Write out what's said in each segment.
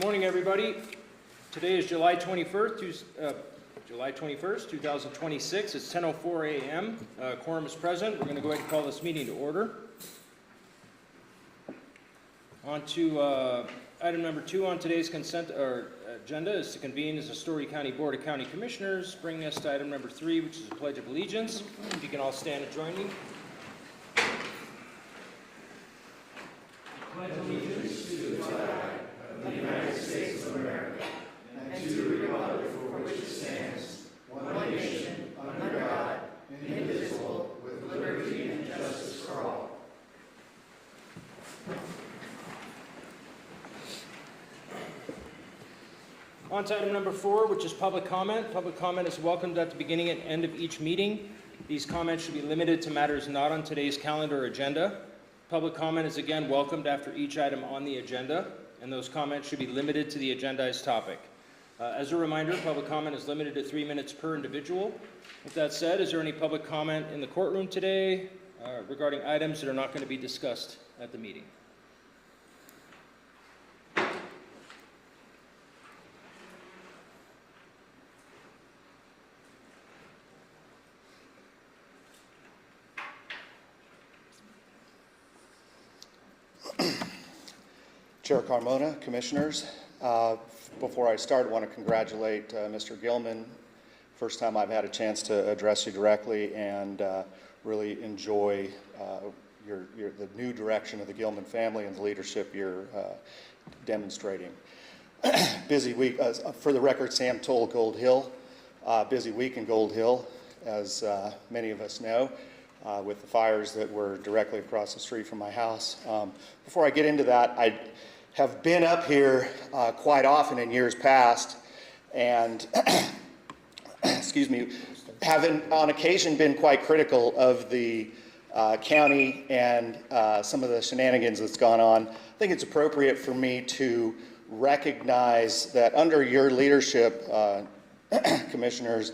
Morning, everybody. Today is July 21st, 2026. It's 10:04 a.m. Quorum is present. We're going to go ahead and call this meeting to order. On to item number 2 on today's consent agenda is to convene as the Story County Board of County Commissioners, bringing us to item number 3, which is the Pledge of Allegiance. If you can all stand and join me. Pledge allegiance to the flag of the United States of America and to the republic for which it stands, one nation, under God, indivisible, with liberty and justice for all. On to item number 4, which is public comment. Public comment is welcomed at the beginning and end of each meeting. These comments should be limited to matters not on today's calendar or agenda. Public comment is again welcomed after each item on the agenda, and those comments should be limited to the agendized topic. As a reminder, public comment is limited to 3 minutes per individual. With that said, is there any public comment in the courtroom today regarding items that are not going to be discussed at the meeting? Chair Carmona, Commissioners, before I start, I want to congratulate Mr. Gilman. First time I've had a chance to address you directly, and really enjoy the new direction of the Gilman family and the leadership you're demonstrating. Busy week, for the record, Sam Toll, Gold Hill. Busy week in Gold Hill, as many of us know, with the fires that were directly across the street from my house. Before I get into that, I have been up here quite often in years past, and excuse me, have on occasion been quite critical of the county and some of the shenanigans that's gone on. I think it's appropriate for me to recognize that under your leadership, Commissioners,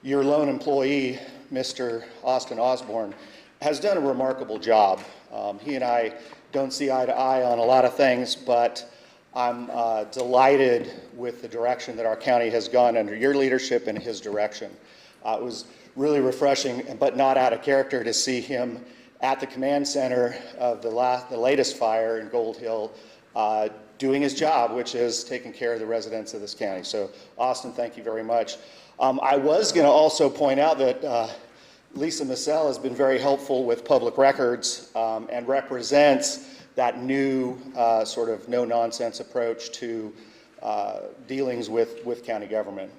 your lone employee, Mr. Austin Osborne, has done a remarkable job. He and I don't see eye to eye on a lot of things, but I'm delighted with the direction that our county has gone under your leadership and his direction. It was really refreshing, but not out of character, to see him at the command center of the latest fire in Gold Hill, doing his job, which is taking care of the residents of this county. So, Austin, thank you very much. I was going to also point out that Lisa Massell has been very helpful with public records and represents that new sort of no-nonsense approach to dealings with county government.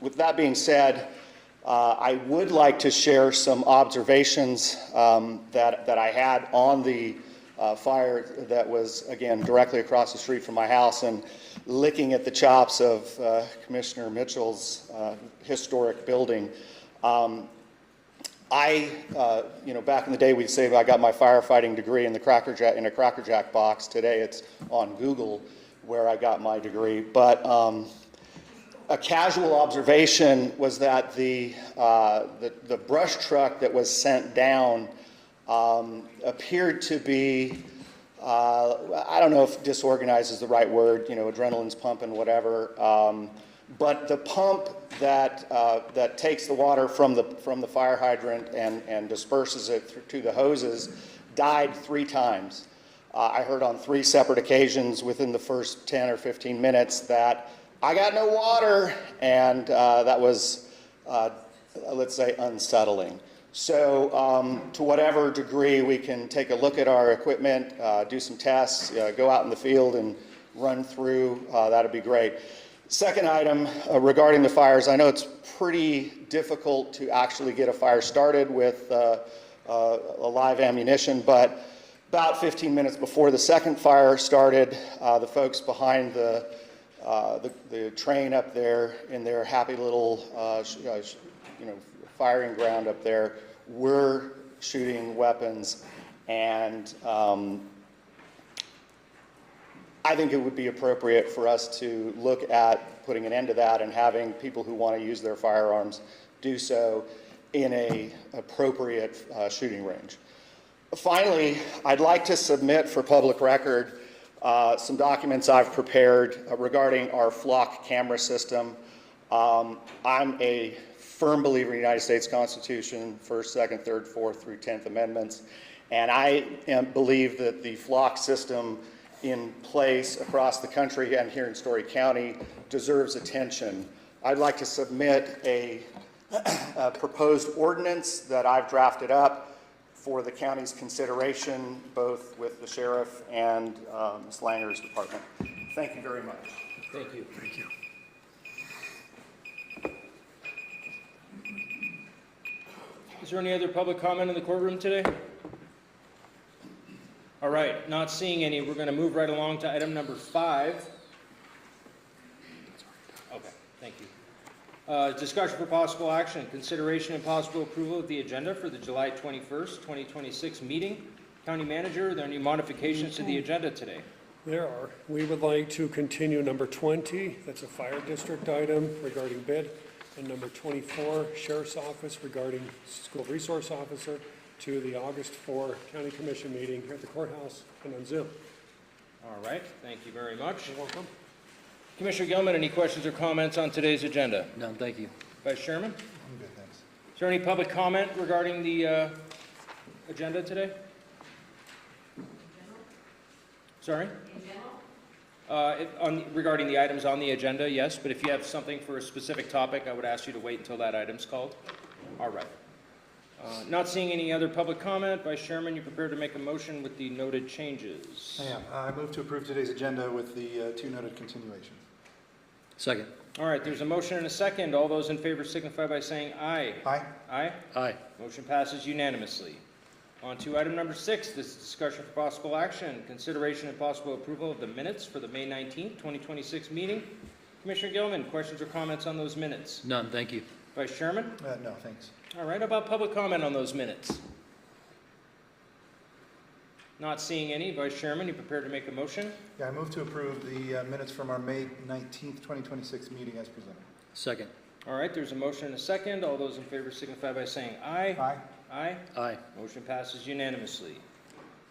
With that being said, I would like to share some observations that I had on the fire that was, again, directly across the street from my house, and licking at the chops of Commissioner Mitchell's historic building. Back in the day, we'd say I got my firefighting degree in a Cracker Jack box. Today, it's on Google where I got my degree. But a casual observation was that the brush truck that was sent down appeared to be, I don't know if disorganized is the right word. Adrenaline's pumping, whatever. But the pump that takes the water from the fire hydrant and disperses it to the hoses died 3 times. I heard on 3 separate occasions within the first 10 or 15 minutes that I got no water, and that was, let's say, unsettling. So to whatever degree we can take a look at our equipment, do some tests, go out in the field and run through, that'd be great. Second item regarding the fires, I know it's pretty difficult to actually get a fire started with a live ammunition, but about 15 minutes before the second fire started, the folks behind the train up there in their happy little firing ground up there were shooting weapons, and I think it would be appropriate for us to look at putting an end to that and having people who want to use their firearms do so in an appropriate shooting range. Finally, I'd like to submit for public record Some documents I've prepared regarding our flock camera system. I'm a firm believer in the United States Constitution, 1st, 2nd, 3rd, 4th through 10th Amendments, and I believe that the flock system in place across the country and here in Story County deserves attention. I'd like to submit a proposed ordinance that I've drafted up for the county's consideration, both with the sheriff and Ms. Langer's department. Thank you very much. Thank you. Thank you. Is there any other public comment in the courtroom today? All right, not seeing any, we're going to move right along to item number 5. Okay, thank you. Discussion for possible action, consideration and possible approval of the agenda for the July 21st, 2026 meeting. County Manager, are there any modifications to the agenda today? There are. We would like to continue number 20, that's a fire district item regarding bid, and number 24, Sheriff's Office regarding school resource officer, to the August 4 County Commission meeting here at the courthouse and on Zoom. All right, thank you very much. You're welcome. Commissioner Gilman, any questions or comments on today's agenda? None, thank you. Vice Chairman? I'm good, thanks. Is there any public comment regarding the agenda today? Sorry? Regarding the items on the agenda, yes, but if you have something for a specific topic, I would ask you to wait until that item's called. All right. Not seeing any other public comment, Vice Chairman, you prepared to make a motion with the noted changes? I am. I move to approve today's agenda with the 2 noted continuations. Second. All right, there's a motion and a second. All those in favor signify by saying aye. Aye. Aye? Aye. Motion passes unanimously. On to item number 6, this is discussion for possible action, consideration and possible approval of the minutes for the May 19th, 2026 meeting. Commissioner Gilman, questions or comments on those minutes? None, thank you. Vice Chairman? No, thanks. All right, how about public comment on those minutes? Not seeing any. Vice Chairman, you prepared to make a motion? Yeah, I move to approve the minutes from our May 19th, 2026 meeting as presented. Second. All right, there's a motion and a second. All those in favor signify by saying aye. Aye. Aye. Aye. Motion passes unanimously.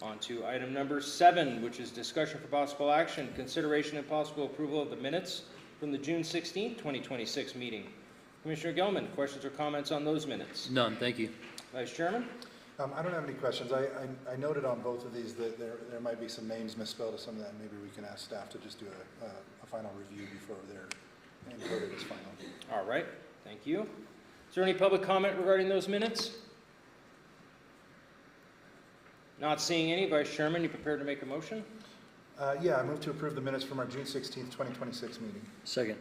On to item number 7, which is discussion for possible action, consideration and possible approval of the minutes from the June 16th, 2026 meeting. Commissioner Gilman, questions or comments on those minutes? None, thank you. Vice Chairman? I don't have any questions. I noted on both of these that there might be some names misspelled or some of that. Maybe we can ask staff to just do a final review before they're included as final. All right, thank you. Is there any public comment regarding those minutes? Not seeing any. Vice Chairman, you prepared to make a motion? Yeah, I move to approve the minutes from our June 16th, 2026 meeting. Second.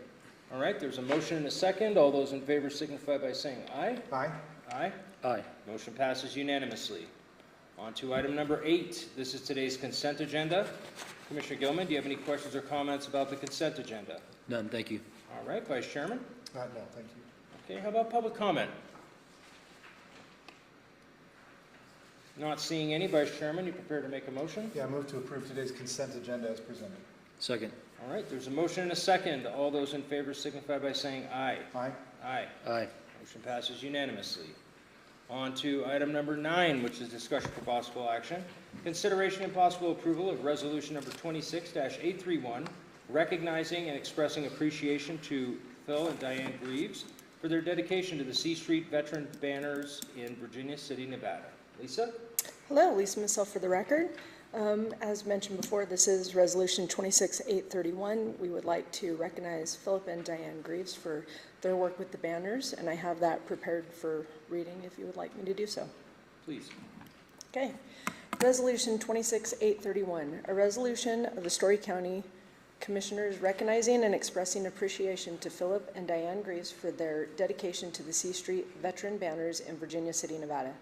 All right, there's a motion and a second. All those in favor signify by saying aye. Aye. Aye. Aye. Motion passes unanimously. On to item number 8. This is today's consent agenda. Commissioner Gilman, do you have any questions or comments about the consent agenda? None, thank you. All right, Vice Chairman? No, thank you. Okay, how about public comment? Not seeing any. Vice Chairman, you prepared to make a motion? Yeah, I move to approve today's consent agenda as presented. Second. All right, there's a motion and a second. All those in favor signify by saying aye. Aye. Aye. Aye. Motion passes unanimously. On to item number 9, which is discussion for possible action. Consideration and possible approval of resolution number 26-831, recognizing and expressing appreciation to Phil and Diane Greaves for their dedication to the C Street Veteran Banners in Virginia City, Nevada. Lisa? Hello, Lisa Missel for the record. As mentioned before, this is Resolution 26-831. We would like to recognize Philip and Diane Greaves for their work with the banners, and I have that prepared for reading if you would like me to do so. Please. Okay. Resolution 26-831, a resolution of the Story County Commissioners recognizing and expressing appreciation to Philip and Diane Greaves for their dedication to the C Street Veteran Banners in Virginia City, Nevada.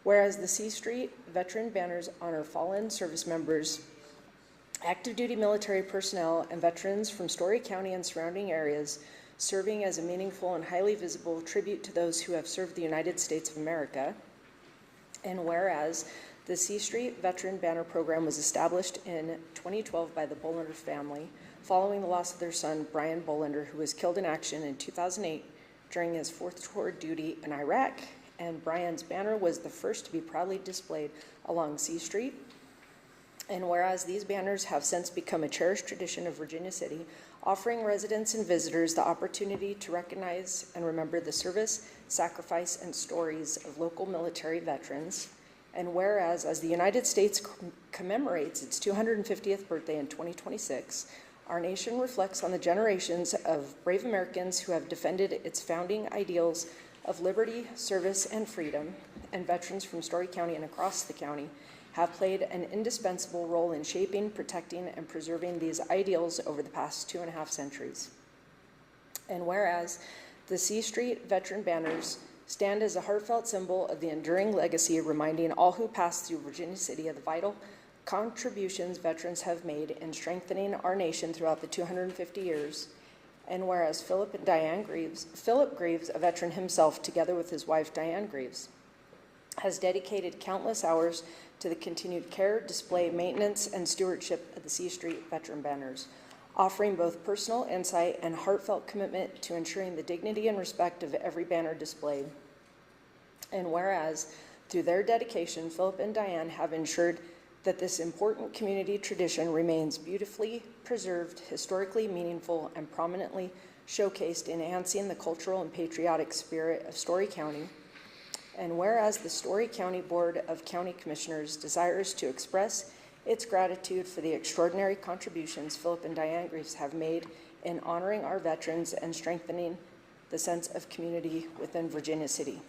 Whereas the C Street Veteran Banners honor fallen service members, active duty military personnel, and veterans from Story County and surrounding areas, serving as a meaningful and highly visible tribute to those who have served the United States of America. And whereas the C Street Veteran Banner Program was established in 2012 by the Bolender family, following the loss of their son, Brian Bolender, who was killed in action in 2008 during his 4th tour of duty in Iraq, and Brian's banner was the first to be proudly displayed along C Street. And whereas these banners have since become a cherished tradition of Virginia City, offering residents and visitors the opportunity to recognize and remember the service, sacrifice, and stories of local military veterans. And whereas as the United States commemorates its 250th birthday in 2026, our nation reflects on the generations of brave Americans who have defended its founding ideals of liberty, service, and freedom, and veterans from Story County and across the county have played an indispensable role in shaping, protecting, and preserving these ideals over the past 2.5 centuries. And whereas the C Street veteran banners stand as a heartfelt symbol of the enduring legacy, reminding all who pass through Virginia City of the vital contributions veterans have made in strengthening our nation throughout the 250 years. And whereas Philip Greaves, a veteran himself, together with his wife Diane Greaves, has dedicated countless hours to the continued care, display, maintenance, and stewardship of the C Street veteran banners, offering both personal insight and heartfelt commitment to ensuring the dignity and respect of every banner displayed. And whereas, through their dedication, Philip and Diane have ensured that this important community tradition remains beautifully preserved, historically meaningful, and prominently showcased in enhancing the cultural and patriotic spirit of Story County. And whereas the Story County Board of County Commissioners desires to express its gratitude for the extraordinary contributions Philip and Diane Greaves have made in honoring our veterans and strengthening the sense of community within Virginia City.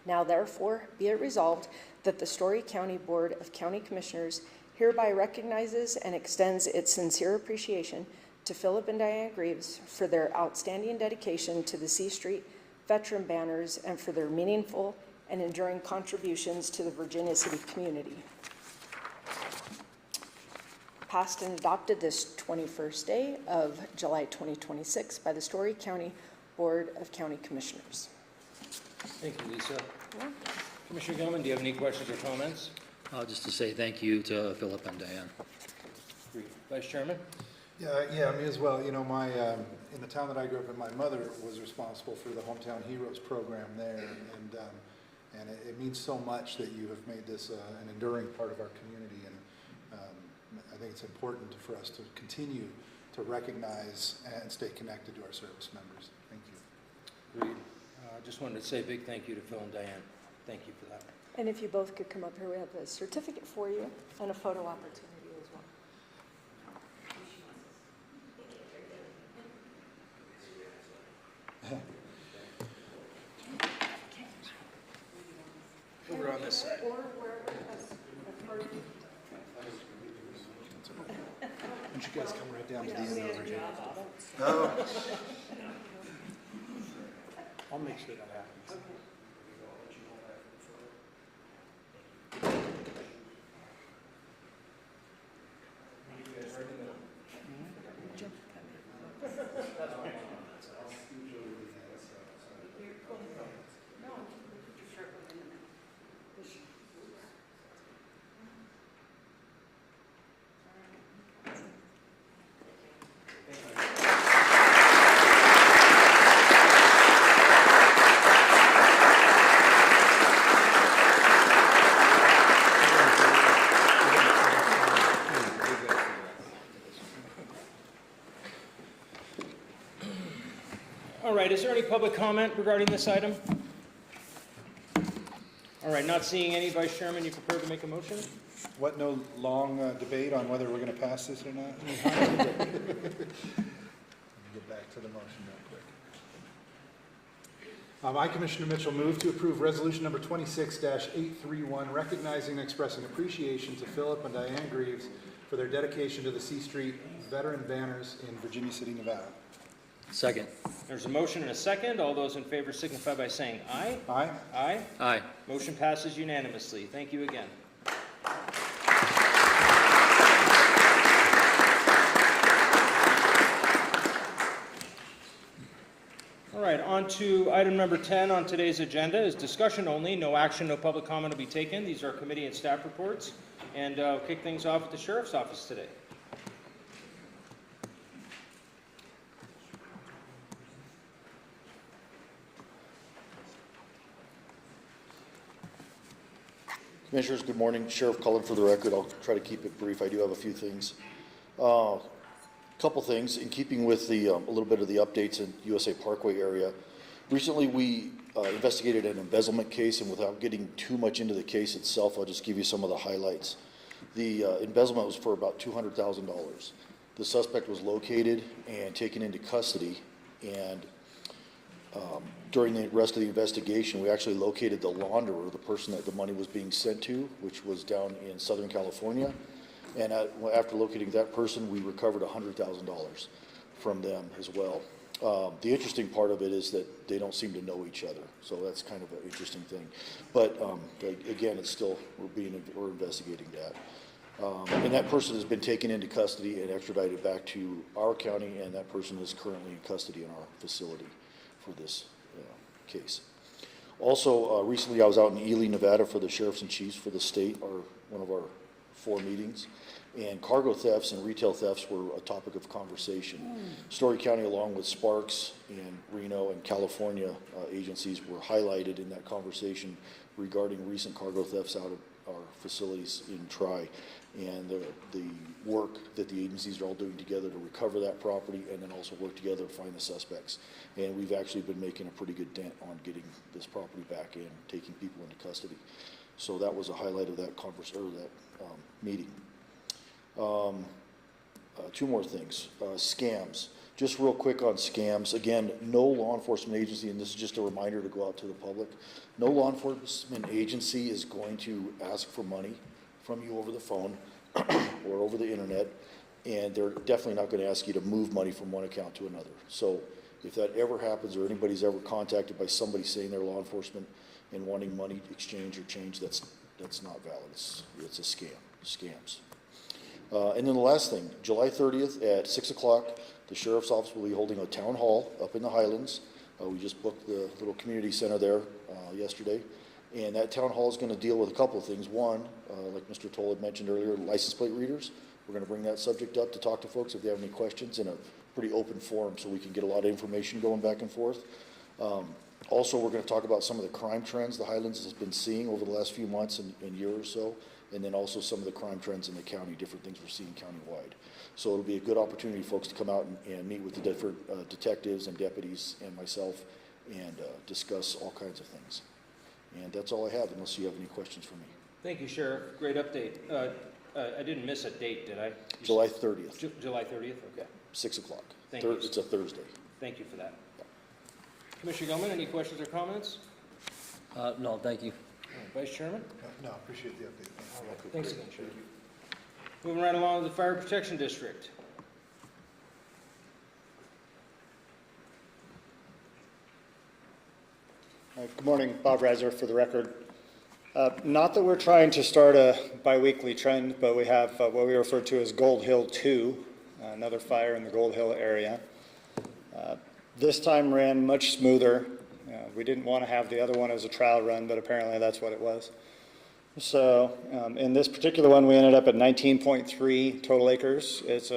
Now therefore be it resolved that the Story County Board of County Commissioners hereby recognizes and extends its sincere appreciation to Philip and Diane Greaves for their outstanding dedication to the C Street veteran banners and for their meaningful and enduring contributions to the Virginia City community. Passed and adopted this 21st day of July 2026 by the Story County Board of County Commissioners. Thank you, Lisa. Commissioner Gilman, do you have any questions or comments? Just to say thank you to Philip and Diane. Great. Vice Chairman? Yeah, me as well. You know, in the town that I grew up in, my mother was responsible for the Hometown Heroes program there, and it means so much that you have made this an enduring part of our community, and I think it's important for us to continue to recognize and stay connected to our service members. Thank you. Agreed. Just wanted to say a big thank you to Phil and Diane. Thank you for that. And if you both could come up here, we have a certificate for you and a photo opportunity as well. Over on this side. Or wherever has a party. Why don't you guys come right down to the end over here? I'll make sure that happens. All right, is there any public comment regarding this item? All right, not seeing any. Vice Chairman, you prepared to make a motion? What, no long debate on whether we're going to pass this or not? Let me get back to the motion real quick. I, Commissioner Mitchell, move to approve resolution number 26-831, recognizing and expressing appreciation to Philip and Diane Greaves for their dedication to the C Street veteran banners in Virginia City, Nevada. Second. There's a motion and a second. All those in favor signify by saying aye. Aye? Aye. Aye. Motion passes unanimously. Thank you again. All right, on to item number 10 on today's agenda is discussion only. No action, no public comment will be taken. These are committee and staff reports. And I'll kick things off at the Sheriff's Office today. Commissioners, good morning. Sheriff Cullen for the record. I'll try to keep it brief. I do have a few things. Couple things in keeping with the a little bit of the updates in USA Parkway area. Recently, we investigated an embezzlement case, and without getting too much into the case itself, I'll just give you some of the highlights. The embezzlement was for about $200,000. The suspect was located and taken into custody, and during the rest of the investigation, we actually located the launderer, the person that the money was being sent to, which was down in Southern California. And after locating that person, we recovered $100,000 from them as well. The interesting part of it is that they don't seem to know each other, so that's kind of an interesting thing. But again, it's still, we're investigating that. And that person has been taken into custody and extradited back to our county, and that person is currently in custody in our facility for this case. Also, recently I was out in Ely, Nevada for the sheriffs and chiefs for the state, one of our 4 meetings. And cargo thefts and retail thefts were a topic of conversation. Story County, along with Sparks and Reno and California agencies, were highlighted in that conversation regarding recent cargo thefts out of our facilities in Tri, and the work that the agencies are all doing together to recover that property and then also work together to find the suspects. And we've actually been making a pretty good dent on getting this property back and taking people into custody. So that was a highlight of that meeting. 2 more things. Scams. Just real quick on scams. Again, no law enforcement agency, and this is just a reminder to go out to the public, no law enforcement agency is going to ask for money from you over the phone or over the internet, and they're definitely not going to ask you to move money from one account to another. So if that ever happens, or anybody's ever contacted by somebody saying they're law enforcement and wanting money exchange or change, that's not valid. It's a scams. And then the last thing, July 30th at 6 o'clock, the sheriff's office will be holding a town hall up in the Highlands. We just booked the little community center there yesterday. And that town hall is going to deal with a couple of things. One, like Mr. Toll had mentioned earlier, license plate readers. We're going to bring that subject up to talk to folks if they have any questions in a pretty open forum so we can get a lot of information going back and forth. Also, we're going to talk about some of the crime trends the Highlands has been seeing over the last few months and year or so, and then also some of the crime trends in the county, different things we're seeing countywide. So it'll be a good opportunity, folks, to come out and meet with the different detectives and deputies and myself and discuss all kinds of things. And that's all I have, unless you have any questions for me. Thank you, Sheriff. Great update. I didn't miss a date, did I? July 30th. July 30th? Okay. 6 o'clock. Thank you. It's a Thursday. Thank you for that. Commissioner Gilman, any questions or comments? No, thank you. Vice Chairman? No, appreciate the update. Thanks again, Sheriff. Moving right along to the Fire Protection District. Good morning, Bob Reiser for the record. Not that we're trying to start a biweekly trend, but we have what we refer to as Gold Hill 2, another fire in the Gold Hill area. This time ran much smoother. We didn't want to have the other one as a trial run, but apparently that's what it was. So in this particular one, we ended up at 19.3 total acres. It's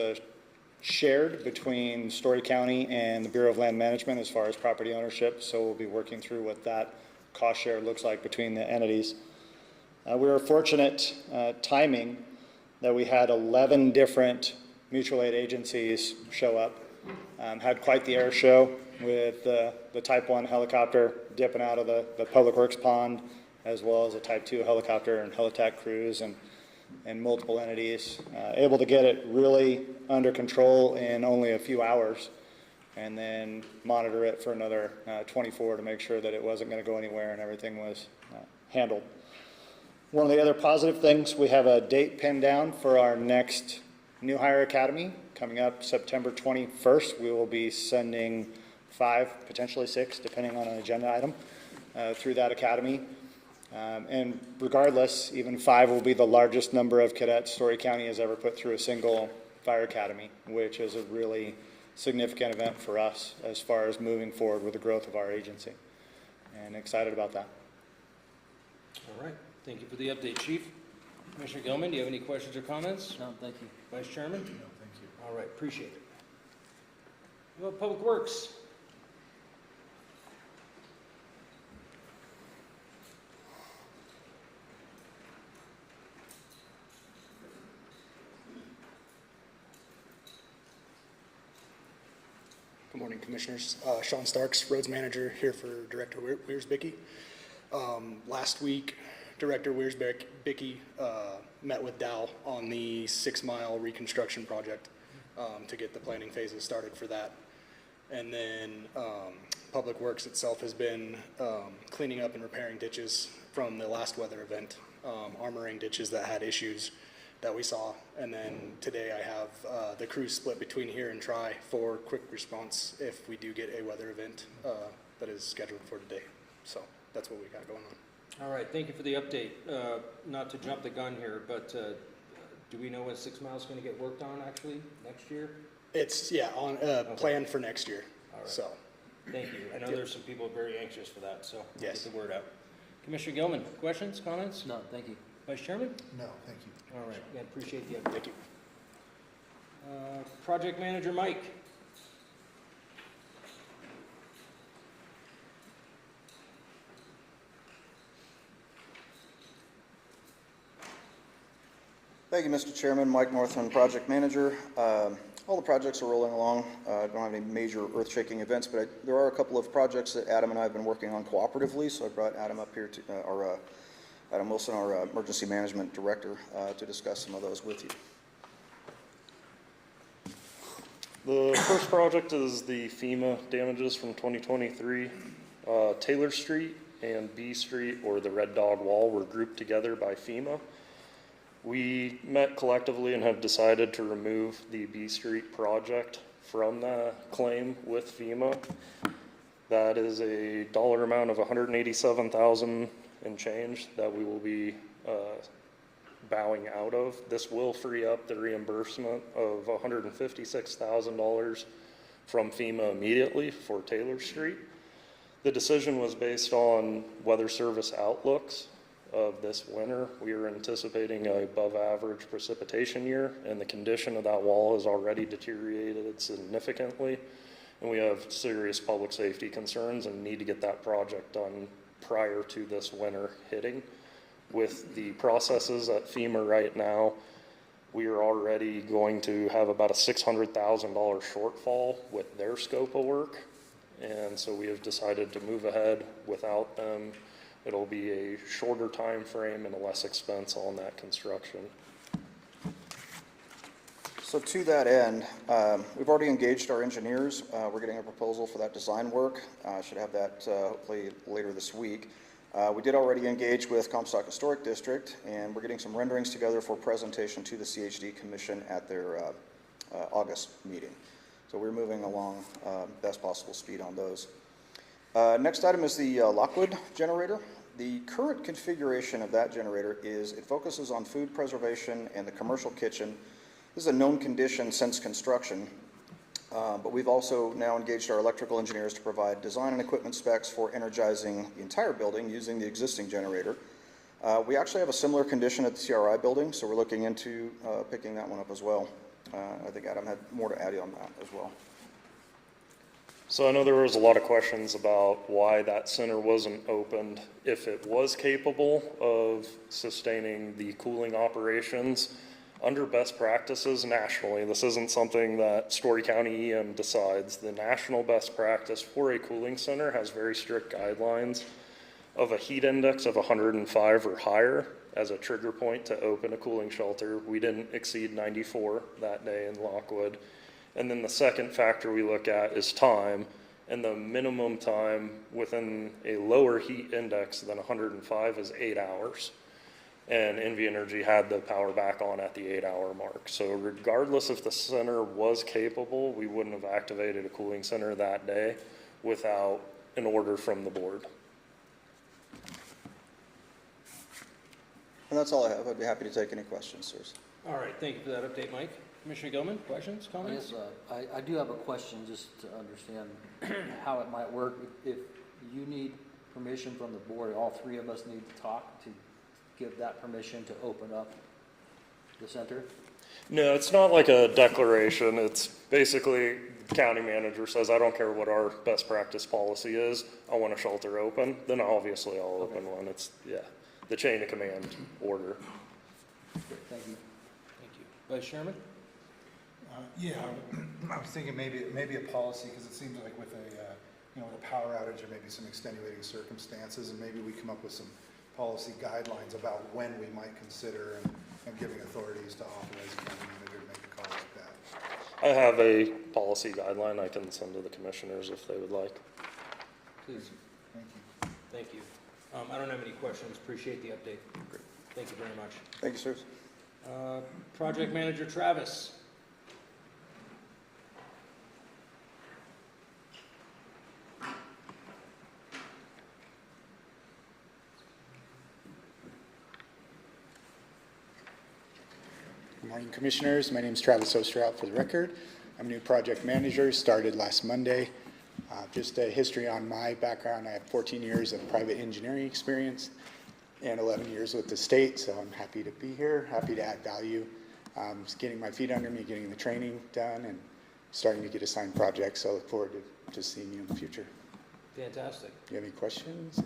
shared between Story County and the Bureau of Land Management as far as property ownership. So we'll be working through what that cost share looks like between the entities. We were fortunate timing that we had 11 different mutual aid agencies show up. Had quite the air show with the Type 1 helicopter dipping out of the Public Works pond, as well as a Type 2 helicopter and helitack crews and multiple entities. Able to get it really under control in only a few hours, and then monitor it for another 24 to make sure that it wasn't going to go anywhere and everything was handled. One of the other positive things, we have a date pinned down for our next New Hire Academy coming up September 21st. We will be sending 5, potentially 6, depending on an agenda item, through that academy. And regardless, even 5 will be the largest number of cadets Story County has ever put through a single fire academy, which is a really significant event for us as far as moving forward with the growth of our agency. And excited about that. All right. Thank you for the update, Chief. Commissioner Gilman, do you have any questions or comments? No, thank you. Vice Chairman? No, thank you. All right, appreciate it. What about Public Works? Good morning, Commissioners. Sean Starks, Roads Manager, here for Director Wiersbicki. Last week, Director Wiersbicki met with Dow on the 6-mile reconstruction project to get the planning phases started for that. And then Public Works itself has been cleaning up and repairing ditches from the last weather event, armoring ditches that had issues that we saw. And then today I have the crews split between here and Tri for quick response if we do get a weather event that is scheduled for today. So that's what we got going on. All right, thank you for the update. Not to jump the gun here, but do we know when 6 miles is going to get worked on actually next year? It's, yeah, on planned for next year. All right. So, Thank you. I know there's some people very anxious for that, so Yes. get the word out. Commissioner Gilman, questions, comments? No, thank you. Vice Chairman? No, thank you. All right, again, appreciate the update. thank you. Project Manager Mike. Thank you, Mr. Chairman. Mike Northman, Project Manager. All the projects are rolling along. Don't have any major earth-shaking events, but there are a couple of projects that Adam and I have been working on cooperatively, so I brought Adam up here to, Adam Wilson, our Emergency Management Director, to discuss some of those with you. The first project is the FEMA damages from 2023. Taylor Street and B Street, or the Red Dog Wall, were grouped together by FEMA. We met collectively and have decided to remove the B Street project from the claim with FEMA. That is a dollar amount of $187,000 and change that we will be bowing out of. This will free up the reimbursement of $156,000 from FEMA immediately for Taylor Street. The decision was based on weather service outlooks of this winter. We are anticipating a above average precipitation year, and the condition of that wall has already deteriorated significantly, and we have serious public safety concerns and need to get that project done prior to this winter hitting. With the processes at FEMA right now, we are already going to have about a $600,000 shortfall with their scope of work, and so we have decided to move ahead without them. It'll be a shorter time frame and a less expense on that construction. So to that end, we've already engaged our engineers. We're getting a proposal for that design work. Should have that hopefully later this week. We did already engage with Comstock Historic District, and we're getting some renderings together for presentation to the CHD Commission at their August meeting. So we're moving along best possible speed on those. Next item is the Lockwood generator. The current configuration of that generator is it focuses on food preservation and the commercial kitchen. This is a known condition since construction, but we've also now engaged our electrical engineers to provide design and equipment specs for energizing the entire building using the existing generator. We actually have a similar condition at the CRI building, so we're looking into picking that one up as well. I think Adam had more to add on that as well. So I know there was a lot of questions about why that center wasn't opened. If it was capable of sustaining the cooling operations under best practices nationally, this isn't something that Story County EM decides. The national best practice for a cooling center has very strict guidelines of a heat index of 105 or higher as a trigger point to open a cooling shelter. We didn't exceed 94 that day in Lockwood. And then the second factor we look at is time, and the minimum time within a lower heat index than 105 is 8 hours. And NV Energy had the power back on at the 8-hour mark. So regardless if the center was capable, we wouldn't have activated a cooling center that day without an order from the board. And that's all I have. I'd be happy to take any questions, sirs. All right, thank you for that update, Mike. Commissioner Gilman, questions, I comments? guess, I do have a question just to understand how it might work. If you need permission from the board, all three of us need to talk to give that permission to open up the center? No, it's not like a declaration. It's basically the county manager says, I don't care what our best practice policy is. I want a shelter open. Then obviously I'll open one. It's, yeah, the chain of command order. Thank you. Thank you. Vice Chairman? Yeah, I was thinking maybe a policy, because it seems like with a, with a power outage, there may be some extenuating circumstances, and maybe we come up with some policy guidelines about when we might consider and giving authorities to authorize the county manager to make a call like that. I have a policy guideline I can send to the commissioners if they would like. Please. Thank you. Thank you. I don't have any questions. Appreciate the update. Great. Thank you very much. Thank you, sir. Project Manager Travis. Good morning, Commissioners. My name is Travis Osterhout for the record. I'm a new project manager, started last Monday. Just a history on my background. I have 14 years of private engineering experience and 11 years with the state, so I'm happy to be here, happy to add value. Just getting my feet under me, getting the training done, and starting to get assigned projects, so I look forward to seeing you in the future. Fantastic. Do you have any questions? Or?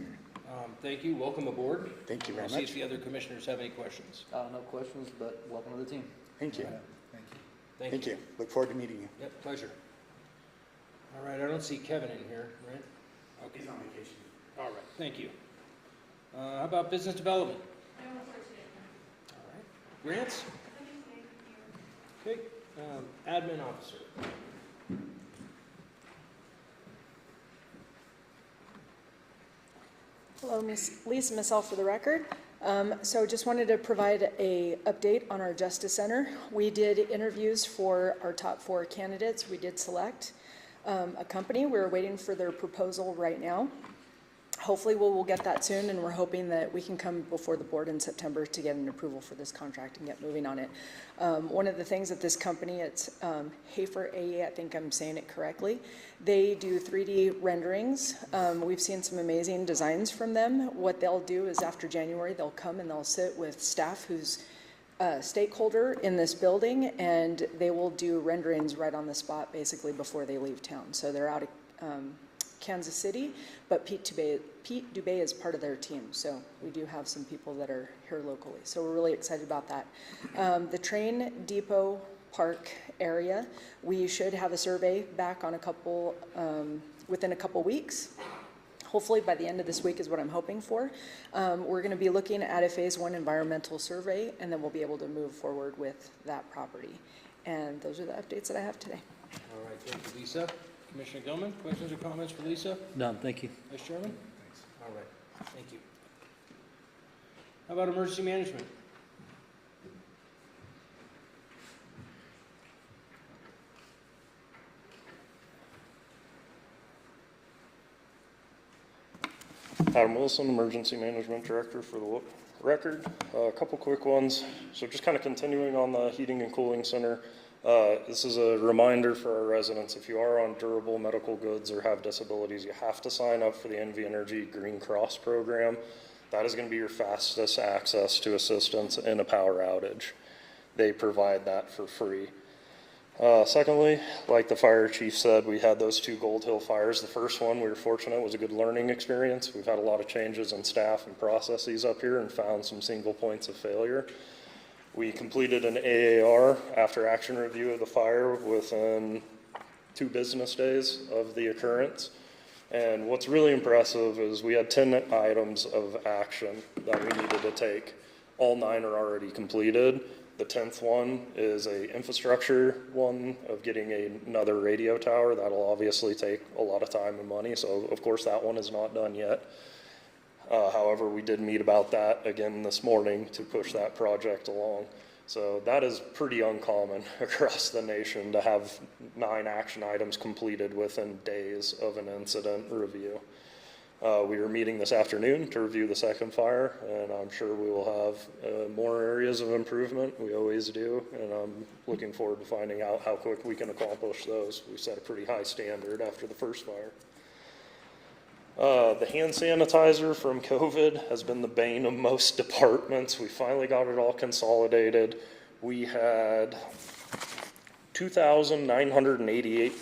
Thank you. Welcome aboard. Thank you very I'll see much. if the other commissioners have any questions. No questions, but welcome to the team. Thank you. Thank you. Thank you. Look forward to meeting you. Yep, pleasure. All right, I don't see Kevin in here, right? Okay. He's on vacation. All right, thank you. How about business development? All right. Grants? Okay, admin officer. Hello, Miss Lisa Missell for the record. So just wanted to provide a update on our Justice Center. We did interviews for our top 4 candidates. We did select a company. We're waiting for their proposal right now. Hopefully we'll get that soon, and we're hoping that we can come before the board in September to get an approval for this contract and get moving on it. One of the things that this company, it's Hafer AE, I think I'm saying it correctly, they do 3D renderings. We've seen some amazing designs from them. What they'll do is after January, they'll come and they'll sit with staff who's a stakeholder in this building, and they will do renderings right on the spot basically before they leave town. So they're out of Kansas City, but Pete Dubé is part of their team, so we do have some people that are here locally. So we're really excited about that. The train depot park area, we should have a survey back on within a couple weeks. Hopefully by the end of this week is what I'm hoping for. We're going to be looking at a phase 1 environmental survey, and then we'll be able to move forward with that property. And those are the updates that I have today. All right, thank you, Lisa. Commissioner Gilman, questions or comments for Lisa? None, thank you. Vice Chairman? All right, thank you. How about emergency management? Adam Wilson, Emergency Management Director for the record. A couple quick ones. So just kind of continuing on the heating and cooling center. This is a reminder for our residents, if you are on durable medical goods or have disabilities, you have to sign up for the NV Energy Green Cross program. That is going to be your fastest access to assistance in a power outage. They provide that for free. Secondly, like the fire chief said, we had those 2 Gold Hill fires. The first one, we were fortunate, was a good learning experience. We've had a lot of changes in staff and processes up here and found some single points of failure. We completed an AAR after action review of the fire within 2 business days of the occurrence. And what's really impressive is we had 10 items of action that we needed to take. All 9 are already completed. The 10th one is a infrastructure one of getting another radio tower. That'll obviously take a lot of time and money. So of course that one is not done yet. However, we did meet about that again this morning to push that project along. So that is pretty uncommon across the nation to have 9 action items completed within days of an incident review. We are meeting this afternoon to review the second fire, and I'm sure we will have more areas of improvement. We always do, and I'm looking forward to finding out how quick we can accomplish those. We set a pretty high standard after the first fire. The hand sanitizer from COVID has been the bane of most departments. We finally got it all consolidated. We had 2,988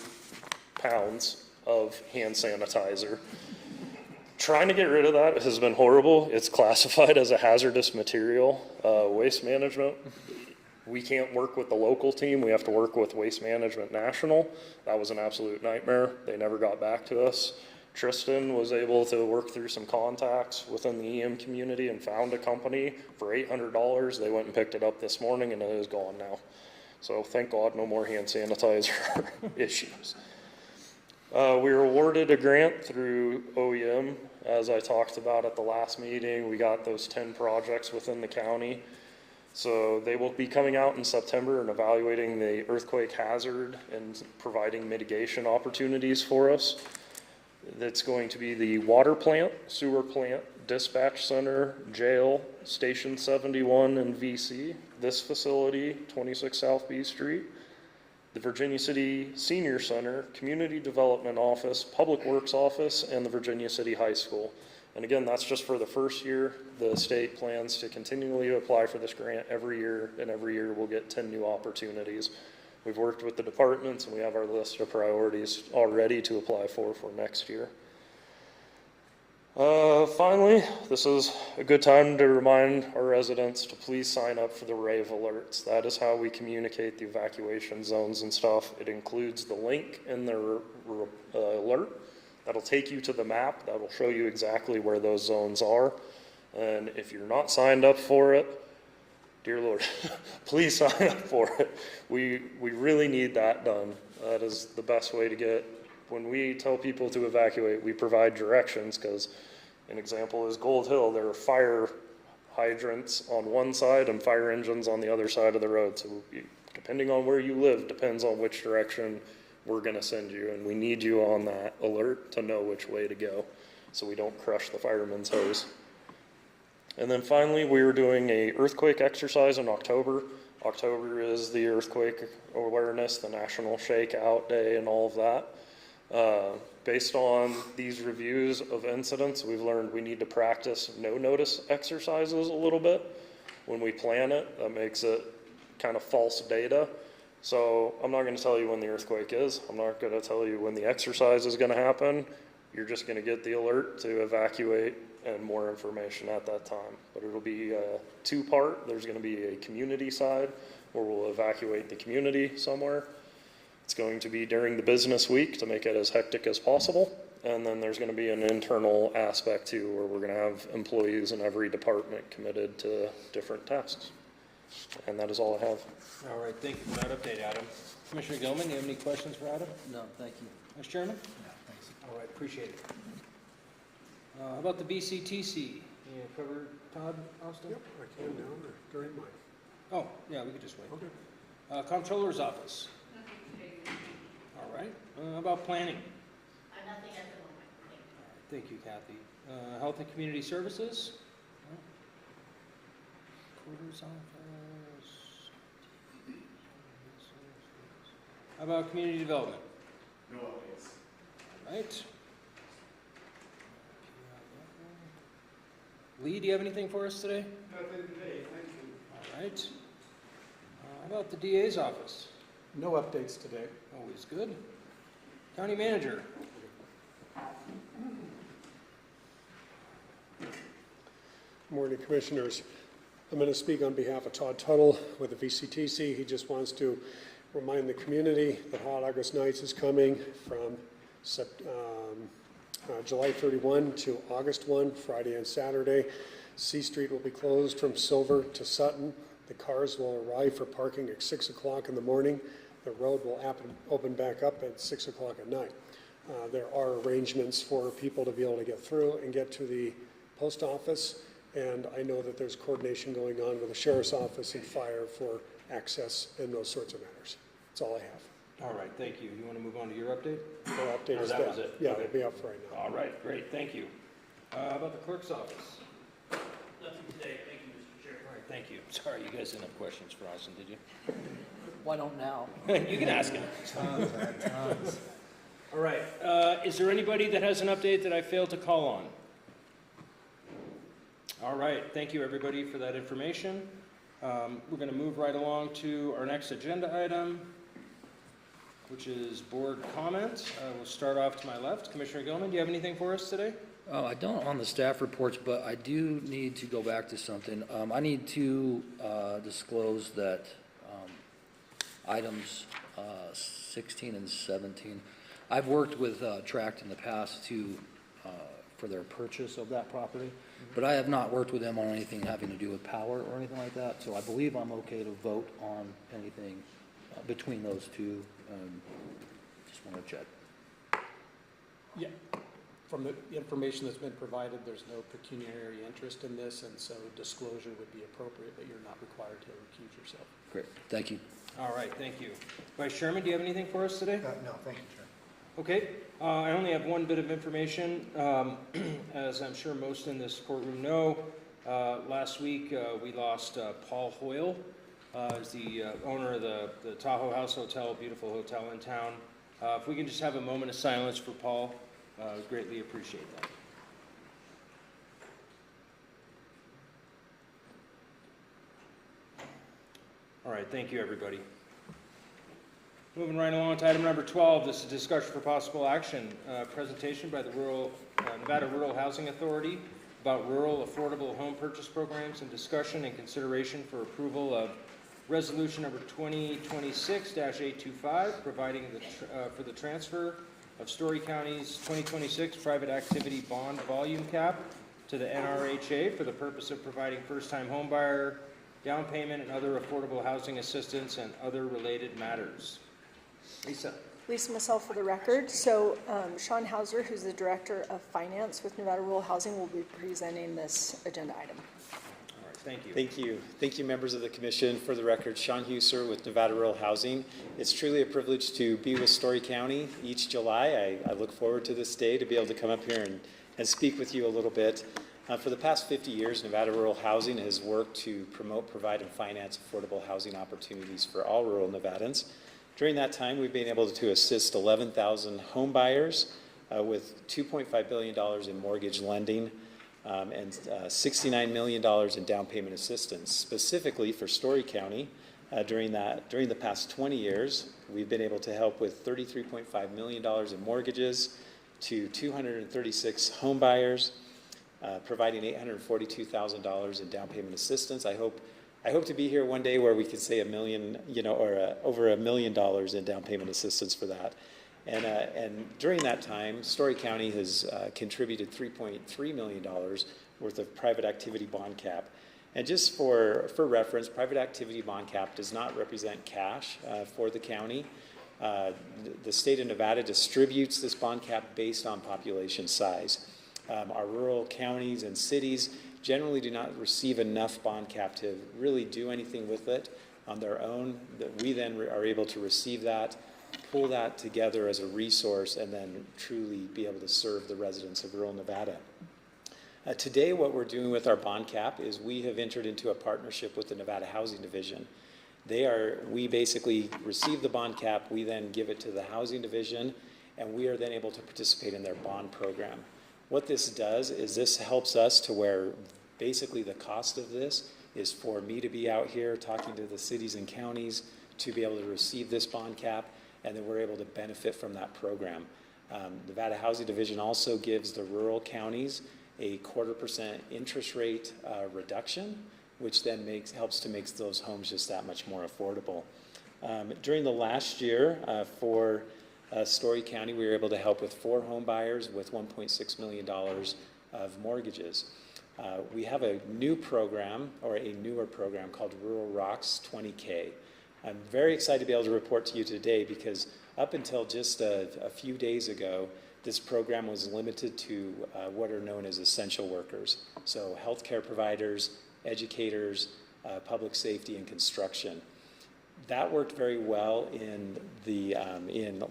pounds of hand sanitizer. Trying to get rid of that has been horrible. It's classified as a hazardous material. Waste management, we can't work with the local team, we have to work with Waste Management National. That was an absolute nightmare. They never got back to us. Tristan was able to work through some contacts within the EM community and found a company for $800. They went and picked it up this morning and it is gone now. So thank God, no more hand sanitizer issues. We were awarded a grant through OEM, as I talked about at the last meeting. We got those 10 projects within the county. So they will be coming out in September and evaluating the earthquake hazard and providing mitigation opportunities for us. That's going to be the water plant, sewer plant, dispatch center, jail, Station 71 and VC, this facility, 26 South B Street, the Virginia City Senior Center, Community Development Office, Public Works Office, and the Virginia City High School. And again, that's just for the first year. The state plans to continually apply for this grant every year, and every year we'll get 10 new opportunities. We've worked with the departments, and we have our list of priorities already to apply for next year. Finally, this is a good time to remind our residents to please sign up for the rave alerts. That is how we communicate the evacuation zones and stuff. It includes the link in the alert. That'll take you to the map. That will show you exactly where those zones are. And if you're not signed up for it, dear Lord, please sign up for it. We really need that done. That is the best way to get, when we tell people to evacuate, we provide directions, because an example is Gold Hill. There are fire hydrants on one side and fire engines on the other side of the road. So depending on where you live, depends on which direction we're going to send you. And we need you on that alert to know which way to go so we don't crush the fireman's hose. And then finally, we were doing a earthquake exercise in October. October is the earthquake awareness, the National Shakeout Day, and all of that. Based on these reviews of incidents, we've learned we need to practice no-notice exercises a little bit when we plan it. That makes it kind of false data. So I'm not going to tell you when the earthquake is. I'm not going to tell you when the exercise is going to happen. You're just going to get the alert to evacuate and more information at that time. But it'll be two-part. There's going to be a community side where we'll evacuate the community somewhere. It's going to be during the business week to make it as hectic as possible. And then there's going to be an internal aspect too, where we're going to have employees in every department committed to different tasks. And that is all I have. All right, thank you for that update, Adam. Commissioner Gilman, you have any questions for Adam? No, thank you. Vice Chairman? Yeah, thanks. All right, appreciate it. How about the BCTC? You cover Todd Austin? Yep, I can now, or during mine. Oh, yeah, we could just wait. Okay. Comptroller's office? All right. How about planning? Nothing at the moment. Thank you, Kathy. Health and Community Services? No. Quarters office? How about Community Development? No updates. All right. Lee, do you have anything for us today? Nothing today, thank you. All right. How about the DA's office? No updates today. Always good. County Manager? Morning, Commissioners. I'm going to speak on behalf of Todd Tuttle with the VCTC. He just wants to remind the community that Hot August Nights is coming from July 31 to August 1, Friday and Saturday. C Street will be closed from Silver to Sutton. The cars will arrive for parking at 6 o'clock in the morning. The road will open back up at 6 o'clock at night. There are arrangements for people to be able to get through and get to the post office. And I know that there's coordination going on with the Sheriff's Office and Fire for access and those sorts of matters. That's all I have. All right, thank you. You want to move on to your update? Our update Or is that was it? Yeah, Okay. it'll be up for right now. All right, great, thank you. How about the clerk's office? Nothing today, thank you, Mr. Chair. All right, thank you. Sorry, you guys didn't have questions for Austin, did you? Why don't now? You can ask him. Tons. All right, is there anybody that has an update that I failed to call on? All right, thank you everybody for that information. We're going to move right along to our next agenda item, which is board comment. We'll start off to my left. Commissioner Gilman, do you have anything for us today? Oh, I don't on the staff reports, but I do need to go back to something. I need to disclose that items 16 and 17. I've worked with Tract in the past for their purchase of that property, but I have not worked with them on anything having to do with power or anything like that, so I believe I'm okay to vote on anything between those two. Just want to check. Yeah, from the information that's been provided, there's no pecuniary interest in this, and so disclosure would be appropriate, but you're not required to recuse yourself. Great, thank you. All right, thank you. Vice Chairman, do you have anything for us today? No, thank you, Chair. Okay, I only have one bit of information. As I'm sure most in this courtroom know, last week we lost Paul Hoyle, as the owner of the Tahoe House Hotel, beautiful hotel in town. If we can just have a moment of silence for Paul, greatly appreciate that. All right, thank you, everybody. Moving right along to item number 12, this is discussion for possible action, presentation by the Nevada Rural Housing Authority about rural affordable home purchase programs, and discussion and consideration for approval of resolution number 2026-825, providing for the transfer of Story County's 2026 private activity bond volume cap to the NRHA for the purpose of providing first-time homebuyer down payment and other affordable housing assistance and other related matters. Lisa. Lisa Massell for the record. So Sean Hauser, who's the Director of Finance with Nevada Rural Housing, will be presenting this agenda item. All right, thank you. Thank you. Thank you, members of the commission. For the record, Sean Hauser with Nevada Rural Housing. It's truly a privilege to be with Story County each July. I look forward to this day to be able to come up here and speak with you a little bit. For the past 50 years, Nevada Rural Housing has worked to promote, provide, and finance affordable housing opportunities for all rural Nevadans. During that time, we've been able to assist 11,000 home buyers with $2.5 billion in mortgage lending and $69 million in down payment assistance. Specifically for Story County, during the past 20 years, we've been able to help with $33.5 million in mortgages to 236 home buyers, providing $842,000 in down payment assistance. I hope to be here one day where we could say $1 million, or over $1 million in down payment assistance for that. And during that time, Story County has contributed $3.3 million worth of private activity bond cap. And just for reference, private activity bond cap does not represent cash for the county. The state of Nevada distributes this bond cap based on population size. Our rural counties and cities generally do not receive enough bond cap to really do anything with it on their own. That we then are able to receive that, pull that together as a resource, and then truly be able to serve the residents of rural Nevada. Today, what we're doing with our bond cap is we have entered into a partnership with the Nevada Housing Division. We basically receive the bond cap, we then give it to the Housing Division, and we are then able to participate in their bond program. What this does is this helps us to where basically the cost of this is for me to be out here talking to the cities and counties to be able to receive this bond cap, and then we're able to benefit from that program. Nevada Housing Division also gives the rural counties a 0.25% interest rate reduction, which then helps to make those homes just that much more affordable. During the last year for Story County, we were able to help with 4 home buyers with $1.6 million of mortgages. We have a new program, or a newer program, called Rural Rocks 20K. I'm very excited to be able to report to you today because up until just a few days ago, this program was limited to what are known as essential workers. So healthcare providers, educators, public safety, and construction. That worked very well in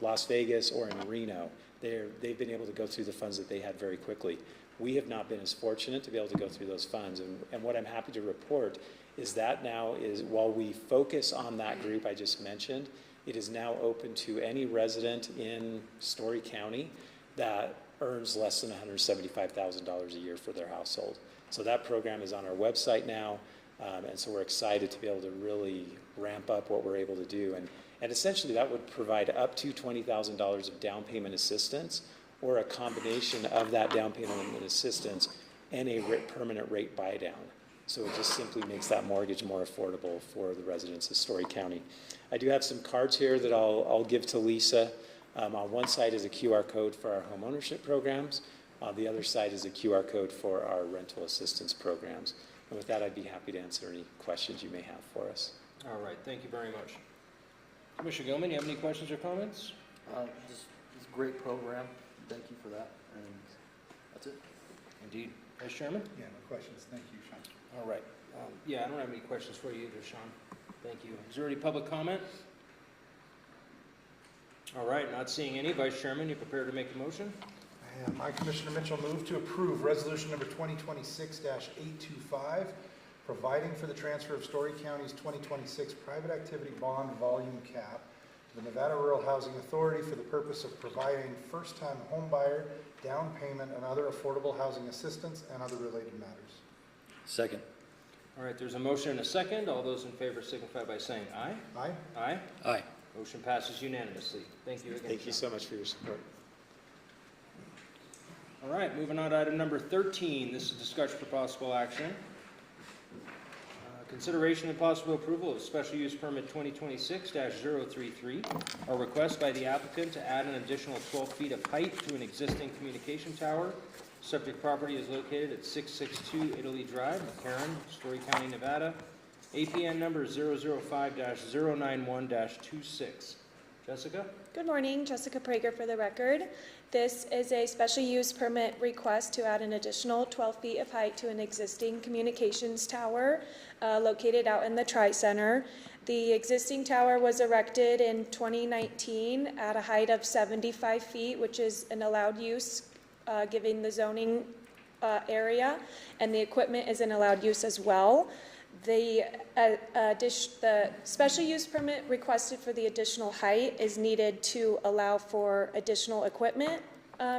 Las Vegas or in Reno. They've been able to go through the funds that they had very quickly. We have not been as fortunate to be able to go through those funds. And what I'm happy to report is that now is, while we focus on that group I just mentioned, it is now open to any resident in Story County that earns less than $175,000 a year for their household. So that program is on our website now. And so we're excited to be able to really ramp up what we're able to do. And essentially that would provide up to $20,000 of down payment assistance, or a combination of that down payment assistance and a permanent rate buy down. So it just simply makes that mortgage more affordable for the residents of Story County. I do have some cards here that I'll give to Lisa. On one side is a QR code for our home ownership programs. On the other side is a QR code for our rental assistance programs. And with that, I'd be happy to answer any questions you may have for us. All right, thank you very much. Commissioner Gilman, you have any questions or comments? Just, it's a great program. Thank you for that. And that's it. Indeed. Vice Chairman? Yeah, no questions. Thank you, Sean. All right. Yeah, I don't have any questions for you either, Sean. Thank you. Is there any public comment? All right, not seeing any. Vice Chairman, you prepared to make the motion? I, Commissioner Mitchell, move to approve resolution number 2026-825, providing for the transfer of Story County's 2026 private activity bond volume cap to the Nevada Rural Housing Authority for the purpose of providing first-time homebuyer down payment and other affordable housing assistance and other related matters. Second. All right, there's a motion and a second. All those in favor signify by saying aye. Aye? Aye. Aye. Motion passes unanimously. Thank you again. Thank you Sean. so much for your support. All right, moving on to item number 13. This is discussion for possible action. Consideration and possible approval of special use permit 2026-033, a request by the applicant to add an additional 12 feet of height to an existing communication tower. Subject property is located at 662 Italy Drive, McCarran, Story County, Nevada. APN number 005-091-26. Jessica? Good morning, Jessica Prager for the record. This is a special use permit request to add an additional 12 feet of height to an existing communications tower located out in the Tri-Center. The existing tower was erected in 2019 at a height of 75 feet, which is an allowed use given the zoning area, and the equipment is an allowed use as well. The special use permit requested for the additional height is needed to allow for additional equipment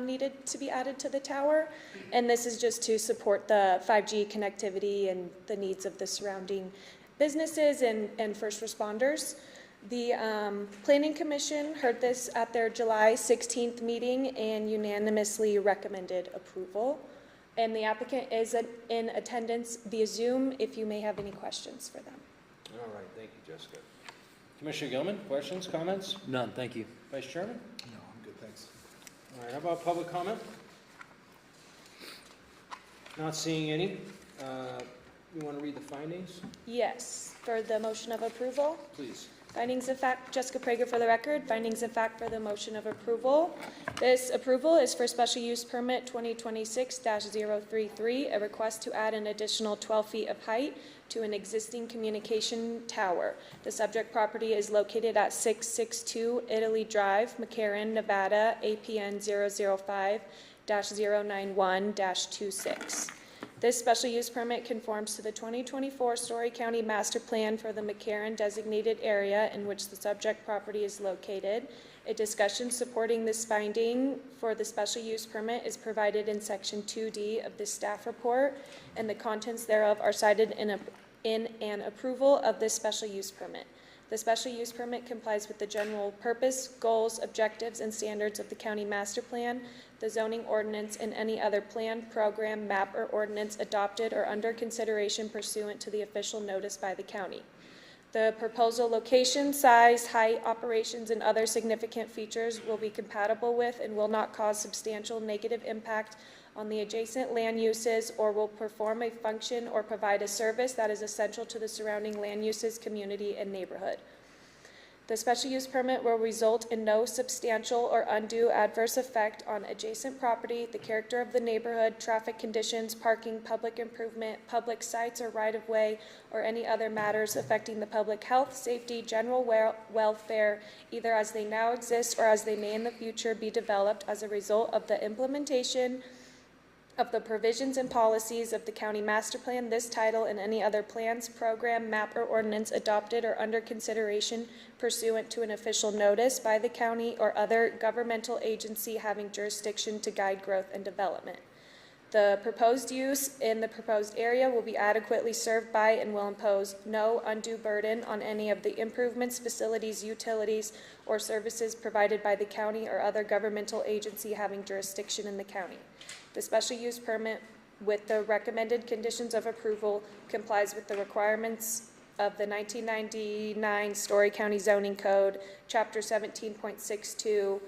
needed to be added to the tower. And this is just to support the 5G connectivity and the needs of the surrounding businesses and first responders. The Planning Commission heard this at their July 16th meeting and unanimously recommended approval. And the applicant is in attendance via Zoom if you may have any questions for them. All right, thank you, Jessica. Commissioner Gilman, questions, comments? None, thank you. Vice Chairman? No, I'm good, thanks. All right, how about public comment? Not seeing any. You want to read the findings? Yes, for the motion of approval. Please. Findings of fact, Jessica Prager for the record. Findings of fact for the motion of approval. This approval is for special use permit 2026-033, a request to add an additional 12 feet of height to an existing communication tower. The subject property is located at 662 Italy Drive, McCarran, Nevada, APN 005-091-26. This special use permit conforms to the 2024 Story County Master Plan for the McCarran designated area in which the subject property is located. A discussion supporting this finding for the special use permit is provided in Section 2D of the staff report, and the contents thereof are cited in an approval of this special use permit. The special use permit complies with the general purpose, goals, objectives, and standards of the county master plan, the zoning ordinance, and any other plan, program, map, or ordinance adopted or under consideration pursuant to the official notice by the county. The proposal location, size, height, operations, and other significant features will be compatible with and will not cause substantial negative impact on the adjacent land uses or will perform a function or provide a service that is essential to the surrounding land uses, community, and neighborhood. The special use permit will result in no substantial or undue adverse effect on adjacent property, the character of the neighborhood, traffic conditions, parking, public improvement, public sites or right-of-way, or any other matters affecting the public health, safety, general welfare, either as they now exist or as they may in the future be developed as a result of the implementation of the provisions and policies of the county master plan, this title, and any other plans, program, map, or ordinance adopted or under consideration pursuant to an official notice by the county or other governmental agency having jurisdiction to guide growth and development. The proposed use in the proposed area will be adequately served by and will impose no undue burden on any of the improvements, facilities, utilities, or services provided by the county or other governmental agency having jurisdiction in the county. The special use permit with the recommended conditions of approval, complies with the requirements of the 1999 Story County Zoning Code, Chapter 17.62,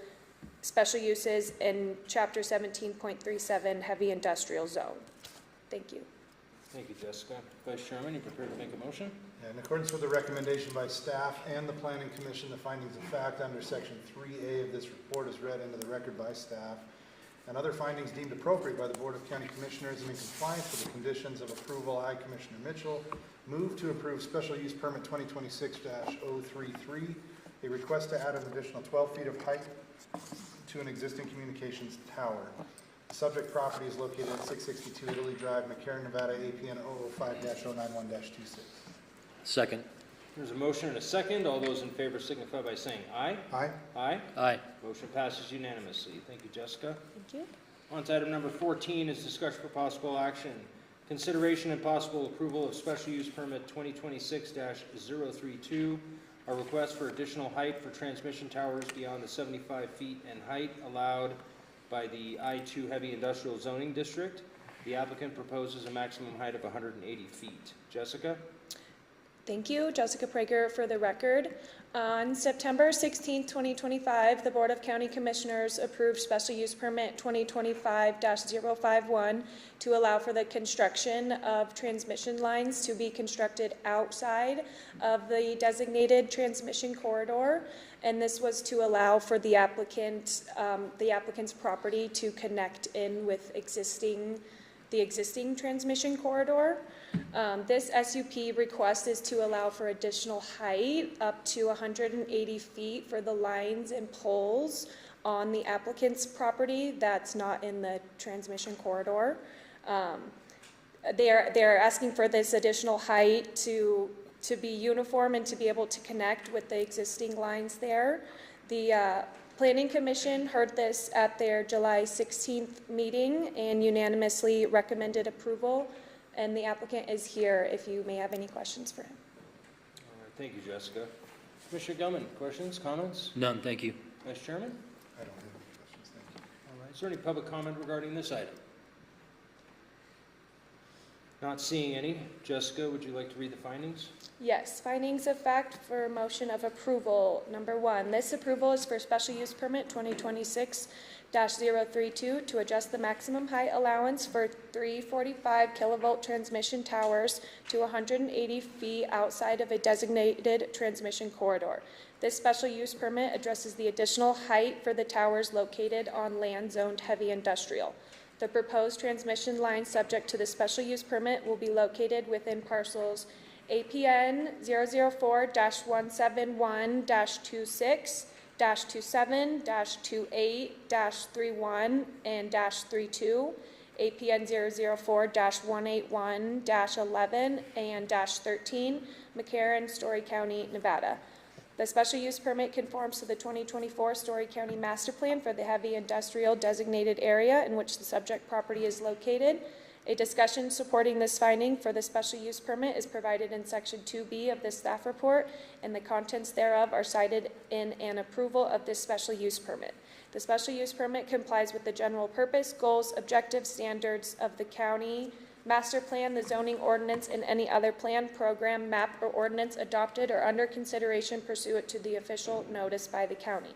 Special Uses, and Chapter 17.37, Heavy Industrial Zone. Thank you. Thank you, Jessica. Vice Chairman, you prepared to make a motion? In accordance with the recommendation by staff and the Planning Commission, the findings of fact under Section 3A of this report is read into the record by staff, and other findings deemed appropriate by the Board of County Commissioners and in compliance with the conditions of approval, I, Commissioner Mitchell, move to approve Special Use Permit 2026-033, a request to add an additional 12 feet of height to an existing communications tower. The subject property is located at 662 Italy Drive, McCarran, Nevada, APN 005-091-26. Second. There's a motion and a second. All those in favor signify by saying aye. Aye. Aye. Aye. Motion passes unanimously. Thank you, Jessica. Thank you. On to item number 14 is discussion for possible action. Consideration and possible approval of special use permit 2026-032, a request for additional height for transmission towers beyond the 75 feet in height allowed by the I-2 Heavy Industrial Zoning District. The applicant proposes a maximum height of 180 feet. Jessica? Thank you. Jessica Prager for the record. On September 16, 2025, the Board of County Commissioners approved Special Use Permit 2025-051 to allow for the construction of transmission lines to be constructed outside of the designated transmission corridor. And this was to allow for the applicant's property to connect in with the existing transmission corridor. This SUP request is to allow for additional height up to 180 feet for the lines and poles on the applicant's property that's not in the transmission corridor. They're asking for this additional height to be uniform and to be able to connect with the existing lines there. The Planning Commission heard this at their July 16th meeting and unanimously recommended approval, and the applicant is here if you may have any questions for him. All right, thank you, Jessica. Commissioner Gilman, questions, comments? None, thank you. Vice Chairman? I don't have any questions, thank you. All right, is there any public comment regarding this item? Not seeing any. Jessica, would you like to read the findings? Yes, findings of fact for motion of approval. Number 1, this approval is for special use permit 2026-032 to adjust the maximum height allowance for 345 kilovolt transmission towers to 180 feet outside of a designated transmission corridor. This special use permit addresses the additional height for the towers located on land zoned heavy industrial. The proposed transmission line subject to the special use permit will be located within parcels APN 004-171-26, -27-28-31 and -32, APN 004-181-11 and -13, McCarran, Story County, Nevada. The special use permit conforms to the 2024 Story County Master Plan for the heavy industrial designated area in which the subject property is located. A discussion supporting this finding for the special use permit is provided in Section 2B of the staff report, and the contents thereof are cited in an approval of this special use permit. The special use permit complies with the general purpose, goals, objectives, standards of the county master plan, the zoning ordinance, and any other plan, program, map, or ordinance adopted or under consideration pursuant to the official notice by the county.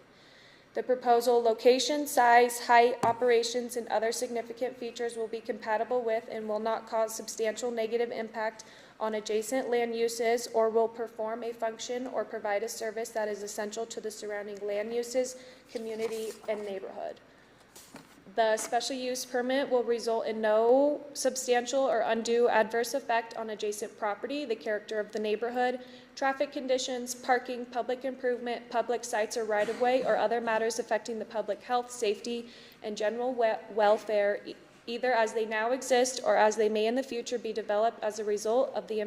The proposal location, size, height, operations, and other significant features will be compatible with and will not cause substantial negative impact on adjacent land uses or will perform a function or provide a service that is essential to the surrounding land uses, community, and neighborhood. The special use permit will result in no substantial or undue adverse effect on adjacent property, the character of the neighborhood, traffic conditions, parking, public improvement, public sites or right-of-way, or other matters affecting the public health, safety, and general welfare, either as they now exist or as they may in the future be developed as a result of the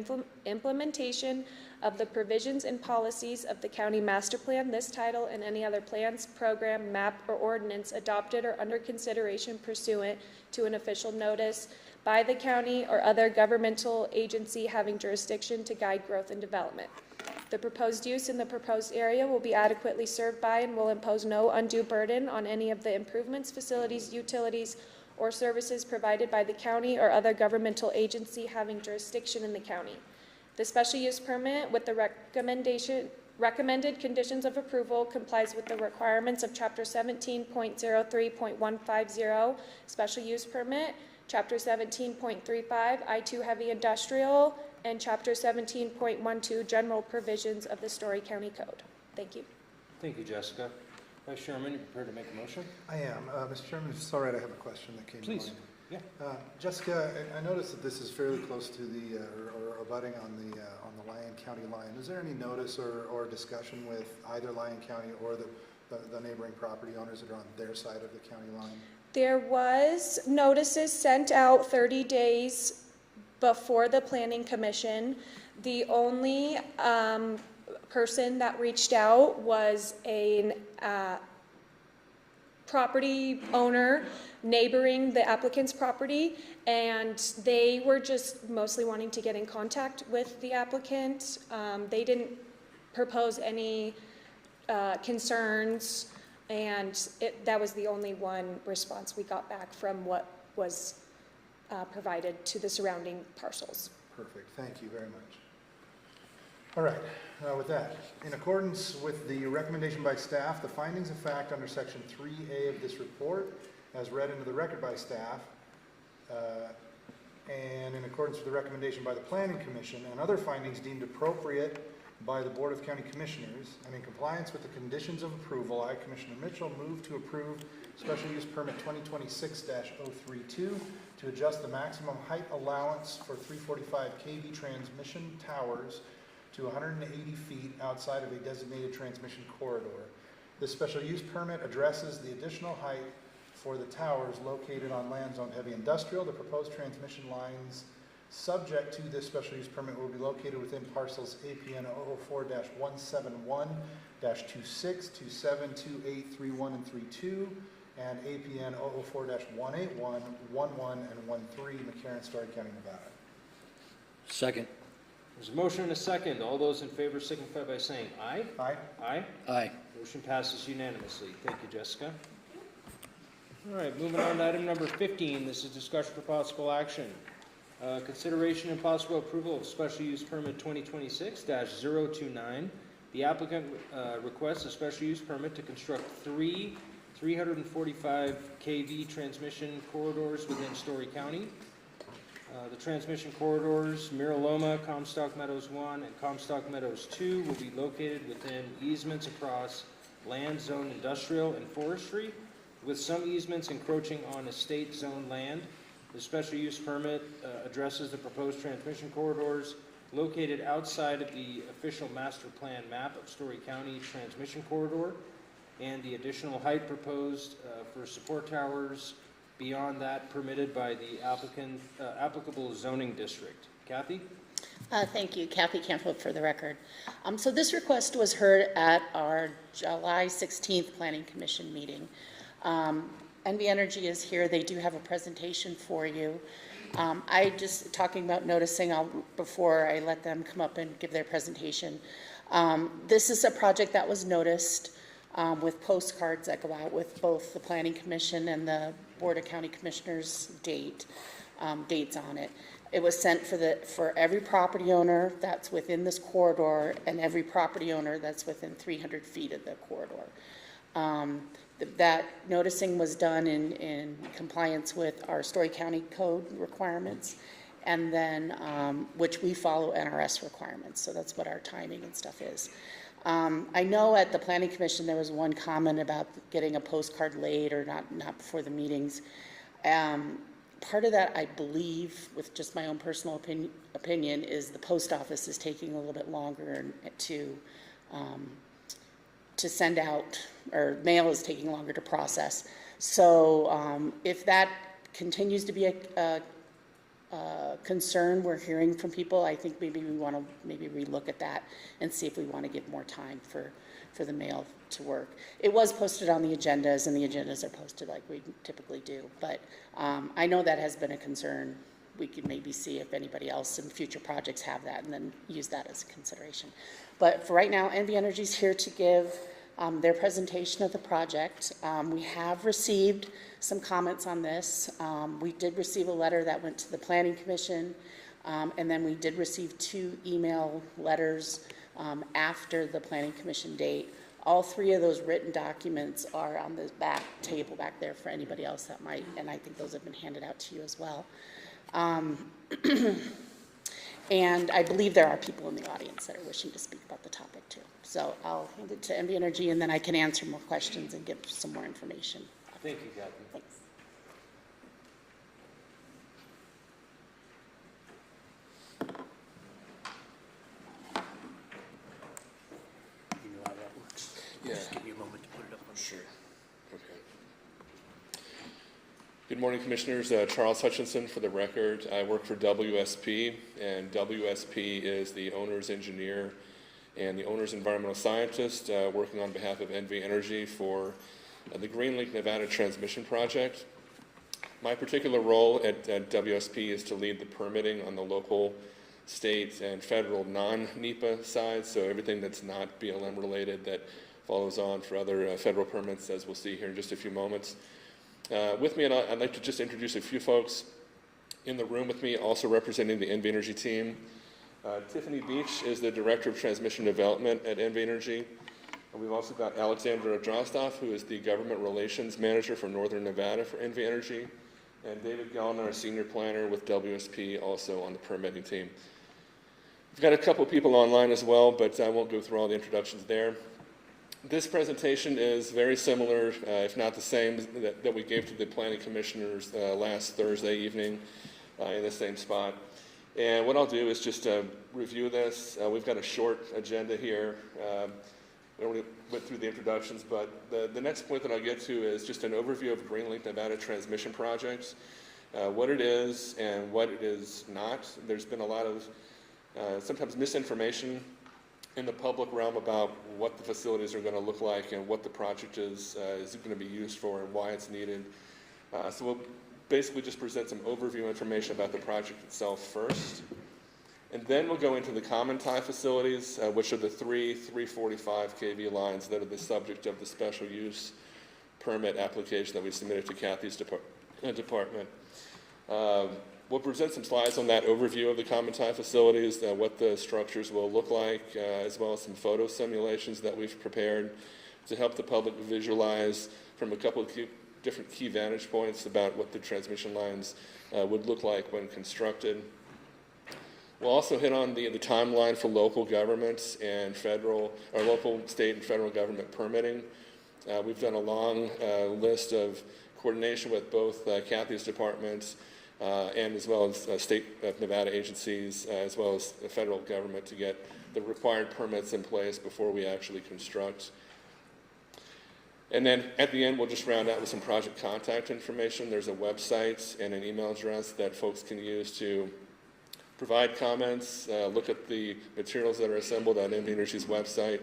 implementation of the provisions and policies of the county master plan, this title, and any other plans, program, map, or ordinance adopted or under consideration pursuant to an official notice by the county or other governmental agency having jurisdiction to guide growth and development. The proposed use in the proposed area will be adequately served by and will impose no undue burden on any of the improvements, facilities, utilities, or services provided by the county or other governmental agency having jurisdiction in the county. The special use permit with the recommended conditions of approval complies with the requirements of Chapter 17.03.150 special use permit, Chapter 17.35 I-2 heavy industrial, and Chapter 17.12 general provisions of the Story County Code. Thank you. Thank you, Jessica. Vice Chairman, you prepared to make a motion? I am. Mr. Chairman, if it's all right, I have a question that came to mind. Please. Yeah. Jessica, I noticed that this is fairly close to the, or abutting on the Lyon County line. Is there any notice or discussion with either Lyon County or the neighboring property owners that are on their side of the county line? There was notices sent out 30 days before the Planning Commission. The only person that reached out was a property owner neighboring the applicant's property, and they were just mostly wanting to get in contact with the applicant. They didn't propose any concerns, and that was the only one response we got back from what was provided to the surrounding parcels. Perfect. Thank you very much. All right. With that, in accordance with the recommendation by staff, the findings of fact under Section 3A of this report, as read into the record by staff, and in accordance with the recommendation by the Planning Commission and other findings deemed appropriate by the Board of County Commissioners, and in compliance with the conditions of approval, I, Commissioner Mitchell, move to approve Special Use Permit 2026-032 to adjust the maximum height allowance for 345 kV transmission towers to 180 feet outside of a designated transmission corridor. This special use permit addresses the additional height for the towers located on land zoned heavy industrial. The proposed transmission lines subject to this special use permit will be located within parcels APN 004-171-26, 27, 28, 31, and 32, and APN 004-181, 11, and 13, McCarran, Story County, Nevada. Second. There's a motion and a second. All those in favor signify by saying aye. Aye. Aye. Aye. Motion passes unanimously. Thank you, Jessica. All right, moving on to item number 15. This is discussion for possible action. Consideration and possible approval of special use permit 2026-029. The applicant requests a special use permit to construct three 345 kV transmission corridors within Story County. The transmission corridors, Miraloma, Comstock Meadows 1, and Comstock Meadows 2 will be located within easements across land zone industrial and forestry, with some easements encroaching on estate zone land. The special use permit addresses the proposed transmission corridors located outside of the official master plan map of Story County transmission corridor, and the additional height proposed for support towers beyond that permitted by the applicable zoning district. Kathy? Thank you. Kathy Cantwell for the record. So this request was heard at our July 16th Planning Commission meeting. NV Energy is here. They do have a presentation for you. I just, talking about noticing, before I let them come up and give their presentation, this is a project that was noticed with postcards that go out with both the Planning Commission and the Board of County Commissioners dates on it. It was sent for every property owner that's within this corridor and every property owner that's within 300 feet of the corridor. That noticing was done in compliance with our Story County Code requirements, and then which we follow NRS requirements. So that's what our timing and stuff is. I know at the Planning Commission there was one comment about getting a postcard late or not before the meetings. Part of that, I believe, with just my own personal opinion, is the post office is taking a little bit longer to send out, or mail is taking longer to process. So if that continues to be a concern we're hearing from people, I think maybe we want to relook at that and see if we want to give more time for the mail to work. It was posted on the agendas, and the agendas are posted like we typically do, but I know that has been a concern. We could maybe see if anybody else in future projects have that and then use that as a consideration. But for right now, NV Energy is here to give their presentation of the project. We have received some comments on this. We did receive a letter that went to the Planning Commission, and then we did receive 2 email letters after the Planning Commission date. All 3 of those written documents are on the back table back there for anybody else that might, and I think those have been handed out to you as well. And I believe there are people in the audience that are wishing to speak about the topic too. So I'll hand it to NV Energy, and then I can answer more questions and give some more information. Thank you, Kathy. Thanks. You know how that works. Yeah. Just give you a moment to put it up on. Sure. Okay. Good morning, Commissioners. Charles Hutchinson for the record. I work for WSP, and WSP is the owner's engineer and the owner's environmental scientist working on behalf of NV Energy for the Green Link Nevada Transmission Project. My particular role at WSP is to lead the permitting on the local, state, and federal non-NEPA side, so everything that's not BLM related that follows on for other federal permits, as we'll see here in just a few moments. With me, and I'd like to just introduce a few folks in the room with me, also representing the NV Energy team. Tiffany Beach is the Director of Transmission Development at NV Energy. And we've also got Alexandra Drostoff, who is the Government Relations Manager for Northern Nevada for NV Energy, and David Gallner, our Senior Planner with WSP, also on the permitting team. We've got a couple people online as well, but I won't go through all the introductions there. This presentation is very similar, if not the same, that we gave to the Planning Commissioners last Thursday evening in the same spot. And what I'll do is just review this. We've got a short agenda here. We already went through the introductions, but the next point that I'll get to is just an overview of Green Link Nevada Transmission Projects, what it is and what it is not. There's been a lot of sometimes misinformation in the public realm about what the facilities are going to look like and what the project is going to be used for and why it's needed. So we'll basically just present some overview information about the project itself first. And then we'll go into the common tie facilities, which are the 345 kV lines that are the subject of the special use permit application that we submitted to Kathy's department. We'll present some slides on that overview of the common tie facilities, what the structures will look like, as well as some photo simulations that we've prepared to help the public visualize from a couple of different key vantage points about what the transmission lines would look like when constructed. We'll also hit on the timeline for local governments and local, state, and federal government permitting. We've done a long list of coordination with both Kathy's departments and as well as state of Nevada agencies, as well as the federal government to get the required permits in place before we actually construct. And then at the end, we'll just round out with some project contact information. There's a website and an email address that folks can use to provide comments, look at the materials that are assembled on NV Energy's website,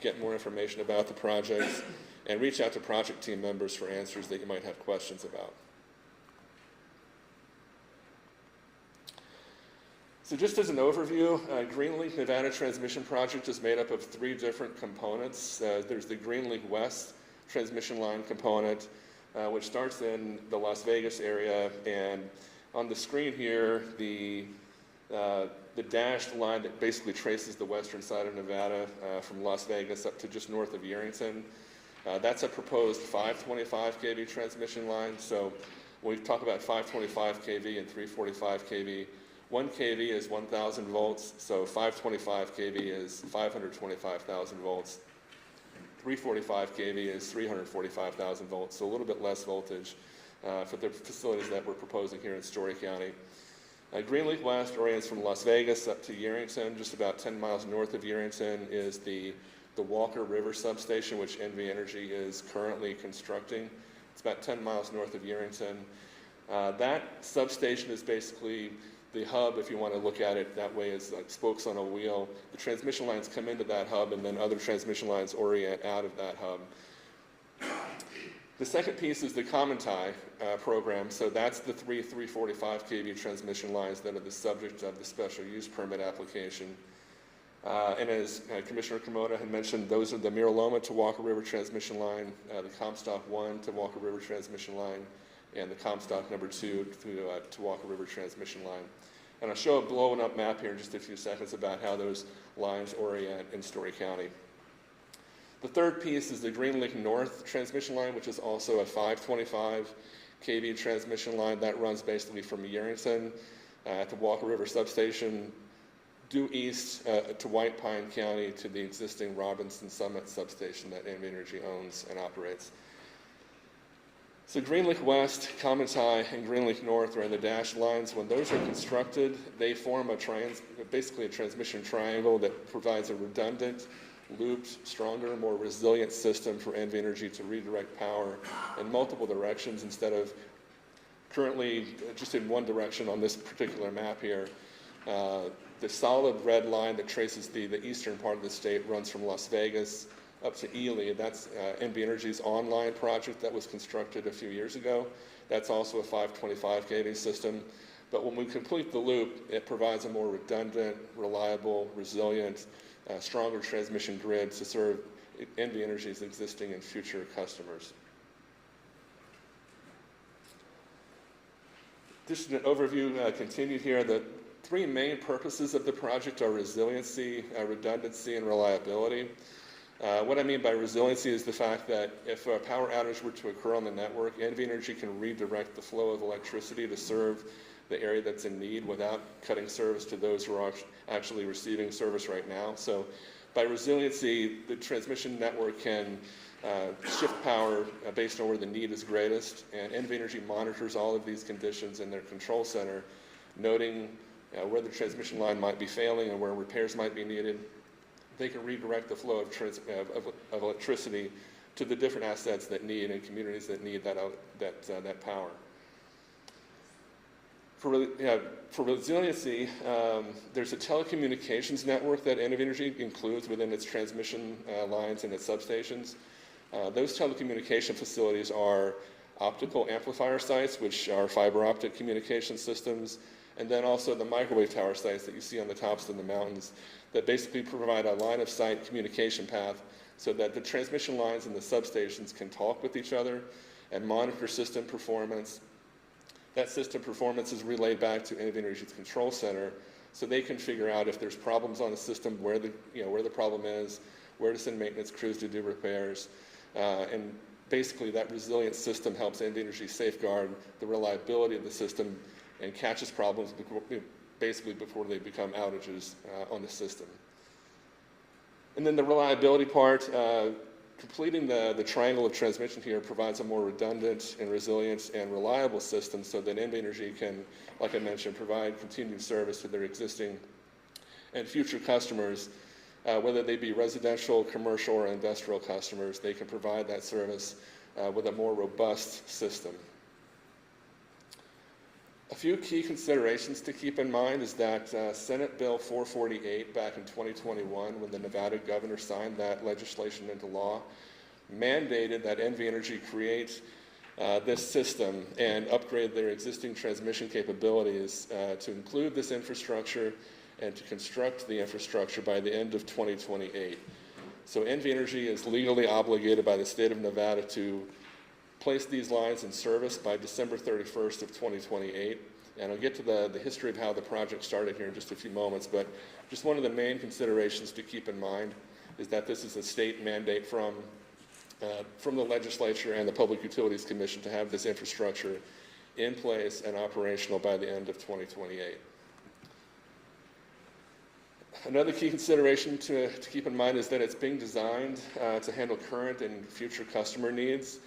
get more information about the projects, and reach out to project team members for answers that you might have questions about. So just as an overview, Green Link Nevada Transmission Project is made up of 3 different components. There's the Green Link West transmission line component, which starts in the Las Vegas area, and on the screen here, the dashed line that basically traces the western side of Nevada from Las Vegas up to just north of Yerington. That's a proposed 525 kV transmission line. So when we talk about 525 kV and 345 kV, 1 kV is 1,000 volts, so 525 kV is 525,000 volts. 345 kV is 345,000 volts, so a little bit less voltage for the facilities that we're proposing here in Story County. Green Link West orients from Las Vegas up to Yerington. Just about 10 miles north of Yerington is the Walker River substation, which NV Energy is currently constructing. It's about 10 miles north of Yerington. That substation is basically the hub, if you want to look at it that way, is like spokes on a wheel. The transmission lines come into that hub, and then other transmission lines orient out of that hub. The second piece is the common tie program. So that's the 345 kV transmission lines that are the subject of the special use permit application. And as Commissioner Kimota had mentioned, those are the Mira Loma to Walker River transmission line, the Comstock 1 to Walker River transmission line, and the Comstock number 2 to Walker River transmission line. And I'll show a blown up map here in just a few seconds about how those lines orient in Story County. The third piece is the Green Lake North transmission line, which is also a 525 kV transmission line that runs basically from Yerington at the Walker River substation due east to White Pine County to the existing Robinson Summit substation that NV Energy owns and operates. So Green Lake West, Commons High, and Green Lake North are the dashed lines. When those are constructed, they form basically a transmission triangle that provides a redundant, looped, stronger, more resilient system for NV Energy to redirect power in multiple directions instead of currently just in one direction on this particular map here. The solid red line that traces the eastern part of the state runs from Las Vegas up to Ely. That's NV Energy's online project that was constructed a few years ago. That's also a 525 kV system. But when we complete the loop, it provides a more redundant, reliable, resilient, stronger transmission grid to serve NV Energy's existing and future customers. Just an overview continued here. The three main purposes of the project are resiliency, redundancy, and reliability. What I mean by resiliency is the fact that if a power outage were to occur on the network, NV Energy can redirect the flow of electricity to serve the area that's in need without cutting service to those who are actually receiving service right now. So by resiliency, the transmission network can shift power based on where the need is greatest, and NV Energy monitors all of these conditions in their control center, noting where the transmission line might be failing and where repairs might be needed. They can redirect the flow of electricity to the different assets that need and communities that need that power. For resiliency, there's a telecommunications network that NV Energy includes within its transmission lines and its substations. Those telecommunication facilities are optical amplifier sites, which are fiber optic communication systems, and then also the microwave tower sites that you see on the tops of the mountains that basically provide a line of sight communication path so that the transmission lines and the substations can talk with each other and monitor system performance. That system performance is relayed back to NV Energy's control center so they can figure out if there's problems on the system, where the problem is, where to send maintenance crews to do repairs. And basically that resilient system helps NV Energy safeguard the reliability of the system and catches problems basically before they become outages on the system. And then the reliability part, completing the triangle of transmission here provides a more redundant and resilient and reliable system so that NV Energy can, like I mentioned, provide continued service to their existing and future customers, whether they be residential, commercial, or industrial customers. They can provide that service with a more robust system. A few key considerations to keep in mind is that Senate Bill 448 back in 2021, when the Nevada governor signed that legislation into law, mandated that NV Energy create this system and upgrade their existing transmission capabilities to include this infrastructure and to construct the infrastructure by the end of 2028. So NV Energy is legally obligated by the state of Nevada to place these lines in service by December 31st of 2028. And I'll get to the history of how the project started here in just a few moments, but just one of the main considerations to keep in mind is that this is a state mandate from the legislature and the Public Utilities Commission to have this infrastructure in place and operational by the end of 2028. Another key consideration to keep in mind is that it's being designed to handle current and future customer needs.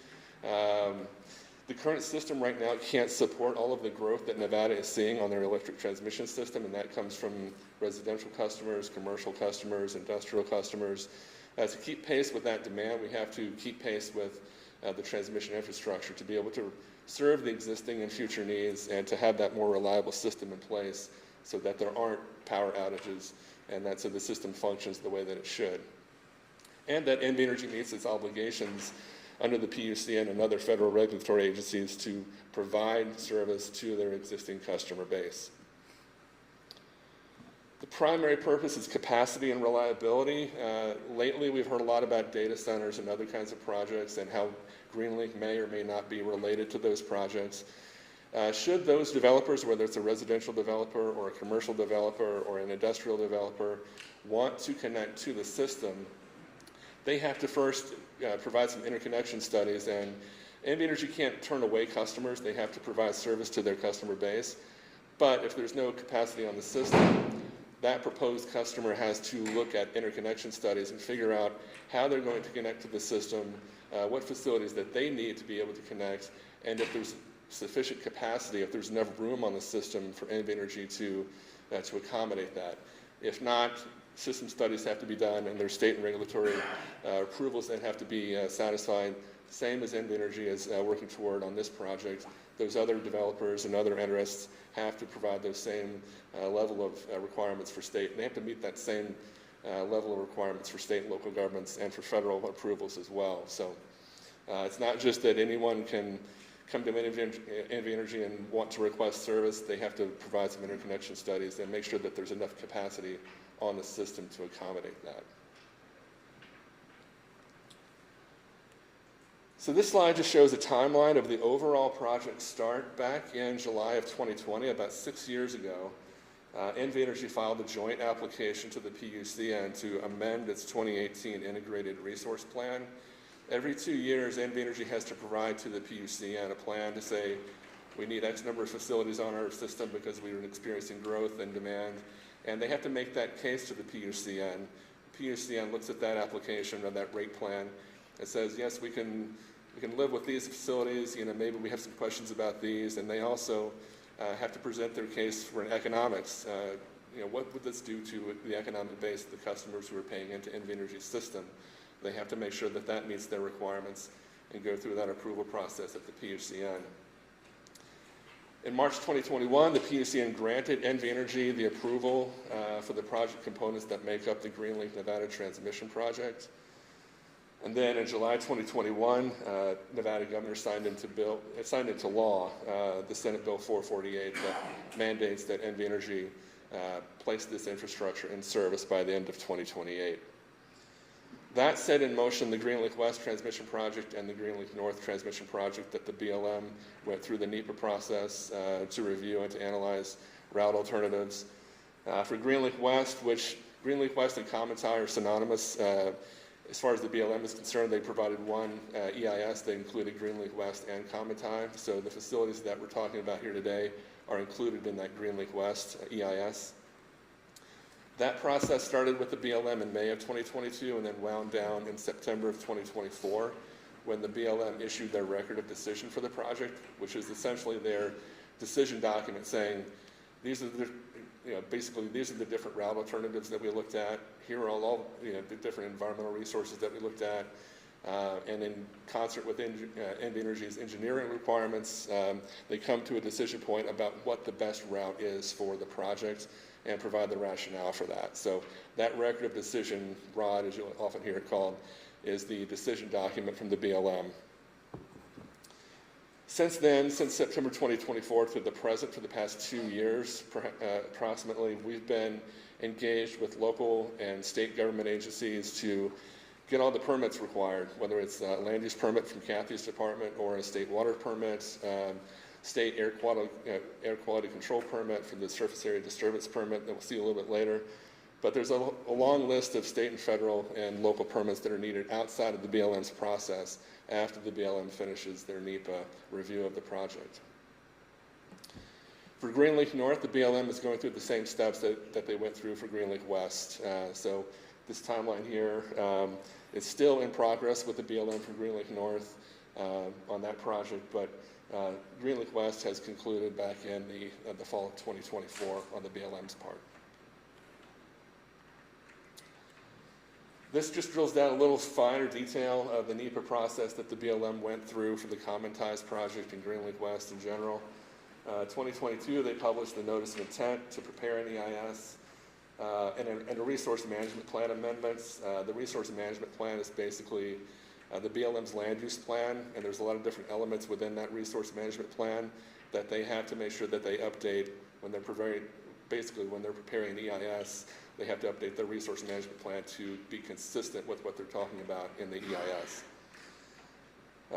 The current system right now can't support all of the growth that Nevada is seeing on their electric transmission system, and that comes from residential customers, commercial customers, industrial customers. To keep pace with that demand, we have to keep pace with the transmission infrastructure to be able to serve the existing and future needs and to have that more reliable system in place so that there aren't power outages and that so the system functions the way that it should. And that NV Energy meets its obligations under the PUC and other federal regulatory agencies to provide service to their existing customer base. The primary purpose is capacity and reliability. Lately, we've heard a lot about data centers and other kinds of projects and how Greenlink may or may not be related to those projects. Should those developers, whether it's a residential developer or a commercial developer or an industrial developer, want to connect to the system, they have to first provide some interconnection studies, and NV Energy can't turn away customers. They have to provide service to their customer base. But if there's no capacity on the system, that proposed customer has to look at interconnection studies and figure out how they're going to connect to the system, what facilities that they need to be able to connect, and if there's sufficient capacity, if there's enough room on the system for NV Energy to accommodate that. If not, system studies have to be done, and there's state and regulatory approvals that have to be satisfied, same as NV Energy is working toward on this project. Those other developers and other interests have to provide those same level of requirements for state, and they have to meet that same level of requirements for state and local governments and for federal approvals as well. So it's not just that anyone can come to NV Energy and want to request service. They have to provide some interconnection studies and make sure that there's enough capacity on the system to accommodate that. So this slide just shows a timeline of the overall project start. Back in July of 2020, about 6 years ago, NV Energy filed a joint application to the PUCN to amend its 2018 Integrated Resource Plan. Every 2 years, NV Energy has to provide to the PUCN a plan to say, we need X number of facilities on our system because we are experiencing growth and demand, and they have to make that case to the PUCN. The PUCN looks at that application or that rate plan and says, yes, we can live with these facilities, maybe we have some questions about these, and they also have to present their case for an economics. What would this do to the economic base of the customers who are paying into NV Energy's system? They have to make sure that that meets their requirements and go through that approval process at the PUCN. In March 2021, the PUCN granted NV Energy the approval for the project components that make up the Greenlink Nevada transmission project. And then in July 2021, Nevada governor signed into law the Senate Bill 448 that mandates that NV Energy place this infrastructure in service by the end of 2028. That set in motion the Greenlink West transmission project and the Greenlink North transmission project that the BLM went through the NEPA process to review and to analyze route alternatives. For Greenlink West, which Greenlink West and Common-Tie are synonymous, as far as the BLM is concerned, they provided one EIS that included Greenlink West and Common-Tie. So the facilities that we're talking about here today are included in that Greenlink West EIS. That process started with the BLM in May of 2022 and then wound down in September of 2024 when the BLM issued their record of decision for the project, which is essentially their decision document saying, these are the, basically these are the different route alternatives that we looked at. Here are all the different environmental resources that we looked at. And in concert with NV Energy's engineering requirements, they come to a decision point about what the best route is for the project and provide the rationale for that. So that record of decision, ROD, as you'll often hear it called, is the decision document from the BLM. Since then, since September 2024 to the present, for the past 2 years approximately, we've been engaged with local and state government agencies to get all the permits required, whether it's a land use permit from Kathy's department or a state water permit, state air quality control permit for the surface area disturbance permit that we'll see a little bit later. But there's a long list of state and federal and local permits that are needed outside of the BLM's process after the BLM finishes their NEPA review of the project. For Greenlink North, the BLM is going through the same steps that they went through for Greenlink West. So this timeline here is still in progress with the BLM for Greenlink North on that project, but Greenlink West has concluded back in the fall of 2024 on the BLM's part. This just drills down a little finer detail of the NEPA process that the BLM went through for the Common Ties project and Greenlink West in general. 2022, they published the Notice of Intent to prepare an EIS and a Resource Management Plan amendments. The Resource Management Plan is basically the BLM's land use plan, and there's a lot of different elements within that Resource Management Plan that they have to make sure that they update when they're basically when they're preparing an EIS, they have to update their resource management plan to be consistent with what they're talking about in the EIS.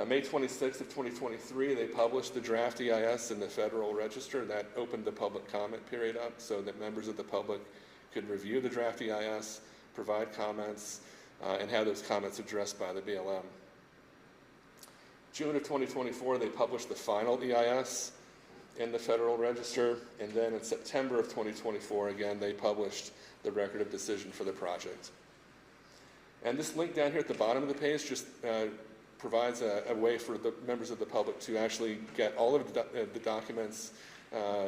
May 26th of 2023, they published the draft EIS in the Federal Register. That opened the public comment period up so that members of the public could review the draft EIS, provide comments, and have those comments addressed by the BLM. June of 2024, they published the final EIS in the Federal Register, and then in September of 2024, again, they published the record of decision for the project. And this link down here at the bottom of the page just provides a way for the members of the public to actually get all of the documents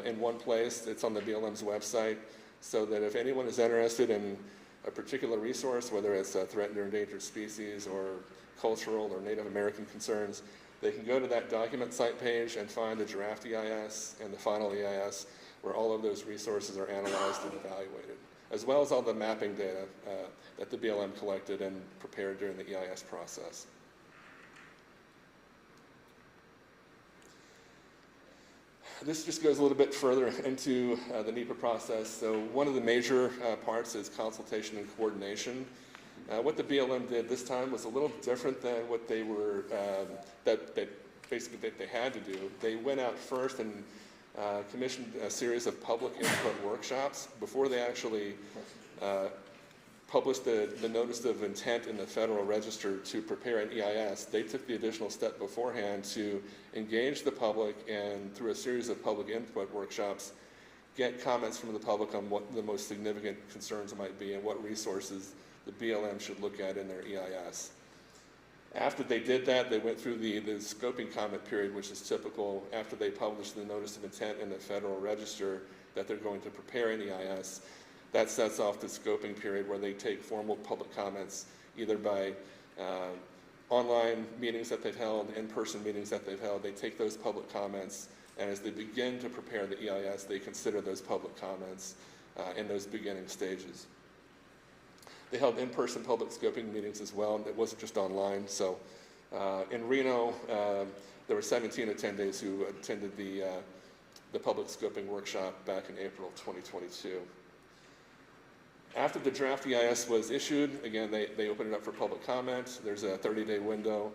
in one place. It's on the BLM's website, so that if anyone is interested in a particular resource, whether it's a threatened or endangered species or cultural or Native American concerns, they can go to that document site page and find the draft EIS and the final EIS, where all of those resources are analyzed and evaluated, as well as all the mapping data that the BLM collected and prepared during the EIS process. This just goes a little bit further into the NEPA process. So one of the major parts is consultation and coordination. What the BLM did this time was a little different than what they were, that they had to do. They went out first and commissioned a series of public input workshops before they actually published the notice of intent in the Federal Register to prepare an EIS. They took the additional step beforehand to engage the public and, through a series of public input workshops, get comments from the public on what the most significant concerns might be and what resources the BLM should look at in their EIS. After they did that, they went through the scoping comment period, which is typical after they publish the notice of intent in the Federal Register that they're going to prepare an EIS. That sets off the scoping period where they take formal public comments, either by online meetings that they've held, in-person meetings that they've held. They take those public comments, and as they begin to prepare the EIS, they consider those public comments in those beginning stages. They held in-person public scoping meetings as well, and it wasn't just online. So in Reno, there were 17 attendees who attended the public scoping workshop back in April of 2022. After the draft EIS was issued, again, they opened it up for public comment. There's a 30-day window,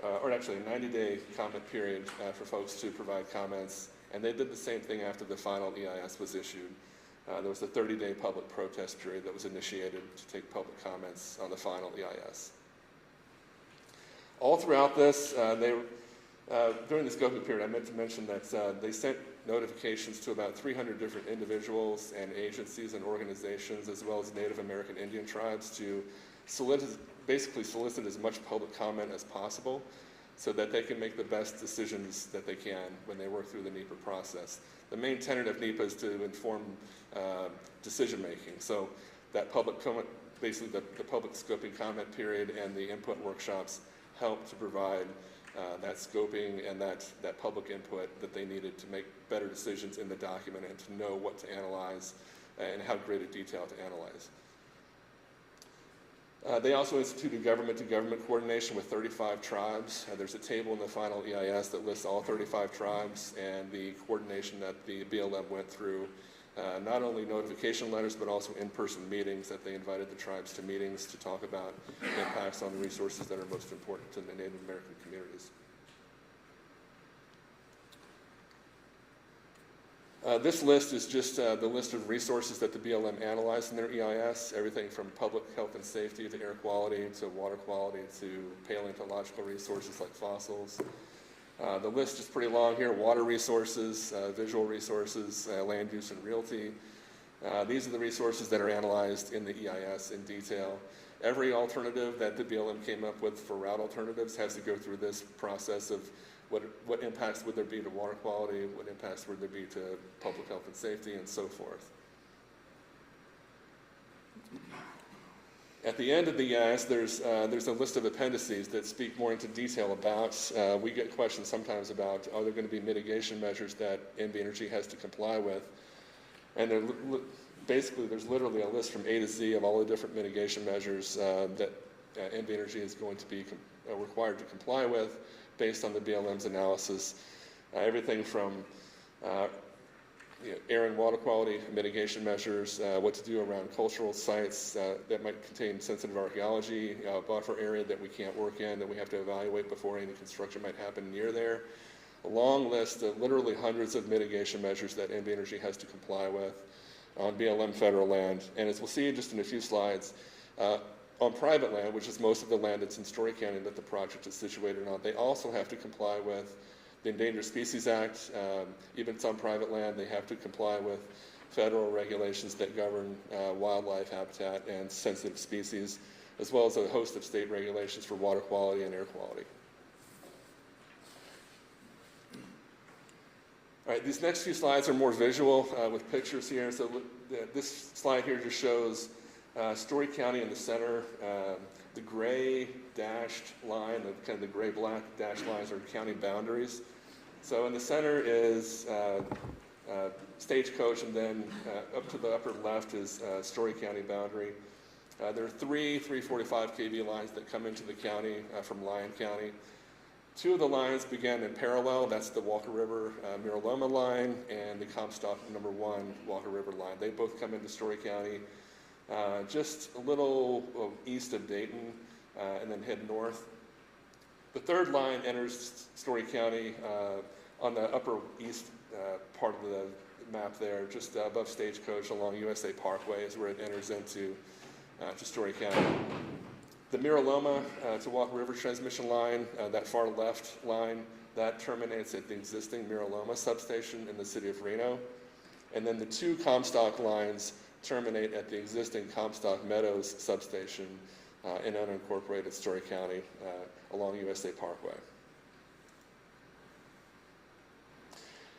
or actually a 90-day comment period for folks to provide comments. And they did the same thing after the final EIS was issued. There was a 30-day public protest period that was initiated to take public comments on the final EIS. All throughout this, during the scoping period, I meant to mention that they sent notifications to about 300 different individuals and agencies and organizations, as well as Native American Indian tribes, to basically solicit as much public comment as possible so that they can make the best decisions that they can when they work through the NEPA process. The main tenet of NEPA is to inform decision making. So that public comment, basically the public scoping comment period and the input workshops help to provide that scoping and that public input that they needed to make better decisions in the document and to know what to analyze and how great a detail to analyze. They also instituted government-to-government coordination with 35 tribes. There's a table in the final EIS that lists all 35 tribes and the coordination that the BLM went through, not only notification letters, but also in-person meetings that they invited the tribes to meetings to talk about impacts on the resources that are most important to the Native American communities. This list is just the list of resources that the BLM analyzed in their EIS, everything from public health and safety to air quality to water quality to paleontological resources like fossils. The list is pretty long here: water resources, visual resources, land use and realty. These are the resources that are analyzed in the EIS in detail. Every alternative that the BLM came up with for route alternatives has to go through this process of what impacts would there be to water quality, what impacts would there be to public health and safety, and so forth. At the end of the EIS, there's a list of appendices that speak more into detail about, we get questions sometimes about, are there going to be mitigation measures that NV Energy has to comply with? And basically, there's literally a list from A to Z of all the different mitigation measures that NV Energy is going to be required to comply with based on the BLM's analysis. Everything from air and water quality mitigation measures, what to do around cultural sites that might contain sensitive archaeology, buffer area that we can't work in, that we have to evaluate before any construction might happen near there. A long list of literally hundreds of mitigation measures that NV Energy has to comply with on BLM federal land. And as we'll see just in a few slides, on private land, which is most of the land that's in Story County that the project is situated on, they also have to comply with the Endangered Species Act. Even if it's on private land, they have to comply with federal regulations that govern wildlife habitat and sensitive species, as well as a host of state regulations for water quality and air quality. All right, these next few slides are more visual with pictures here. So this slide here just shows Story County in the center. The gray dashed line, kind of the gray-black dashed lines are county boundaries. So in the center is Stagecoach, and then up to the upper left is Story County boundary. There are three 345 kV lines that come into the county from Lyon County. Two of the lines begin in parallel. That's the Walker River Miraloma line and the Comstock number 1 Walker River line. They both come into Story County just a little east of Dayton and then head north. The third line enters Story County on the upper east part of the map there, just above Stagecoach along USA Parkway is where it enters into to Story County. The Miraloma to Walker River transmission line, that far left line, that terminates at the existing Miraloma substation in the city of Reno. And then the two Comstock lines terminate at the existing Comstock Meadows substation in unincorporated Story County along USA Parkway.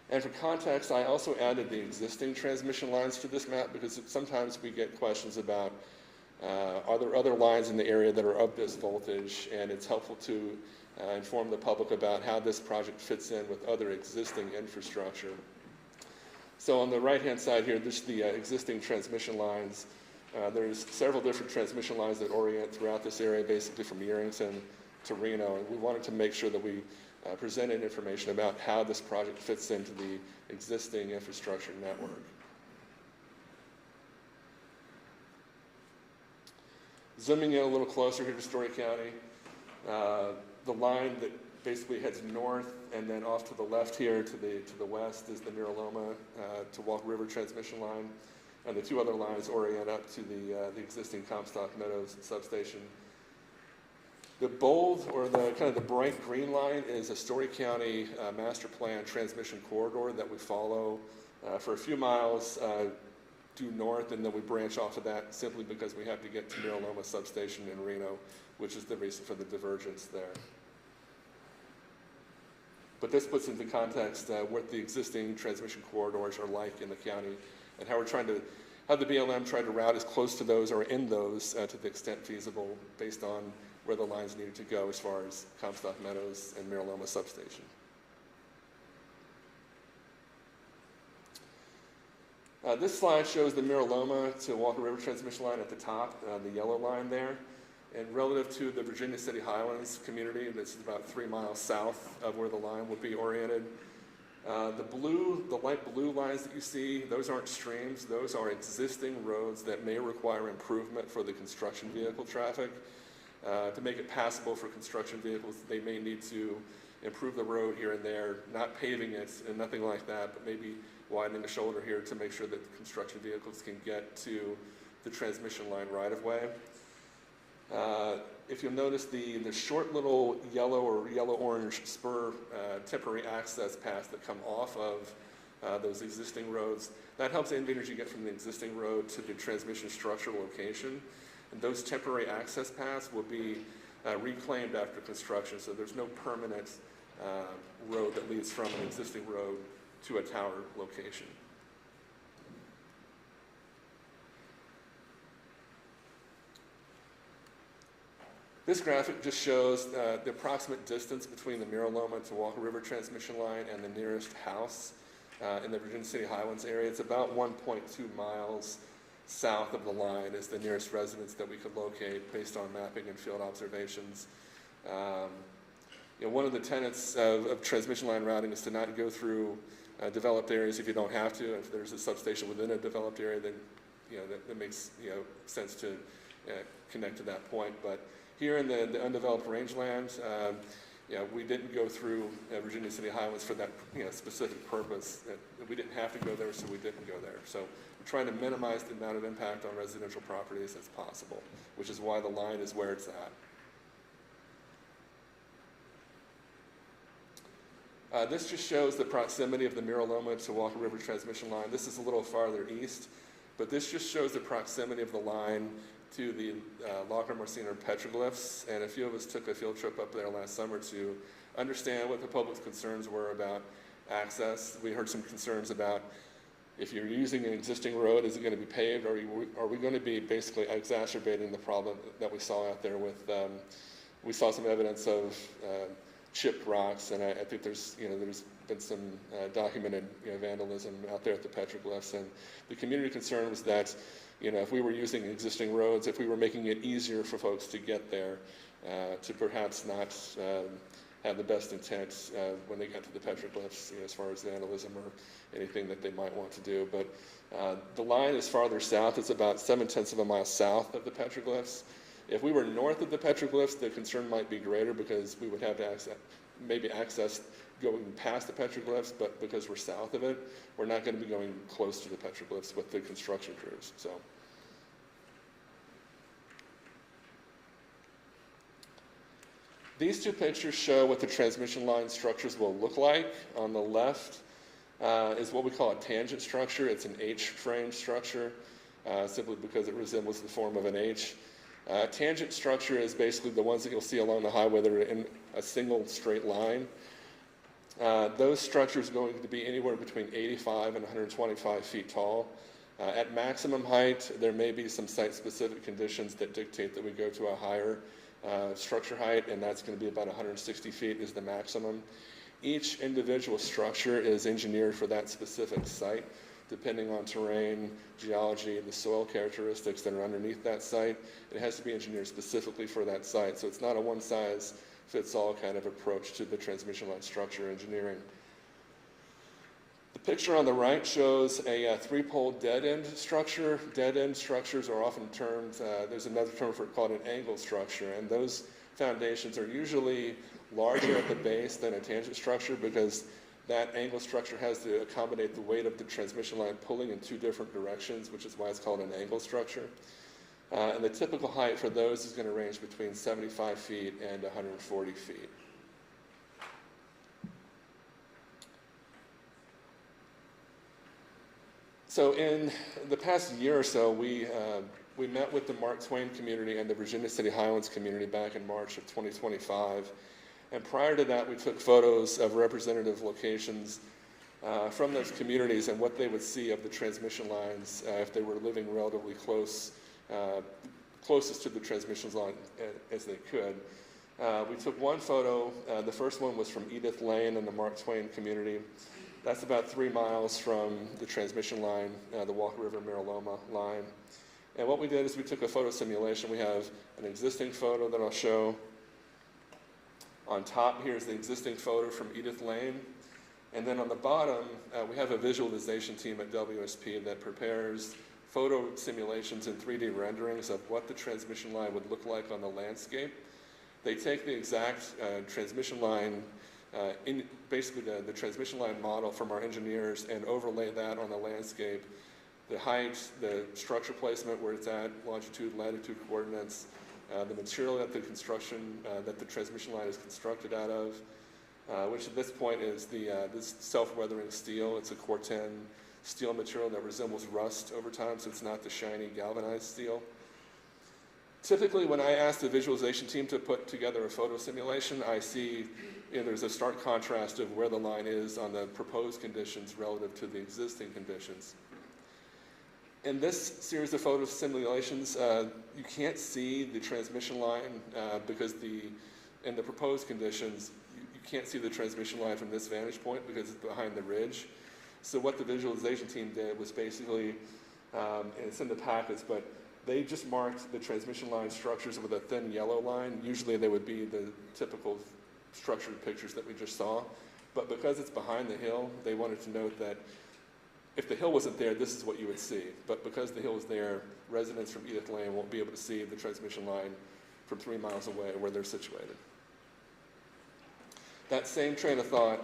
And for context, I also added the existing transmission lines to this map because sometimes we get questions about are there other lines in the area that are of this voltage, and it's helpful to inform the public about how this project fits in with other existing infrastructure. So on the right-hand side here, this is the existing transmission lines. There's several different transmission lines that orient throughout this area, basically from Yerington to Reno, and we wanted to make sure that we presented information about how this project fits into the existing infrastructure network. Zooming in a little closer here to Story County, the line that basically heads north and then off to the left here to the west is the Miraloma to Walker River transmission line, and the two other lines orient up to the existing Comstock Meadows substation. The bold, or the kind of the bright green line, is a Story County master plan transmission corridor that we follow for a few miles due north, and then we branch off of that simply because we have to get to Miraloma substation in Reno, which is the reason for the divergence there. But this puts into context what the existing transmission corridors are like in the county and how the BLM tried to route as close to those or in those to the extent feasible based on where the lines needed to go as far as Comstock Meadows and Miraloma substation. This slide shows the Miraloma to Walker River transmission line at the top, the yellow line there. And relative to the Virginia City Highlands community, that's about 3 miles south of where the line would be oriented. The light blue lines that you see, those aren't streams. Those are existing roads that may require improvement for the construction vehicle traffic. To make it passable for construction vehicles, they may need to improve the road here and there, not paving it and nothing like that, but maybe widening a shoulder here to make sure that the construction vehicles can get to the transmission line right of way. If you'll notice the short little yellow or yellow-orange spur temporary access paths that come off of those existing roads, that helps NV Energy get from the existing road to the transmission structure location. And those temporary access paths will be reclaimed after construction, so there's no permanent road that leads from an existing road to a tower location. This graphic just shows the approximate distance between the Miraloma to Walker River transmission line and the nearest house in the Virginia City Highlands area. It's about 1.2 miles south of the line is the nearest residence that we could locate based on mapping and field observations. One of the tenets of transmission line routing is to not go through developed areas if you don't have to. If there's a substation within a developed area, then that makes sense to connect to that point. But here in the undeveloped rangeland, we didn't go through Virginia City Highlands for that specific purpose. We didn't have to go there, so we didn't go there. So we're trying to minimize the amount of impact on residential properties as possible, which is why the line is where it's at. This just shows the proximity of the Mira Loma to Walker River transmission line. This is a little farther east, but this just shows the proximity of the line to the Lochner Marciner petroglyphs. And a few of us took a field trip up there last summer to understand what the public's concerns were about access. We heard some concerns about if you're using an existing road, is it going to be paved? Are we going to be basically exacerbating the problem that we saw out there with, we saw some evidence of chipped rocks, and I think there's been some documented vandalism out there at the petroglyphs, and the community concern was that if we were using existing roads, if we were making it easier for folks to get there, to perhaps not have the best intent when they got to the petroglyphs, as far as vandalism or anything that they might want to do. But the line is farther south. It's about 0.7 of a mile south of the petroglyphs. If we were north of the petroglyphs, the concern might be greater because we would have to access going past the petroglyphs, but because we're south of it, we're not going to be going close to the petroglyphs with the construction crews. So, these two pictures show what the transmission line structures will look like. On the left is what we call a tangent structure. It's an H-frame structure, simply because it resembles the form of an H. Tangent structure is basically the ones that you'll see along the highway that are in a single straight line. Those structures are going to be anywhere between 85 and 125 feet tall. At maximum height, there may be some site-specific conditions that dictate that we go to a higher structure height, and that's going to be about 160 feet is the maximum. Each individual structure is engineered for that specific site, depending on terrain, geology, and the soil characteristics that are underneath that site. It has to be engineered specifically for that site, so it's not a one-size-fits-all kind of approach to the transmission line structure engineering. The picture on the right shows a three-pole dead-end structure. Dead-end structures are often termed, there's another term for it called an angle structure, and those foundations are usually larger at the base than a tangent structure because that angle structure has to accommodate the weight of the transmission line pulling in two different directions, which is why it's called an angle structure. And the typical height for those is going to range between 75 feet and 140 feet. So in the past year or so, we met with the Mark Twain community and the Virginia City Highlands community back in March of 2025. And prior to that, we took photos of representative locations from those communities and what they would see of the transmission lines if they were living relatively close, closest to the transmission line as they could. We took one photo. The first one was from Edith Lane in the Mark Twain community. That's about 3 miles from the transmission line, the Walker River Mira Loma line. And what we did is we took a photo simulation. We have an existing photo that I'll show. On top here is the existing photo from Edith Lane. And then on the bottom, we have a visualization team at WSP that prepares photo simulations and 3D renderings of what the transmission line would look like on the landscape. They take the exact transmission line, basically the transmission line model from our engineers and overlay that on the landscape. The height, the structure placement, where it's at, longitude, latitude coordinates, the material that the transmission line is constructed out of, which at this point is this self-weathering steel. It's a Corten steel material that resembles rust over time, so it's not the shiny galvanized steel. Typically, when I ask the visualization team to put together a photo simulation, I see there's a stark contrast of where the line is on the proposed conditions relative to the existing conditions. In this series of photo simulations, you can't see the transmission line because in the proposed conditions, you can't see the transmission line from this vantage point because it's behind the ridge. So what the visualization team did was basically, and it's in the packets, but they just marked the transmission line structures with a thin yellow line. Usually they would be the typical structured pictures that we just saw. But because it's behind the hill, they wanted to note that if the hill wasn't there, this is what you would see. But because the hill is there, residents from Edith Lane won't be able to see the transmission line from 3 miles away where they're situated. That same train of thought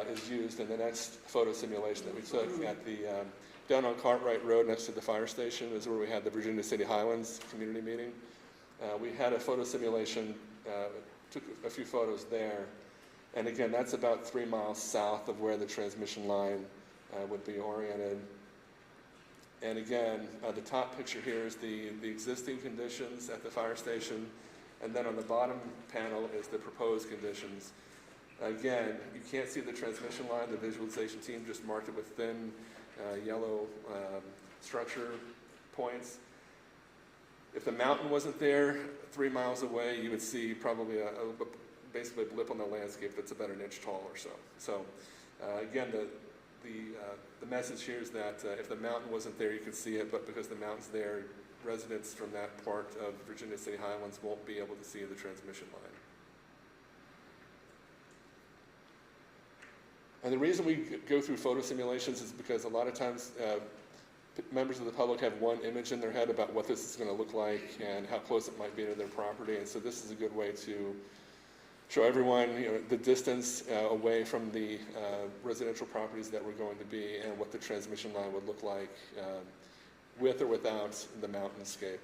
is used in the next photo simulation that we took at the down on Cartwright Road next to the fire station is where we had the Virginia City Highlands community meeting. We had a photo simulation, took a few photos there. And again, that's about 3 miles south of where the transmission line would be oriented. And again, the top picture here is the existing conditions at the fire station. And then on the bottom panel is the proposed conditions. Again, you can't see the transmission line. The visualization team just marked it with thin yellow structure points. If the mountain wasn't there 3 miles away, you would see probably basically a blip on the landscape that's about 1 inch tall or so. So again, the message here is that if the mountain wasn't there, you could see it, but because the mountain's there, residents from that part of Virginia City Highlands won't be able to see the transmission line. And the reason we go through photo simulations is because a lot of times members of the public have one image in their head about what this is going to look like and how close it might be to their property, and so this is a good way to show everyone, the distance away from the residential properties that we're going to be and what the transmission line would look like with or without the mountainscape.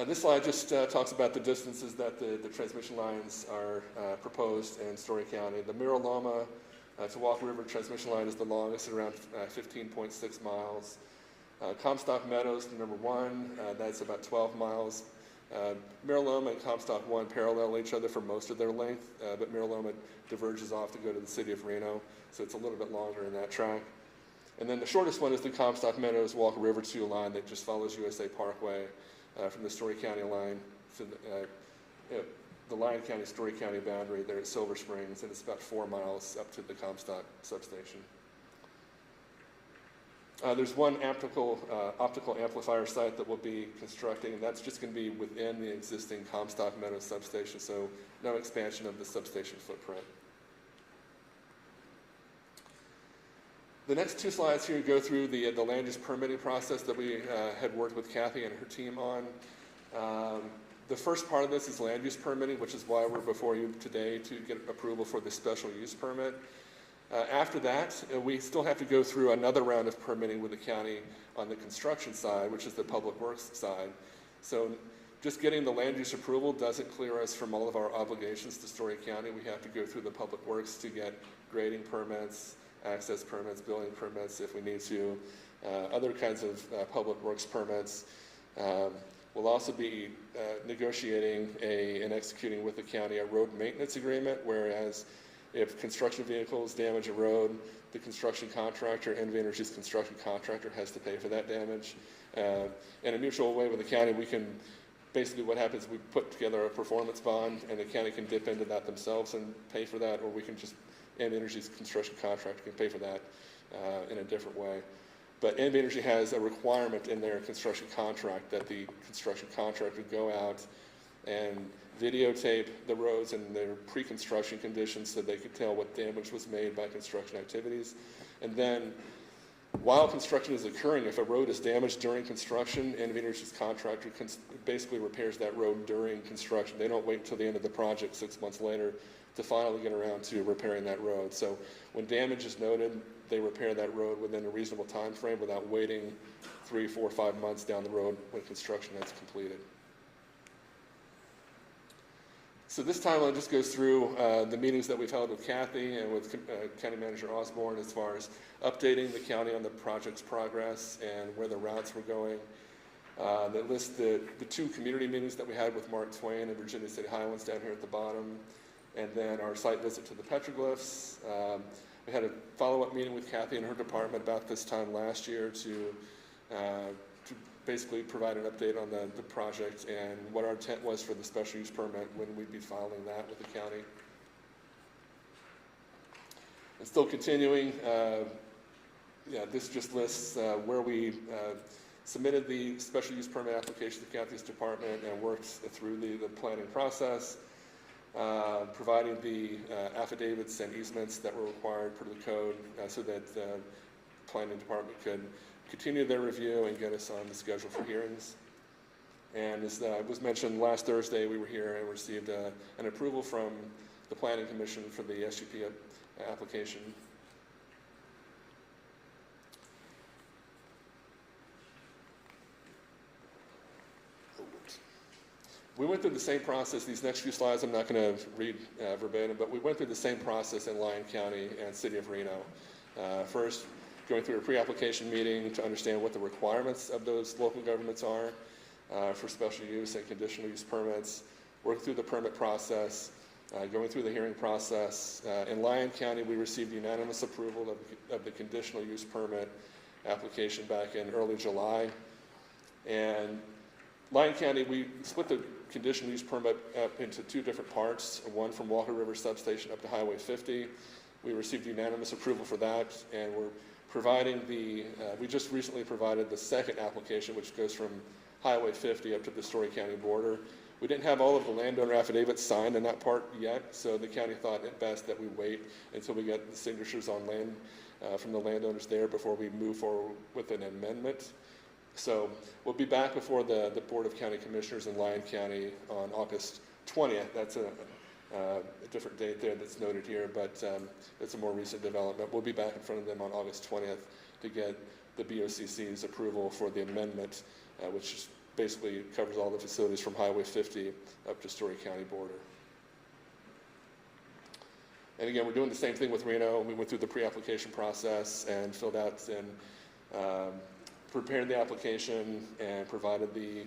This slide just talks about the distances that the transmission lines are proposed in Story County. The Mira Loma to Walk River transmission line is the longest at around 15.6 miles. Comstock Meadows, the number 1, that's about 12 miles. Mira Loma and Comstock 1 parallel each other for most of their length, but Mira Loma diverges off to go to the city of Reno, so it's a little bit longer in that track. And then the shortest one is the Comstock Meadows Walk River 2 line that just follows USA Parkway from the Story County line to the Lyon County-Story County boundary there at Silver Springs, and it's about 4 miles up to the Comstock substation. There's one optical amplifier site that we'll be constructing, and that's just going to be within the existing Comstock Meadows substation, so no expansion of the substation footprint. The next 2 slides here go through the land use permitting process that we had worked with Kathy and her team on. The first part of this is land use permitting, which is why we're before you today to get approval for the special use permit. After that, we still have to go through another round of permitting with the county on the construction side, which is the public works side. So just getting the land use approval doesn't clear us from all of our obligations to Story County. We have to go through the public works to get grading permits, access permits, building permits if we need to, other kinds of public works permits. We'll also be negotiating and executing with the county a road maintenance agreement, whereas if construction vehicles damage a road, the construction contractor, NV Energy's construction contractor, has to pay for that damage. In a mutual way with the county, we can, basically what happens is we put together a performance bond and the county can dip into that themselves and pay for that, or we can just, NV Energy's construction contractor can pay for that in a different way. But NV Energy has a requirement in their construction contract that the construction contractor go out and videotape the roads and their pre-construction conditions so they could tell what damage was made by construction activities. And then while construction is occurring, if a road is damaged during construction, NV Energy's contractor basically repairs that road during construction. They don't wait until the end of the project 6 months later to finally get around to repairing that road. So when damage is noted, they repair that road within a reasonable time frame without waiting 3, 4, 5 months down the road when construction is completed. So this timeline just goes through the meetings that we've held with Kathy and with County Manager Osborne as far as updating the county on the project's progress and where the routes were going. That lists the 2 community meetings that we had with Mark Twain and Virginia City Highlands down here at the bottom, and then our site visit to the petroglyphs. We had a follow-up meeting with Kathy and her department about this time last year to basically provide an update on the project and what our intent was for the special use permit when we'd be filing that with the county. And still continuing, this just lists where we submitted the special use permit application to the county's department and worked through the planning process, providing the affidavits and easements that were required per the code so that the planning department could continue their review and get us on the schedule for hearings. And as was mentioned last Thursday, we were here and received an approval from the Planning Commission for the SUP application. We went through the same process. These next few slides I'm not going to read verbatim, but we went through the same process in Lyon County and City of Reno. First, going through a pre-application meeting to understand what the requirements of those local governments are for special use and conditional use permits, working through the permit process, going through the hearing process. In Lyon County, we received unanimous approval of the conditional use permit application back in early July. And Lyon County, we split the conditional use permit up into two different parts, one from Walker River Substation up to Highway 50. We received unanimous approval for that, and we're providing we just recently provided the second application, which goes from Highway 50 up to the Story County border. We didn't have all of the landowner affidavits signed in that part yet, so the county thought it best that we wait until we get the signatures on land from the landowners there before we move forward with an amendment. So we'll be back before the Board of County Commissioners in Lyon County on August 20th. That's a different date there that's noted here, but it's a more recent development. We'll be back in front of them on August 20th to get the BoCC's approval for the amendment, which basically covers all the facilities from Highway 50 up to Story County border. And again, we're doing the same thing with Reno. We went through the pre-application process and filled out and prepared the application and provided the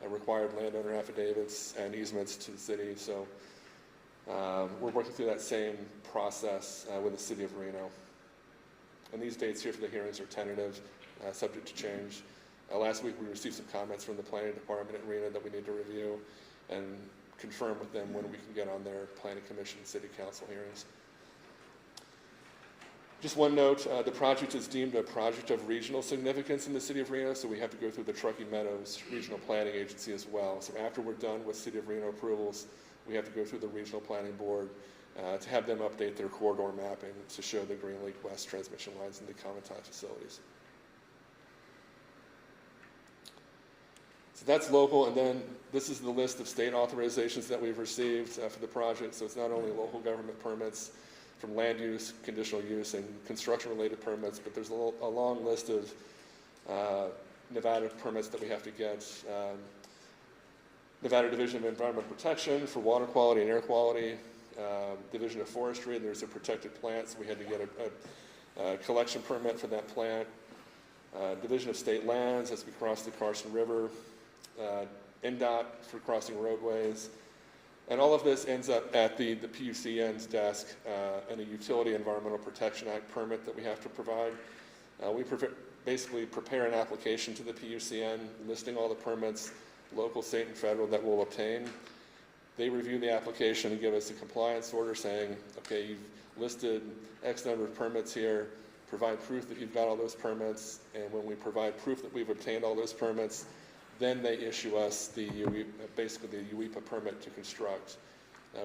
required landowner affidavits and easements to the city. So we're working through that same process with the City of Reno. And these dates here for the hearings are tentative, subject to change. Last week we received some comments from the planning department at Reno that we need to review and confirm with them when we can get on their planning commission and city council hearings. Just one note, the project is deemed a project of regional significance in the City of Reno, so we have to go through the Truckee Meadows Regional Planning Agency as well. So after we're done with City of Reno approvals, we have to go through the Regional Planning Board to have them update their corridor mapping to show the Green Lake West transmission lines and the common tie facilities. So that's local, and then this is the list of state authorizations that we've received for the project. So it's not only local government permits from land use, conditional use, and construction-related permits, but there's a long list of Nevada permits that we have to get. Nevada Division of Environmental Protection for water quality and air quality, Division of Forestry, there's a protected plant, so we had to get a collection permit for that plant. Division of State Lands as we cross the Carson River, NDOT for crossing roadways, and all of this ends up at the PUCN's desk and a Utility Environmental Protection Act permit that we have to provide. We basically prepare an application to the PUCN listing all the permits, local, state, and federal, that we'll obtain. They review the application and give us a compliance order saying, okay, you've listed X number of permits here, provide proof that you've got all those permits, and when we provide proof that we've obtained all those permits, then they issue us basically the UEPA permit to construct,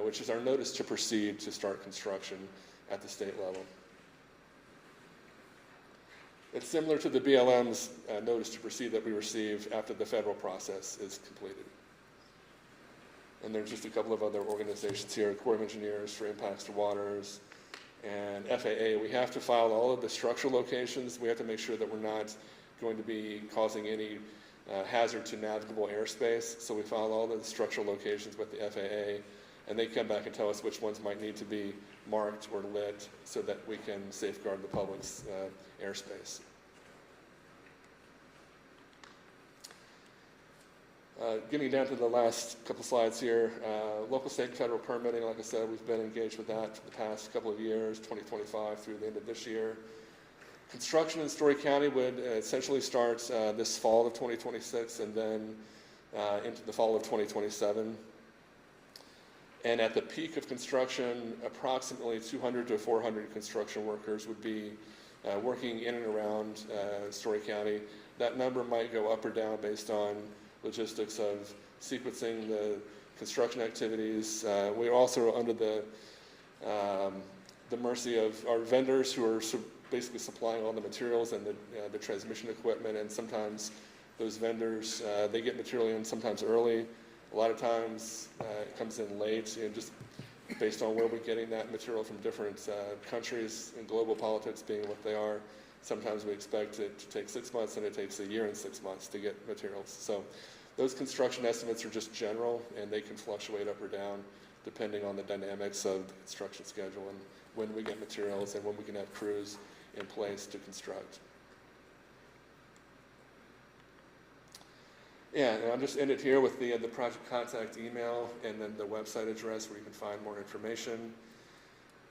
which is our notice to proceed to start construction at the state level. It's similar to the BLM's notice to proceed that we receive after the federal process is completed. And there's just a couple of other organizations here, Corps of Engineers for Impacts to Waters, and FAA. We have to file all of the structural locations. We have to make sure that we're not going to be causing any hazard to navigable airspace. So we file all the structural locations with the FAA, and they come back and tell us which ones might need to be marked or lit so that we can safeguard the public's airspace. Getting down to the last couple slides here, local, state, and federal permitting, like I said, we've been engaged with that for the past couple of years, 2025 through the end of this year. Construction in Story County would essentially start this fall of 2026 and then into the fall of 2027. And at the peak of construction, approximately 200 to 400 construction workers would be working in and around Story County. That number might go up or down based on logistics of sequencing the construction activities. We're also under the mercy of our vendors who are basically supplying all the materials and the transmission equipment, and sometimes those vendors, they get material in sometimes early. A lot of times it comes in late, just based on where we're getting that material from different countries, and global politics being what they are. Sometimes we expect it to take 6 months, and it takes a year and 6 months to get materials. So those construction estimates are just general, and they can fluctuate up or down depending on the dynamics of the construction schedule and when we get materials and when we can have crews in place to construct. Yeah, and I'll just end it here with the project contact email and then the website address where you can find more information.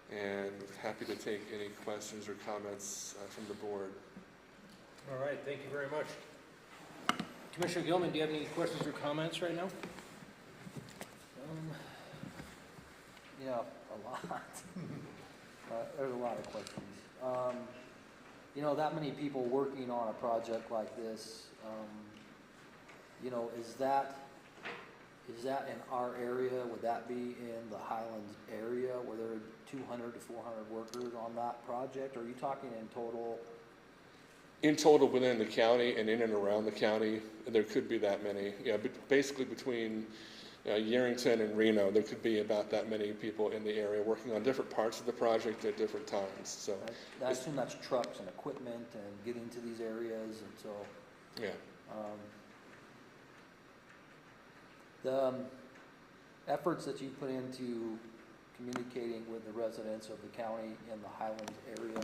And happy to take any questions or comments from the board. All right, thank you very much. Commissioner Gilman, do you have any questions or comments right now? Yeah, a lot. There's a lot of questions. You know, that many people working on a project like this, you know, is that in our area? Would that be in the Highlands area where there are 200 to 400 workers on that project? Or are you talking in total? In total within the county and in and around the county, there could be that many. Yeah, but basically between Yerington and Reno, there could be about that many people in the area working on different parts of the project at different times. So I assume that's trucks and equipment and getting to these areas, and so. Yeah. The efforts that you put into communicating with the residents of the county in the Highlands area,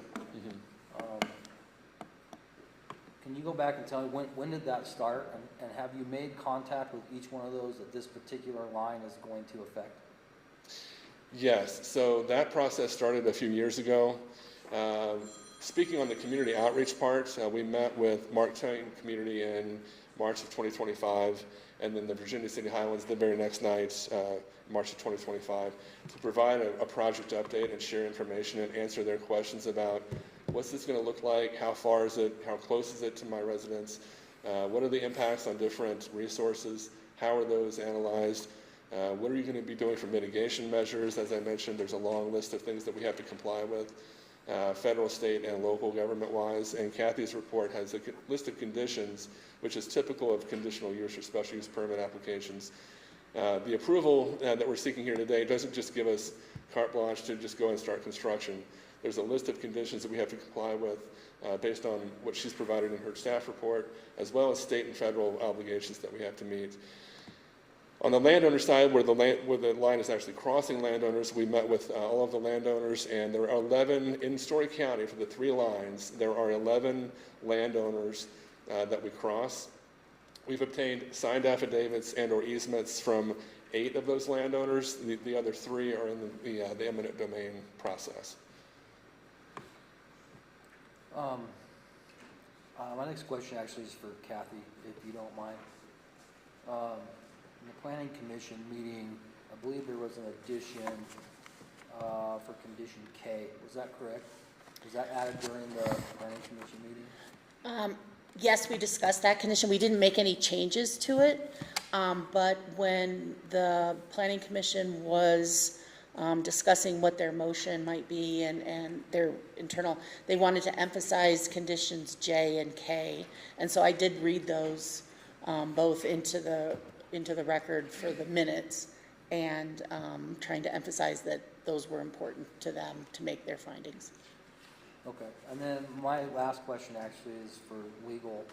can you go back and tell me when did that start, and have you made contact with each one of those that this particular line is going to affect? Yes, so that process started a few years ago. Speaking on the community outreach part, we met with Marktown community in March of 2025, and then the Virginia City Highlands the very next night, March of 2025, to provide a project update and share information and answer their questions about what's this going to look like, how far is it, how close is it to my residents, what are the impacts on different resources, how are those analyzed, what are you going to be doing for mitigation measures? As I mentioned, there's a long list of things that we have to comply with, federal, state, and local government-wise, and Kathy's report has a list of conditions, which is typical of conditional use or special use permit applications. The approval that we're seeking here today doesn't just give us carte blanche to just go and start construction. There's a list of conditions that we have to comply with based on what she's provided in her staff report, as well as state and federal obligations that we have to meet. On the landowner side, where the line is actually crossing landowners, we met with all of the landowners, and there are 11 in Story County for the 3 lines. There are 11 landowners that we cross. We've obtained signed affidavits and/or easements from 8 of those landowners. The other 3 are in the eminent domain process. My next question actually is for Kathy, if you don't mind. In the Planning Commission meeting, I believe there was an addition for condition K. Was that correct? Was that added during the Planning Commission meeting? Yes, we discussed that condition. We didn't make any changes to it, but when the Planning Commission was discussing what their motion might be and their internal, they wanted to emphasize conditions J and K, and so I did read those both into the record for the minutes, and trying to emphasize that those were important to them to make their findings. Okay, and then my last question actually is for legal,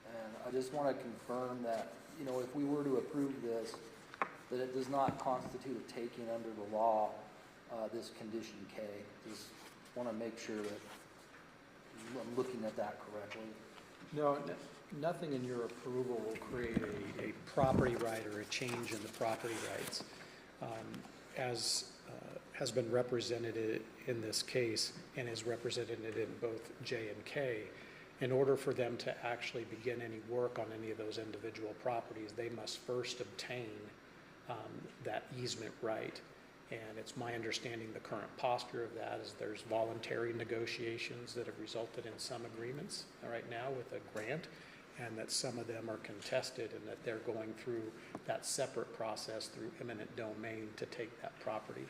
and I just want to confirm that, you know, if we were to approve this, that it does not constitute a taking under the law, this condition K. Just want to make sure that I'm looking at that correctly. No, nothing in your approval will create a property right or a change in the property rights. As has been represented in this case and is represented in both J and K, in order for them to actually begin any work on any of those individual properties, they must first obtain that easement right. And it's my understanding the current posture of that is there's voluntary negotiations that have resulted in some agreements right now with a grant, and that some of them are contested and that they're going through that separate process through eminent domain to take that property.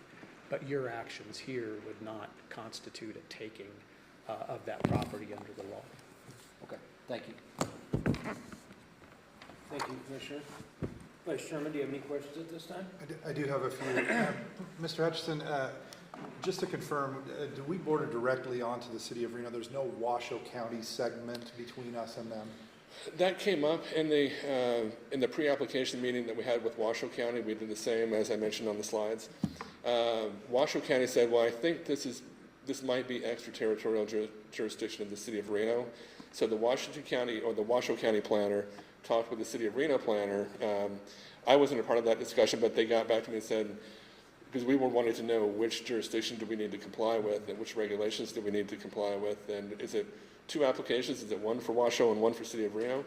But your actions here would not constitute a taking of that property under the law. Okay, thank you. Thank you, Commissioner. Vice Chairman, do you have any questions at this time? I do have a few. Mr. Hutchison, just to confirm, do we border directly onto the city of Reno? There's no Washoe County segment between us and them? That came up in the pre-application meeting that we had with Washoe County. We did the same as I mentioned on the slides. Washoe County said, well, I think this might be extraterritorial jurisdiction of the city of Reno. So the Washington County or the Washoe County planner talked with the city of Reno planner. I wasn't a part of that discussion, but they got back to me and said, because we were wanting to know which jurisdiction do we need to comply with and which regulations do we need to comply with, and is it 2 applications? Is it one for Washoe and one for city of Reno?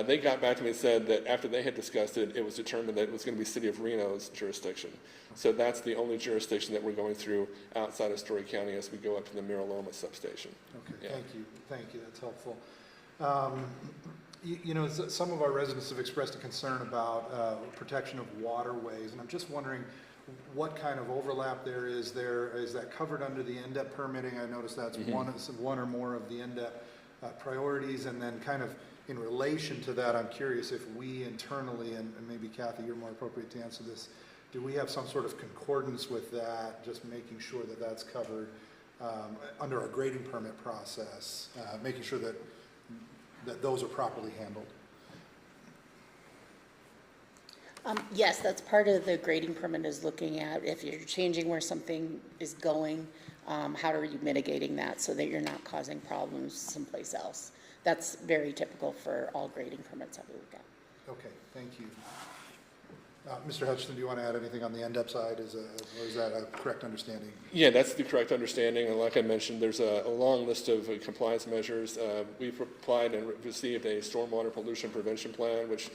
They got back to me and said that after they had discussed it, it was determined that it was going to be city of Reno's jurisdiction. So that's the only jurisdiction that we're going through outside of Story County as we go up to the Mira Loma substation. Okay, Yeah. thank you, that's helpful. You know, some of our residents have expressed a concern about protection of waterways, and I'm just wondering what kind of overlap there is there. Is that covered under the NDEP permitting? I noticed that's one or more of the NDEP priorities, and then kind of in relation to that, I'm curious if we internally, and maybe Kathy, you're more appropriate to answer this, do we have some sort of concordance with that, just making sure that that's covered under our grading permit process, making sure that those are properly handled? Yes, that's part of the grading permit, is looking at if you're changing where something is going, how are you mitigating that so that you're not causing problems someplace else. That's very typical for all grading permits that we look at. Okay, thank you. Mr. Hutchison, do you want to add anything on the NDEP side? Or is that a correct understanding? Yeah, that's the correct understanding. And like I mentioned, there's a long list of compliance measures. We've applied and received a stormwater pollution prevention plan, which,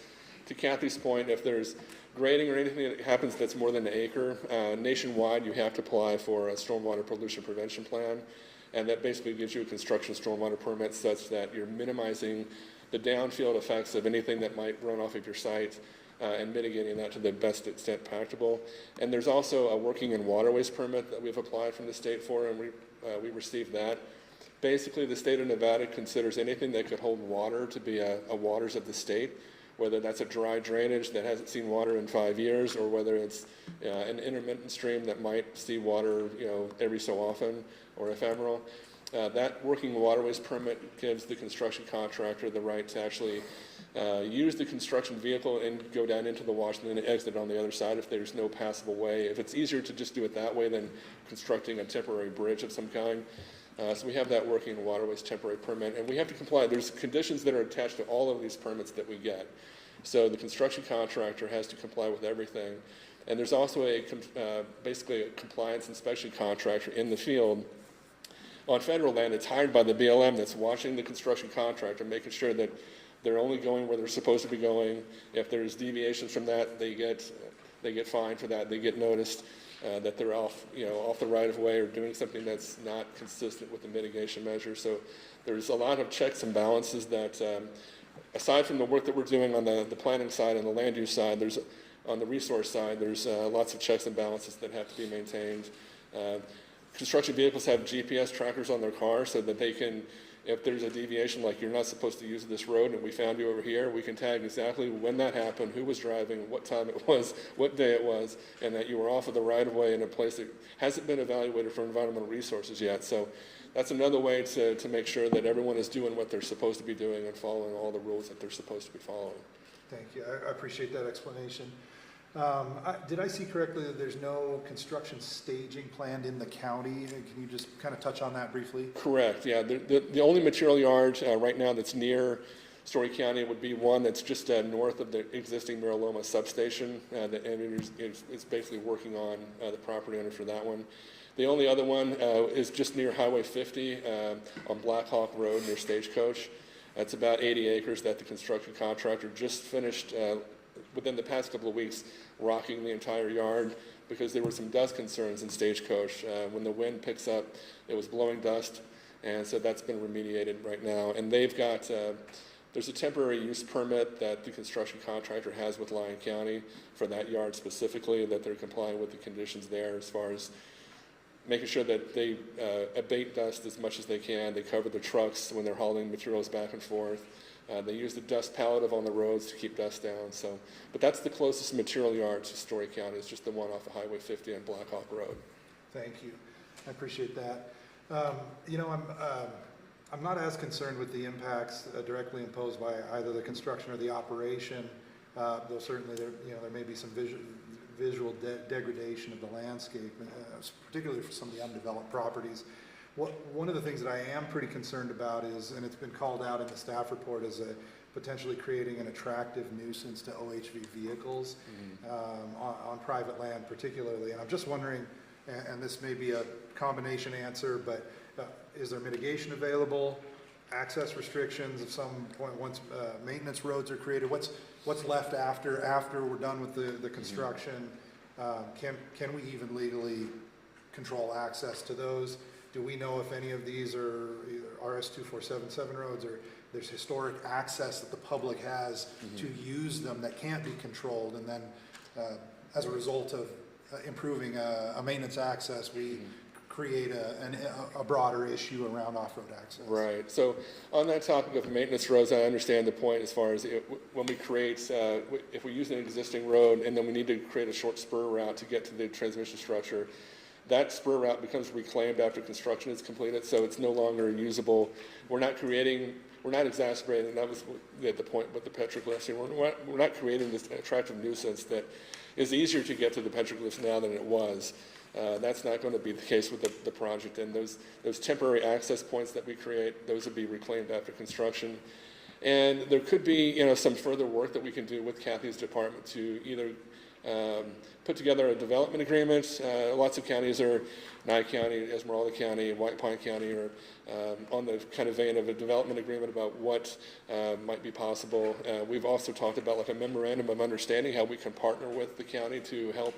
to Kathy's point, if there's grading or anything that happens that's more than an acre, nationwide you have to apply for a stormwater pollution prevention plan. And that basically gives you a construction stormwater permit such that you're minimizing the downfield effects of anything that might run off of your site and mitigating that to the best extent practicable. And there's also a working in waterways permit that we've applied from the state for, and we received that. Basically, the state of Nevada considers anything that could hold water to be a waters of the state, whether that's a dry drainage that hasn't seen water in 5 years, or whether it's an intermittent stream that might see water, every so often, or ephemeral. That working waterways permit gives the construction contractor the right to actually use the construction vehicle and go down into the wash and then exit on the other side if there's no passable way. If it's easier to just do it that way than constructing a temporary bridge of some kind. So we have that working waterways temporary permit, and we have to comply. There's conditions that are attached to all of these permits that we get. So the construction contractor has to comply with everything. And there's also basically a compliance inspection contractor in the field. On federal land, it's hired by the BLM that's watching the construction contractor, making sure that they're only going where they're supposed to be going. If there's deviations from that, they get fined for that. They get noticed that they're off the right of way or doing something that's not consistent with the mitigation measure. So there's a lot of checks and balances that, aside from the work that we're doing on the planning side and the land use side, on the resource side, there's lots of checks and balances that have to be maintained. Construction vehicles have GPS trackers on their car so that they can, if there's a deviation, like you're not supposed to use this road and we found you over here, we can tag exactly when that happened, who was driving, what time it was, what day it was, and that you were off of the right of way in a place that hasn't been evaluated for environmental resources yet. So that's another way to make sure that everyone is doing what they're supposed to be doing and following all the rules that they're supposed to be following. Thank you. I appreciate that explanation. Did I see correctly that there's no construction staging planned in the county? Can you just kind of touch on that briefly? Correct, yeah. The only material yard right now that's near Story County would be one that's just north of the existing Mira Loma substation. And it's basically working on the property owner for that one. The only other one is just near Highway 50 on Black Hawk Road near Stagecoach. That's about 80 acres that the construction contractor just finished within the past couple of weeks, rocking the entire yard. because there were some dust concerns in Stagecoach. When the wind picks up, it was blowing dust, and so that's been remediated right now. And they've got, there's a temporary use permit that the construction contractor has with Lyon County for that yard specifically, that they're complying with the conditions there as far as making sure that they abate dust as much as they can. They cover the trucks when they're hauling materials back and forth. They use the dust palliative on the roads to keep dust down. So, but that's the closest material yard to Story County. It's just the one off of Highway 50 on Black Hawk Road. Thank you. I appreciate that. You know, I'm not as concerned with the impacts directly imposed by either the construction or the operation, though certainly there may be some visual degradation of the landscape, particularly for some of the undeveloped properties. One of the things that I am pretty concerned about is, and it's been called out in the staff report, is potentially creating an attractive nuisance to OHV vehicles on private land particularly. And I'm just wondering, and this may be a combination answer, but is there mitigation available, access restrictions at some point once maintenance roads are created? What's left after we're done with the construction? Can we even legally control access to those? Do we know if any of these are either RS 2477 roads or there's historic access that the public has to use them that can't be controlled, and then as a result of improving a maintenance access, we create a broader issue around off-road access. Right. So on that topic of maintenance roads, I understand the point as far as when we create, if we use an existing road and then we need to create a short spur route to get to the transmission structure, that spur route becomes reclaimed after construction is completed, so it's no longer usable. We're not exacerbating, that was at the point with the petroglyphs here, we're not creating this attractive nuisance that is easier to get to the petroglyphs now than it was. That's not going to be the case with the project, and those temporary access points that we create, those will be reclaimed after construction. And there could be, some further work that we can do with Kathy's department to either put together a development agreement. Lots of counties are, Nye County, Esmeralda County, White Pine County are on the kind of vein of a development agreement about what might be possible. We've also talked about like a memorandum of understanding, how we can partner with the county to help,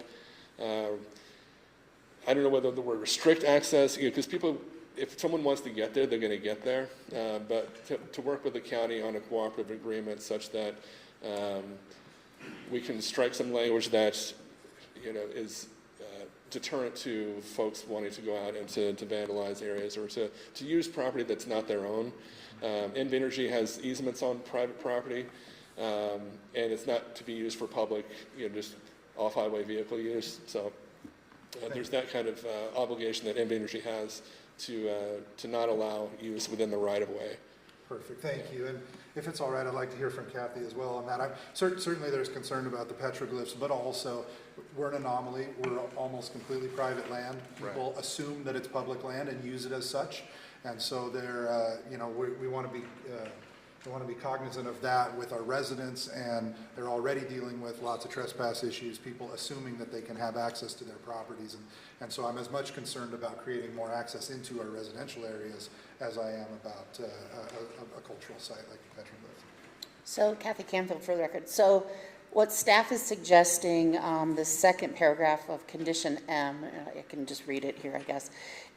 I don't know whether the word restrict access, because people, if someone wants to get there, they're going to get there. But to work with the county on a cooperative agreement such that we can strike some language that, is deterrent to folks wanting to go out and to vandalize areas or to use property that's not their own. NV Energy has easements on private property, and it's not to be used for public, just off-highway vehicle use. So there's that kind of obligation that NV Energy has to not allow use within the right-of-way. Perfect, thank you. And if it's all right, I'd like to hear from Kathy as well on that. Certainly there's concern about the petroglyphs, but also we're an anomaly. We're almost completely private land. People assume that it's public land and use it as such. And so we want to be cognizant of that with our residents, and they're already dealing with lots of trespass issues, people assuming that they can have access to their properties. And so I'm as much concerned about creating more access into our residential areas as I am about a cultural site like the petroglyph. So Kathy Canfield for the record. So what staff is suggesting, the second paragraph of condition M, I can just read it here, I guess.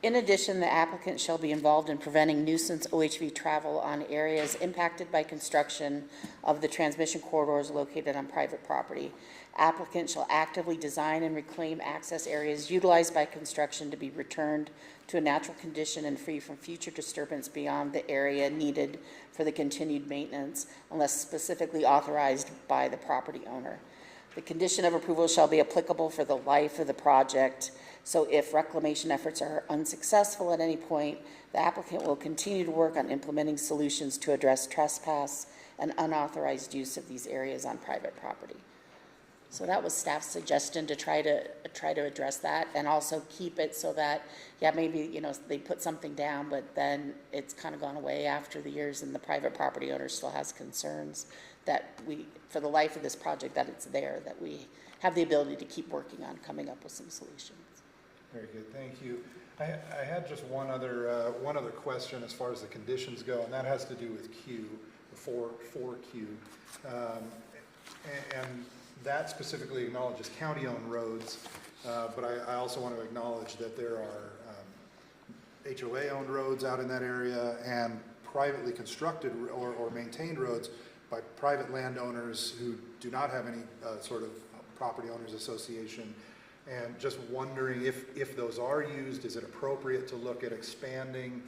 In addition, the applicant shall be involved in preventing nuisance OHV travel on areas impacted by construction of the transmission corridors located on private property. Applicant shall actively design and reclaim access areas utilized by construction to be returned to a natural condition and free from future disturbance beyond the area needed for the continued maintenance, unless specifically authorized by the property owner. The condition of approval shall be applicable for the life of the project. So if reclamation efforts are unsuccessful at any point, the applicant will continue to work on implementing solutions to address trespass and unauthorized use of these areas on private property. So that was staff's suggestion to try to address that, and also keep it so that, maybe, they put something down, but then it's kind of gone away after the years and the private property owner still has concerns that for the life of this project, that it's there, that we have the ability to keep working on coming up with some solutions. Very good, thank you. I had just one other question as far as the conditions go, and that has to do with Q, 4Q. And that specifically acknowledges county-owned roads. But I also want to acknowledge that there are HOA-owned roads out in that area and privately constructed or maintained roads by private landowners who do not have any sort of property owners association. And just wondering if those are used, is it appropriate to look at expanding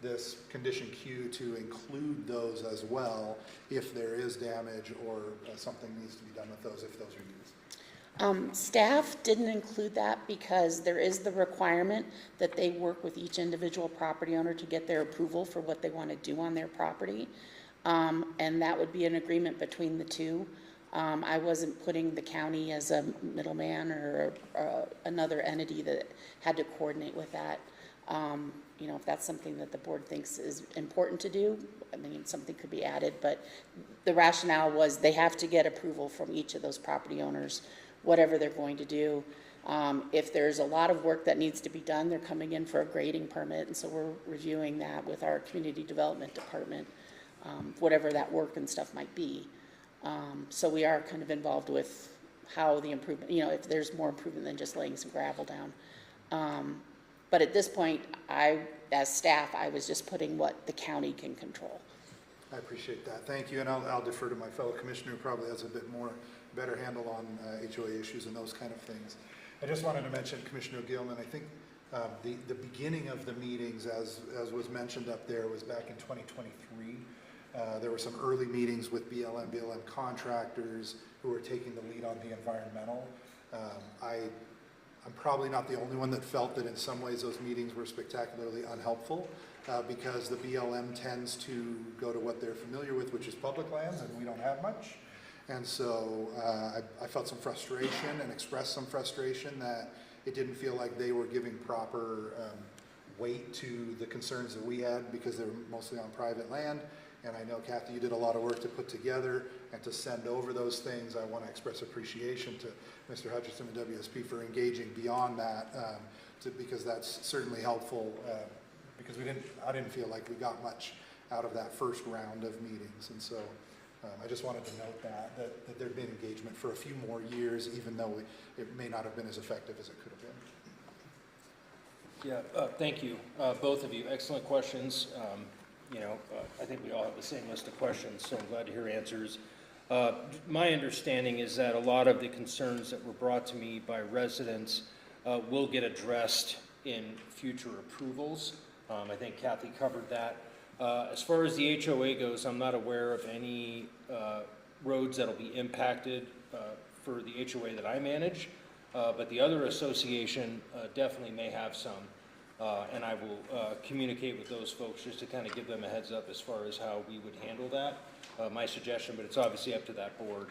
this condition Q to include those as well if there is damage or something needs to be done with those if those are used? Staff didn't include that because there is the requirement that they work with each individual property owner to get their approval for what they want to do on their property. And that would be an agreement between the two. I wasn't putting the county as a middleman or another entity that had to coordinate with that. You know, if that's something that the board thinks is important to do, I mean, something could be added, but the rationale was they have to get approval from each of those property owners, whatever they're going to do. If there's a lot of work that needs to be done, they're coming in for a grading permit, and so we're reviewing that with our community development department, whatever that work and stuff might be. So we are kind of involved with how the improvement, you know, if there's more improvement than just laying some gravel down. But at this point, as staff, I was just putting what the county can control. I appreciate that. Thank you. And I'll defer to my fellow commissioner who probably has a bit better handle on HOA issues and those kind of things. I just wanted to mention Commissioner Gilman. I think the beginning of the meetings, as was mentioned up there, was back in 2023. There were some early meetings with BLM contractors who were taking the lead on the environmental. I'm probably not the only one that felt that in some ways those meetings were spectacularly unhelpful because the BLM tends to go to what they're familiar with, which is public lands, and we don't have much. And so I felt some frustration and expressed some frustration that it didn't feel like they were giving proper weight to the concerns that we had because they were mostly on private land. And I know, Kathy, you did a lot of work to put together and to send over those things. I want to express appreciation to Mr. Hutchinson and WSP for engaging beyond that because that's certainly helpful because I didn't feel like we got much out of that first round of meetings. And so I just wanted to note that there'd been engagement for a few more years, even though it may not have been as effective as it could have been. Yeah, thank you, both of you. Excellent questions. You know, I think we all have the same list of questions, so I'm glad to hear answers. My understanding is that a lot of the concerns that were brought to me by residents will get addressed in future approvals. I think Kathy covered that. As far as the HOA goes, I'm not aware of any roads that'll be impacted for the HOA that I manage, but the other association definitely may have some. And I will communicate with those folks just to kind of give them a heads up as far as how we would handle that. My suggestion, but it's obviously up to that board.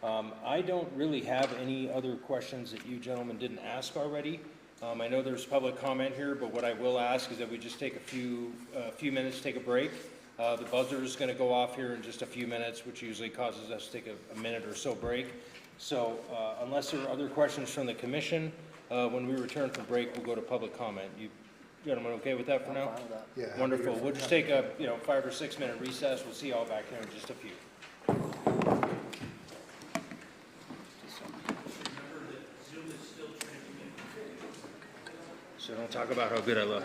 I don't really have any other questions that you gentlemen didn't ask already. I know there's public comment here, but what I will ask is that we just take a few minutes, take a break. The buzzer is going to go off here in just a few minutes, which usually causes us to take a minute or so break. So unless there are other questions from the commission, when we return from break, we'll go to public comment. You gentlemen okay with that for now? I'm fine with that. Yeah, Wonderful. We'll just take a 5 or 6 minute recess. We'll see you all back here in just a few. Remember that Zoom is still transmitting. So don't talk about how good I look.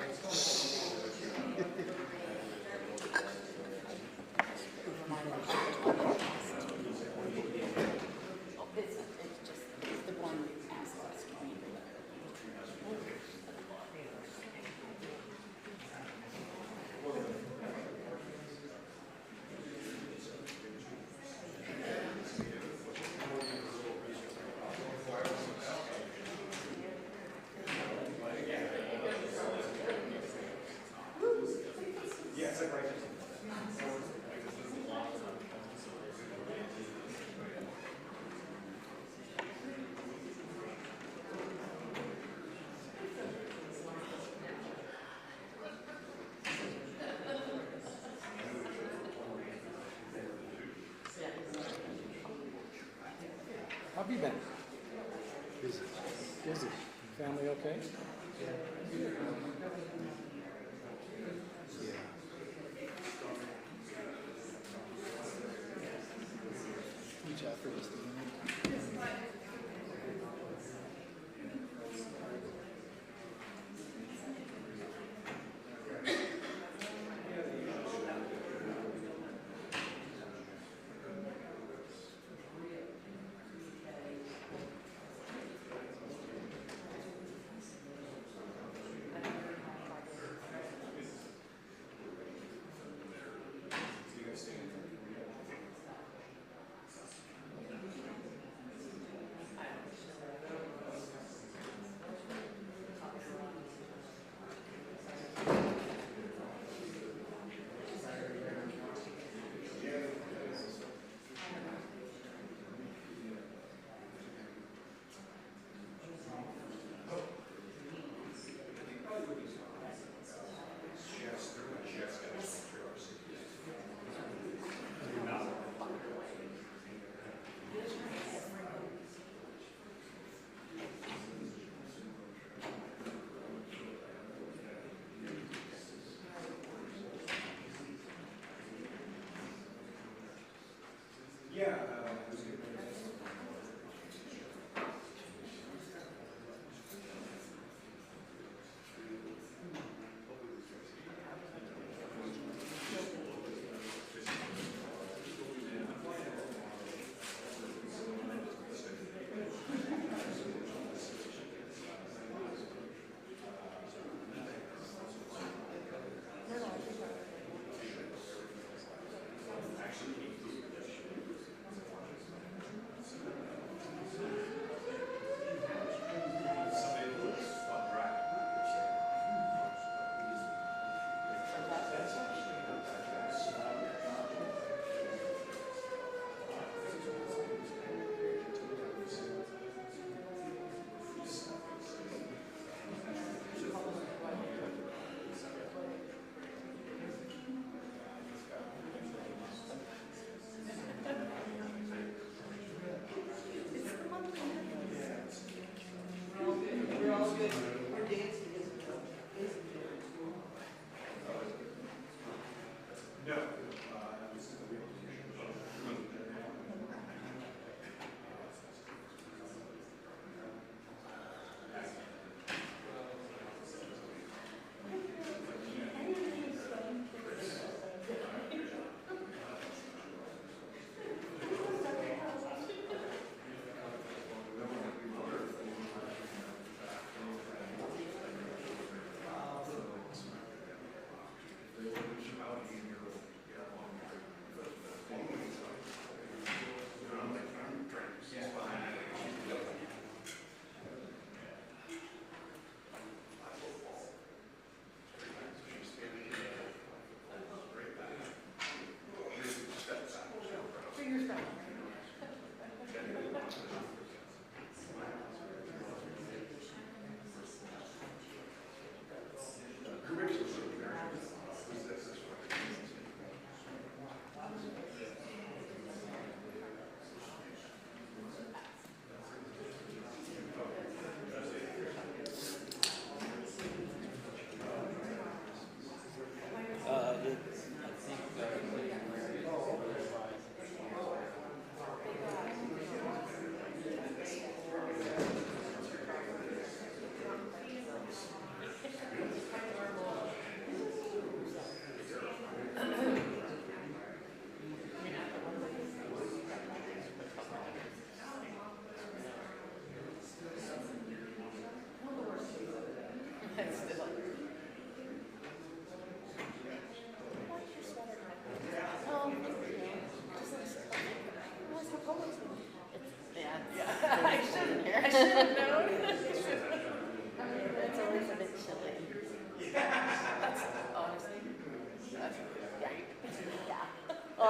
How have you been? Busy. Busy. Family okay? Yeah. Each effort is the unit.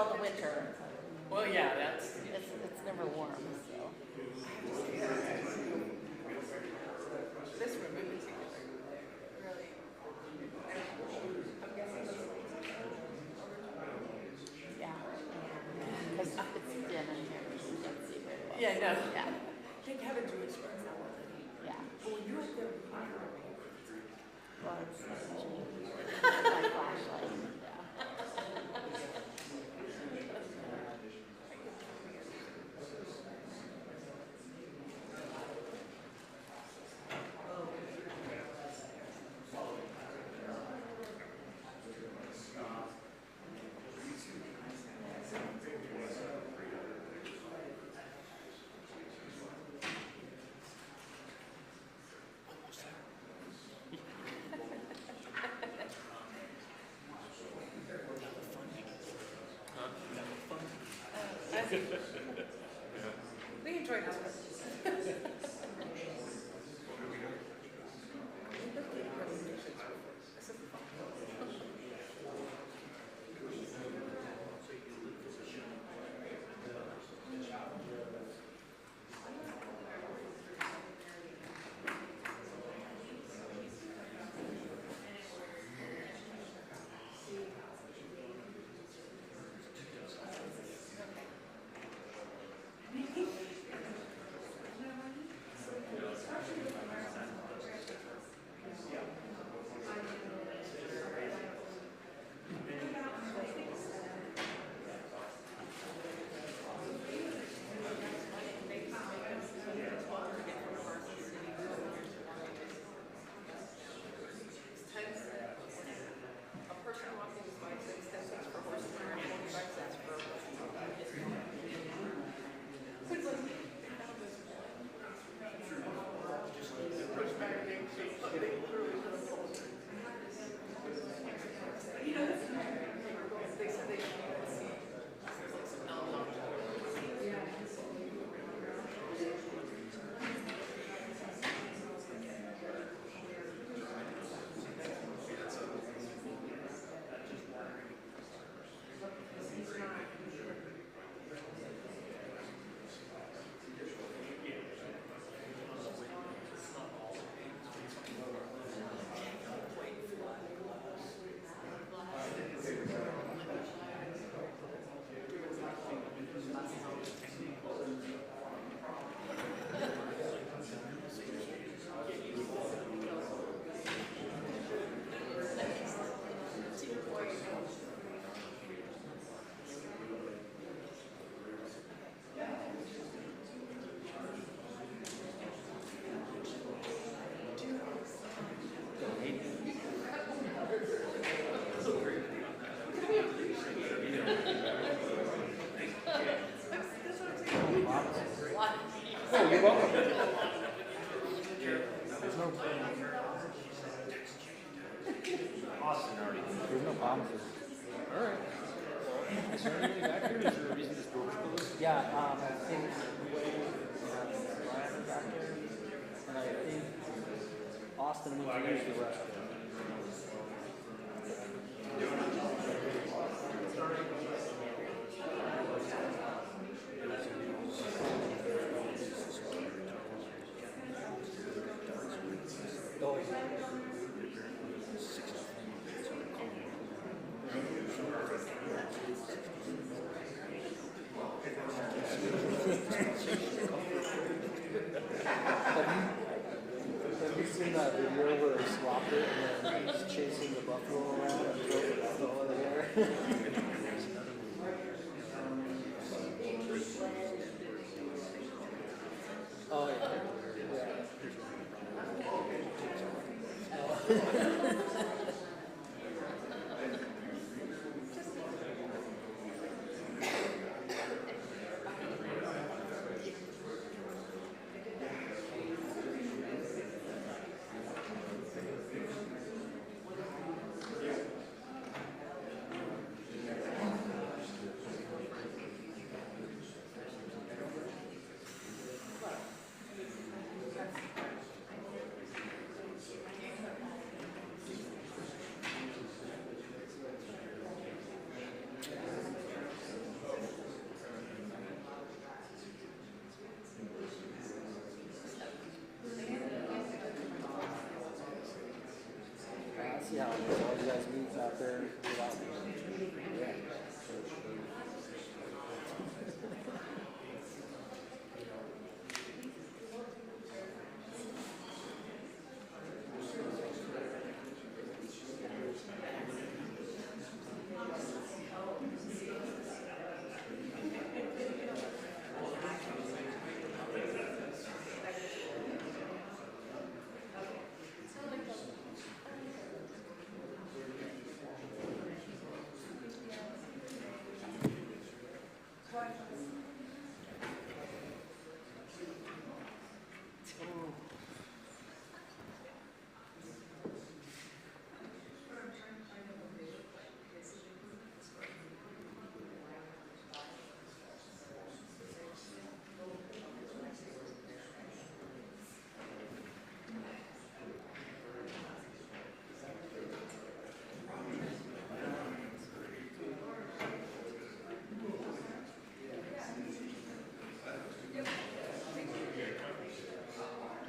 all the winter. Well, yeah, it's never warm, so. This room in particular, really. I'm guessing this yeah. Because it's dim in here, you can't see very well. Yeah, no. Yeah. I think Kevin drew his friends out with it. Yeah. But when you went there, well, it's my flashlight, yeah. We enjoyed it. Yeah, I think Brian back there, and I think Austin went to use the restroom. Oh, yeah. Have you seen that video where he swapped it and then he's chasing the buffalo around and throws the buffalo in the air? Oh, yeah. calendar, so all you guys meet out there without me. Yeah.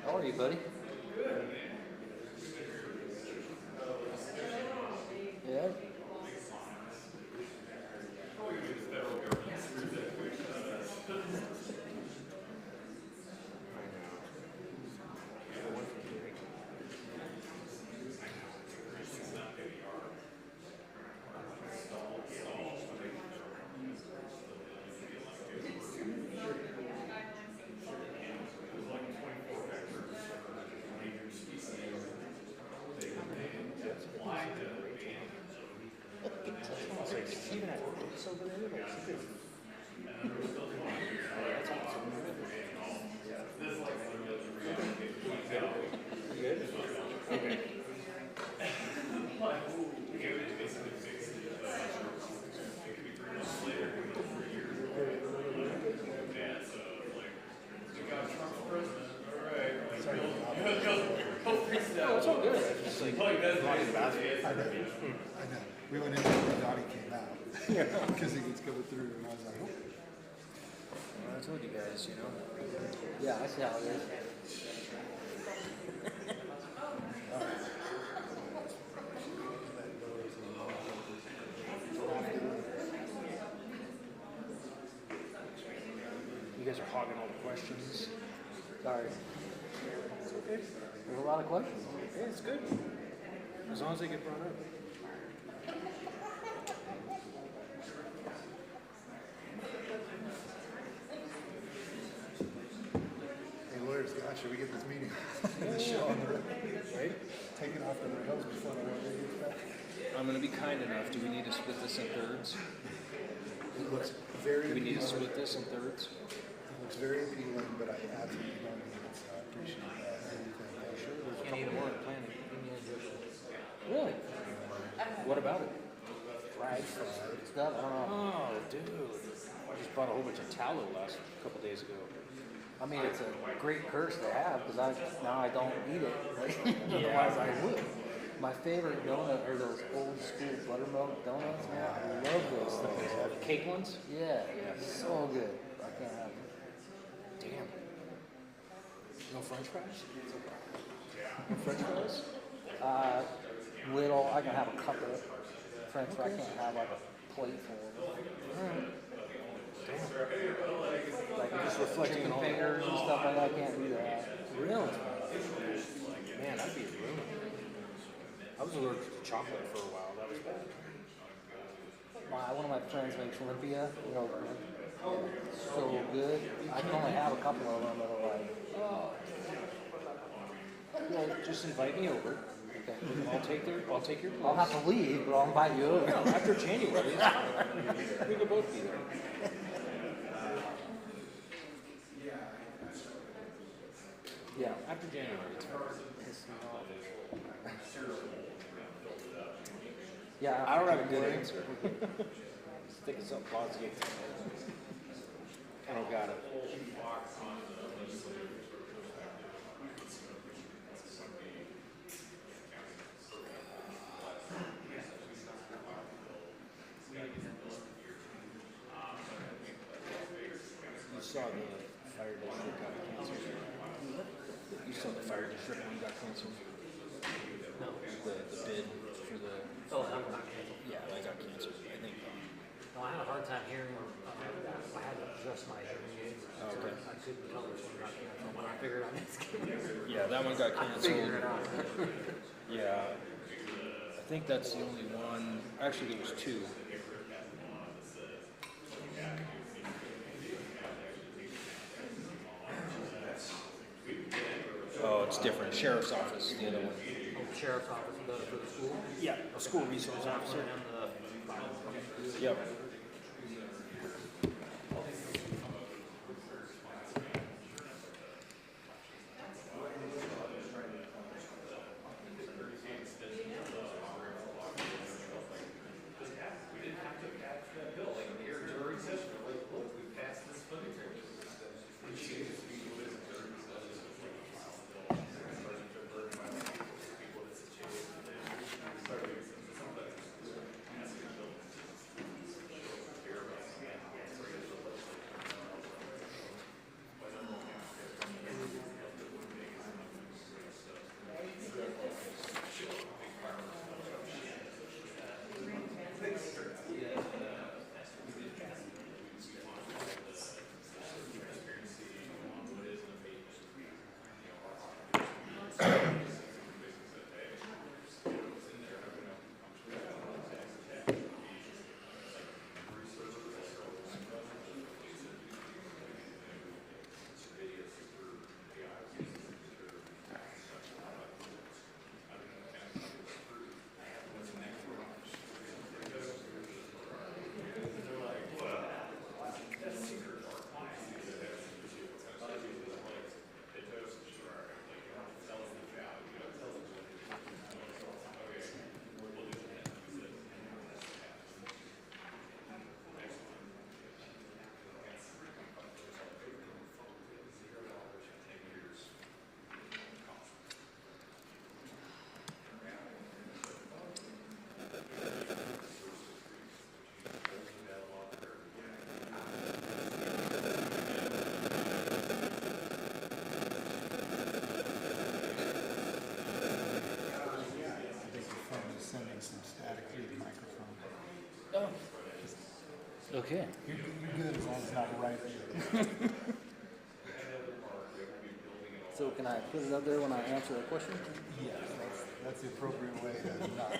How are you, buddy? Yeah. I know. We went in and Donnie came out because he was coming through, and I was like, oh. Well, I told you guys, you know. Yeah, I see how it is. You guys are hogging all the questions. Sorry. It's okay. There's a lot of questions. Yeah, it's good. As long as they get brought up. Hey, lawyers, gosh, should we get this meeting, this show on the road? Right? Take it off the rails before the weather gets back. I'm going to be kind enough. Do we need to split this in thirds? It looks very Do we need to appealing. split this in thirds? It looks very appealing, but I absolutely don't need it, so I appreciate that. Anything. Sure, there's a Can't eat couple more more. planning. Really? What about it? Fried stuff, I don't know. Oh, dude. I just bought a whole bunch of tallow last couple days ago. I mean, it's a great curse to have because now I don't eat it. Yeah. Otherwise, I would. My favorite donut are those old school buttermilk donuts, man. I love those things. The cake ones? Yeah, so good. I can't have them. Damn. No french fries? No french fries? Little, I can have a couple French fries. I can't have like a plate full of them. Damn. Like Just reflecting chicken on all fingers and stuff like that. I can't do that. Really? Man, I'd be ruined. I was allergic to chocolate for a while. That was bad. One of my friends makes Olympia, you know, so good. I can only have a couple of them, but I'm like, oh. Well, just invite me over. Okay. I'll take your place. I'll have to leave, but I'll invite you over. No, after January, it's fine. We could both be there. Yeah. After January, it's fine. Yeah. I don't have a good answer. Think of something positive. I don't got it. You saw the fire district got canceled. You saw the fire district one got canceled? No. The bid for the. Oh, that one got canceled. Yeah, that got canceled, I think. No, I had a hard time hearing, I had to adjust my hearing aids. So Okay. I couldn't tell which one got canceled, when I figured out it's canceled. Yeah, that one got canceled. Figure it out. Yeah, I think that's the only one, actually there was two. Oh, it's different, sheriff's office, the other one. Sheriff's office, for the school? Yeah, school resource officer. And the. Yep. Okay. You're good as long as it's not right. So can I put it up there when I answer a question? Yes, that's the appropriate way to not.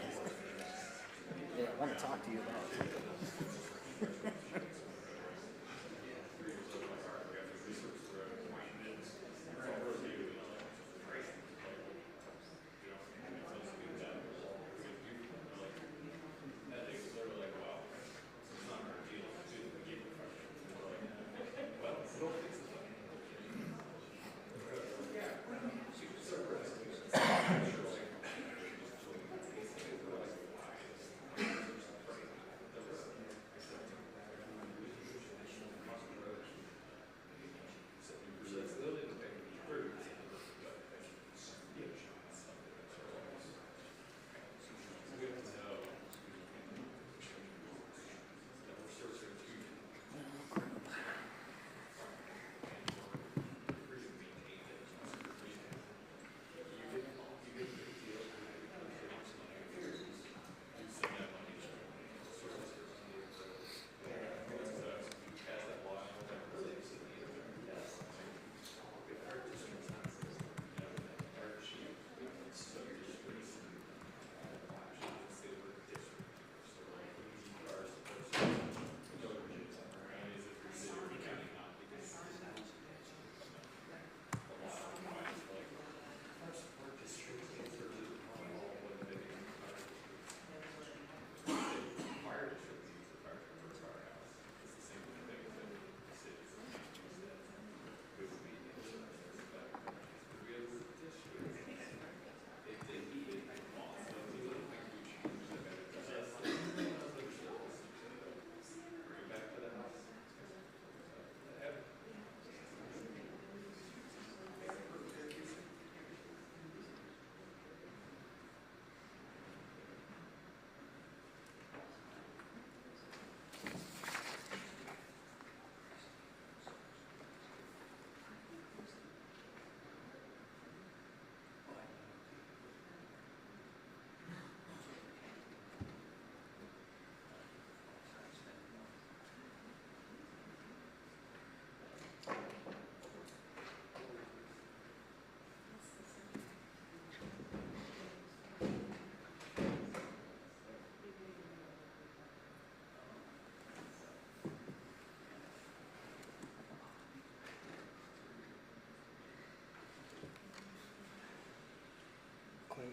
Yeah, I want to talk to you about it.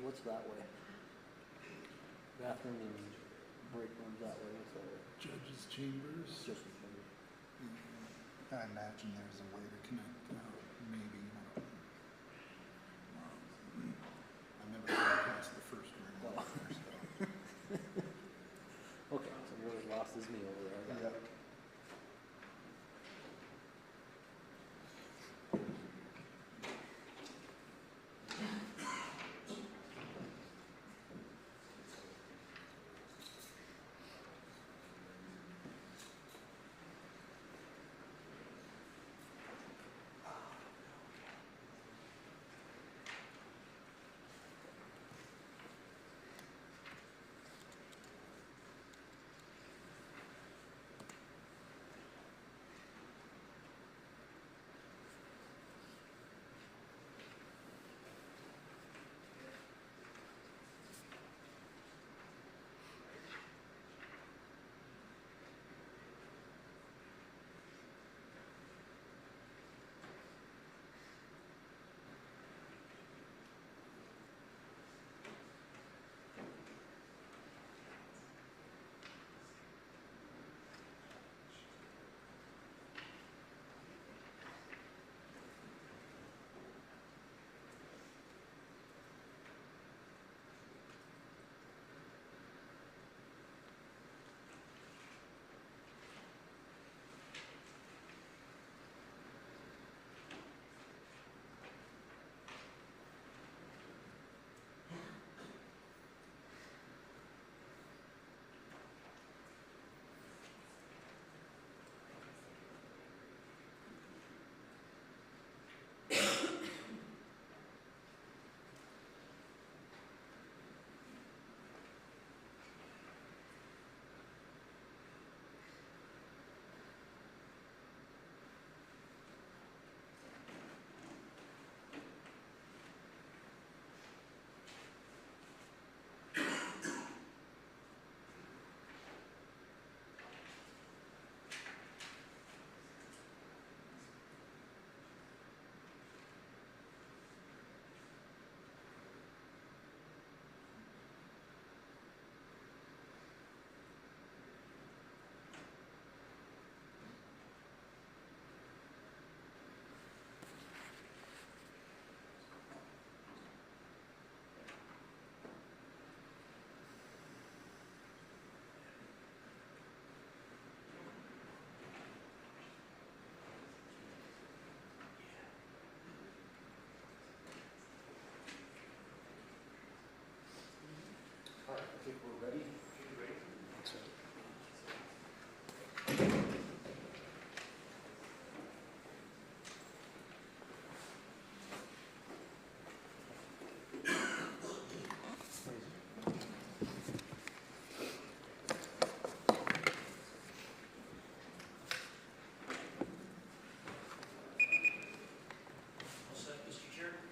What's that way? Bathroom and break rooms that way, what's that way? Judges' chambers. Just the chambers. I imagine there's a way to connect, maybe, I've never gone past the first room. Oh. Okay, so you're as lost as me over there. I got it. think we're ready.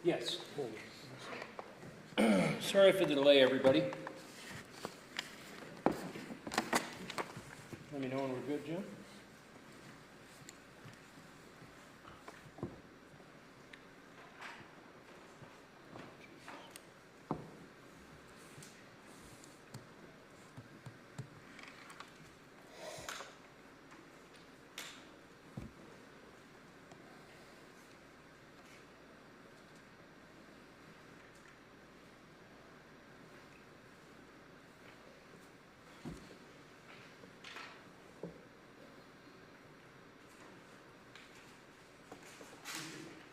Yes. Sorry for the delay, everybody. Let me know when we're good, Jim.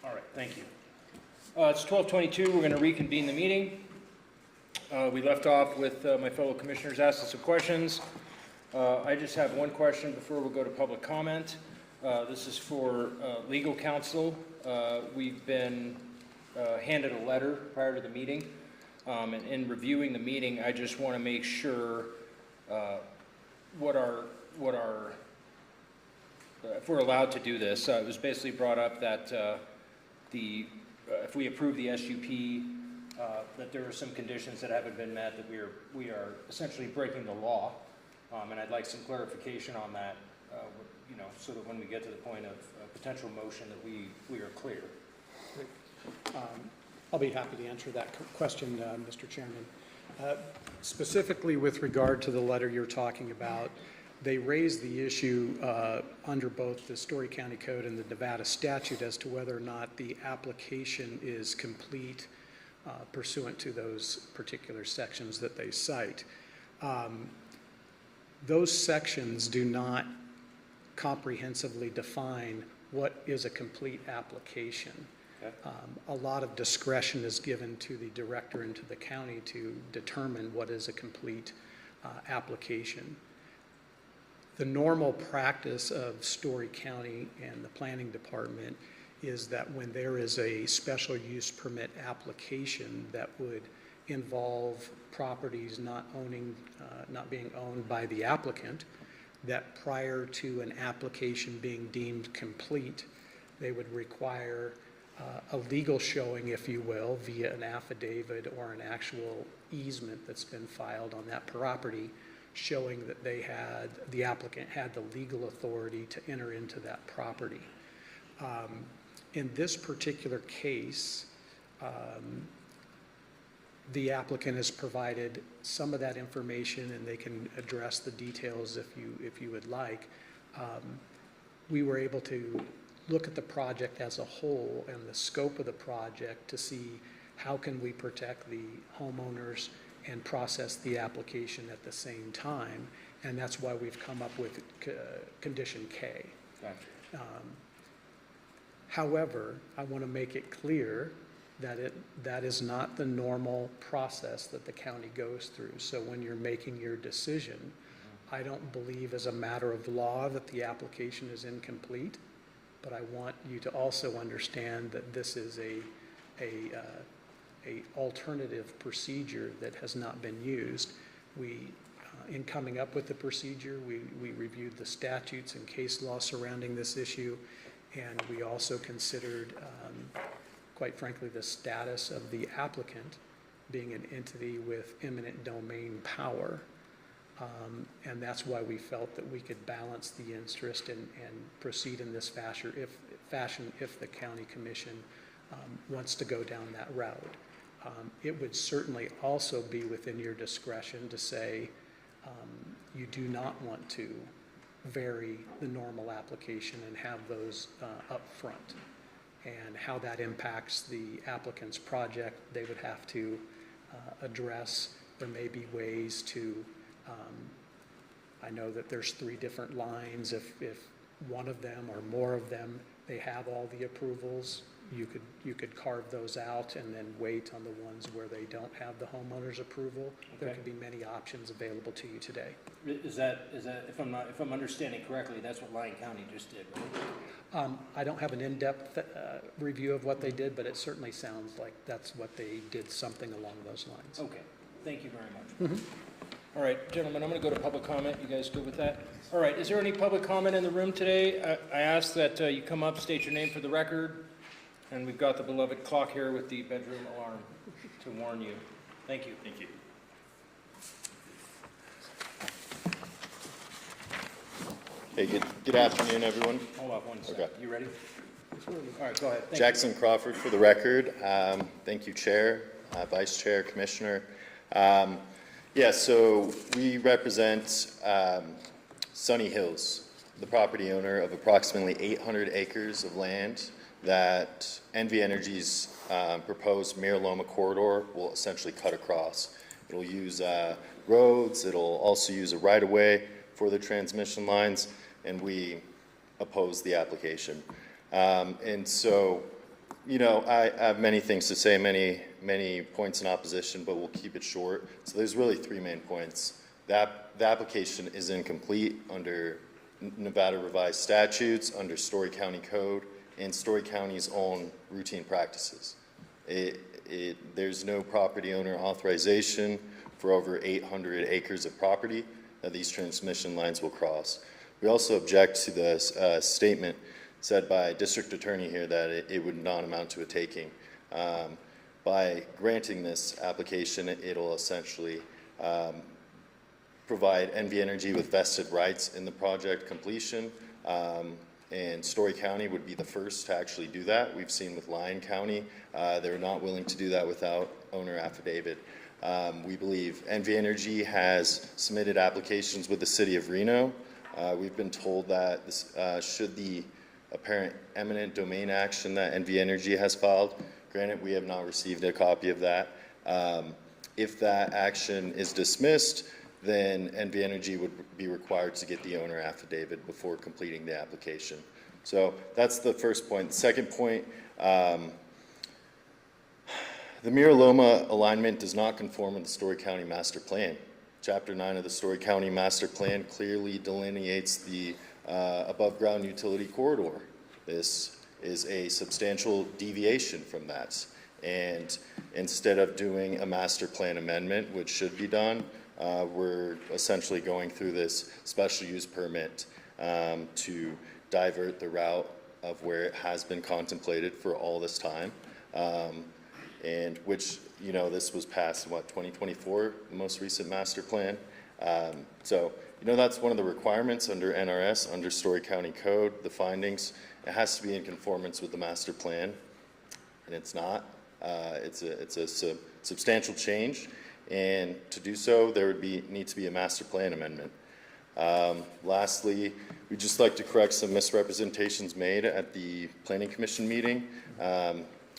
All right, thank you. It's 12:22. We're going to reconvene the meeting. We left off with my fellow commissioners asking some questions. I just have one question before we go to public comment. This is for legal counsel. We've been handed a letter prior to the meeting. And in reviewing the meeting, I just want to make sure what our if we're allowed to do this. It was basically brought up that if we approve the SUP, that there are some conditions that haven't been met, that we are essentially breaking the law. And I'd like some clarification on that, so that when we get to the point of potential motion that we are clear. I'll be happy to answer that question, Mr. Chairman. Specifically with regard to the letter you're talking about, they raised the issue under both the Story County Code and the Nevada statute as to whether or not the application is complete pursuant to those particular sections that they cite. Those sections do not comprehensively define what is a complete application. A lot of discretion is given to the director and to the county to determine what is a complete application. The normal practice of Story County and the planning department is that when there is a special use permit application that would involve properties not being owned by the applicant, that prior to an application being deemed complete, they would require a legal showing, if you will, via an affidavit or an actual easement that's been filed on that property, showing that the applicant had the legal authority to enter into that property. In this particular case, the applicant has provided some of that information, and they can address the details if you would like. We were able to look at the project as a whole and the scope of the project to see how can we protect the homeowners and process the application at the same time, and that's why we've come up with condition K. Gotcha. However, I want to make it clear that is not the normal process that the county goes through. So when you're making your decision, I don't believe as a matter of law that the application is incomplete, but I want you to also understand that this is a alternative procedure that has not been used. In coming up with the procedure, we reviewed the statutes and case law surrounding this issue, and we also considered, quite frankly, the status of the applicant being an entity with eminent domain power. And that's why we felt that we could balance the interest and proceed in this fashion if the county commission wants to go down that route. It would certainly also be within your discretion to say you do not want to vary the normal application and have those up front. And how that impacts the applicant's project, they would have to address. There may be ways to I know that there's 3 different lines. If one of them or more of them, they have all the approvals, you could carve those out and then wait on the ones where they don't have the homeowner's approval. Okay. There could be many options available to you today. Is that if I'm understanding correctly, that's what Lyon County just did, right? I don't have an in-depth review of what they did, but it certainly sounds like that's what they did, something along those lines. Okay, thank you very much. All right, gentlemen, I'm going to go to public comment. You guys good with that? All right, is there any public comment in the room today? I ask that you come up, state your name for the record, and we've got the beloved clock here with the bedroom alarm to warn you. Thank you. Thank you. Hey, good afternoon, everyone. Hold on one second. Okay. You ready? All right, go ahead. Thank Jackson Crawford for the record. Thank you, Chair, Vice Chair, Commissioner. Yeah, so we represent Sunny Hills, the property owner of approximately 800 acres of land that NV Energy's proposed Mira Loma corridor will essentially cut across. It'll use roads, it'll also use a right-of-way for the transmission lines, and we oppose the application. And so, you know, I have many things to say, many points in opposition, but we'll keep it short. So there's really 3 main points. The application is incomplete under Nevada revised statutes, under Story County Code, and Story County's own routine practices. There's no property owner authorization for over 800 acres of property that these transmission lines will cross. We also object to the statement said by District Attorney here that it would not amount to a taking. By granting this application, it'll essentially provide NV Energy with vested rights in the project completion, and Story County would be the first to actually do that. We've seen with Lyon County, they're not willing to do that without owner affidavit. We believe NV Energy has submitted applications with the city of Reno. We've been told that this, should the apparent eminent domain action that NV Energy has filed, granted we have not received a copy of that. If that action is dismissed, then NV Energy would be required to get the owner affidavit before completing the application. So that's the first point. The second point, the Mira Loma alignment does not conform with the Story County Master Plan. Chapter 9 of the Story County Master Plan clearly delineates the above-ground utility corridor. This is a substantial deviation from that. And instead of doing a master plan amendment, which should be done, we're essentially going through this special use permit to divert the route of where it has been contemplated for all this time. And which, you know, this was passed in what, 2024, the most recent master plan. So, you know, that's one of the requirements under NRS, under Story County Code, the findings. It has to be in conformance with the master plan, and it's not. It's a substantial change, and to do so, there would need to be a master plan amendment. Lastly, we'd just like to correct some misrepresentations made at the Planning Commission meeting.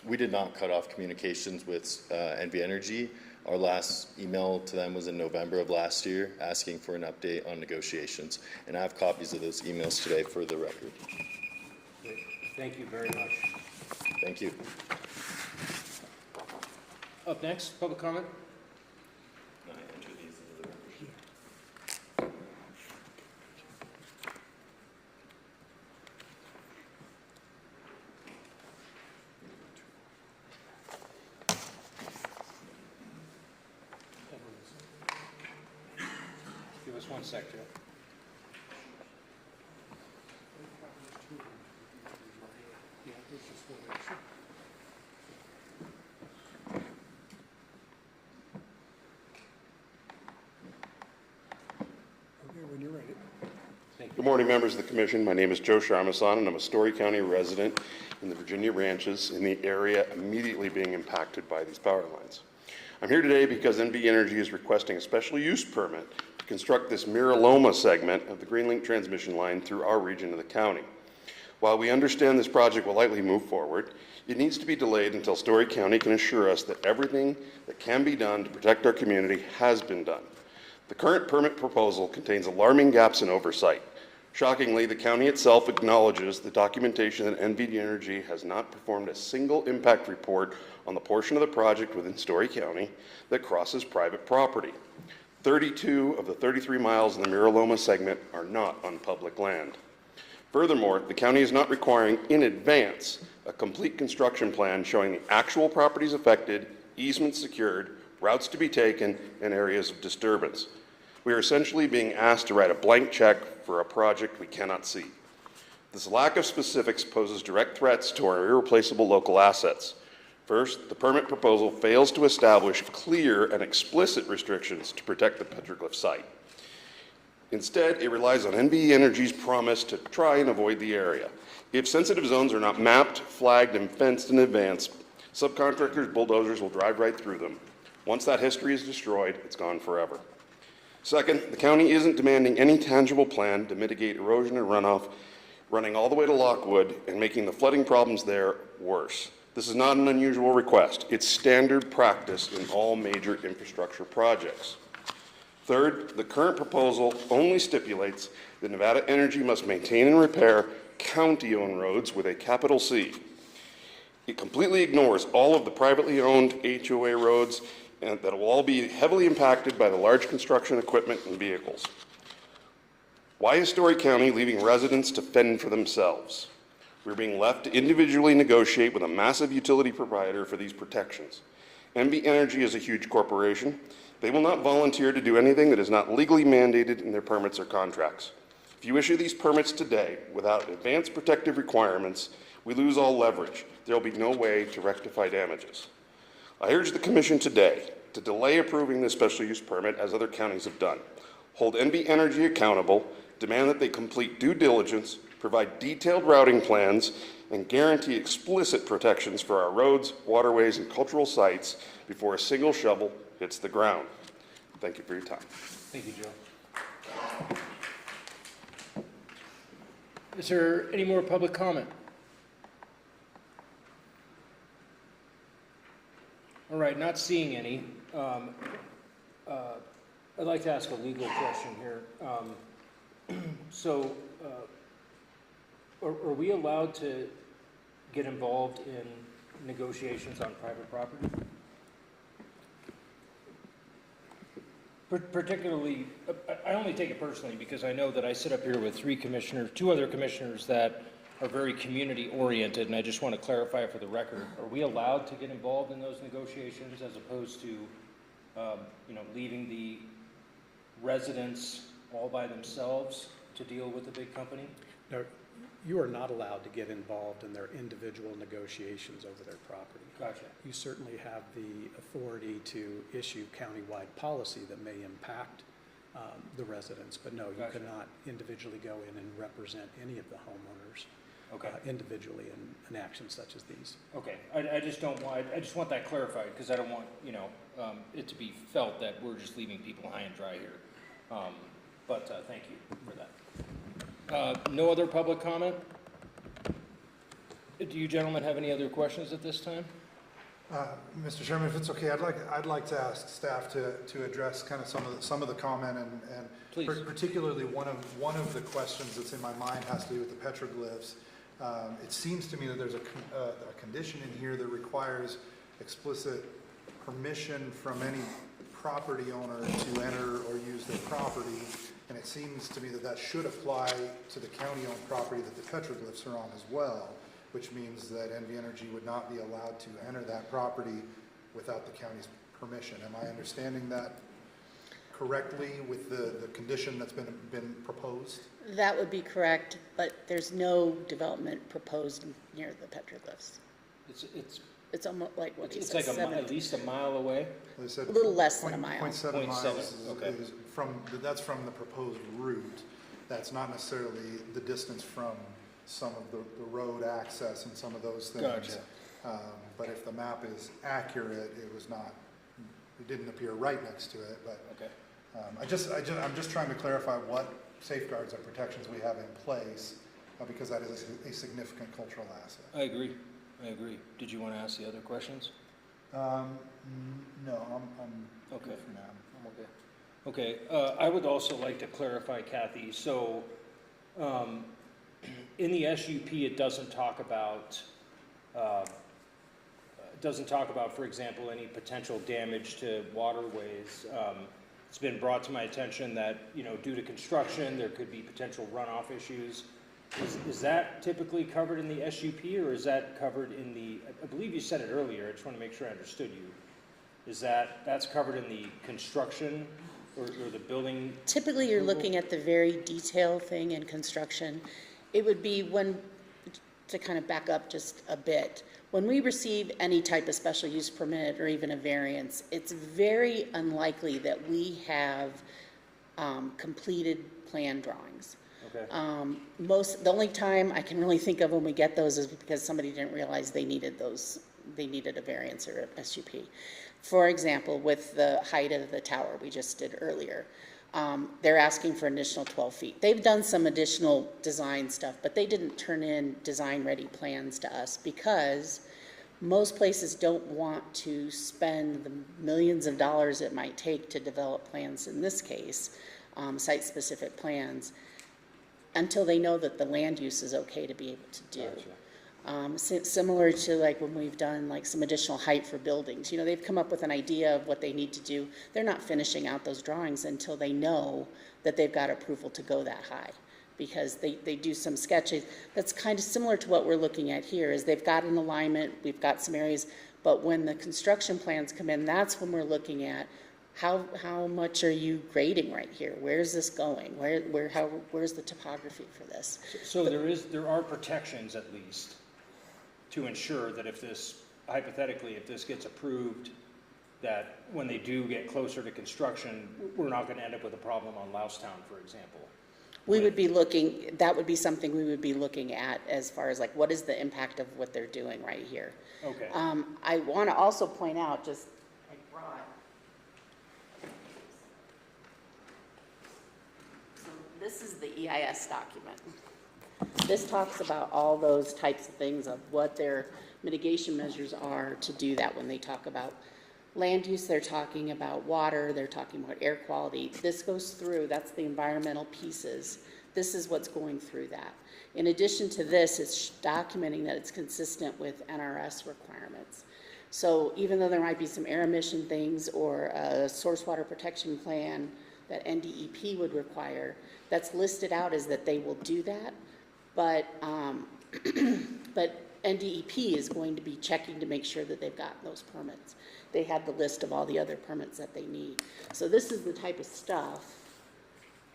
We did not cut off communications with NV Energy. Our last email to them was in November of last year, asking for an update on negotiations, and I have copies of those emails today for the record. Great. Thank you very much. Thank you. Up next, public comment. Give us 1 sec, Joe. When you're ready. Good morning, members of the commission. My name is Joe Sharmason, and I'm a Story County resident in the Virginia Ranches in the area immediately being impacted by these power lines. I'm here today because NV Energy is requesting a special use permit to construct this Mira Loma segment of the Greenlink transmission line through our region of the county. While we understand this project will likely move forward, it needs to be delayed until Story County can assure us that everything that can be done to protect our community has been done. The current permit proposal contains alarming gaps in oversight. Shockingly, the county itself acknowledges the documentation that NV Energy has not performed a single impact report on the portion of the project within Story County that crosses private property. 32 of the 33 miles in the Mira Loma segment are not on public land. Furthermore, the county is not requiring in advance a complete construction plan showing the actual properties affected, easements secured, routes to be taken, and areas of disturbance. We are essentially being asked to write a blank check for a project we cannot see. This lack of specifics poses direct threats to our irreplaceable local assets. First, the permit proposal fails to establish clear and explicit restrictions to protect the petroglyph site. Instead, it relies on NV Energy's promise to try and avoid the area. If sensitive zones are not mapped, flagged, and fenced in advance, subcontractors' bulldozers will drive right through them. Once that history is destroyed, it's gone forever. Second, the county isn't demanding any tangible plan to mitigate erosion and runoff, running all the way to Lockwood and making the flooding problems there worse. This is not an unusual request. It's standard practice in all major infrastructure projects. Third, the current proposal only stipulates that Nevada Energy must maintain and repair county-owned roads with a capital C. It completely ignores all of the privately owned HOA roads and that will all be heavily impacted by the large construction equipment and vehicles. Why is Story County leaving residents to fend for themselves? We're being left to individually negotiate with a massive utility provider for these protections. NV Energy is a huge corporation. They will not volunteer to do anything that is not legally mandated in their permits or contracts. If you issue these permits today without advanced protective requirements, we lose all leverage. There will be no way to rectify damages. I urge the Commission today to delay approving this special use permit as other counties have done. Hold NV Energy accountable, demand that they complete due diligence, provide detailed routing plans, and guarantee explicit protections for our roads, waterways, and cultural sites before a single shovel hits the ground. Thank you for your time. Thank you, Joe. Is there any more public comment? All right, not seeing any. I'd like to ask a legal question here. Are we allowed to get involved in negotiations on private property? Particularly, I only take it personally because I know that I sit up here with two other commissioners that are very community-oriented, and I just want to clarify for the record, are we allowed to get involved in those negotiations as opposed to, leaving the residents all by themselves to deal with the big company? No, you are not allowed to get involved in their individual negotiations over their property. Gotcha. You certainly have the authority to issue countywide policy that may impact the residents, but no, you Gotcha. cannot individually go in and represent any of the homeowners individually in actions such as these. Okay, I just want that clarified because I don't want, it to be felt that we're just leaving people high and dry here. But thank you for that. No other public comment? Do you gentlemen have any other questions at this time? Mr. Chairman, if it's okay, I'd like to ask staff to address kind of some of the comment and particularly one of the questions that's in my mind has to do with the petroglyphs. It seems to me that there's a condition in here that requires explicit permission from any property owner to enter or use their property, and it seems to me that that should apply to the county-owned property that the petroglyphs are on as well, which means that NV Energy would not be allowed to enter that property without the county's permission. Am I understanding that correctly with the condition that's been proposed? That would be correct, but there's no development proposed near the petroglyphs. It's almost like what he said. It's like at least a mile away? A little less than a mile. 0.7 miles okay. is that's from the proposed route. That's not necessarily the distance from some of the road access and some of those things. Gotcha. But if the map is accurate, it didn't appear right next to it. But okay. I'm just trying to clarify what safeguards and protections we have in place because that is a significant cultural asset. I agree. Did you want to ask the other questions? No, I'm okay good for now. I'm okay. Okay. I would also like to clarify, Kathy. So, in the SUP, it doesn't talk about, for example, any potential damage to waterways. It's been brought to my attention that, due to construction, there could be potential runoff issues. Is that typically covered in the SUP, or is that covered in the, I believe you said it earlier, I just want to make sure I understood you. That's covered in the construction or the building? Typically, you're looking at the very detailed thing in construction. It would be to kind of back up just a bit, when we receive any type of special use permit or even a variance, it's very unlikely that we have completed plan drawings. Okay. The only time I can really think of when we get those is because somebody didn't realize they needed a variance or a SUP. For example, with the height of the tower we just did earlier, they're asking for an additional 12 feet. They've done some additional design stuff, but they didn't turn in design-ready plans to us because most places don't want to spend the millions of dollars it might take to develop plans, in this case, site-specific plans, until they know that the land use is okay to be able to do. Gotcha. Similar to like when we've done like some additional height for buildings. They've come up with an idea of what they need to do. They're not finishing out those drawings until they know that they've got approval to go that high, because they do some sketches. That's kind of similar to what we're looking at here, is they've got an alignment, we've got some areas, but when the construction plans come in, that's when we're looking at how much are you grading right here? Where's this going? Where's the topography for this? So there are protections at least to ensure that if this gets approved, that when they do get closer to construction, we're not going to end up with a problem on Loustown, for example. We would be looking, that would be something we would be looking at as far as like, what is the impact of what they're doing right here? Okay. I want to also point out, just, I brought, so this is the EIS document. This talks about all those types of things of what their mitigation measures are to do that. When they talk about land use, they're talking about water, they're talking about air quality. This goes through, that's the environmental pieces. This is what's going through that. In addition to this, it's documenting that it's consistent with NRS requirements. So even though there might be some air emission things or a source water protection plan that NDEP would require, that's listed out as that they will do that. But, but NDEP is going to be checking to make sure that they've got those permits. They have the list of all the other permits that they need. So this is the type of stuff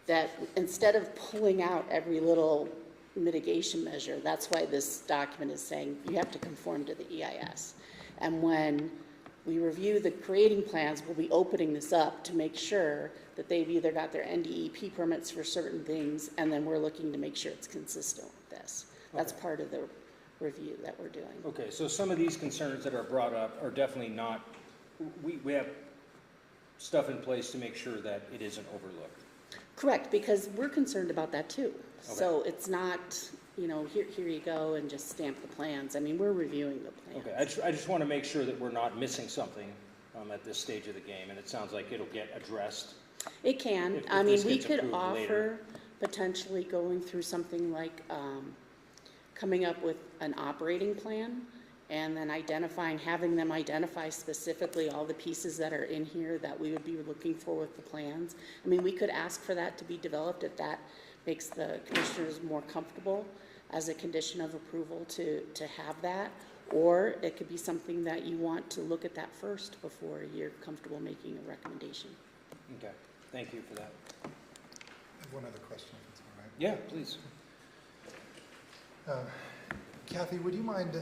that instead of pulling out every little mitigation measure, that's why this document is saying you have to conform to the EIS. And when we review the creating plans, we'll be opening this up to make sure that they've either got their NDEP permits for certain things, and then we're looking to make sure it's consistent with this. That's part of the review that we're doing. Okay, so some of these concerns that are brought up are definitely not, we have stuff in place to make sure that it isn't overlooked. Correct, because we're concerned about that too. Okay. So it's not, you know, here you go and just stamp the plans. I mean, we're reviewing the plans. Okay, I just want to make sure that we're not missing something at this stage of the game, and it sounds like it'll get addressed. It can. If I mean, we gets could approved offer later. potentially going through something like coming up with an operating plan and then having them identify specifically all the pieces that are in here that we would be looking for with the plans. I mean, we could ask for that to be developed if that makes the commissioners more comfortable as a condition of approval to have that. Or it could be something that you want to look at that first before you're comfortable making a recommendation. Okay, thank you for that. I have one other question, if it's all right. Yeah, please. Kathy, would you mind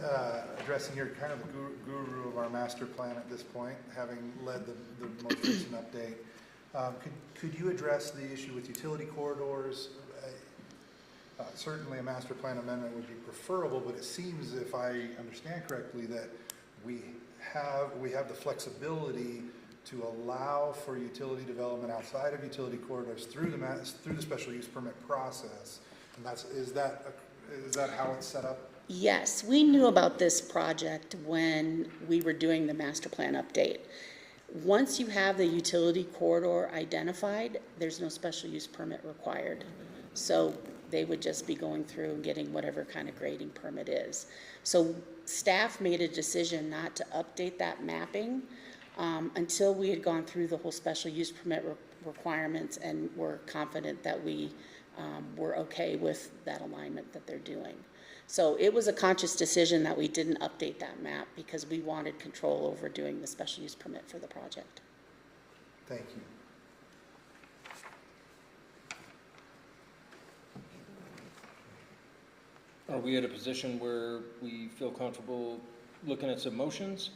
addressing, you're kind of the guru of our master plan at this point, having led the most recent update. Could you address the issue with utility corridors? Certainly a master plan amendment would be preferable, but it seems, if I understand correctly, that we have the flexibility to allow for utility development outside of utility corridors through the special use permit process. And is that how it's set up? Yes, we knew about this project when we were doing the master plan update. Once you have the utility corridor identified, there's no special use permit required. So they would just be going through and getting whatever kind of grading permit is. So staff made a decision not to update that mapping until we had gone through the whole special use permit requirements and were confident that we were okay with that alignment that they're doing. So it was a conscious decision that we didn't update that map because we wanted control over doing the special use permit for the project. Thank you. Are we at a position where we feel comfortable looking at some motions?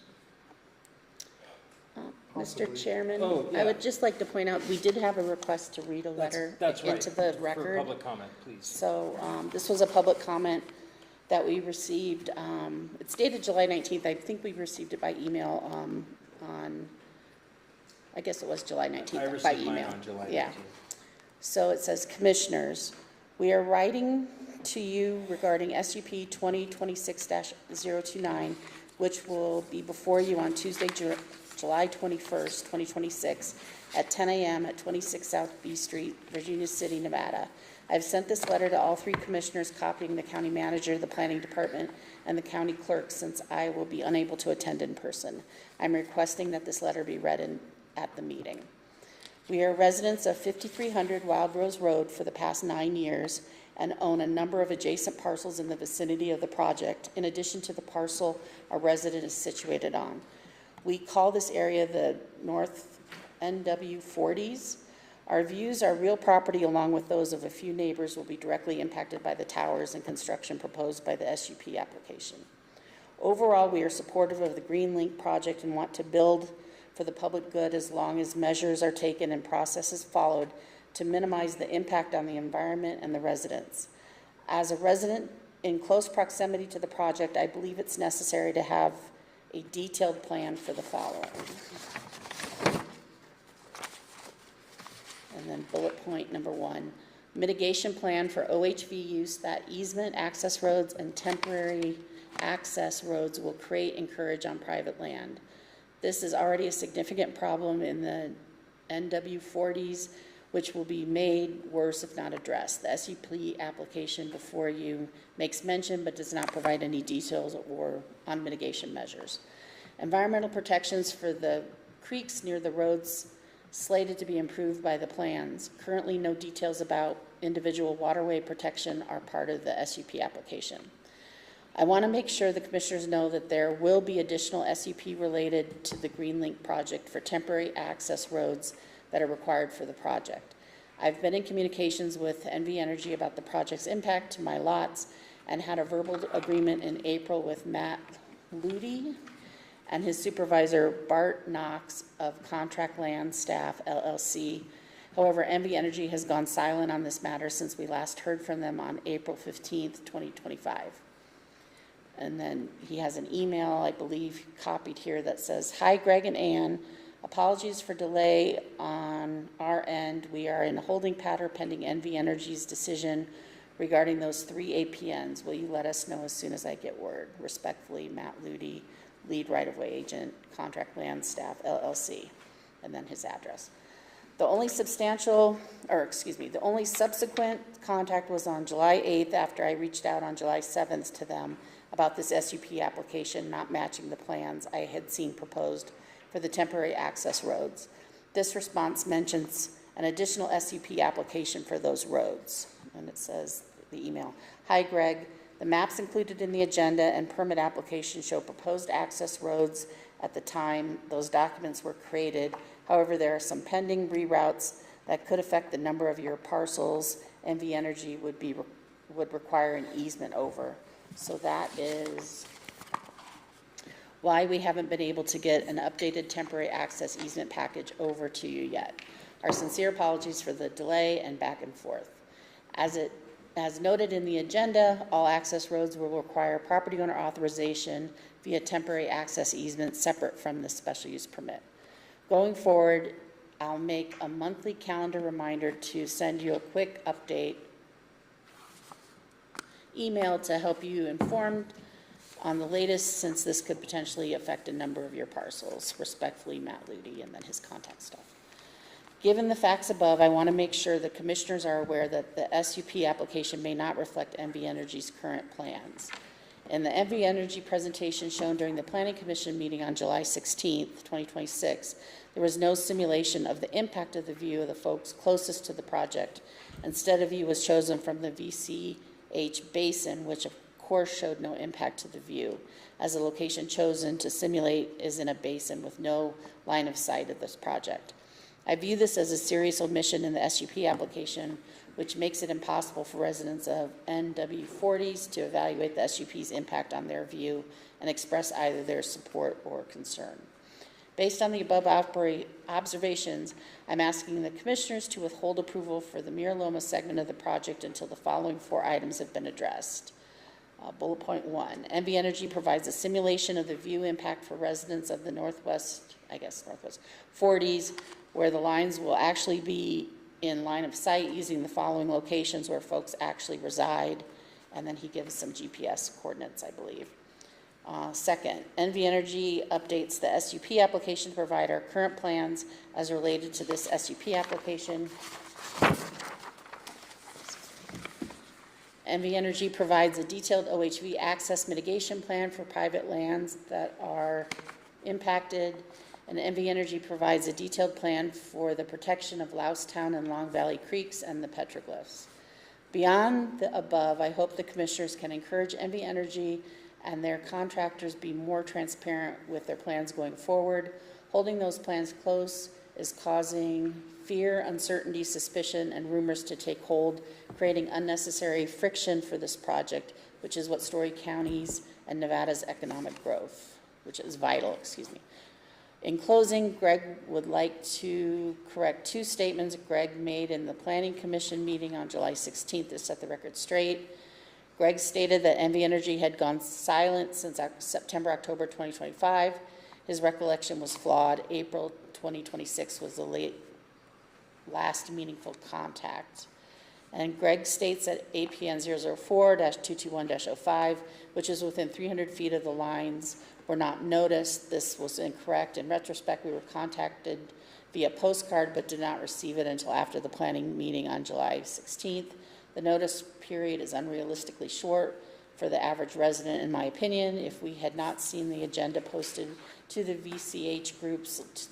Mr. Chairman, Oh, yeah. I would just like to point out, we did have a request to read a letter That's right. into the record. For public comment, please. So this was a public comment that we received. It's dated July 19th. I think we received it by email on, I guess it was July 19th I by received mine email. on July 19th. Yeah. So it says, Commissioners, we are writing to you regarding SUP 2026-029, which will be before you on Tuesday, July 21st, 2026 at 10 a.m. at 26 South B Street, Virginia City, Nevada. I've sent this letter to all three commissioners, copying the county manager, the planning department, and the county clerk, since I will be unable to attend in person. I'm requesting that this letter be read at the meeting. We are residents of 5300 Wild Rose Road for the past 9 years and own a number of adjacent parcels in the vicinity of the project, in addition to the parcel our resident is situated on. We call this area the North NW 40s. Our views are real property, along with those of a few neighbors, will be directly impacted by the towers and construction proposed by the SUP application. Overall, we are supportive of the Green Link project and want to build for the public good as long as measures are taken and processes followed to minimize the impact on the environment and the residents. As a resident in close proximity to the project, I believe it's necessary to have a detailed plan for the following. And then bullet point number 1, mitigation plan for OHV use that easement, access roads, and temporary access roads will create and encourage on private land. This is already a significant problem in the NW40s, which will be made worse if not addressed. The SUP application before you makes mention but does not provide any details or on mitigation measures. Environmental protections for the creeks near the roads slated to be improved by the plans. Currently, no details about individual waterway protection are part of the SUP application. I want to make sure the commissioners know that there will be additional SUP related to the Greenlink project for temporary access roads that are required for the project. I've been in communications with NV Energy about the project's impact to my lots and had a verbal agreement in April with Matt Ludi and his supervisor Bart Knox of Contract Land Staff LLC. However, NV Energy has gone silent on this matter since we last heard from them on April 15th, 2025. And then he has an email, I believe, copied here that says, "Hi, Greg and Ann. Apologies for delay on our end. We are in a holding pattern pending NV Energy's decision regarding those 3 APNs. Will you let us know as soon as I get word? Respectfully, Matt Ludi, lead right-of-way agent, Contract Land Staff, LLC." And then his address. The only subsequent contact was on July 8th after I reached out on July 7th to them about this SUP application not matching the plans I had seen proposed for the temporary access roads. This response mentions an additional SUP application for those roads. And it says, the email, "Hi Greg, the maps included in the agenda and permit application show proposed access roads at the time those documents were created. However, there are some pending reroutes that could affect the number of your parcels NV Energy would require an easement over." So that is why we haven't been able to get an updated temporary access easement package over to you yet. Our sincere apologies for the delay and back and forth. As noted in the agenda, all access roads will require property owner authorization via temporary access easement separate from the special use permit. Going forward, I'll make a monthly calendar reminder to send you a quick update email to help you informed on the latest, since this could potentially affect a number of your parcels. Respectfully, Matt Ludi, and then his contact stuff. Given the facts above, I want to make sure the commissioners are aware that the SUP application may not reflect NV Energy's current plans. In the NV Energy presentation shown during the Planning Commission meeting on July 16th, 2026, there was no simulation of the impact of the view of the folks closest to the project. Instead, a view was chosen from the VCH basin, which of course showed no impact to the view, as the location chosen to simulate is in a basin with no line of sight of this project. I view this as a serious omission in the SUP application, which makes it impossible for residents of NW40s to evaluate the SUP's impact on their view and express either their support or concern. Based on the above observations, I'm asking the commissioners to withhold approval for the Mira Loma segment of the project until the following 4 items have been addressed. Bullet point 1, NV Energy provides a simulation of the view impact for residents of the northwest 40s, where the lines will actually be in line of sight using the following locations where folks actually reside. And then he gives some GPS coordinates, I believe. Second, NV Energy updates the SUP application to provide our current plans as related to this SUP application. NV Energy provides a detailed OHV access mitigation plan for private lands that are impacted, and NV Energy provides a detailed plan for the protection of Lousetown and Long Valley Creeks and the petroglyphs. Beyond the above, I hope the commissioners can encourage NV Energy and their contractors be more transparent with their plans going forward. Holding those plans close is causing fear, uncertainty, suspicion, and rumors to take hold, creating unnecessary friction for this project, which is what Story County's and Nevada's economic growth, which is vital, In closing, Greg would like to correct two statements Greg made in the Planning Commission meeting on July 16th to set the record straight. Greg stated that NV Energy had gone silent since September, October 2025. His recollection was flawed. April 2026 was the last meaningful contact. And Greg states that APN 004-221-05, which is within 300 feet of the lines, were not noticed. This was incorrect. In retrospect, we were contacted via postcard but did not receive it until after the planning meeting on July 16th. The notice period is unrealistically short for the average resident, in my opinion. If we had not seen the agenda posted to the VCH groups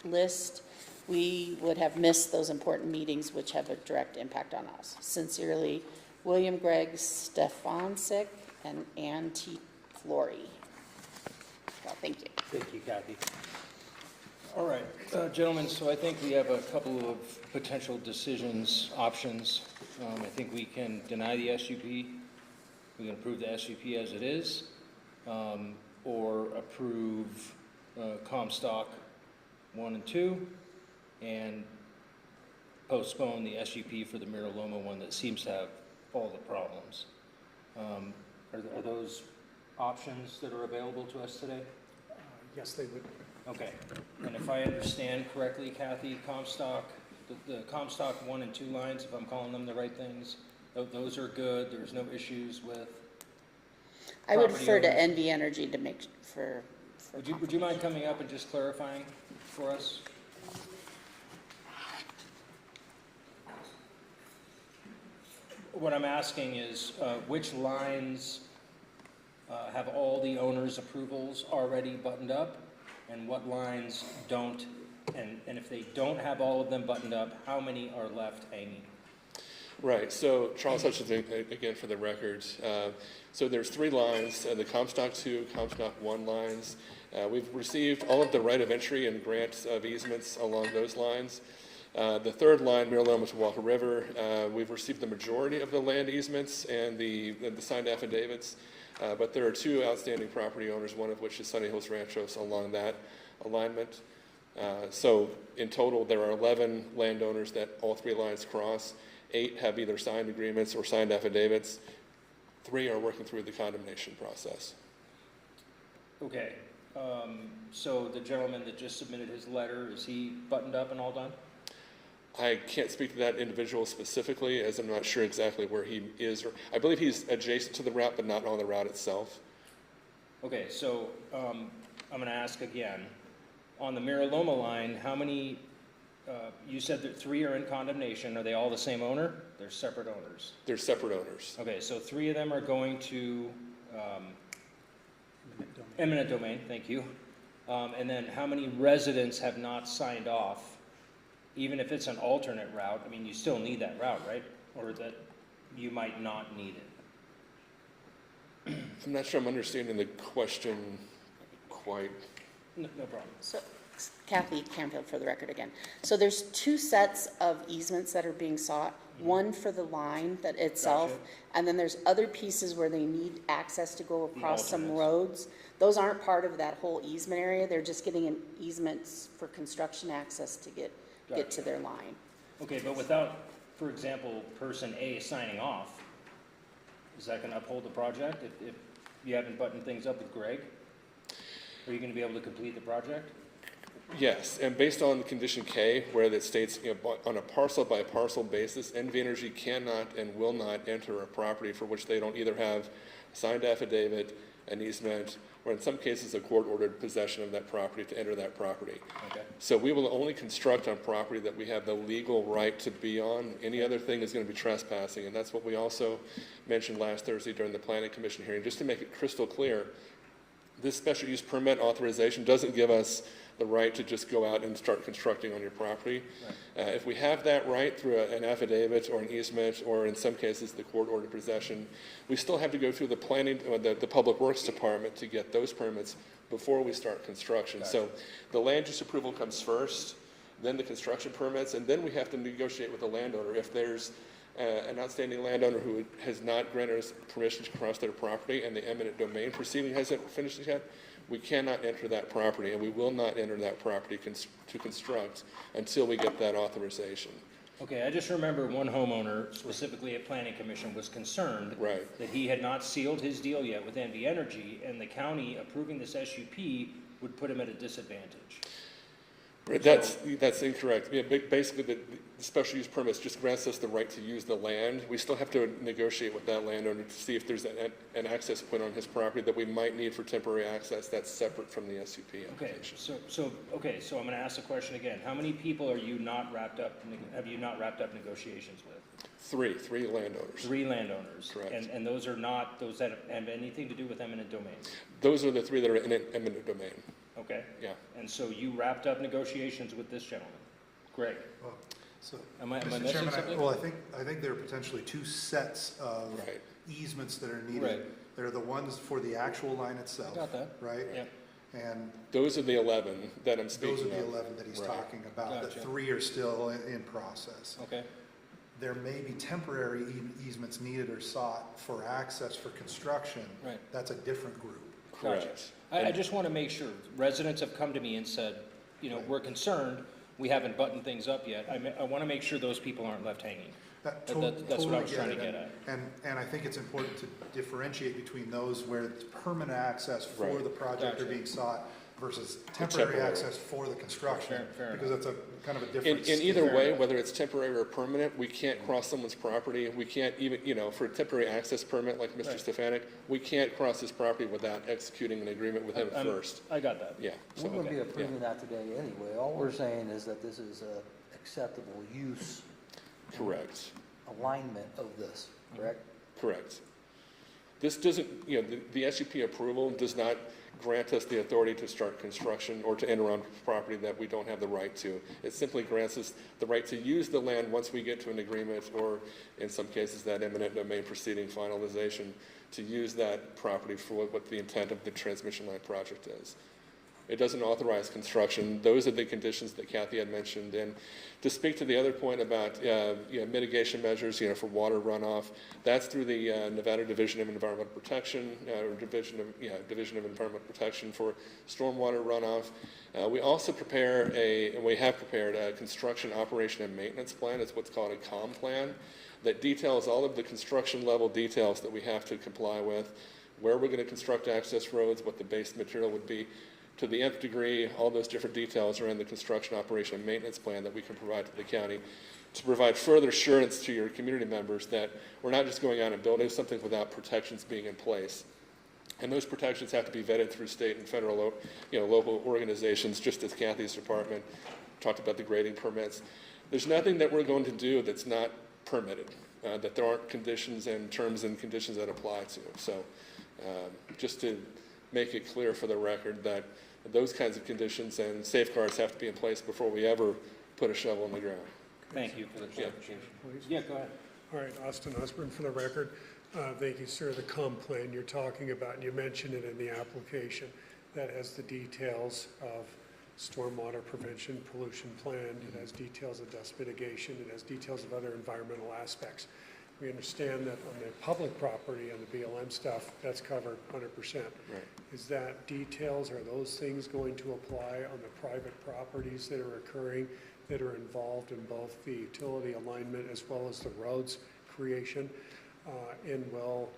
list, we would have missed those important meetings which have a direct impact on us. Sincerely, William Gregg Stefancic and Ann T. Flory. Well, thank you. Thank you, Kathy. All right, gentlemen, so I think we have a couple of potential options. I think we can deny the SUP, we can approve the SUP as it is, or approve Comstock 1 and 2, and postpone the SUP for the Mira Loma one that seems to have all the problems. Are those options that are available to us today? Yes, they would. Okay, and if I understand correctly, Kathy, Comstock, the Comstock 1 and 2 lines, if I'm calling them the right things, those are good, there's no issues with I would property refer to owners? NV Energy to make for Would you mind coming up and just clarifying for us? What I'm asking is, which lines have all the owners' approvals already buttoned up, and what lines don't? And if they don't have all of them buttoned up, how many are left hanging? Right, so Charles Hutchinson, again for the record, so there's 3 lines, the Comstock 2, Comstock 1 lines. We've received all of the right of entry and grant of easements along those lines. The 3rd line, Mira Loma to Walker River, we've received the majority of the land easements and the signed affidavits, but there are 2 outstanding property owners, one of which is Sunny Hills Ranchos along that alignment. So in total, there are 11 landowners that all 3 lines cross. 8 have either signed agreements or signed affidavits. 3 are working through the condemnation process. Okay, so the gentleman that just submitted his letter, is he buttoned up and all done? I can't speak to that individual specifically, as I'm not sure exactly where he is. Or I believe he's adjacent to the route, but not on the route itself. Okay, so I'm going to ask again. On the Mira Loma line, how many, you said that 3 are in condemnation. Are they all the same owner? They're separate owners? They're separate owners. Okay, so 3 of them are going to eminent domain, thank you. And then how many residents have not signed off? Even if it's an alternate route, I mean, you still need that route, right? Or that you might not need it? I'm not sure I'm understanding the question quite. No problem. So, Kathy Canfield for the record again. So there's 2 sets of easements that are being sought, one for the line that itself, Gotcha. and then there's other pieces where they need access to go across some alternates. roads. Those aren't part of that whole easement area. They're just getting an easements for construction access to get to their line. Okay, but without, for example, person A signing off, is that going to uphold the project if you haven't buttoned things up with Greg? Are you going to be able to complete the project? Yes, and based on condition K, where it states, on a parcel by parcel basis, NV Energy cannot and will not enter a property for which they don't either have a signed affidavit, an easement, or in some cases, a court-ordered possession of that property to enter that property. Okay. So we will only construct on property that we have the legal right to be on. Any other thing is going to be trespassing, and that's what we also mentioned last Thursday during the Planning Commission hearing. Just to make it crystal clear, this special use permit authorization doesn't give us the right to just go out and start constructing on your property. Right. If we have that right through an affidavit or an easement, or in some cases the court-ordered possession, we still have to go through the planning, the Public Works Department to get those permits before we start construction. Gotcha. So the land use approval comes first, then the construction permits, and then we have to negotiate with the landowner. If there's an outstanding landowner who has not granted us permission to cross their property and the eminent domain proceeding hasn't finished yet, we cannot enter that property, and we will not enter that property to construct until we get that authorization. Okay, I just remember one homeowner, specifically at Planning Commission, was concerned that he had not sealed his deal yet with NV Energy, and the county approving this SUP would put him at a disadvantage. Right, that's incorrect. Yeah, basically, the special use permits just grants us the right to use the land. We still have to negotiate with that landowner to see if there's an access point on his property that we might need for temporary access that's separate from the SUP application. Okay, so I'm going to ask the question again. How many people are you not wrapped up? Have you not wrapped up negotiations with? Three landowners. 3 landowners. Correct. And those are not those that have anything to do with eminent domain. Those are the 3 that are in eminent domain. Okay. Yeah. And so you wrapped up negotiations with this gentleman. Great. Well, so, am I Mr. missing Chairman, something? I think there are potentially 2 sets of easements that are needed. Right. There are the ones for the actual line itself. Got that. Right? Yeah. And those are the 11 that I'm speaking of. those are the 11 that he's talking about. Gotcha. The 3 are still in process. Okay. There may be temporary easements needed or sought for access for construction. Right. That's a different group. Correct. I just want to make sure. Residents have come to me and said, we're concerned, we haven't buttoned things up yet. I want to make sure those people aren't left hanging. That's what I was trying to get at. And I think it's important to differentiate between those where it's permanent access for the project are being sought versus temporary access for the construction. Fair because that's a kind of a difference. In either way, whether it's temporary or permanent, we can't cross someone's property. We can't even, for a temporary access permit like Mr. Stefanik, we can't cross his property without executing an agreement with him first. I got that. Yeah. We wouldn't be approving that today anyway. All we're saying is that this is a acceptable use. Correct. Alignment of this, correct? Correct. This doesn't, the SUP approval does not grant us the authority to start construction or to enter on property that we don't have the right to. It simply grants us the right to use the land once we get to an agreement, or in some cases that eminent domain proceeding finalization, to use that property for what the intent of the transmission line project is. It doesn't authorize construction. Those are the conditions that Kathy had mentioned. And to speak to the other point about mitigation measures, for water runoff, that's through the Nevada Division of Environmental Protection, or Division of Environmental Protection for stormwater runoff. We also we have prepared a construction operation and maintenance plan. It's what's called a COM plan that details all of the construction level details that we have to comply with, where we're going to construct access roads, what the base material would be. To the nth degree, all those different details are in the construction operation and maintenance plan that we can provide to the county to provide further assurance to your community members that we're not just going out and building something without protections being in place. And those protections have to be vetted through state and federal, local organizations, just as Kathy's department talked about the grading permits. There's nothing that we're going to do that's not permitted, that there aren't conditions and terms and conditions that apply to. So just to make it clear for the record that those kinds of conditions and safeguards have to be in place before we ever put a shovel in the ground. Thank you for the clarification. Yeah, go ahead. All right, Austin Osborne for the record. Thank you, sir. The comp plan you're talking about, and you mentioned it in the application, that has the details of stormwater prevention, pollution plan. It has details of dust mitigation. It has details of other environmental aspects. We understand that on the public property, on the BLM stuff, that's covered 100%. Right. Is that details, are those things going to apply on the private properties that are occurring, that are involved in both the utility alignment as well as the roads creation? And will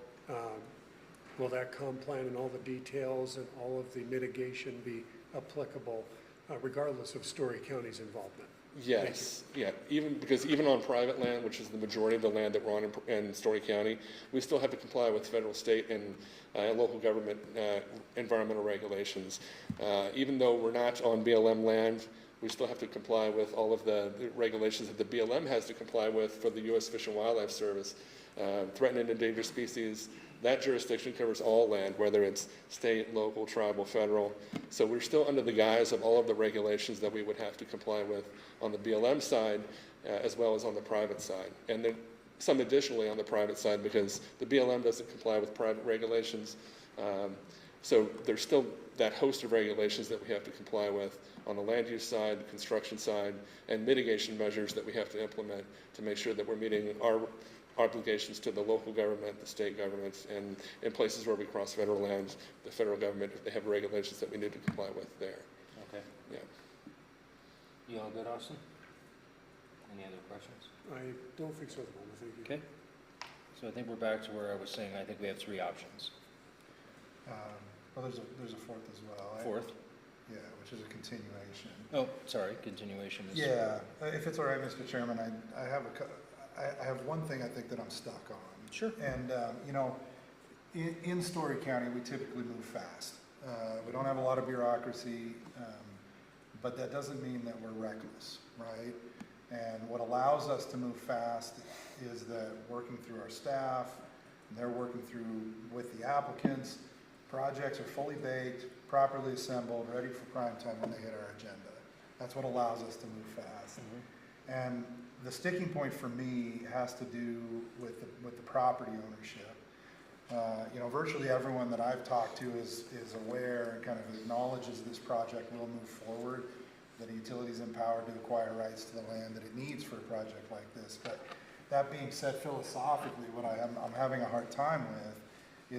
that comp plan and all the details and all of the mitigation be applicable regardless of Story County's involvement? Yes, even on private land, which is the majority of the land that we're on in Story County, we still have to comply with federal, state, and local government environmental regulations. Even though we're not on BLM land, we still have to comply with all of the regulations that the BLM has to comply with for the U.S. Fish and Wildlife Service. Threatened and endangered species, that jurisdiction covers all land, whether it's state, local, tribal, federal. So we're still under the guise of all of the regulations that we would have to comply with on the BLM side, as well as on the private side. And then some additionally on the private side, because the BLM doesn't comply with private regulations. So there's still that host of regulations that we have to comply with on the land use side, the construction side, and mitigation measures that we have to implement to make sure that we're meeting our obligations to the local government, the state governments, and in places where we cross federal lands, the federal government, if they have regulations that we need to comply with there. Okay. Yeah. You all good, Austin? Any other questions? I don't think so at the moment, thank you. Okay. So I think we're back to where I was saying, I think we have three options. Well, there's a fourth as well. Fourth? Yeah, which is a continuation. Oh, sorry, continuation is. Yeah, if it's all right, Mr. Chairman, I have one thing I think that I'm stuck on. Sure. And, you know, in Story County, we typically move fast. We don't have a lot of bureaucracy, but that doesn't mean that we're reckless, right? And what allows us to move fast is that working through our staff, they're working through with the applicants, projects are fully baked, properly assembled, ready for prime time when they hit our agenda. That's what allows us to move fast. And the sticking point for me has to do with the property ownership. You know, virtually everyone that I've talked to is aware and kind of acknowledges this project will move forward, that a utility is empowered to acquire rights to the land that it needs for a project like this. But that being said, philosophically, what I'm having a hard time with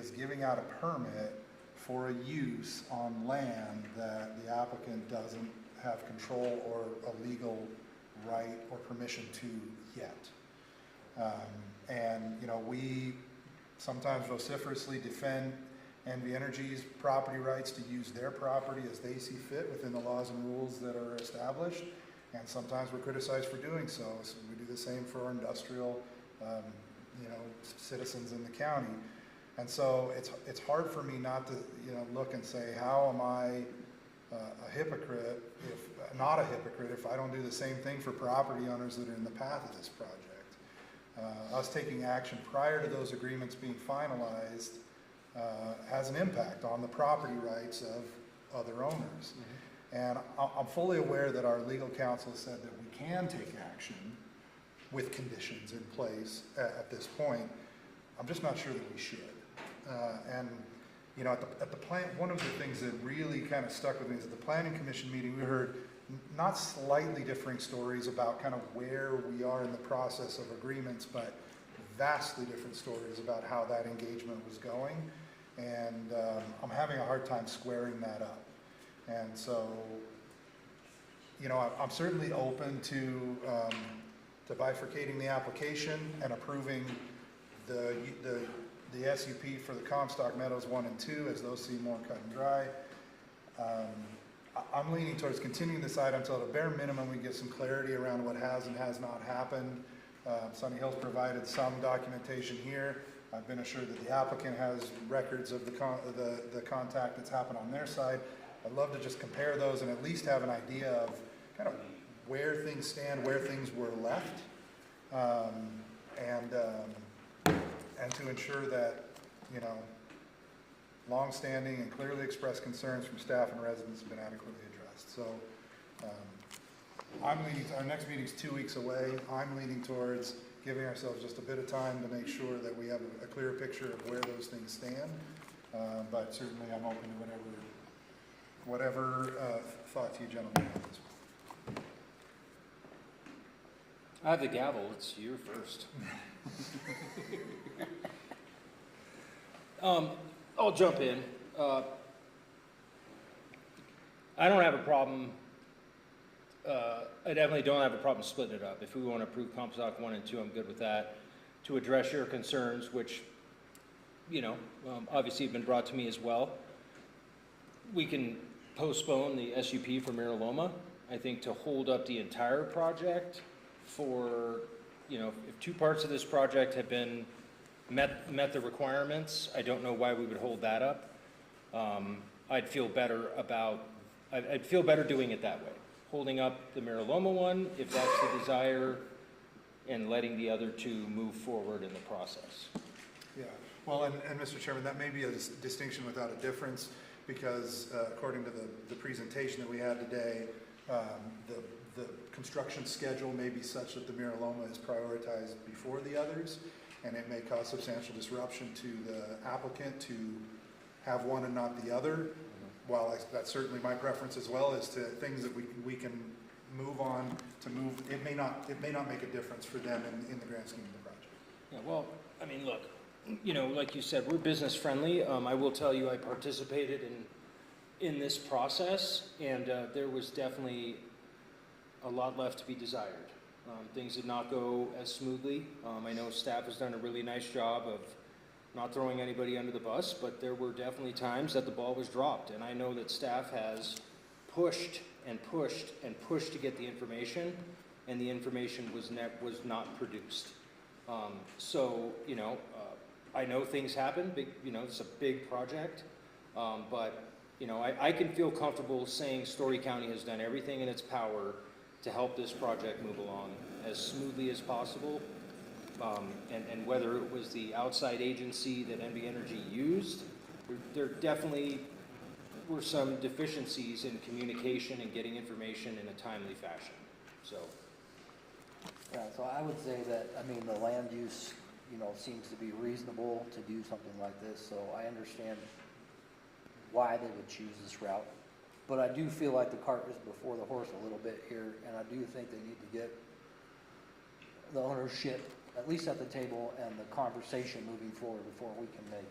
is giving out a permit for a use on land that the applicant doesn't have control or a legal right or permission to yet. And, you know, we sometimes vociferously defend NV Energy's property rights to use their property as they see fit within the laws and rules that are established. And sometimes we're criticized for doing so. So we do the same for our industrial, you know, citizens in the county. And so it's hard for me not to, you know, look and say, how am I a hypocrite, not a hypocrite, if I don't do the same thing for property owners that are in the path of this project? Us taking action prior to those agreements being finalized has an impact on the property rights of other owners. And I'm fully aware that our legal counsel said that we can take action with conditions in place at this point. I'm just not sure that we should. And you know, at the plant, one of the things that really kind of stuck with me is at the planning commission meeting, we heard not slightly differing stories about kind of where we are in the process of agreements, but vastly different stories about how that engagement was going. And I'm having a hard time squaring that up. And so, you know, I'm certainly open to bifurcating the application and approving the SUP for the Comstock Meadows 1 and 2 as those seem more cut and dry. I'm leaning towards continuing this item until at a bare minimum we get some clarity around what has and has not happened. Sunny Hills provided some documentation here. I've been assured that the applicant has records of the contact that's happened on their side. I'd love to just compare those and at least have an idea of kind of where things stand, where things were left, and to ensure that, you know, long-standing and clearly expressed concerns from staff and residents have been adequately addressed. So I'm leaning, our next meeting's 2 weeks away. I'm leaning towards giving ourselves just a bit of time to make sure that we have a clear picture of where those things stand. But certainly I'm open to whatever thoughts you gentlemen have. I have the gavel, it's you first. I'll jump in. I don't have a problem, I definitely don't have a problem splitting it up. If we want to approve Comstock 1 and 2, I'm good with that. To address your concerns, which, you know, obviously have been brought to me as well, we can postpone the SUP for Mira Loma. I think to hold up the entire project for, you know, if two parts of this project have been met the requirements, I don't know why we would hold that up. I'd feel better doing it that way. Holding up the Mira Loma one, if that's the desire, and letting the other two move forward in the process. Yeah, well, and Mr. Chairman, that may be a distinction without a difference, because according to the presentation that we had today, the construction schedule may be such that the Mira Loma is prioritized before the others, and it may cause substantial disruption to the applicant to have one and not the other. While that's certainly my preference as well, as to things that we can move on to move, it may not make a difference for them in the grand scheme of the project. Yeah, well, I mean, look, like you said, we're business friendly. I will tell you, I participated in this process, and there was definitely a lot left to be desired. Things did not go as smoothly. I know staff has done a really nice job of not throwing anybody under the bus, but there were definitely times that the ball was dropped, and I know that staff has pushed and pushed and pushed to get the information, and the information was not produced. I know things happen. It's a big project, but I can feel comfortable saying Story County has done everything in its power to help this project move along as smoothly as possible. And whether it was the outside agency that NV Energy used, there definitely were some deficiencies in communication and getting information in a timely fashion. So. Yeah, so I would say that, the land use, seems to be reasonable to do something like this, so I understand why they would choose this route. But I do feel like the cart is before the horse a little bit here, and I do think they need to get the ownership, at least at the table, and the conversation moving forward before we can make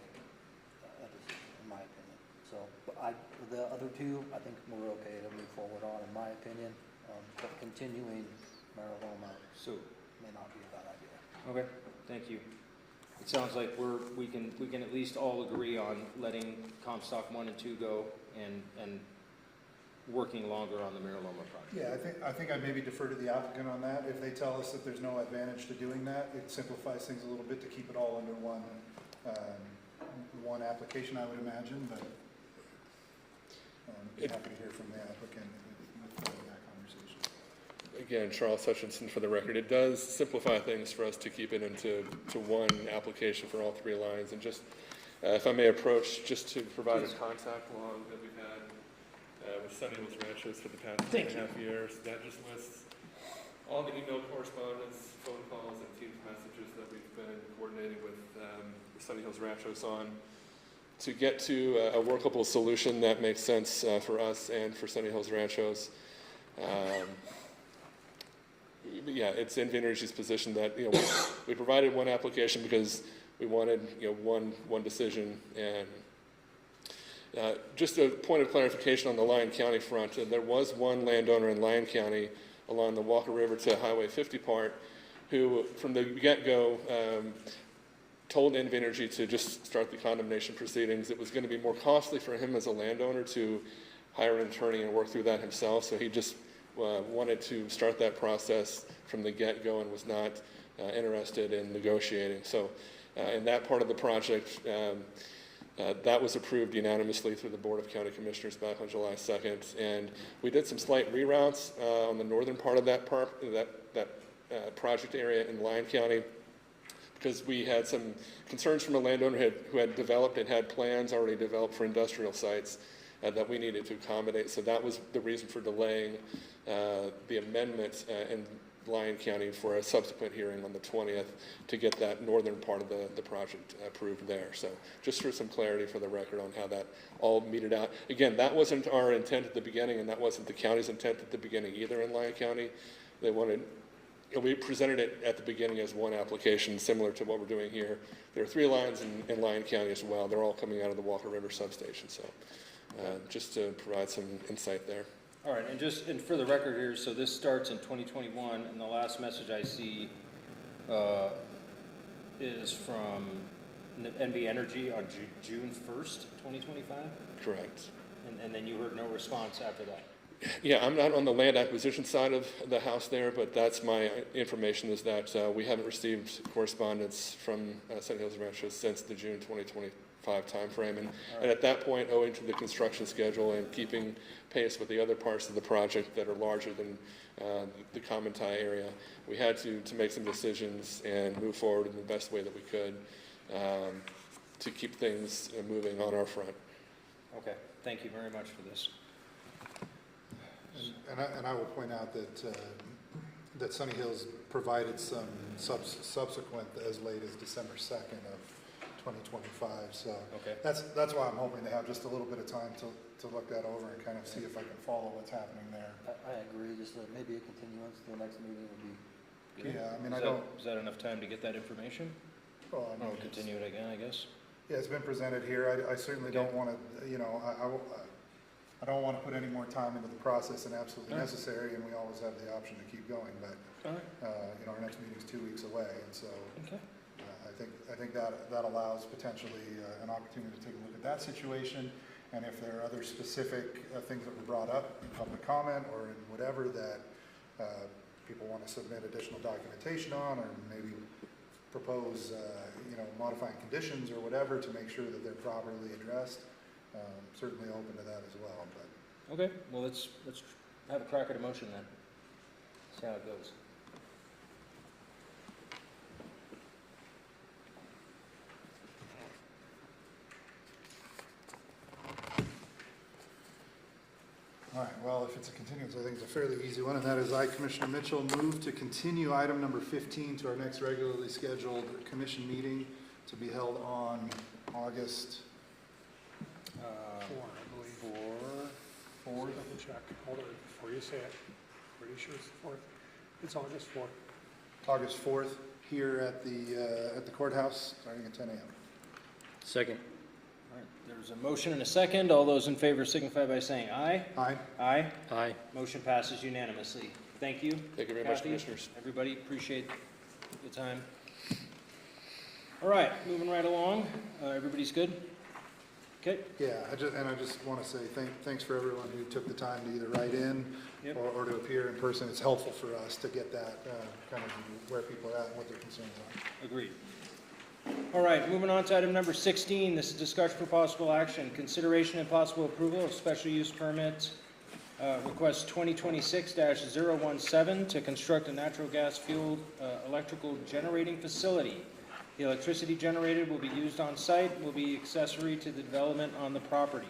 a decision, in my opinion. So, the other two, I think we're okay to move forward on, in my opinion, but continuing Mariloma may not be a bad idea. Okay, thank you. It sounds like we can at least all agree on letting Comstock 1 and 2 go and working longer on the Mariloma project. Yeah, I think I'd maybe defer to the applicant on that. If they tell us that there's no advantage to doing that, it simplifies things a little bit to keep it all under one application, I would imagine, but I'd be happy to hear from the applicant with that conversation. Again, Charles Hutchinson for the record. It does simplify things for us to keep it into one application for all three lines. And just, if I may approach, just to provide a contact log that we've had with Sunny Hills Ranchos for the past 2.5 years. That just lists all the email correspondence, phone calls, and Teams messages that we've been coordinating with Sunny Hills Ranchos on to get to a workable solution that makes sense for us and for Sunny Hills Ranchos. Yeah, it's NV Energy's position that we provided one application because we wanted one decision. And just a point of clarification on the Lyon County front, there was one landowner in Lyon County along the Walker River to Highway 50 part who, from the get-go, told NV Energy to just start the condemnation proceedings. It was going to be more costly for him as a landowner to hire an attorney and work through that himself, so he just wanted to start that process from the get-go and was not interested in negotiating. So in that part of the project, that was approved unanimously through the Board of County Commissioners back on July 2nd. And we did some slight reroutes on the northern part of that project area in Lyon County because we had some concerns from a landowner who had developed and had plans already developed for industrial sites that we needed to accommodate. So that was the reason for delaying the amendment in Lyon County for a subsequent hearing on the 20th to get that northern part of the project approved there. So just for some clarity for the record on how that all meted out. Again, that wasn't our intent at the beginning, and that wasn't the county's intent at the beginning either in Lyon County. They wanted, we presented it at the beginning as one application similar to what we're doing here. There are 3 lines in Lyon County as well. They're all coming out of the Walker River substation. So just to provide some insight there. All right, and for the record here, so this starts in 2021, and the last message I see is from NV Energy on June 1st, 2025? Correct. And then you heard no response after that? Yeah, I'm not on the land acquisition side of the house there, but that's my information is that we haven't received correspondence from Sunny Hills Ranchos since the June 2025 timeframe. And at that point, owing to the construction schedule and keeping pace with the other parts of the project that are larger than the Common-Tie area, we had to make some decisions and move forward in the best way that we could to keep things moving on our front. Okay, thank you very much for this. And I will point out that Sunny Hills provided some subsequent as late as December 2nd of 2025. So okay. That's why I'm hoping to have just a little bit of time to look that over and kind of see if I can follow what's happening there. I agree. Just maybe a continuance to the next meeting would be good. Yeah, I mean, Is that enough time to get that information? Well, I mean, I'll continue it again, I guess. Yeah, it's been presented here. I certainly don't want to, you know, I don't want to put any more time into the process than absolutely necessary, and we always have the option to keep going, but, you know, our next meeting's 2 weeks away, and so I think that allows potentially an opportunity to take a look at that situation, and if there are other specific things that were brought up in public comment or in whatever that people want to submit additional documentation on, or maybe propose, you know, modifying conditions or whatever to make sure that they're properly addressed, certainly open to that as well. But Okay, well, let's have a crack at a motion then. See how it goes. all right, well, if it's a continuance, I think it's a fairly easy one, and that is I, Commissioner Mitchell, move to continue item number 15 to our next regularly scheduled commission meeting to be held on August 4, I believe. 4. Double check. Hold on before you say it. Pretty sure it's the 4th. It's August 4th. August 4th, here at the courthouse, starting at 10 a.m. Second. All right, there's a motion and a second. All those in favor signify by saying aye. Aye. Aye. Aye. Motion passes unanimously. Thank you. Thank you very much, Kathy, Commissioners. everybody, appreciate the time. All right, moving right along. Everybody's good? Okay. Yeah, I just want to say thanks for everyone who took the time to either write in or to appear in person. It's helpful for us to get that kind of where people are at and what their concerns are. Agreed. All right, moving on to item number 16. This is discussion for possible action. Consideration and possible approval of special use permit request 2026-017 to construct a natural gas fueled electrical generating facility. The electricity generated will be used on site, will be accessory to the development on the property.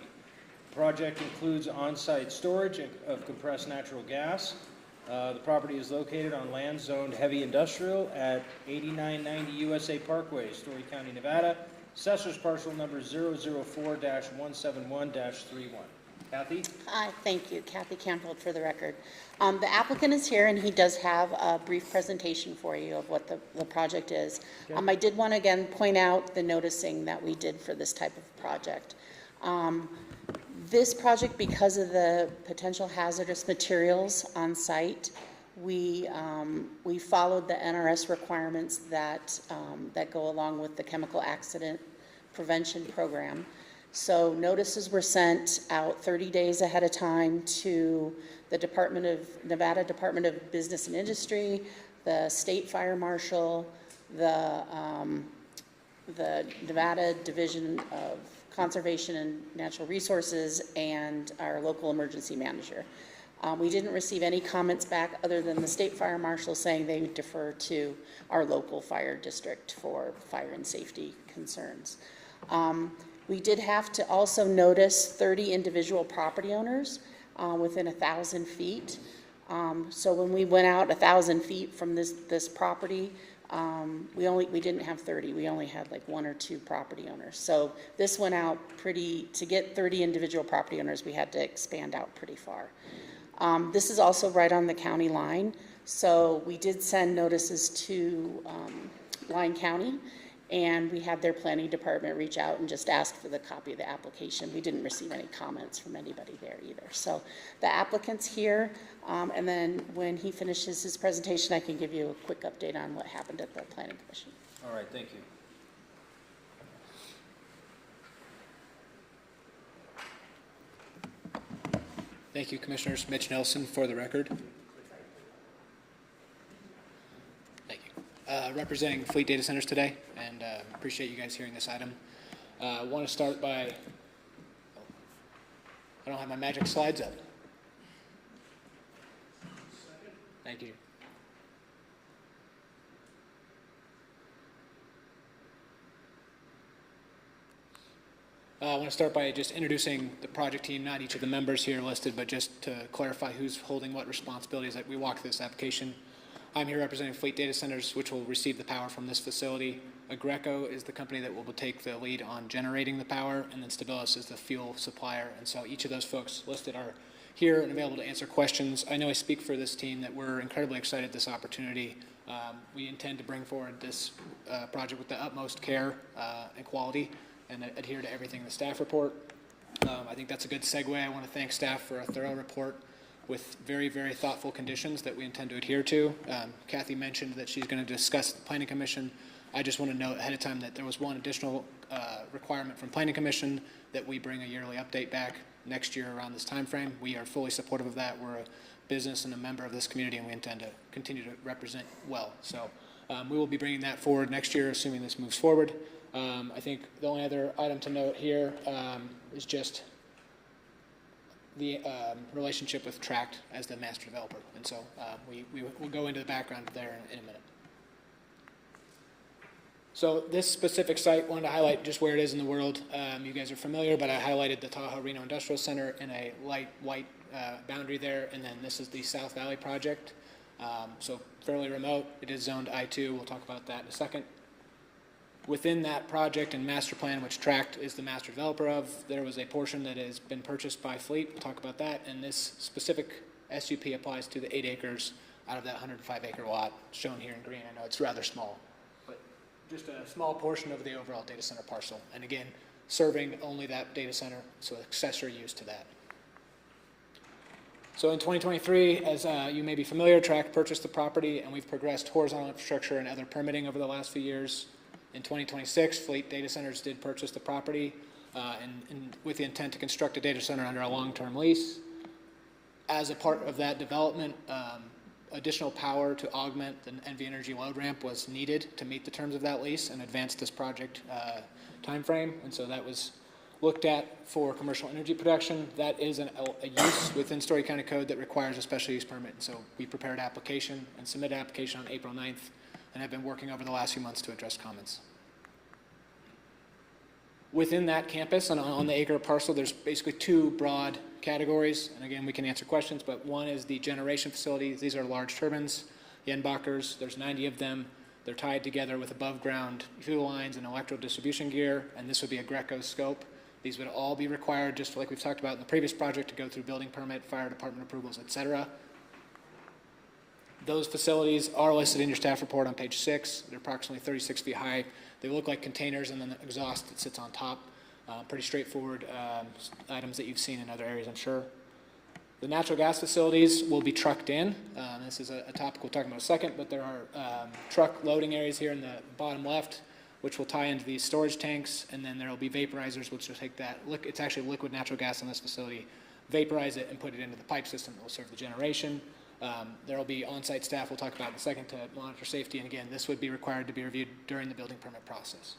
The project includes on-site storage of compressed natural gas. The property is located on land zoned heavy industrial at 8990 USA Parkway, Story County, Nevada. Assessor's parcel number 004-171-31. Kathy? Hi, thank you. Kathy Campold for the record. The applicant is here, and he does have a brief presentation for you of what the project is. I did want to again point out the noticing that we did for this type of project. This project, because of the potential hazardous materials on site, we followed the NRS requirements that go along with the chemical accident prevention program. So notices were sent out 30 days ahead of time to the Nevada Department of Business and Industry, the State Fire Marshal, the Nevada Division of Conservation and Natural Resources, and our local emergency manager. We didn't receive any comments back other than the State Fire Marshal saying they would defer to our local fire district for fire and safety concerns. We did have to also notice 30 individual property owners within 1,000 feet. So when we went out 1,000 feet from this property, we didn't have 30. We only had like 1 or 2 property owners. So this went out to get 30 individual property owners, we had to expand out pretty far. This is also right on the county line. So we did send notices to Lyon County, and we had their planning department reach out and just ask for the copy of the application. We didn't receive any comments from anybody there either. So the applicant's here, and then when he finishes his presentation, I can give you a quick update on what happened at the Planning Commission. All right, thank you. Thank you, Commissioners. Mitch Nelson for the record. Thank you. Representing Fleet Data Centers today, and appreciate you guys hearing this item. I want to start by, I don't have my magic slides up. Thank you. I want to start by just introducing the project team, not each of the members here listed, but just to clarify who's holding what responsibilities as we walk through this application. I'm here representing Fleet Data Centers, which will receive the power from this facility. Agreco is the company that will take the lead on generating the power, and then Stabilis is the fuel supplier. And so each of those folks listed are here and available to answer questions. I know I speak for this team that we're incredibly excited this opportunity. We intend to bring forward this project with the utmost care and quality and adhere to everything in the staff report. I think that's a good segue. I want to thank staff for a thorough report with very, very thoughtful conditions that we intend to adhere to. Kathy mentioned that she's going to discuss the Planning Commission. I just want to note ahead of time that there was one additional requirement from Planning Commission that we bring a yearly update back next year around this time frame. We are fully supportive of that. We're a business and a member of this community, and we intend to continue to represent well. So we will be bringing that forward next year, assuming this moves forward. I think the only other item to note here is just the relationship with Tract as the master developer. And so we'll go into the background there in a minute. So this specific site, wanted to highlight just where it is in the world. You guys are familiar, but I highlighted the Tahoe Reno Industrial Center in a light white boundary there, and then this is the South Valley project. So fairly remote. It is zoned I-2. We'll talk about that in a second. Within that project and master plan, which Tract is the master developer of, there was a portion that has been purchased by Fleet. We'll talk about that. And this specific SUP applies to the 8 acres out of that 105-acre lot shown here in green. I know it's rather small, but just a small portion of the overall data center parcel. And again, serving only that data center, so accessory use to that. So in 2023, as you may be familiar, Tract purchased the property, and we've progressed horizontal infrastructure and other permitting over the last few years. In 2026, Fleet Data Centers did purchase the property and with the intent to construct a data center under a long-term lease. As a part of that development, additional power to augment the NV Energy load ramp was needed to meet the terms of that lease and advance this project timeframe. And so that was looked at for commercial energy production. That is a use within Story County Code that requires a special use permit. And so we prepared an application and submitted an application on April 9th. And I've been working over the last few months to address comments. Within that campus and on the acre parcel, there's basically two broad categories. And again, we can answer questions, but one is the generation facilities. These are large turbines, Jenbachers. There's 90 of them. They're tied together with above ground fuel lines and electrical distribution gear, and this would be a Greco scope. These would all be required, just like we've talked about in the previous project, to go through building permit, fire department approvals, et cetera. Those facilities are listed in your staff report on page 6. They're approximately 36 feet high. They look like containers, and then the exhaust that sits on top. Pretty straightforward items that you've seen in other areas, I'm sure. The natural gas facilities will be trucked in. This is a topic we'll talk about in a second, but there are truck loading areas here in the bottom left, which will tie into these storage tanks, and then there will be vaporizers, which will take that. It's actually liquid natural gas in this facility, vaporize it, and put it into the pipe system that will serve the generation. There will be on-site staff we'll talk about in a second to monitor safety, and again, this would be required to be reviewed during the building permit process.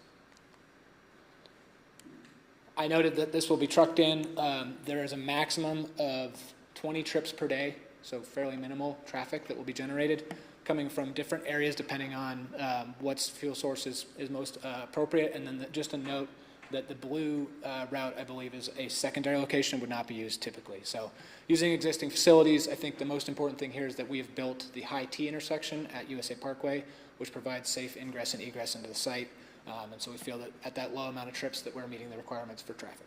I noted that this will be trucked in. There is a maximum of 20 trips per day, so fairly minimal traffic that will be generated, coming from different areas depending on what fuel source is most appropriate. And then just a note that the blue route, I believe, is a secondary location, would not be used typically. So using existing facilities, I think the most important thing here is that we have built the high T intersection at USA Parkway, which provides safe ingress and egress into the site. And so we feel that at that low amount of trips that we're meeting the requirements for traffic.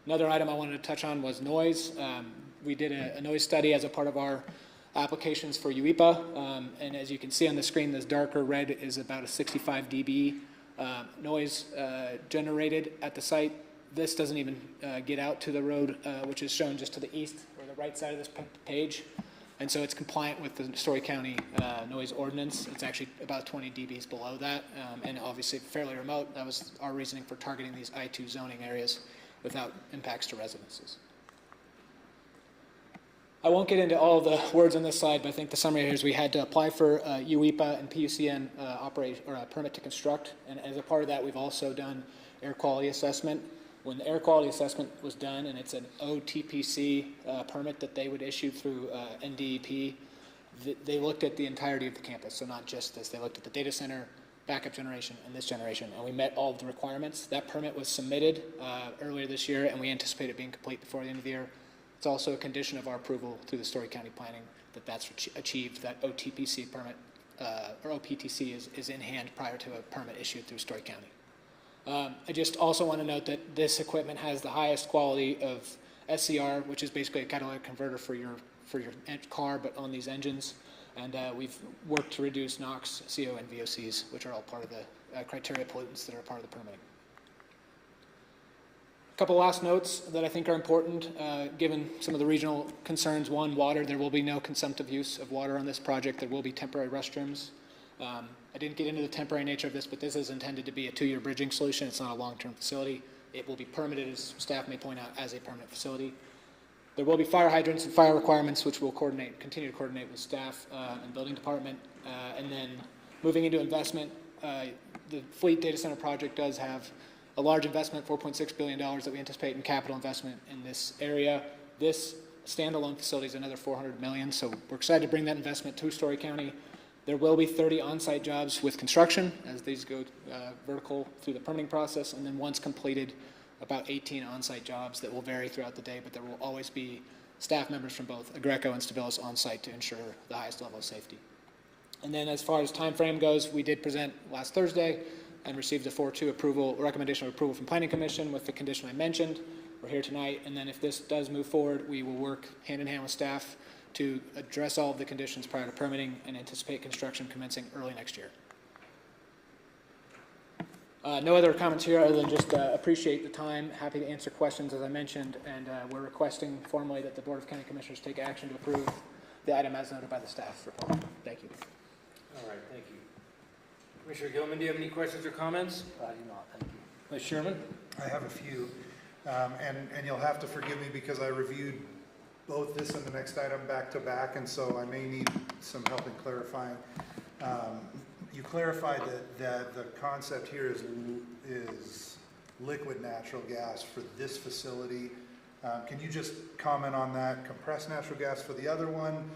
Another item I wanted to touch on was noise. We did a noise study as a part of our applications for UEPA. And as you can see on the screen, this darker red is about a 65 dB noise generated at the site. This doesn't even get out to the road, which is shown just to the east or the right side of this page. And so it's compliant with the Story County noise ordinance. It's actually about 20 dBs below that, and obviously fairly remote. That was our reasoning for targeting these I-2 zoning areas without impacts to residences. I won't get into all the words on this slide, but I think the summary here is we had to apply for UEPA and PUCN permit to construct, and as a part of that, we've also done air quality assessment. When the air quality assessment was done, and it's an OTPC permit that they would issue through NDEP, they looked at the entirety of the campus, so not just this. They looked at the data center, backup generation, and this generation, and we met all of the requirements. That permit was submitted earlier this year, and we anticipate it being complete before the end of the year. It's also a condition of our approval through the Story County Planning that's achieved, that OTPC permit, or OPTC is in hand prior to a permit issued through Story County. I just also want to note that this equipment has the highest quality of SCR, which is basically a catalytic converter for your car, but on these engines. And we've worked to reduce NOx, CO, and VOCs, which are all part of the criteria pollutants that are part of the permitting. A couple last notes that I think are important, given some of the regional concerns. One, water. There will be no consumptive use of water on this project. There will be temporary restrooms. I didn't get into the temporary nature of this, but this is intended to be a 2-year bridging solution. It's not a long-term facility. It will be permitted, as staff may point out, as a permanent facility. There will be fire hydrants and fire requirements, which we'll continue to coordinate with staff and building department. And then moving into investment, the Fleet Data Center project does have a large investment, $4.6 billion that we anticipate in capital investment in this area. This standalone facility is another $400 million, so we're excited to bring that investment to Story County. There will be 30 on-site jobs with construction as these go vertical through the permitting process, and then once completed, about 18 on-site jobs that will vary throughout the day, but there will always be staff members from both Agreco and Stabilis on-site to ensure the highest level of safety. And then as far as time frame goes, we did present last Thursday and received a 4-2 approval, recommendation of approval from Planning Commission with the condition I mentioned. We're here tonight, and then if this does move forward, we will work hand in hand with staff to address all of the conditions prior to permitting and anticipate construction commencing early next year. No other comments here other than just appreciate the time. Happy to answer questions as I mentioned, and we're requesting formally that the Board of County Commissioners take action to approve the item as noted by the staff report. Thank you. All right, thank you. Commissioner Gilman, do you have any questions or comments? I do not, thank you. Vice Chairman? I have a few, and you'll have to forgive me because I reviewed both this and the next item back to back, and so I may need some help in clarifying. You clarified that the concept here is liquid natural gas for this facility. Can you just comment on that? Compressed natural gas for the other one?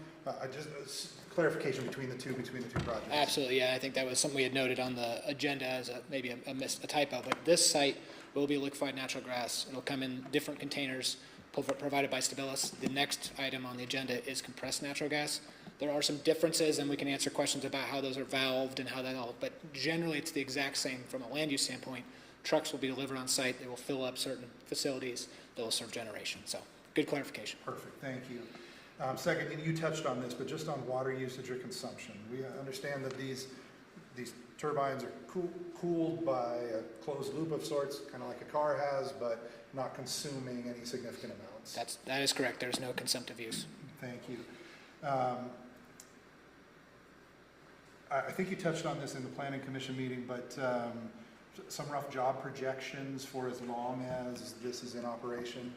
Just clarification between the two projects. Absolutely, yeah. I think that was something we had noted on the agenda as maybe a typo. But this site will be liquefied natural gas. It'll come in different containers provided by Stabilis. The next item on the agenda is compressed natural gas. There are some differences, and we can answer questions about how those are valved and how that all, but generally it's the exact same from a land use standpoint. Trucks will be delivered on site. They will fill up certain facilities that will serve generation. So good clarification. Perfect, thank you. Second, and you touched on this, but just on water usage or consumption. We understand that these turbines are cooled by a closed loop of sorts, kind of like a car has, but not consuming any significant amounts. That is correct. There's no consumptive use. Thank you. I think you touched on this in the Planning Commission meeting, but some rough job projections for as long as this is in operation?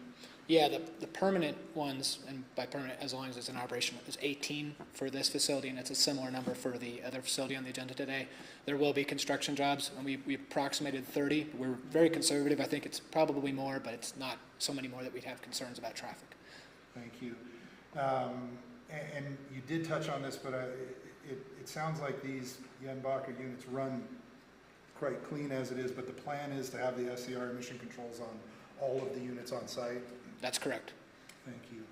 Yeah, the permanent ones, and by permanent, as long as it's in operation, is 18 for this facility, and it's a similar number for the other facility on the agenda today. There will be construction jobs, and we approximated 30. We're very conservative. I think it's probably more, but it's not so many more that we'd have concerns about traffic. Thank you. And you did touch on this, but it sounds like these Jenbacher units run quite clean as it is, but the plan is to have the SCR emission controls on all of the units on site? That's correct. Thank you.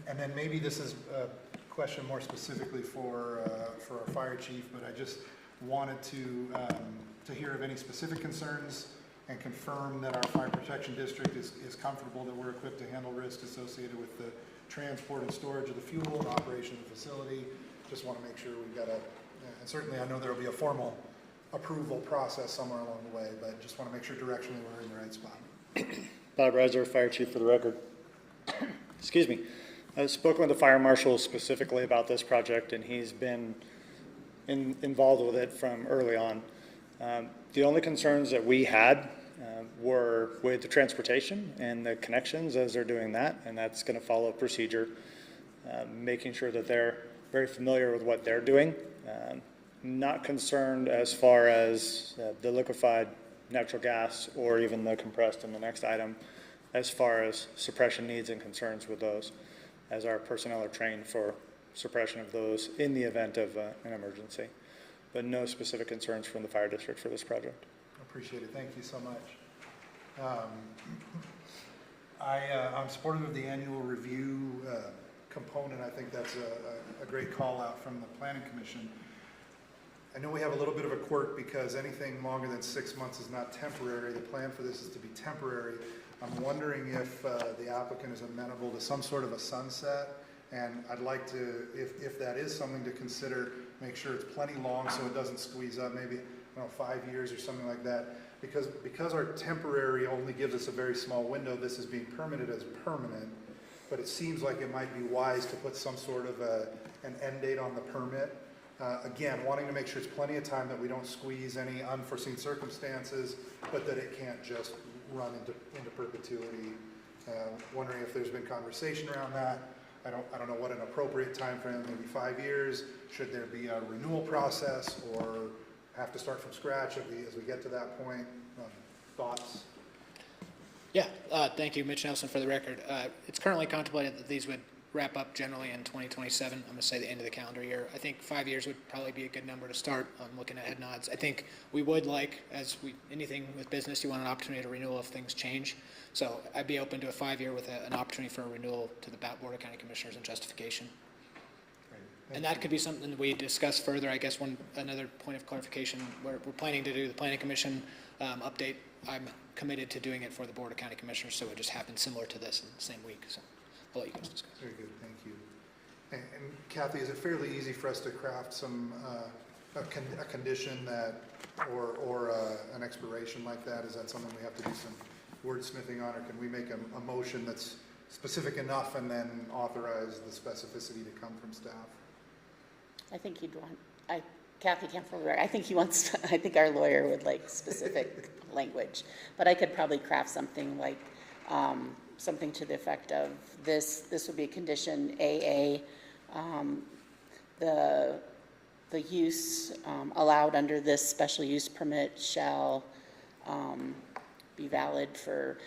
And then maybe this is a question more specifically for our fire chief, but I just wanted to hear of any specific concerns and confirm that our fire protection district is comfortable that we're equipped to handle risk associated with the transport and storage of the fuel and operation of the facility. Just want to make sure we've got and certainly I know there will be a formal approval process somewhere along the way, but just want to make sure directionally we're in the right spot. Bob Reiser, Fire Chief for the record. Excuse me. I've spoken with the Fire Marshal specifically about this project, and he's been involved with it from early on. The only concerns that we had were with the transportation and the connections as they're doing that, and that's going to follow procedure, making sure that they're very familiar with what they're doing. Not concerned as far as the liquefied natural gas or even the compressed in the next item as far as suppression needs and concerns with those, as our personnel are trained for suppression of those in the event of an emergency. But no specific concerns from the fire district for this project. Appreciate it. Thank you so much. I'm supportive of the annual review component. I think that's a great call out from the Planning Commission. I know we have a little bit of a quirk because anything longer than 6 months is not temporary. The plan for this is to be temporary. I'm wondering if the applicant is amenable to some sort of a sunset And I'd like to, if that is something to consider, make sure it's plenty long so it doesn't squeeze up, maybe, I don't know, 5 years or something like that. Because our temporary only gives us a very small window, this is being permitted as permanent, but it seems like it might be wise to put some sort of an end date on the permit. Again, wanting to make sure it's plenty of time, that we don't squeeze any unforeseen circumstances, but that it can't just run into perpetuity. Wondering if there's been conversation around that. I don't know what an appropriate time frame, maybe 5 years. Should there be a renewal process, or have to start from scratch as we get to that point? Thoughts? Yeah, thank you, Mitch Nelson, for the record. It's currently contemplated that these would wrap up generally in 2027. I'm going to say the end of the calendar year. I think 5 years would probably be a good number to start. I'm looking at head nods. I think we would like, anything with business, you want an opportunity to renewal if things change. So I'd be open to a 5 year with an opportunity for a renewal to the Board of County Commissioners and justification. And that could be something that we discuss further. I guess another point of clarification, we're planning to do the Planning Commission update. I'm committed to doing it for the Board of County Commissioners, so it just happens similar to this in the same week. So I'll let you guys discuss. Very good, thank you. And Kathy, is it fairly easy for us to craft some a condition that, or an expiration like that? Is that something we have to do some wordsmithing on, or can we make a motion that's specific enough and then authorize the specificity to come from staff? I think you'd want, Kathy Campbell, I think he wants, I think our lawyer would like specific language, but I could probably craft something like, something to the effect of this would be a condition AA, the use allowed under this special use permit shall be valid for,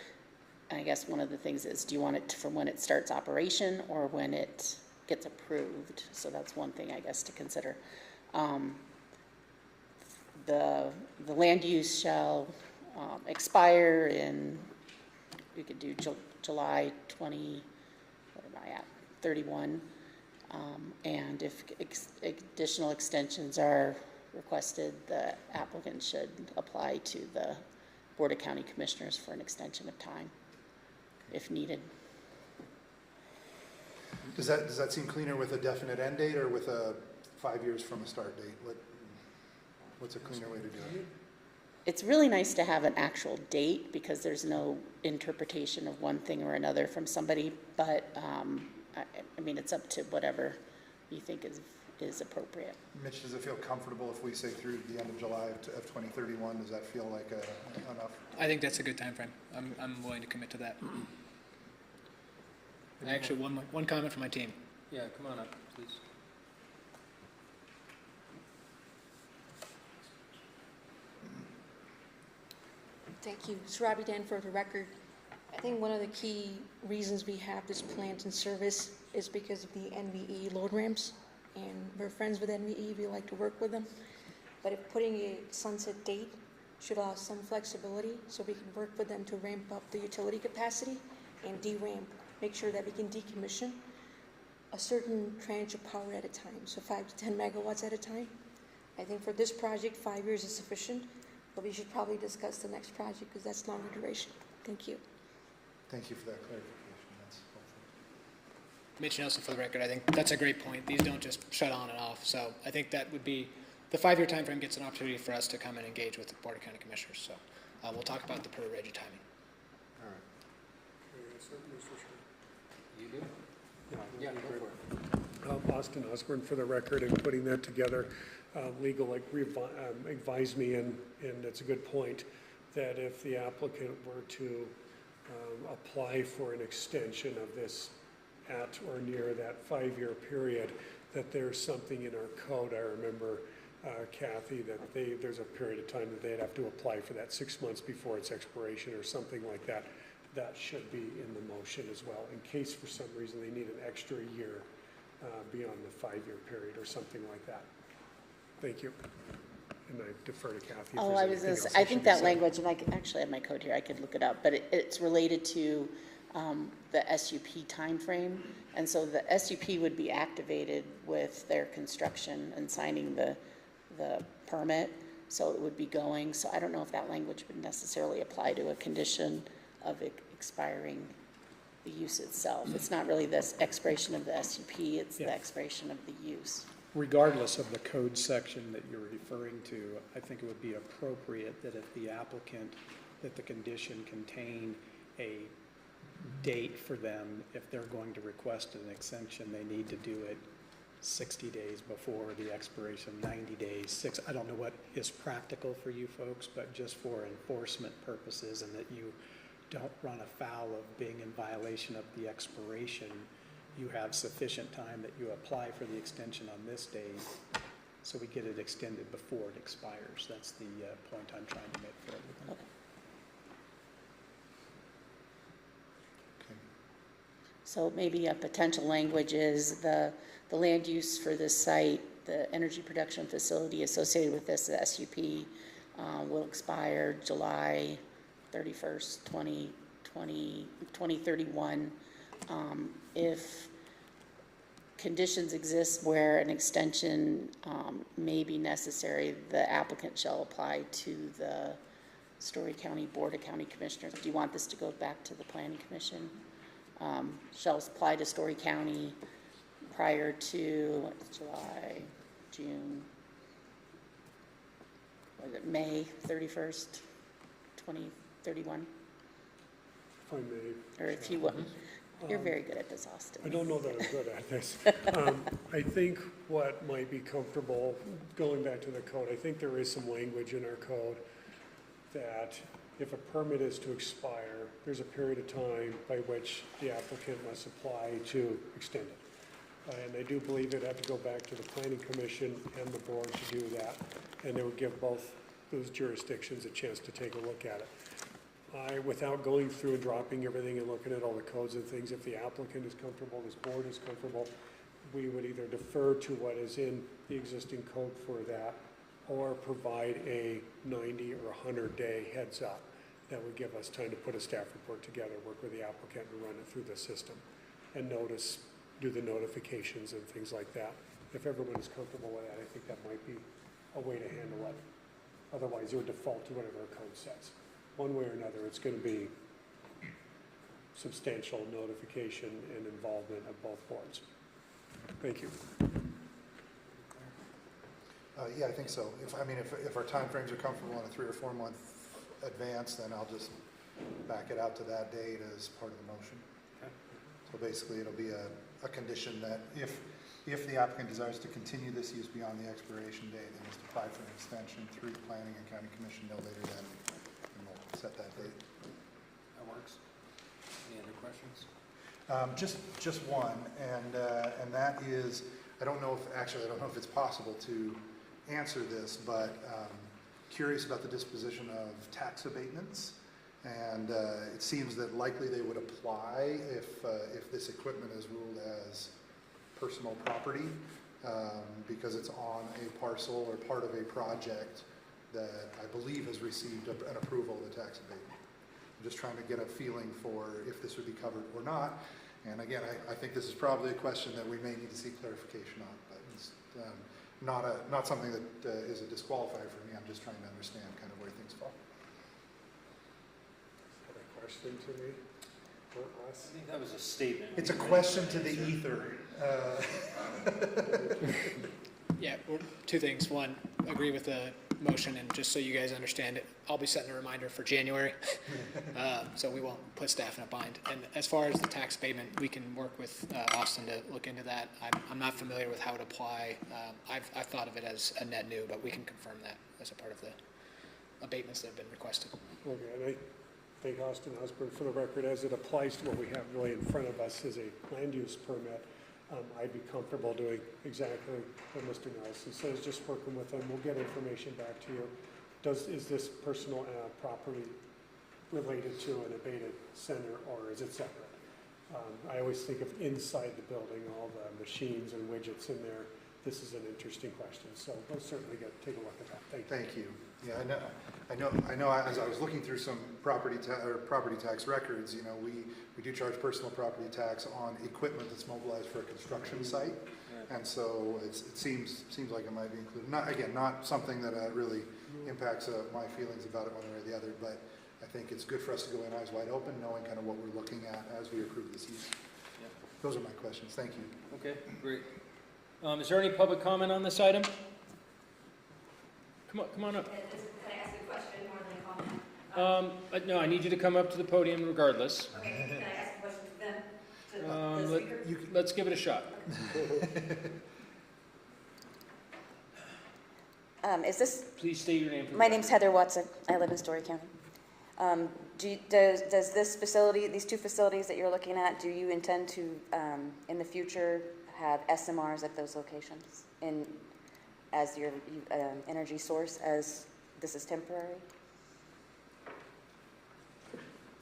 I guess one of the things is, do you want it from when it starts operation or when it gets approved? So that's one thing, I guess, to consider. The land use shall expire in, we could do July 20, what am I at, 31. And if additional extensions are requested, the applicant should apply to the Board of County Commissioners for an extension of time if needed. Does that seem cleaner with a definite end date, or with a 5 years from a start date? What's a cleaner way to do it? It's really nice to have an actual date because there's no interpretation of one thing or another from somebody, but I mean, it's up to whatever you think is appropriate. Mitch, does it feel comfortable if we say through the end of July of 2031? Does that feel like enough? I think that's a good time frame. I'm willing to commit to that. Actually, one comment from my team. Yeah, come on up, please. Thank you. It's Robbie Dan for the record. I think one of the key reasons we have this plant in service is because of the NVE load ramps. And we're friends with NVE, we like to work with them. But if putting a sunset date should allow some flexibility so we can work with them to ramp up the utility capacity and de-ramp, make sure that we can decommission a certain tranche of power at a time, so 5 to 10 megawatts at a time. I think for this project, 5 years is sufficient, but we should probably discuss the next project because that's longer duration. Thank you. Thank you for that clarification. That's helpful. Mitch Nelson for the record. I think that's a great point. These don't just shut on and off. So I think that would be, the 5 year time frame gets an opportunity for us to come and engage with the Board of County Commissioners. So we'll talk about the per regi timing. All right. You do? Yeah, go for it. Austin Osborne for the record, and putting that together. Legal advised me, and it's a good point, that if the applicant were to apply for an extension of this at or near that 5 year period, that there's something in our code. I remember, Kathy, that there's a period of time that they'd have to apply for that 6 months before its expiration or something like that. That should be in the motion as well, in case for some reason they need an extra year beyond the 5 year period or something like that. Thank you. And I defer to Kathy. Oh, I think that language, and I actually have my code here, I could look it up, but it's related to the SUP timeframe. And so the SUP would be activated with their construction and signing the permit. So it would be going. So I don't know if that language would necessarily apply to a condition of expiring the use itself. It's not really this expiration of the SUP, it's the Yeah. expiration of the use. Regardless of the code section that you're referring to, I think it would be appropriate that if the applicant, that the condition contain a date for them, if they're going to request an extension, they need to do it 60 days before the expiration, 90 days, I don't know what is practical for you folks, but just for enforcement purposes, and that you don't run afoul of being in violation of the expiration, you have sufficient time that you apply for the extension on this date, so we get it extended before it expires. That's the point I'm trying to make for everything. Okay. So maybe a potential language is the land use for this site, the energy production facility associated with this, the SUP, will expire July 31st, 2031. If conditions exist where an extension may be necessary, the applicant shall apply to the Story County Board of County Commissioners. Do you want this to go back to the Planning Commission? Shall apply to Story County prior to July, June, was it May 31st, 2031? If I may. Or if you wouldn't. You're very good at this, Austin. I don't know that I'm good at this. I think what might be comfortable, going back to the code, I think there is some language in our code that if a permit is to expire, there's a period of time by which the applicant must apply to extend it. And I do believe it'd have to go back to the Planning Commission and the board to do that. And it would give both those jurisdictions a chance to take a look at it. Without going through and dropping everything and looking at all the codes and things, if the applicant is comfortable, this board is comfortable, we would either defer to what is in the existing code for that, or provide a 90 or 100-day heads up that would give us time to put a staff report together, work with the applicant and run it through the system, and do the notifications and things like that. If everyone is comfortable with that, I think that might be a way to handle it. Otherwise, it would default to whatever our code says. One way or another, it's going to be substantial notification and involvement of both boards. Thank you. Yeah, I think so. If our timeframes are comfortable on a 3 or 4 month advance, then I'll just back it out to that date as part of the motion. Okay. So basically, it'll be a condition that if the applicant desires to continue this use beyond the expiration date, they must apply for an extension through the Planning and County Commission no later than, and we'll set that date. That works. Any other questions? Just one, and that is, I don't know if it's possible to answer this, but curious about the disposition of tax abatements. And it seems that likely they would apply if this equipment is ruled as personal property, because it's on a parcel or part of a project that I believe has received an approval of the tax abatement. I'm just trying to get a feeling for if this would be covered or not. And again, I think this is probably a question that we may need to seek clarification on, but it's not something that is a disqualifier for me. I'm just trying to understand kind of where things fall. Question to me? Or us? I think that was a statement. It's a question to the ether. Yeah, well, two things. One, agree with the motion, and just so you guys understand it, I'll be setting a reminder for January, so we won't put staff in a bind. And as far as the tax abatement, we can work with Austin to look into that. I'm not familiar with how it apply. I've thought of it as a net new, but we can confirm that as a part of the abatements that have been requested. Okay, and I thank Austin Osborne for the record. As it applies to what we have really in front of us as a land use permit, I'd be comfortable doing exactly what Mr. Nelson says, just working with them. We'll get information back to you. Is this personal property related to an abated center, or is it separate? I always think of inside the building, all the machines and widgets in there. This is an interesting question, so we'll certainly take a look at that. Thank you. Yeah, I know. As I was looking through some property tax records, you know, we do charge personal property tax on equipment that's mobilized for a construction site, and so it seems like it might be included. Not something that really impacts my feelings about it one way or the other, but I think it's good for us to go in eyes wide open, knowing kind of what we're looking at as we approve this use. Yep. Those are my questions. Thank you. Okay, great. Is there any public comment on this item? Come on up. Can I ask a question more than a comment? No, I need you to come up to the podium regardless. Okay, can I ask a question to them, to the speaker? Let's give it a shot. Is this, Please state your name. for the my record. name's Heather Watson. I live in Story County. Does this facility, these two facilities that you're looking at, do you intend to, in the future, have SMRs at those locations as your energy source, as this is temporary?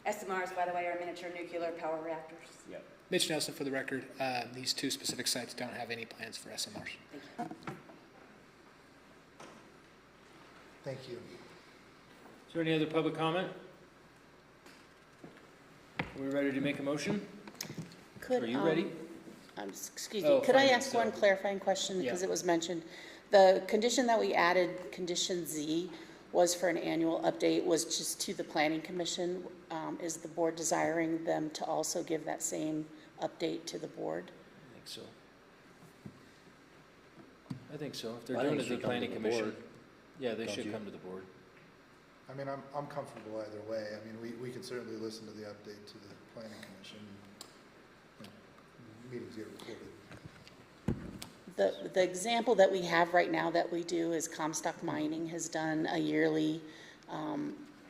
SMRs, by the way, are miniature nuclear power reactors. Yep. Mitch Nelson for the record. These two specific sites don't have any plans for SMRs. Thank you. Is there any other public comment? Are we ready to make a motion? Could, Are you ready? Excuse Oh, me, could I fine, ask so- one clarifying question, because Yeah. it was mentioned? The condition that we added, condition Z, was for an annual update, was just to the planning commission. Is the board desiring them to also give that same update to the board? I think so. I think so. If they're I doing think it it to the should come planning to the commission, board. yeah, they Don't should you? come to the board. I mean, I'm comfortable either way. I mean, we can certainly listen to the update to the planning commission. You know, meetings get recorded. The example that we have right now that we do is Comstock Mining has done a yearly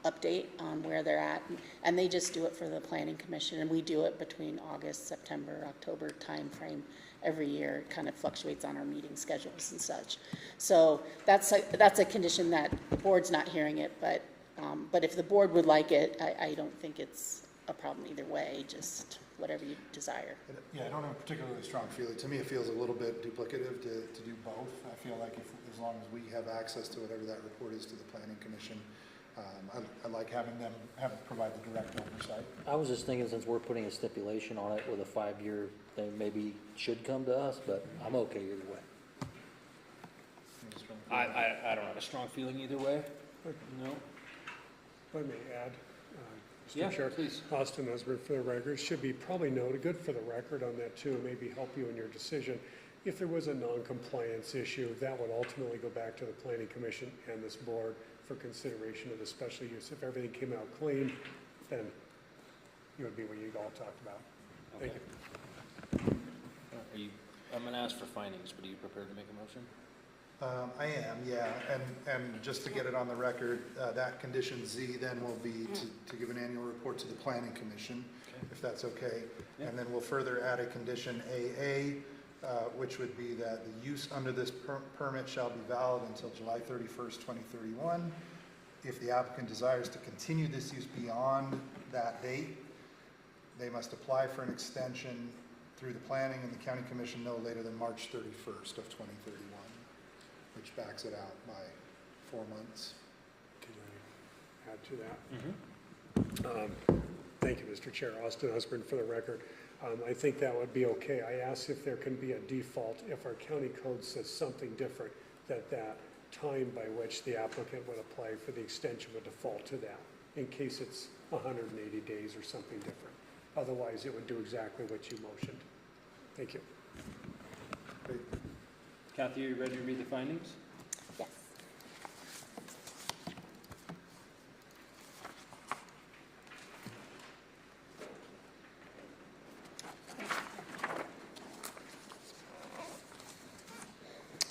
update on where they're at, and they just do it for the planning commission, and we do it between August, September, October timeframe every year. It kind of fluctuates on our meeting schedules and such. So that's a condition that the board's not hearing it, but if the board would like it, I don't think it's a problem either way, just whatever you desire. Yeah, I don't have a particularly strong feeling. To me, it feels a little bit duplicative to do both. I feel like as long as we have access to whatever that report is to the planning commission, I like having them provide the direct oversight. I was just thinking, since we're putting a stipulation on it with a 5-year, they maybe should come to us, but I'm okay either way. I don't have a strong feeling either way. No. If I may add, Yeah, Mr. Chair. please. Austin Osborne for the record. Should be probably noted, good for the record on that too, maybe help you in your decision. If there was a non-compliance issue, that would ultimately go back to the planning commission and this board for consideration of the special use. If everything came out clean, then it would be what you all talked about. Thank you. I'm going to ask for findings, but are you prepared to make a motion? I am, yeah, and just to get it on the record, that condition Z then will be to give an annual report to the planning commission, if that's okay. Yeah. And then we'll further add a condition AA, which would be that the use under this permit shall be valid until July 31st, 2031. If the applicant desires to continue this use beyond that date, they must apply for an extension through the planning and the county commission no later than March 31st of 2031. Which backs it out by 4 months. Can I add to that? Thank you, Mr. Chair. Austin Osborne for the record. I think that would be okay. I asked if there can be a default, if our county code says something different, that time by which the applicant would apply for the extension would default to that, in case it's 180 days or something different. Otherwise, it would do exactly what you motioned. Thank you. Great. Kathy, are you ready to read the findings? Yes.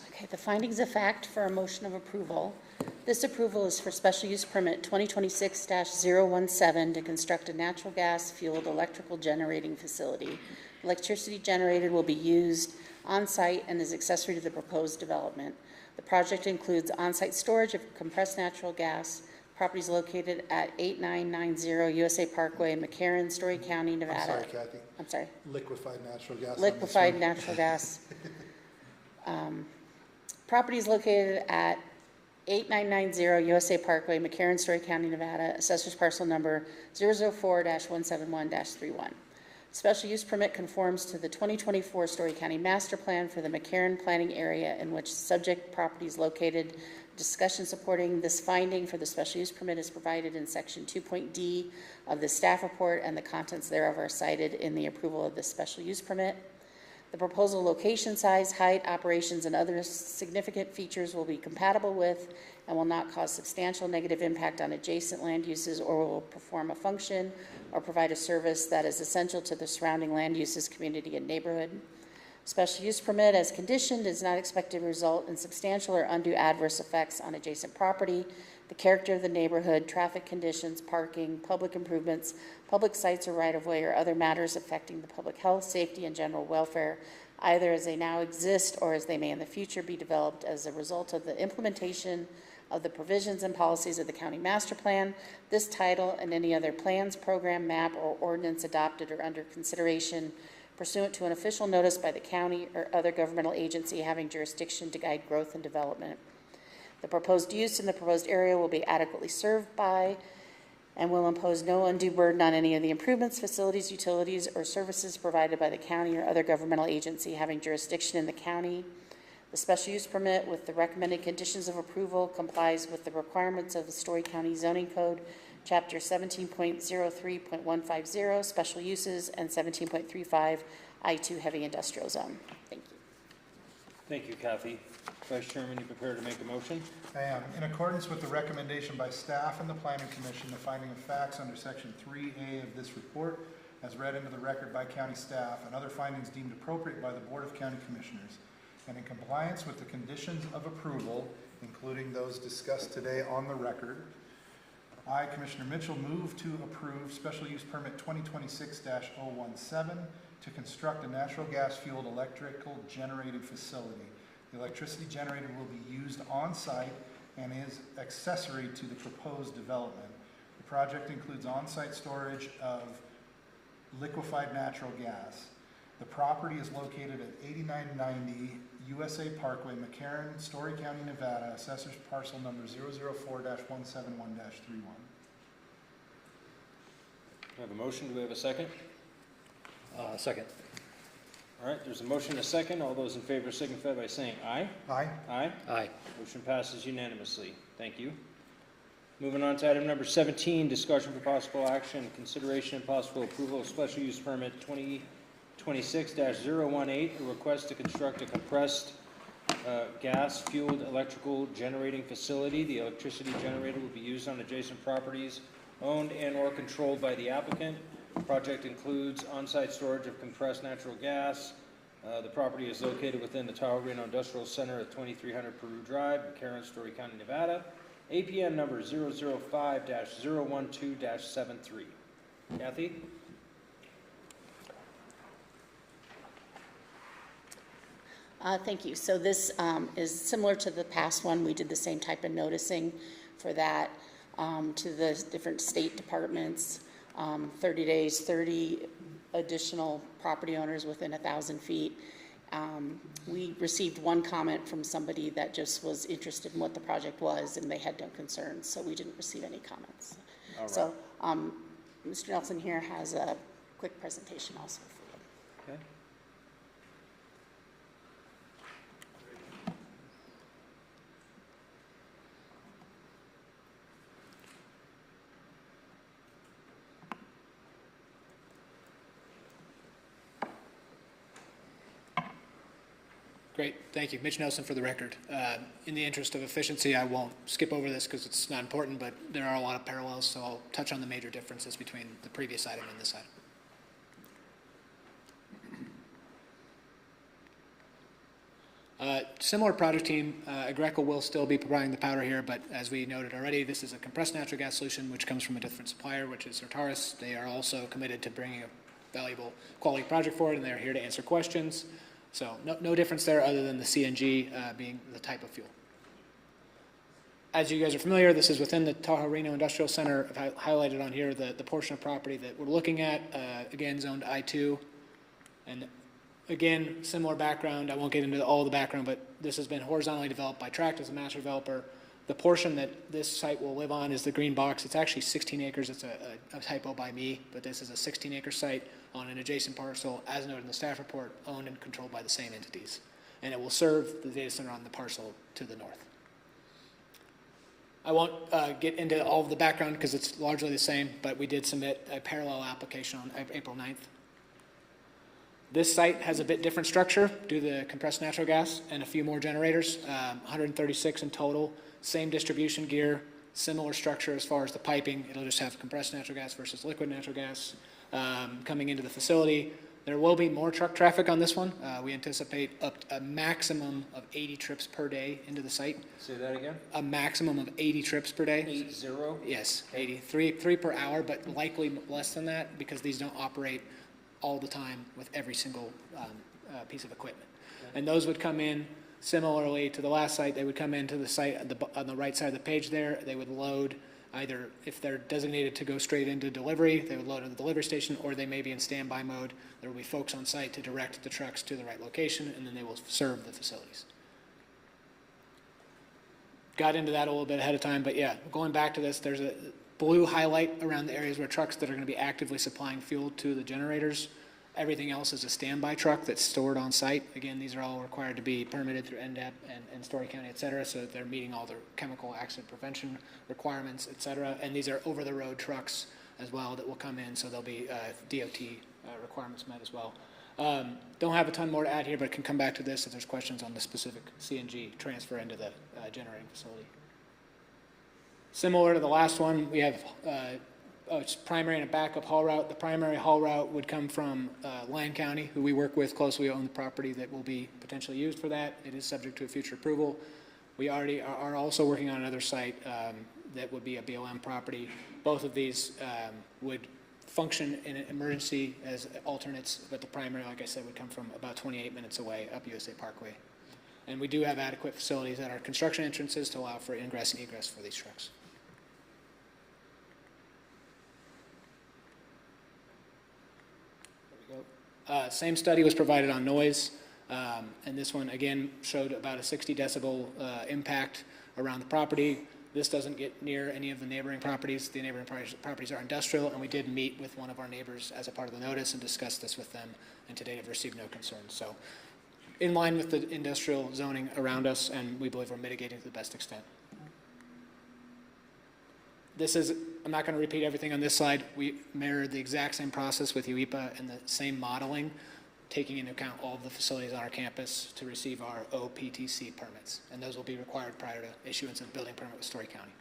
Okay, the findings of fact for a motion of approval. This approval is for special use permit 2026-017 to construct a natural gas fueled electrical generating facility. Electricity generated will be used on-site and is accessory to the proposed development. The project includes on-site storage of compressed natural gas. Property is located at 8990 USA Parkway, McCarran, Story County, Nevada. I'm sorry, Kathy. I'm sorry. Liquefied natural gas. Liquefied natural gas. Property is located at 8990 USA Parkway, McCarran, Story County, Nevada. Assessor's parcel number 004-171-31. Special use permit conforms to the 2024 Story County Master Plan for the McCarran planning area in which subject property is located. Discussion supporting this finding for the special use permit is provided in section 2.d of the staff report, and the contents thereof are cited in the approval of the special use permit. The proposal location, size, height, operations, and other significant features will be compatible with and will not cause substantial negative impact on adjacent land uses or will perform a function or provide a service that is essential to the surrounding land uses, community, and neighborhood. Special use permit as conditioned is not expected to result in substantial or undue adverse effects on adjacent property, the character of the neighborhood, traffic conditions, parking, public improvements, public sites or right-of-way, or other matters affecting the public health, safety, and general welfare, either as they now exist or as they may in the future be developed as a result of the implementation of the provisions and policies of the county master plan, this title, and any other plans, program, map, or ordinance adopted or under consideration pursuant to an official notice by the county or other governmental agency having jurisdiction to guide growth and development. The proposed use in the proposed area will be adequately served by and will impose no undue burden on any of the improvements, facilities, utilities, or services provided by the county or other governmental agency having jurisdiction in the county. The special use permit with the recommended conditions of approval complies with the requirements of the Story County Zoning Code, Chapter 17.03.150, Special Uses, and 17.35, I-2 Heavy Industrial Zone. Thank you. Thank you, Kathy. Vice Chairman, you prepared to make a motion? I am. In accordance with the recommendation by staff and the Planning Commission, the finding of facts under Section 3A of this report, as read into the record by county staff, and other findings deemed appropriate by the Board of County Commissioners, and in compliance with the conditions of approval, including those discussed today on the record, I, Commissioner Mitchell, move to approve Special Use Permit 2026-017 to construct a natural gas-fueled electrical generating facility. The electricity generated will be used on-site and is accessory to the proposed development. The project includes on-site storage of liquefied natural gas. The property is located at 8990 USA Parkway, McCarran, Story County, Nevada, assessor's parcel number 004-171-31. We have a motion. Do we have a second? Second. All right, there's a motion and a second. All those in favor signify by saying aye. Aye. Aye. Aye. Motion passes unanimously. Thank you. Moving on to item number 17, discussion for possible action, consideration and possible approval of special use permit 2026-018, a request to construct a compressed gas-fueled electrical generating facility. The electricity generated will be used on adjacent properties owned and or controlled by the applicant. The project includes on-site storage of compressed natural gas. The property is located within the Tahoe Reno Industrial Center at 2300 Peru Drive, McCarran, Story County, Nevada. APN number 005-012-73. Kathy? Thank you. So this is similar to the past one. We did the same type of noticing for that to the different state departments. 30 days, 30 additional property owners within 1,000 feet. We received one comment from somebody that just was interested in what the project was, and they had no concerns, so we didn't receive any comments. All right. So Mr. Nelson here has a quick presentation also for you. Okay. Great, thank you. Mitch Nelson for the record. In the interest of efficiency, I won't skip over this because it's not important, but there are a lot of parallels, so I'll touch on the major differences between the previous item and this item. Similar project team, Agreco will still be providing the powder here, but as we noted already, this is a compressed natural gas solution which comes from a different supplier, which is Certarus. They are also committed to bringing a valuable quality project forward, and they're here to answer questions. So no difference there other than the CNG being the type of fuel. As you guys are familiar, this is within the Tahoe Reno Industrial Center. I've highlighted on here the portion of property that we're looking at, again, zoned I-2. And again, similar background. I won't get into all the background, but this has been horizontally developed by Tract as a master developer. The portion that this site will live on is the green box. It's actually 16 acres. It's a typo by me, but this is a 16-acre site on an adjacent parcel, as noted in the staff report, owned and controlled by the same entities. And it will serve the data center on the parcel to the north. I won't get into all of the background because it's largely the same, but we did submit a parallel application on April 9th. This site has a bit different structure due to the compressed natural gas and a few more generators, 136 in total. Same distribution gear, similar structure as far as the piping. It'll just have compressed natural gas versus liquid natural gas coming into the facility. There will be more truck traffic on this one. We anticipate up to a maximum of 80 trips per day into the site. Say that again? A maximum of 80 trips per day. 80? Yes, 80. Three per hour, but likely less than that because these don't operate all the time with every single piece of equipment. And those would come in similarly to the last site. They would come into the site on the right side of the page there. They would load either, if they're designated to go straight into delivery, they would load at the delivery station, or they may be in standby mode. There will be folks on site to direct the trucks to the right location, and then they will serve the facilities. Got into that a little bit ahead of time, but yeah, going back to this, there's a blue highlight around the areas where trucks that are going to be actively supplying fuel to the generators. Everything else is a standby truck that's stored on site. Again, these are all required to be permitted through NDEP and Story County, et cetera, so that they're meeting all their chemical accident prevention requirements, et cetera. And these are over-the-road trucks as well that will come in, so there'll be DOT requirements met as well. Don't have a ton more to add here, but can come back to this if there's questions on the specific CNG transfer into the generating facility. Similar to the last one, we have it's primary and a backup haul route. The primary haul route would come from Lyon County, who we work with closely, own the property that will be potentially used for that. It is subject to a future approval. We already are also working on another site that would be a BLM property. Both of these would function in an emergency as alternates, but the primary, like I said, would come from about 28 minutes away up USA Parkway. And we do have adequate facilities at our construction entrances to allow for ingress and egress for these trucks. Same study was provided on noise, and this one again showed about a 60 decibel impact around the property. This doesn't get near any of the neighboring properties. The neighboring properties are industrial, and we did meet with one of our neighbors as a part of the notice and discuss this with them, and to date have received no concerns. So in line with the industrial zoning around us, and we believe we're mitigating to the best extent. This is, I'm not going to repeat everything on this slide. We mirrored the exact same process with UEPA and the same modeling, taking into account all of the facilities on our campus to receive our OPTC permits. And those will be required prior to issuance of building permit with Story County.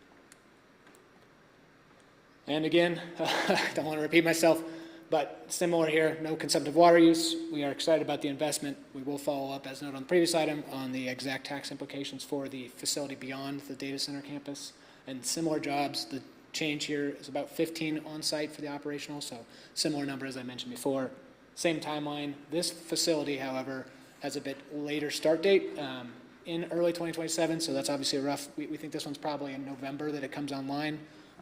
And again, I don't want to repeat myself, but similar here, no consumptive water use. We are excited about the investment. We will follow up, as noted on the previous item, on the exact tax implications for the facility beyond the data center campus. And similar jobs, the change here is about 15 on site for the operational, so similar number as I mentioned before. Same timeline. This facility, however, has a bit later start date in early 2027, so that's obviously a rough, we think this one's probably in November that it comes online.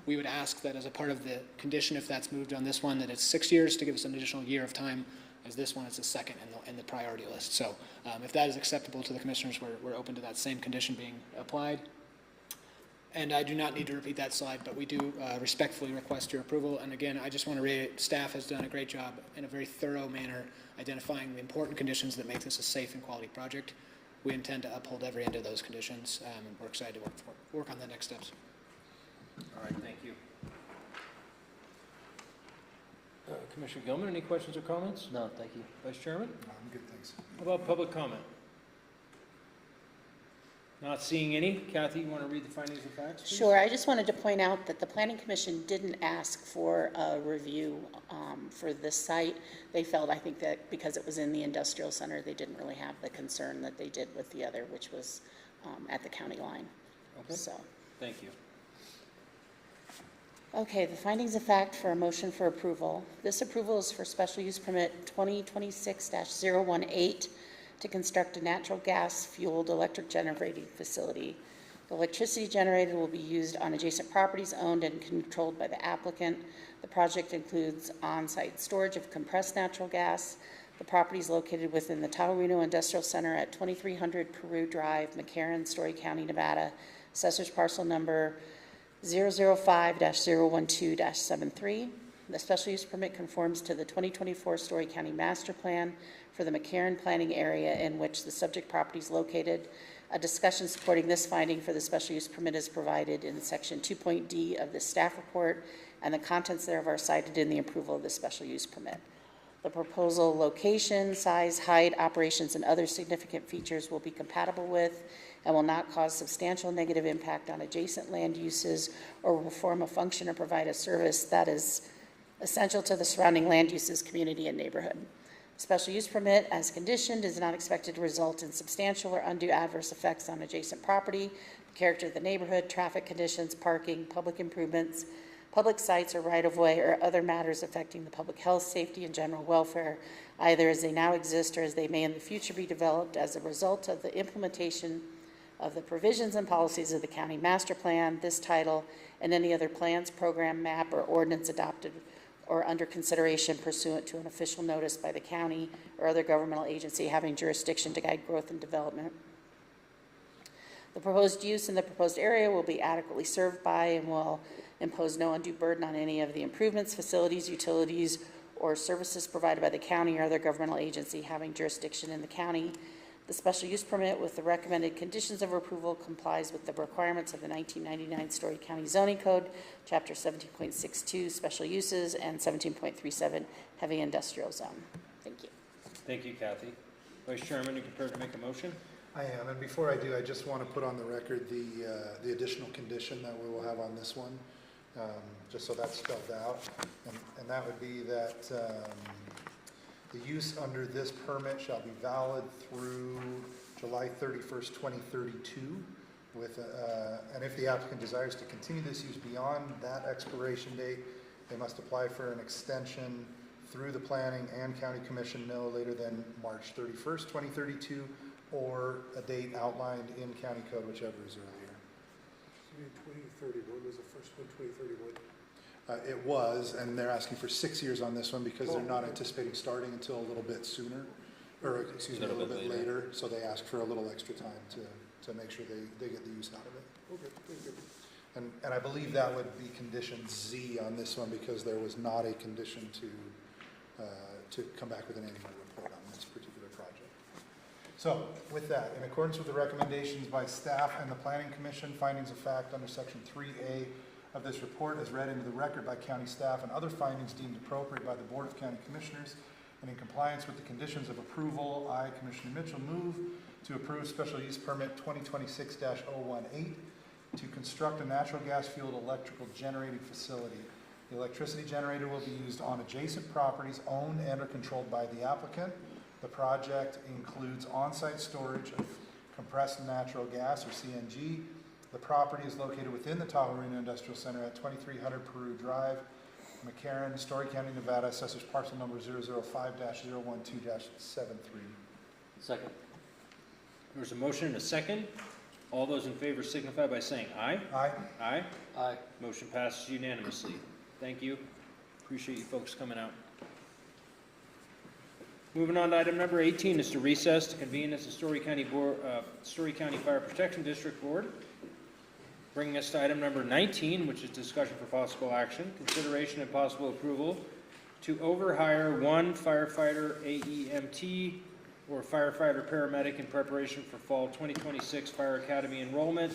We would ask that as a part of the condition, if that's moved on this one, that it's 6 years to give us an additional year of time, as this one is the second in the priority list. So if that is acceptable to the commissioners, we're open to that same condition being applied. And I do not need to repeat that slide, but we do respectfully request your approval. And again, I just want to reiterate, staff has done a great job in a very thorough manner identifying the important conditions that make this a safe and quality project. We intend to uphold every end of those conditions, and we're excited to work on the next steps. All right, thank you. Commissioner Gilman, any questions or comments? No, thank you. Vice Chairman? No, I'm good, thanks. How about public comment? Not seeing any. Kathy, you want to read the findings of facts, please? Sure. I just wanted to point out that the Planning Commission didn't ask for a review for this site. They felt, I think, that because it was in the industrial center, they didn't really have the concern that they did with the other, which was at the county line. Okay. So. Thank you. Okay, the findings of fact for a motion for approval. This approval is for special use permit 2026-018 to construct a natural gas fueled electric generating facility. The electricity generated will be used on adjacent properties owned and controlled by the applicant. The project includes on-site storage of compressed natural gas. The property is located within the Tahoe Reno Industrial Center at 2300 Peru Drive, McCarran, Story County, Nevada, assessor's parcel number 005-012-73. The special use permit conforms to the 2024 Story County Master Plan for the McCarran planning area in which the subject property is located. A discussion supporting this finding for the special use permit is provided in section 2.d of the staff report, and the contents thereof are cited in the approval of the special use permit. The proposal location, size, height, operations, and other significant features will be compatible with and will not cause substantial negative impact on adjacent land uses or will perform a function or provide a service that is essential to the surrounding land uses, community, and neighborhood. Special use permit, as conditioned, is not expected to result in substantial or undue adverse effects on adjacent property, the character of the neighborhood, traffic conditions, parking, public improvements, public sites or right-of-way, or other matters affecting the public health, safety, and general welfare, either as they now exist or as they may in the future be developed as a result of the implementation of the provisions and policies of the county master plan, this title, and any other plans, program, map, or ordinance adopted or under consideration pursuant to an official notice by the county or other governmental agency having jurisdiction to guide growth and development. The proposed use in the proposed area will be adequately served by and will impose no undue burden on any of the improvements, facilities, utilities, or services provided by the county or other governmental agency having jurisdiction in the county. The special use permit with the recommended conditions of approval complies with the requirements of the 1999 Story County Zoning Code, Chapter 17.62, Special Uses, and 17.37, Heavy Industrial Zone. Thank you. Thank you, Kathy. Vice Chairman, you prepared to make a motion? I am, and before I do, I just want to put on the record the additional condition that we will have on this one, just so that's spelled out, and that would be that the use under this permit shall be valid through July 31st, 2032, and if the applicant desires to continue this use beyond that expiration date, they must apply for an extension through the Planning and County Commission no later than March 31st, 2032, or a date outlined in county code, whichever is earlier. 2031 was the first one, 2031. It was, and they're asking for 6 years on this one because they're not anticipating starting until a little bit sooner, or excuse me, a little bit later. So they asked for a little extra time to make sure they get the use out of it. Okay, thank you. And I believe that would be condition Z on this one because there was not a condition to come back with an annual report on this particular project. So with that, in accordance with the recommendations by staff and the Planning Commission, findings of fact under section 3A of this report as read into the record by county staff and other findings deemed appropriate by the Board of County Commissioners and in compliance with the conditions of approval, I, Commissioner Mitchell, move to approve special use permit 2026-018 to construct a natural gas fueled electrical generating facility. The electricity generator will be used on adjacent properties owned and or controlled by the applicant. The project includes on-site storage of compressed natural gas or CNG. The property is located within the Tahoe Reno Industrial Center at 2300 Peru Drive, McCarran, Story County, Nevada, assessors parcel number 005-012-73. Second. There's a motion and a second. All those in favor signify by saying aye. Aye. Aye. Aye. Motion passes unanimously. Thank you. Appreciate you folks coming out. Moving on to item number 18 is to recess to convene as the Story County Fire Protection District Board. Bringing us to item number 19, which is discussion for possible action, consideration and possible approval to overhire one firefighter AEMT or firefighter paramedic in preparation for fall 2026 Fire Academy enrollment.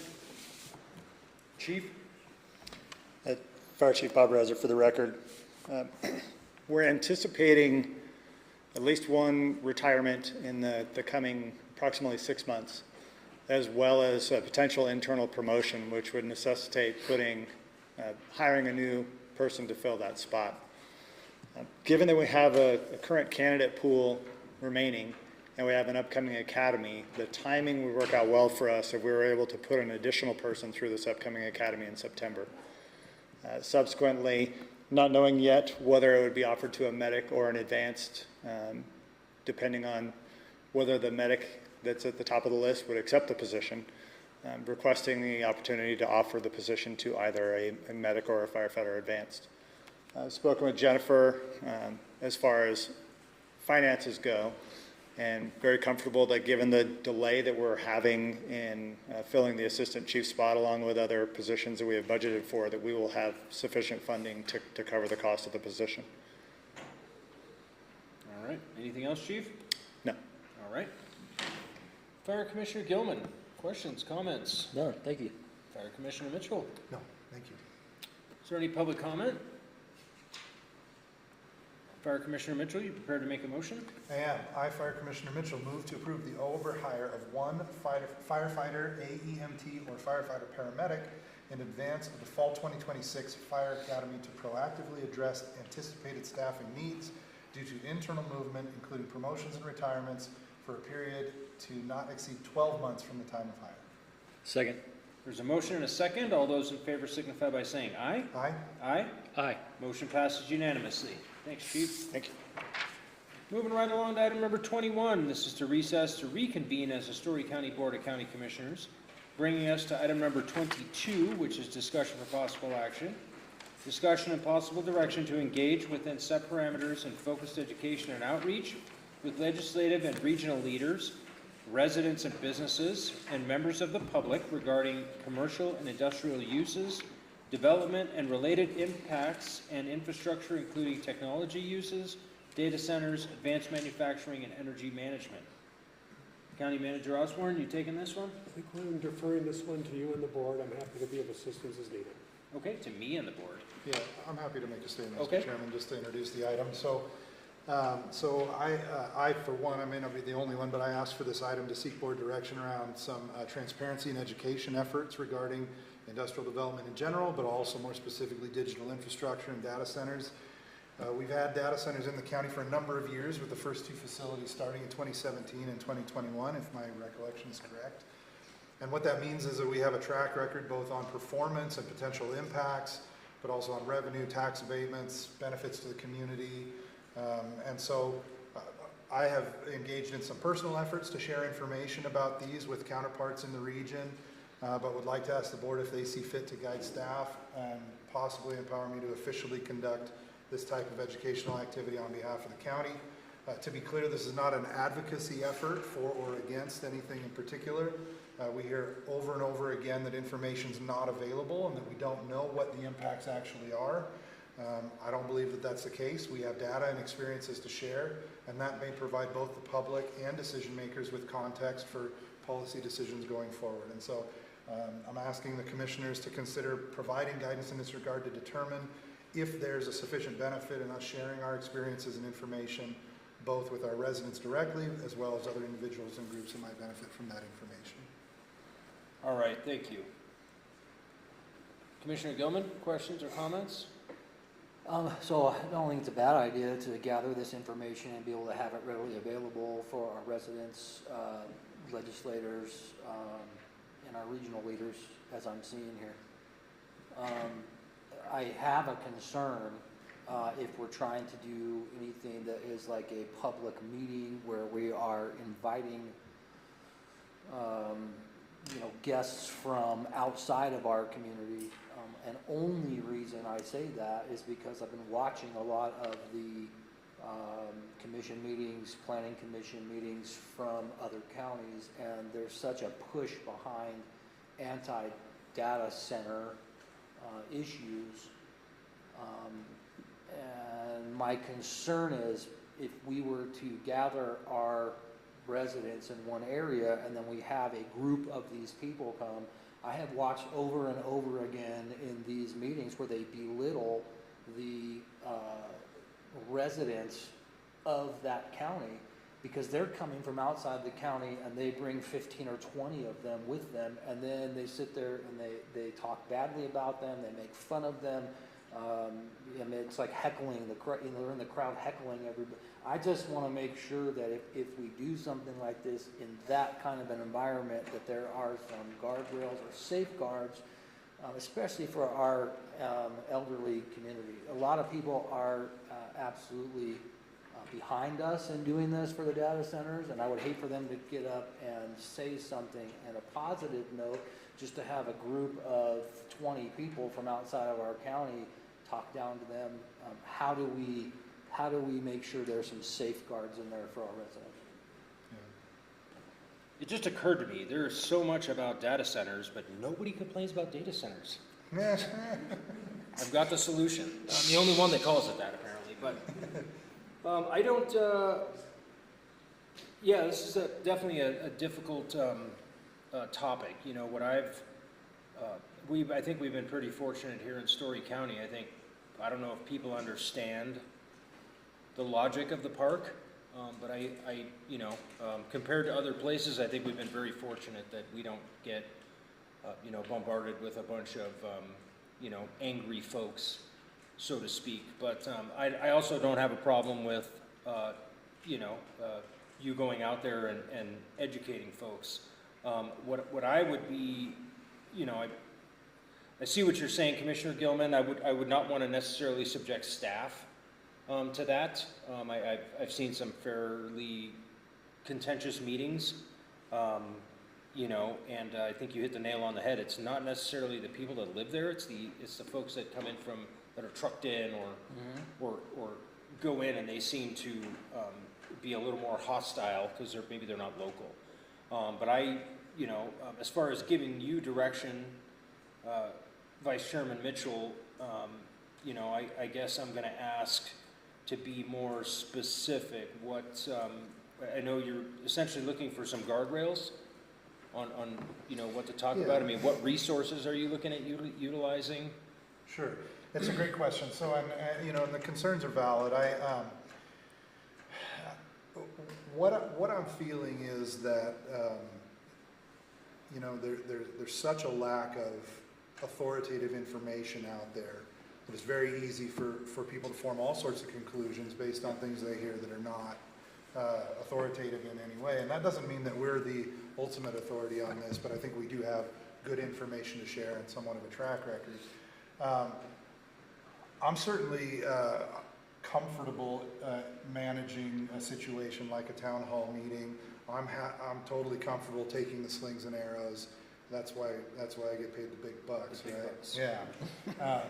Chief? Fire Chief Bob Reiser for the record. We're anticipating at least one retirement in the coming approximately 6 months, as well as a potential internal promotion, which would necessitate hiring a new person to fill that spot. Given that we have a current candidate pool remaining and we have an upcoming academy, the timing would work out well for us if we were able to put an additional person through this upcoming academy in September. Subsequently, not knowing yet whether it would be offered to a medic or an advanced, depending on whether the medic that's at the top of the list would accept the position, requesting the opportunity to offer the position to either a medic or a firefighter advanced. I've spoken with Jennifer as far as finances go, and very comfortable that given the delay that we're having in filling the assistant chief spot along with other positions that we have budgeted for, that we will have sufficient funding to cover the cost of the position. All right, anything else, Chief? No. All right. Fire Commissioner Gilman, questions, comments? No, thank you. Fire Commissioner Mitchell, No, thank you. is there any public comment? Fire Commissioner Mitchell, you prepared to make a motion? I am. I, Fire Commissioner Mitchell, move to approve the overhire of one firefighter, AEMT, or firefighter paramedic in advance of the Fall 2026 Fire Academy to proactively address anticipated staffing needs due to internal movement, including promotions and retirements, for a period to not exceed 12 months from the time of hire. Second. There's a motion and a second. All those in favor signify by saying aye. Aye. Aye. Aye. Motion passes unanimously. Thanks, Chief. Thank you. Moving right along to item number 21. This is to recess to reconvene as the Story County Board of County Commissioners, bringing us to item number 22, which is discussion for possible action. Discussion and possible direction to engage within set parameters and focused education and outreach with legislative and regional leaders, residents and businesses, and members of the public regarding commercial and industrial uses, development and related impacts and infrastructure, including technology uses, data centers, advanced manufacturing, and energy management. County Manager Osborne, you taking this one? I think we're deferring this one to you and the board. I'm happy to be of assistance as needed. Okay, to me and the board. Yeah, I'm happy to make a statement, Okay. Mr. Chairman, just to introduce the item. So I, for one, I may not be the only one, but I asked for this item to seek board direction around some transparency and education efforts regarding industrial development in general, but also more specifically digital infrastructure and data centers. We've had data centers in the county for a number of years, with the first two facilities starting in 2017 and 2021, if my recollection is correct. And what that means is that we have a track record both on performance and potential impacts, but also on revenue, tax abatements, benefits to the community. And so I have engaged in some personal efforts to share information about these with counterparts in the region, but would like to ask the board if they see fit to guide staff and possibly empower me to officially conduct this type of educational activity on behalf of the county. To be clear, this is not an advocacy effort for or against anything in particular. We hear over and over again that information is not available and that we don't know what the impacts actually are. I don't believe that that's the case. We have data and experiences to share, and that may provide both the public and decision makers with context for policy decisions going forward. And so I'm asking the commissioners to consider providing guidance in this regard to determine if there's a sufficient benefit in us sharing our experiences and information, both with our residents directly, as well as other individuals and groups that might benefit from that information. All right, thank you. Commissioner Gilman, questions or comments? So I don't think it's a bad idea to gather this information and be able to have it readily available for our residents, legislators, and our regional leaders, as I'm seeing here. I have a concern if we're trying to do anything that is like a public meeting where we are inviting guests from outside of our community. And only reason I say that is because I've been watching a lot of the commission meetings, planning commission meetings from other counties, and there's such a push behind anti-data center issues. And my concern is if we were to gather our residents in one area and then we have a group of these people come, I have watched over and over again in these meetings where they belittle the residents of that county because they're coming from outside the county and they bring 15 or 20 of them with them, and then they sit there and they talk badly about them, they make fun of them. I mean, it's like heckling the crowd, they're in the crowd heckling everybody. I just want to make sure that if we do something like this in that kind of an environment, that there are some guardrails or safeguards, especially for our elderly community. A lot of people are absolutely behind us in doing this for the data centers, and I would hate for them to get up and say something in a positive note, just to have a group of 20 people from outside of our county talk down to them. How do we make sure there's some safeguards in there for our residents? it just occurred to me, there is so much about data centers, but nobody complains about data centers. I've got the solution. I'm the only one that calls it that, apparently, but I don't, yeah, this is definitely a difficult topic. You know, what I think we've been pretty fortunate here in Story County. I don't know if people understand the logic of the park, but compared to other places, I think we've been very fortunate that we don't get, bombarded with a bunch of, angry folks, so to speak. But I also don't have a problem with, you going out there and educating folks. What I would be, I see what you're saying, Commissioner Gilman. I would not want to necessarily subject staff to that. I've seen some fairly contentious meetings, and I think you hit the nail on the head. It's not necessarily the people that live there. It's the folks that come in that are trucked in or go in, and they seem to be a little more hostile because maybe they're not local. But as far as giving you direction, Vice Chairman Mitchell, I guess I'm going to ask to be more specific. I know you're essentially looking for some guardrails on what to talk about. I mean, what resources are you looking at utilizing? Sure, it's a great question. So, and the concerns are valid. What I'm feeling is that there's such a lack of authoritative information out there that it's very easy for people to form all sorts of conclusions based on things they hear that are not authoritative in any way. And that doesn't mean that we're the ultimate authority on this, but I think we do have good information to share and somewhat of a track record. I'm certainly comfortable managing a situation like a town hall meeting. I'm totally comfortable taking the slings and arrows. That's why I get paid the big bucks, right? Yeah.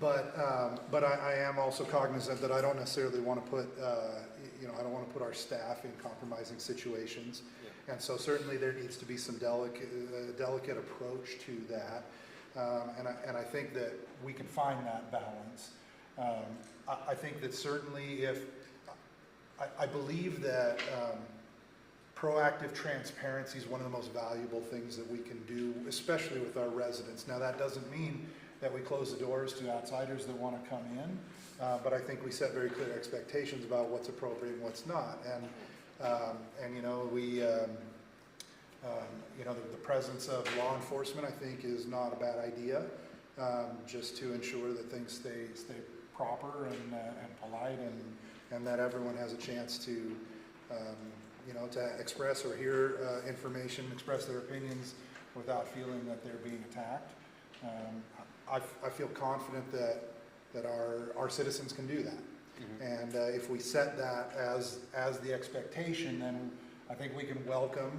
But I am also cognizant that I don't necessarily want to put I don't want to put our staff in compromising situations, and so certainly there needs to be some delicate approach to that, and I think that we can find that balance. I think that certainly I believe that proactive transparency is one of the most valuable things that we can do, especially with our residents. Now, that doesn't mean that we close the doors to outsiders that want to come in, but I think we set very clear expectations about what's appropriate and what's not. And the presence of law enforcement, I think, is not a bad idea, just to ensure that things stay proper and polite, and that everyone has a chance to to express or hear information, express their opinions without feeling that they're being attacked. I feel confident that our citizens can do that. Mm-hmm. And if we set that as the expectation, then I think we can welcome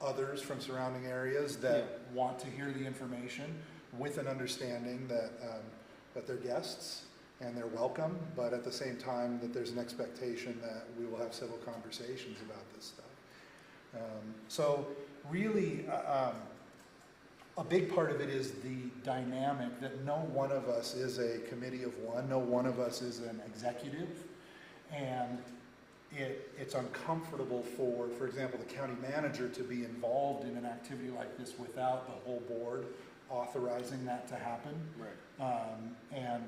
others from surrounding areas that want to hear the information with an understanding that they're guests and they're welcome, but at the same time that there's an expectation that we will have civil conversations about this stuff. So really, a big part of it is the dynamic that no one of us is a committee of one, no one of us is an executive, and it's uncomfortable for example, the county manager to be involved in an activity like this without the whole board authorizing that to happen. Right. And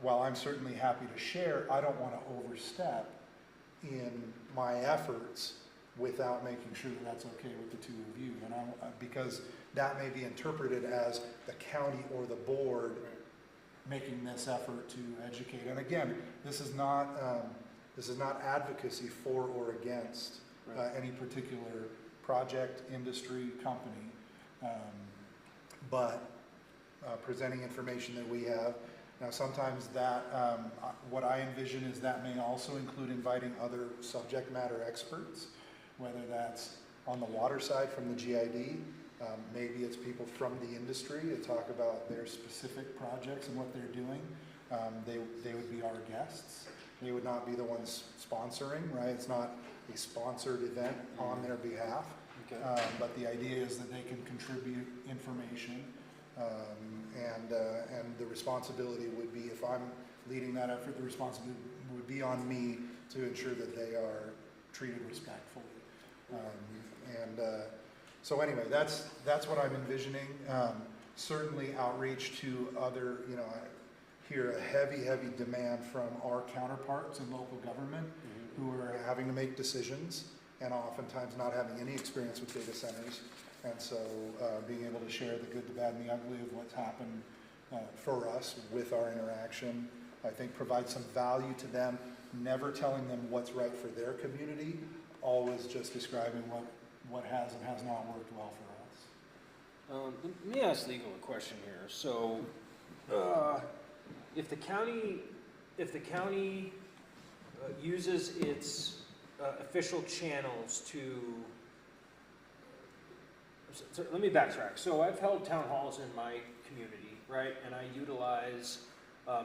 while I'm certainly happy to share, I don't want to overstep in my efforts without making sure that that's okay with the two of you, and because that may be interpreted as the county or the board making this effort to educate. And again, this is not advocacy for or against any particular project, industry, company, but presenting information that we have. Now, sometimes that, what I envision is that may also include inviting other subject matter experts, whether that's on the water side from the GID, maybe it's people from the industry to talk about their specific projects and what they're doing. They would be our guests. They would not be the ones sponsoring, right? It's not a sponsored event on their behalf. Okay. But the idea is that they can contribute information, and the responsibility would be, if I'm leading that effort, the responsibility would be on me to ensure that they are treated respectfully. So anyway, that's what I'm envisioning. Certainly outreach to other, I hear a heavy demand from our counterparts in local government who are having to make decisions and oftentimes not having any experience with data centers. And so being able to share the good, the bad, and the ugly of what's happened for us with our interaction, I think provides some value to them, never telling them what's right for their community, always just describing what has and has not worked well for us. Let me ask legal a question here. So, if the county uses its official channels to, so let me backtrack. So I've held town halls in my community, right? And I utilize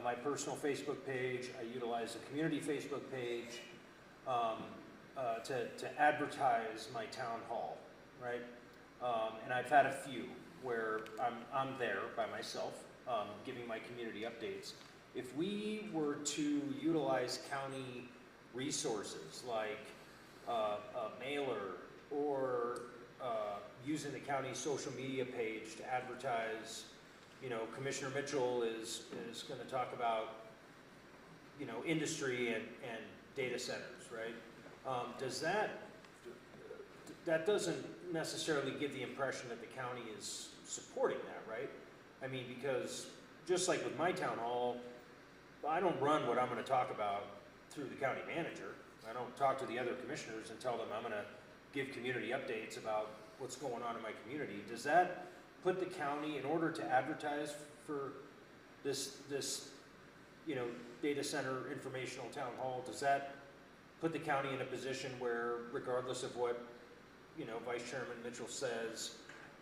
my personal Facebook page. I utilize the community Facebook page to advertise my town hall, right? And I've had a few where I'm there by myself, giving my community updates. If we were to utilize county resources like a mailer or using the county social media page to advertise, Commissioner Mitchell is going to talk about, industry and data centers, right? Does that doesn't necessarily give the impression that the county is supporting that, right? I mean, because just like with my town hall, I don't run what I'm going to talk about through the county manager. I don't talk to the other commissioners and tell them I'm going to give community updates about what's going on in my community. Does that put the county, in order to advertise for this data center informational town hall, does that put the county in a position where, regardless of what Vice Chairman Mitchell says,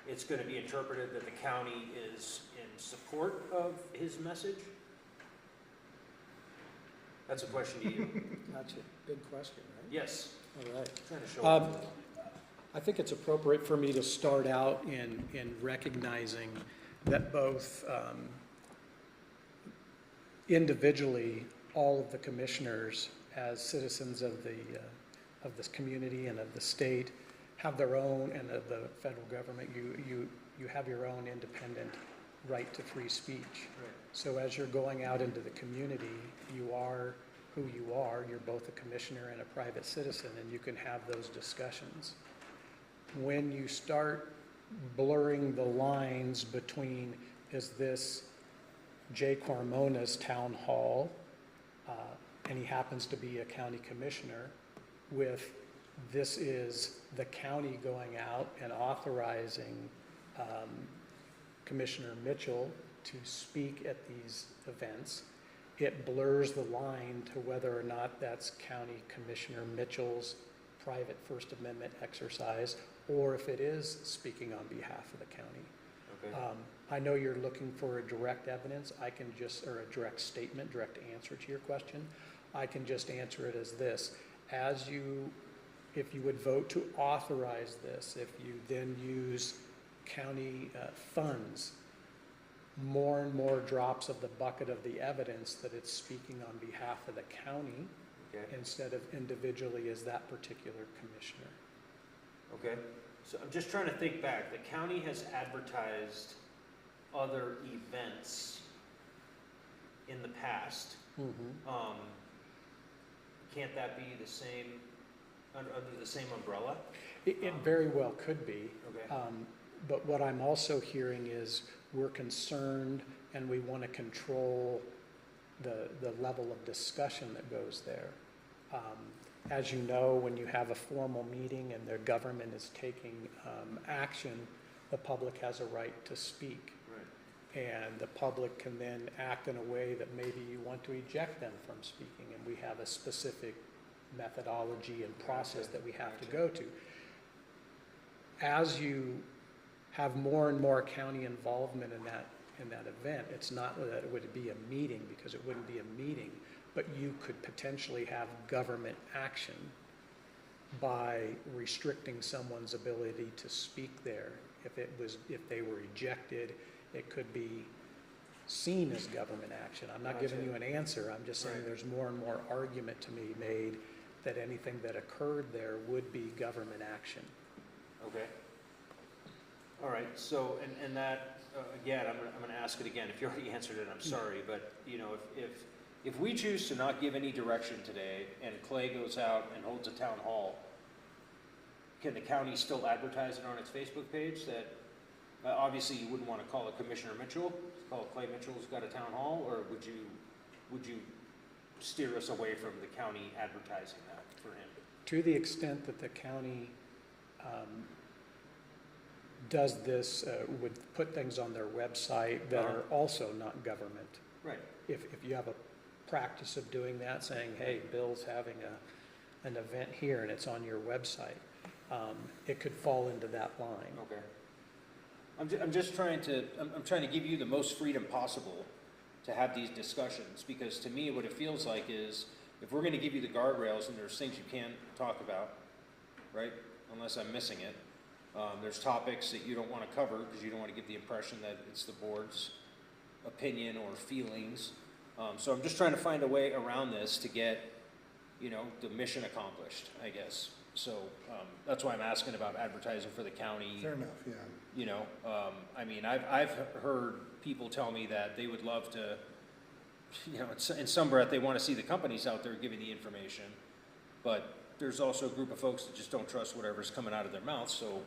it's going to be interpreted that the county is in support of his message? That's a question to you. That's a big question, right? Yes. All right. Trying to show up. I think it's appropriate for me to start out in recognizing that both individually, all of the commissioners, as citizens of this community and of the state, have their own, and of the federal government, you have your own independent right to free speech. Right. So as you're going out into the community, you are who you are. You're both a commissioner and a private citizen, and you can have those discussions. When you start blurring the lines between, is this Jay Carmona's town hall, and he happens to be a county commissioner, with this is the county going out and authorizing Commissioner Mitchell to speak at these events, it blurs the line to whether or not that's County Commissioner Mitchell's private First Amendment exercise, or if it is speaking on behalf of the county. Okay. I know you're looking for a direct evidence. Or a direct statement, direct answer to your question. I can just answer it as this. If you would vote to authorize this, if you then use county funds, more and more drops of the bucket of the evidence that it's speaking on behalf of the county, Okay. instead of individually as that particular commissioner. Okay. So I'm just trying to think back. The county has advertised other events in the past. Can't that be the same, under the same umbrella? It very well could be. Okay. But what I'm also hearing is we're concerned and we want to control the level of discussion that goes there. As you know, when you have a formal meeting and the government is taking action, the public has a right to speak. Right. And the public can then act in a way that maybe you want to eject them from speaking, and we have a specific methodology and process that we have to go to. As you have more and more county involvement in that event, it's not that it would be a meeting, because it wouldn't be a meeting, but you could potentially have government action by restricting someone's ability to speak there. If they were ejected, it could be seen as government action. I'm not giving you an answer, I'm just saying there's more and more argument to be made that anything that occurred there would be government action. Okay. All right, so, and that, again, I'm gonna ask it again. If you already answered it, I'm sorry, but, you know, if we choose to not give any direction today and Clay goes out and holds a town hall, can the county still advertise it on its Facebook page that, obviously you wouldn't want to call it Commissioner Mitchell, call it Clay Mitchell's got a town hall, or would you steer us away from the county advertising that for him? To the extent that the county does this, would put things on their website that are also not government. Right. If you have a practice of doing that, saying, hey, Bill's having an event here and it's on your website, it could fall into that line. Okay. I'm just trying to, I'm trying to give you the most freedom possible to have these discussions, because to me what it feels like is if we're going to give you the guardrails and there's things you can't talk about, right, unless I'm missing it, there's topics that you don't want to cover because you don't want to give the impression that it's the board's opinion or feelings. So I'm just trying to find a way around this to get, you know, the mission accomplished, I guess. So that's why I'm asking about advertising for the county. Fair enough, yeah. You know, I mean, I've heard people tell me that they would love to, you know, in some breath, they want to see the companies out there giving the information, but there's also a group of folks that just don't trust whatever's coming out of their mouths. So,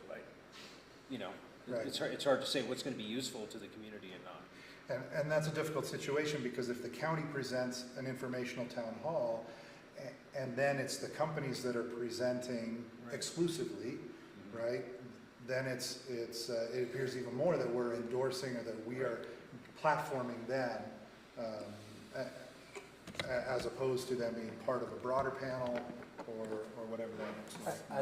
you know, Right. it's hard to say what's going to be useful to the community and not. And that's a difficult situation, because if the county presents an informational town hall, and then it's the companies that are presenting exclusively, right? Then it appears even more that we're endorsing or that we are platforming them, as opposed to them being part of a broader panel or whatever that looks like.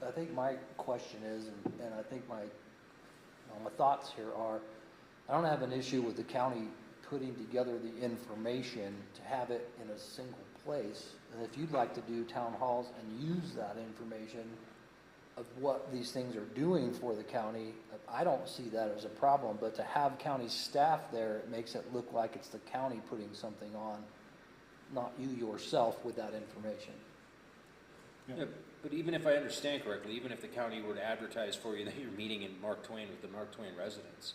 I think my question is, and I think my thoughts here are, I don't have an issue with the county putting together the information to have it in a single place. And if you'd like to do town halls and use that information of what these things are doing for the county, I don't see that as a problem. But to have county staff there, it makes it look like it's the county putting something on, not you yourself with that information. Yeah, but even if I understand correctly, even if the county were to advertise for you that you're meeting in Mark Twain with the Mark Twain residents,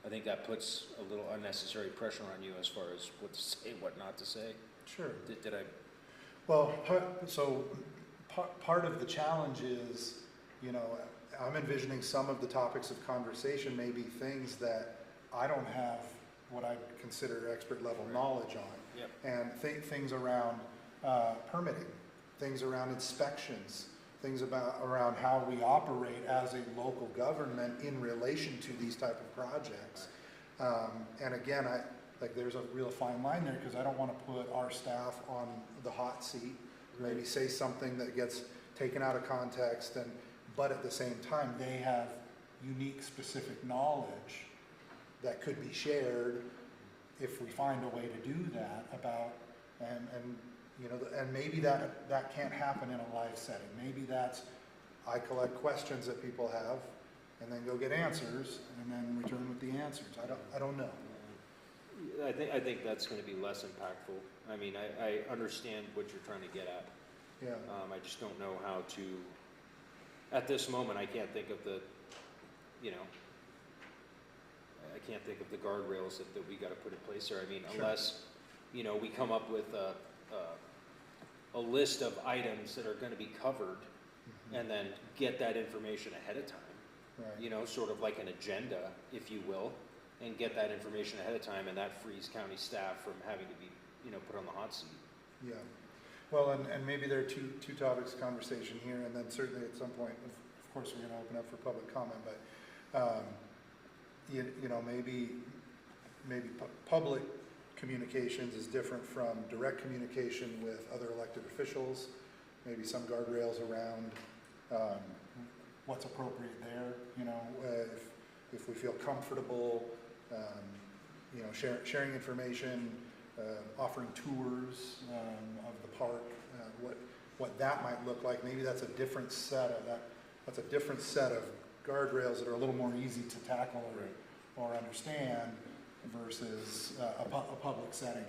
I think that puts a little unnecessary pressure on you as far as what to say, what not to say. Sure. Did I? Well, part of the challenge is, you know, I'm envisioning some of the topics of conversation may be things that I don't have what I consider expert level knowledge on. Yep. And things around permitting, things around inspections, things around how we operate as a local government in relation to these type of projects. And again, there's a real fine line there, because I don't want to put our staff on the hot seat, maybe say something that gets taken out of context, but at the same time, they have unique, specific knowledge that could be shared if we find a way to do that about, and you know, and maybe that can't happen in a live setting. Maybe that's, I collect questions that people have and then go get answers and then return with the answers. I don't know. I think that's going to be less impactful. I mean, I understand what you're trying to get at. Yeah. I just don't know how to, at this moment, I can't think of the, you know, I can't think of the guardrails that we got to put in place there. I mean, Sure. Unless, you know, we come up with a list of items that are going to be covered, and then get that information ahead of time. Right. You know, sort of like an agenda, if you will, and get that information ahead of time, and that frees county staff from having to be, you know, put on the hot seat. Yeah. Well, and maybe there are two topics of conversation here, and then certainly at some point, of course, we're going to open up for public comment, but you know, maybe public communications is different from direct communication with other elected officials. Maybe some guardrails around what's appropriate there. You know, if we feel comfortable, you know, sharing information, offering tours of the park, what that might look like. Maybe that's a different set of that's a different set of guardrails that are a little more easy to tackle or understand versus a public setting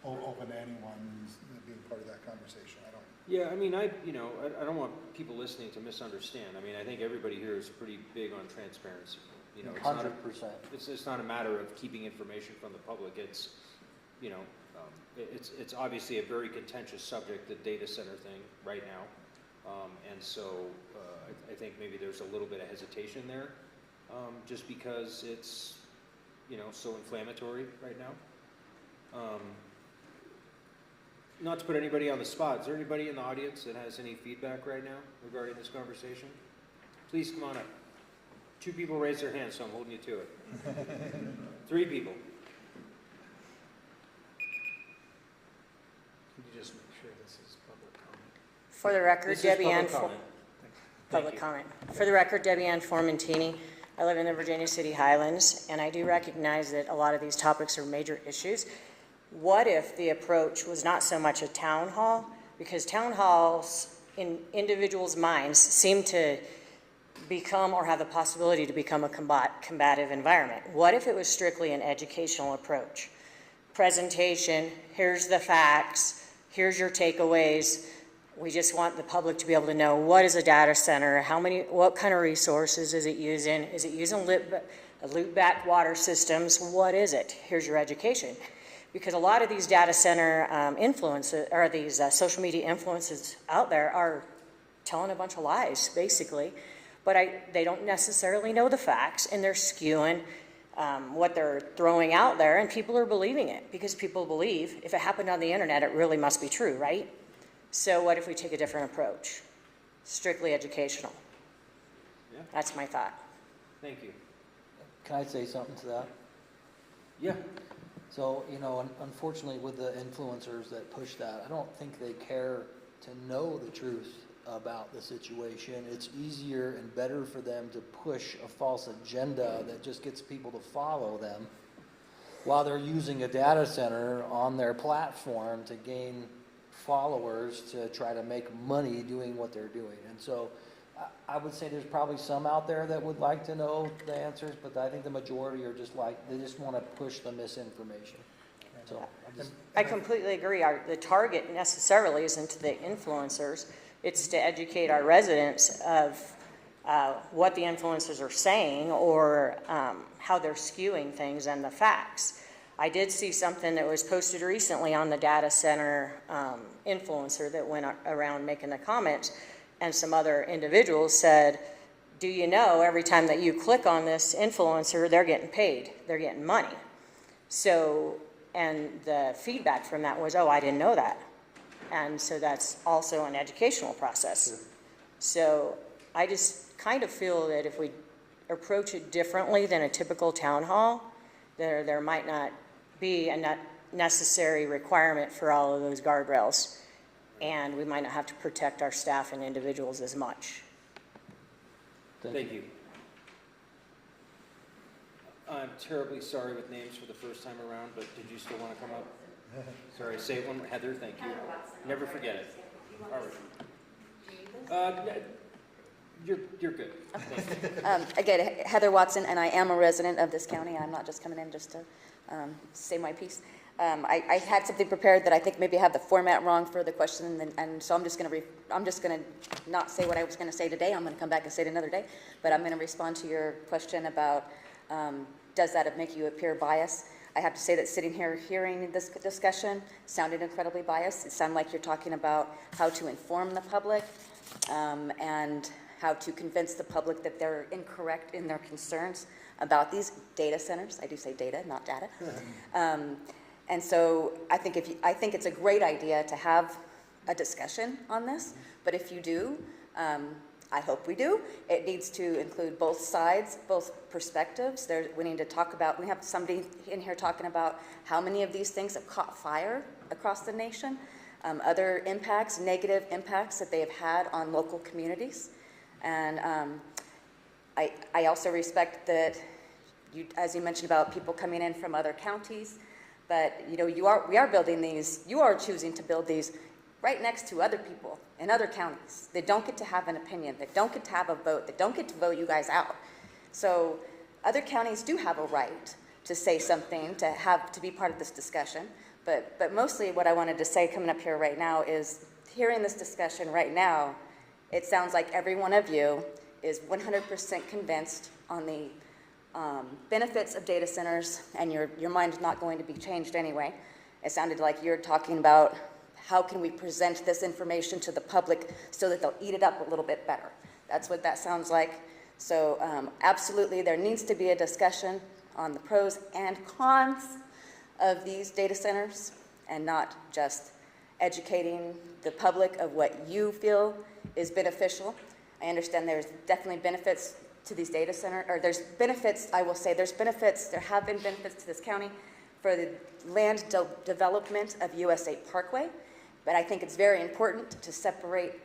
where we're open to anyone who's being part of that conversation. Yeah, I mean, I don't want people listening to misunderstand. I mean, I think everybody here is pretty big on transparency. You know, 100%. It's not a matter of keeping information from the public. It's, you know, it's obviously a very contentious subject, the data center thing right now. And so I think maybe there's a little bit of hesitation there, just because it's, you know, so inflammatory right now. Not to put anybody on the spot, is there anybody in the audience that has any feedback right now regarding this conversation? Please come on up. 2 people raised their hands, so I'm holding you to it. 3 people. Can you just make sure this is public comment? For the record, This is Debbie public Ann. comment. Public comment. For the record, Debbie Ann Formentini. I live in the Virginia City Highlands, and I do recognize that a lot of these topics are major issues. What if the approach was not so much a town hall? Because town halls in individuals' minds seem to become or have the possibility to become a combative environment. What if it was strictly an educational approach? Presentation, here's the facts, here's your takeaways. We just want the public to be able to know what is a data center, what kind of resources is it using? Is it using loop-back water systems? What is it? Here's your education. Because a lot of these data center influences, or these social media influences out there are telling a bunch of lies, basically. But they don't necessarily know the facts, and they're skewing what they're throwing out there, and people are believing it. Because people believe, if it happened on the internet, it really must be true, right? So what if we take a different approach? Strictly educational. Yeah. That's my thought. Thank you. Can I say something to that? Yeah. So, you know, unfortunately with the influencers that push that, I don't think they care to know the truth about the situation. It's easier and better for them to push a false agenda that just gets people to follow them while they're using a data center on their platform to gain followers to try to make money doing what they're doing. And so I would say there's probably some out there that would like to know the answers, but I think the majority are just they just want to push the misinformation. So I completely agree. The target necessarily isn't the influencers. It's to educate our residents of what the influencers are saying or how they're skewing things and the facts. I did see something that was posted recently on the data center influencer that went around making the comments, and some other individuals said, do you know every time that you click on this influencer, they're getting paid, they're getting money. So, and the feedback from that was, oh, I didn't know that. And so that's also an educational process. Sure. So I just kind of feel that if we approach it differently than a typical town hall, there might not be a necessary requirement for all of those guardrails. And we might not have to protect our staff and individuals as much. Thank you. I'm terribly sorry with names for the first time around, but did you still want to come up? Sorry, say it one more. Heather, thank you. Never forget it. All right. You're good. Again, Heather Watson, and I am a resident of this county. I'm not just coming in just to say my piece. I had something prepared that I think maybe have the format wrong for the question, and so I'm just going to not say what I was going to say today. I'm going to come back and say it another day, but I'm going to respond to your question about does that make you appear biased? I have to say that sitting here hearing this discussion sounded incredibly biased. It sounded like you're talking about how to inform the public and how to convince the public that they're incorrect in their concerns about these data centers. I do say data, not data. And so I think it's a great idea to have a discussion on this, but if you do, I hope we do, it needs to include both sides, both perspectives. We need to talk about, we have somebody in here talking about how many of these things have caught fire across the nation, other impacts, negative impacts that they have had on local communities. And I also respect that, as you mentioned about people coming in from other counties, but you know, we are building these, you are choosing to build these right next to other people in other counties that don't get to have an opinion, that don't get to have a vote, that don't get to vote you guys out. So other counties do have a right to say something, to be part of this discussion. But mostly what I wanted to say coming up here right now is, hearing this discussion right now, it sounds like every one of you is 100% convinced on the benefits of data centers, and your mind's not going to be changed anyway. It sounded like you're talking about how can we present this information to the public so that they'll eat it up a little bit better. That's what that sounds like. So absolutely, there needs to be a discussion on the pros and cons of these data centers, and not just educating the public of what you feel is beneficial. I understand there's definitely benefits to these data centers, or there's benefits, I will say, there have been benefits to this county for the land development of USA Parkway, but I think it's very important to separate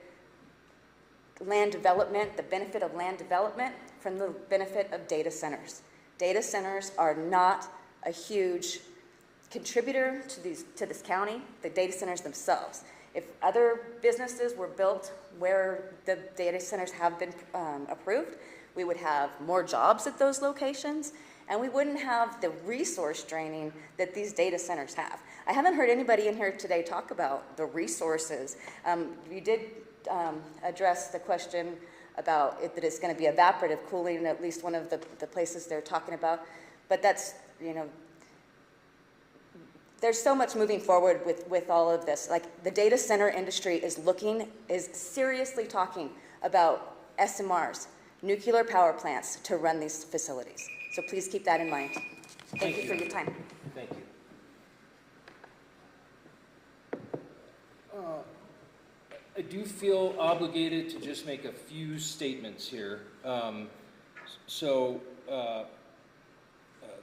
land development, the benefit of land development, from the benefit of data centers. Data centers are not a huge contributor to this county, the data centers themselves. If other businesses were built where the data centers have been approved, we would have more jobs at those locations, and we wouldn't have the resource draining that these data centers have. I haven't heard anybody in here today talk about the resources. You did address the question about that it's going to be evaporative cooling, at least one of the places they're talking about, but that's, there's so much moving forward with all of this. Like, the data center industry is seriously talking about SMRs, nuclear power plants, to run these facilities. So please keep that in mind. Thank you for your time. Thank you. I do feel obligated to just make a few statements here.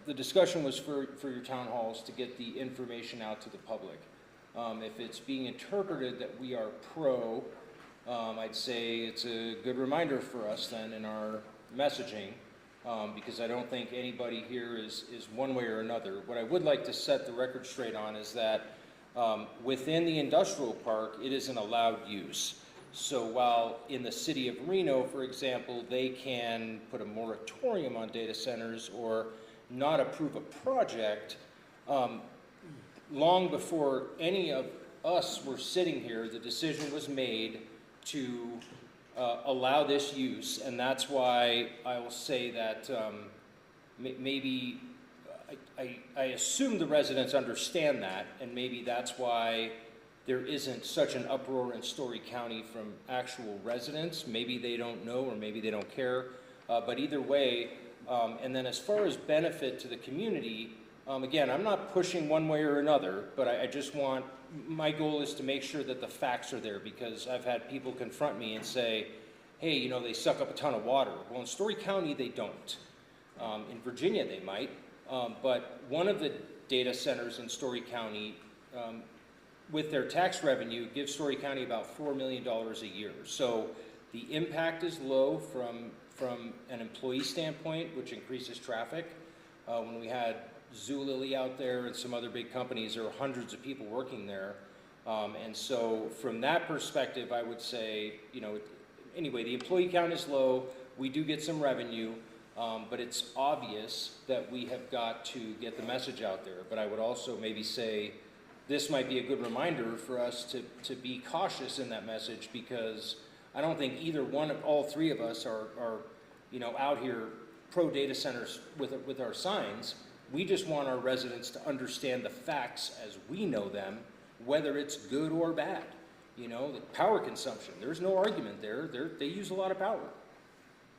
The discussion was for your town halls to get the information out to the public. If it's being interpreted that we are pro, I'd say it's a good reminder for us then in our messaging, because I don't think anybody here is one way or another. What I would like to set the record straight on is that within the industrial park, it is an allowed use. So while in the city of Reno, for example, they can put a moratorium on data centers or not approve a project, long before any of us were sitting here, the decision was made to allow this use, and that's why I will say that maybe I assume the residents understand that, and maybe that's why there isn't such an uproar in Story County from actual residents. Maybe they don't know, or maybe they don't care, but either way. And then as far as benefit to the community, again, I'm not pushing one way or another, but I just want, my goal is to make sure that the facts are there, because I've had people confront me and say, hey, they suck up a ton of water. Well, in Story County, they don't. In Virginia, they might. But one of the data centers in Story County, with their tax revenue, gives Story County about $4 million a year. So the impact is low from an employee standpoint, which increases traffic. When we had Zulily out there and some other big companies, there were hundreds of people working there. And so from that perspective, I would say, anyway, the employee count is low. We do get some revenue, but it's obvious that we have got to get the message out there. But I would also maybe say this might be a good reminder for us to be cautious in that message, because I don't think either one of all three of us are out here pro data centers with our signs. We just want our residents to understand the facts as we know them, whether it's good or bad. The power consumption, there's no argument there. They use a lot of power.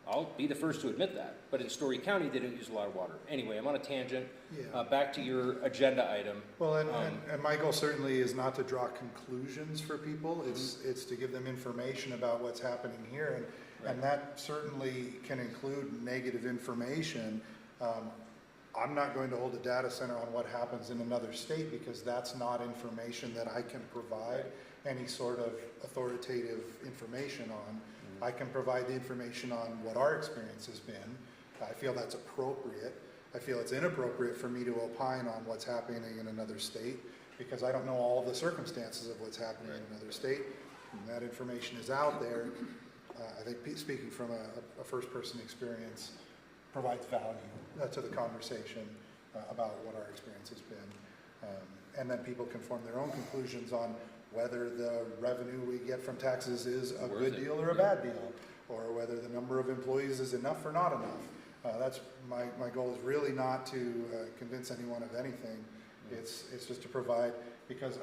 I'll be the first to admit that. But in Story County, they don't use a lot of water. Anyway, I'm on a tangent. Yeah. Back to your agenda item. Well, and my goal certainly is not to draw conclusions for people. It's to give them information about what's happening here, and that certainly can include negative information. I'm not going to hold a data center on what happens in another state, because that's not information that I can provide any sort of authoritative information on. I can provide the information on what our experience has been. I feel that's appropriate. I feel it's inappropriate for me to opine on what's happening in another state. because I don't know all the circumstances of what's happening in another state. And that information is out there. I think speaking from a first-person experience provides value to the conversation about what our experience has been. And then people can form their own conclusions on whether the revenue we get from taxes is a good deal or a bad deal, or whether the number of employees is enough or not enough. That's my goal is really not to convince anyone of anything. It's just to provide, because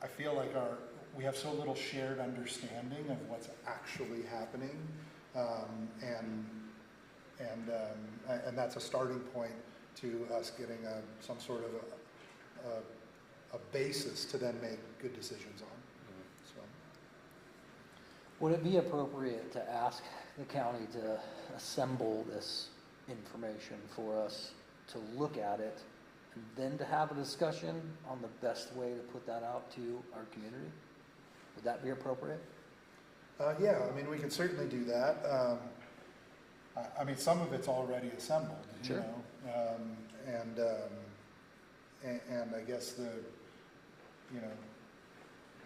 I feel like we have so little shared understanding of what's actually happening, and that's a starting point to us getting some sort of a basis to then make good decisions on. So. Would it be appropriate to ask the county to assemble this information for us to look at it and then to have a discussion on the best way to put that out to our community? Would that be appropriate? Yeah, I mean, we can certainly do that. I mean, some of it's already assembled, sure. You know, and I guess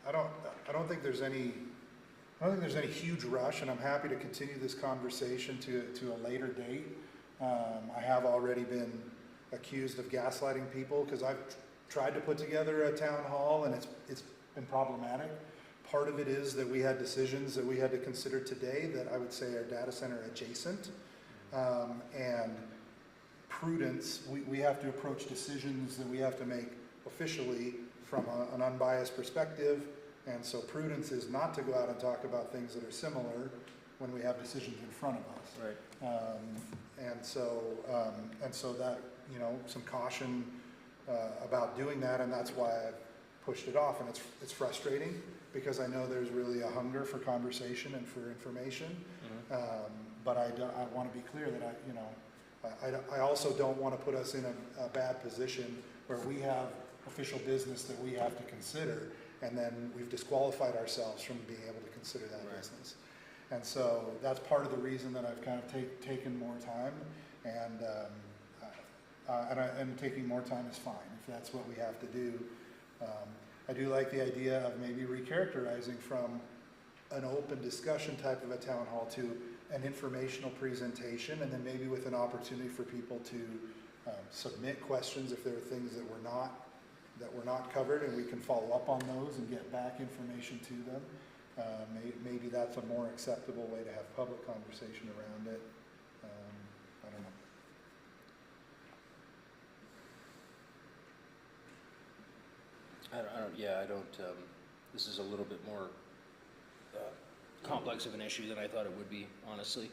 I don't think there's any huge rush, and I'm happy to continue this conversation to a later date. I have already been accused of gaslighting people because I've tried to put together a town hall, and it's been problematic. Part of it is that we had decisions that we had to consider today that I would say are data center adjacent, and prudence. We have to approach decisions that we have to make officially from an unbiased perspective, and so prudence is not to go out and talk about things that are similar when we have decisions in front of us. Right. And so that, you know, some caution about doing that, and that's why I've pushed it off. And it's frustrating because I know there's really a hunger for conversation and for information. But I want to be clear that I also don't want to put us in a bad position where we have official business that we have to consider, and then we've disqualified ourselves from being able to consider that business. And so that's part of the reason that I've kind of taken more time, and taking more time is fine if that's what we have to do. I do like the idea of maybe recharacterizing from an open discussion type of a town hall to an informational presentation, and then maybe with an opportunity for people to submit questions if there are things that were not covered, and we can follow up on those and get back information to them. Maybe that's a more acceptable way to have public conversation around it. I don't know. This is a little bit more complex of an issue than I thought it would be, honestly.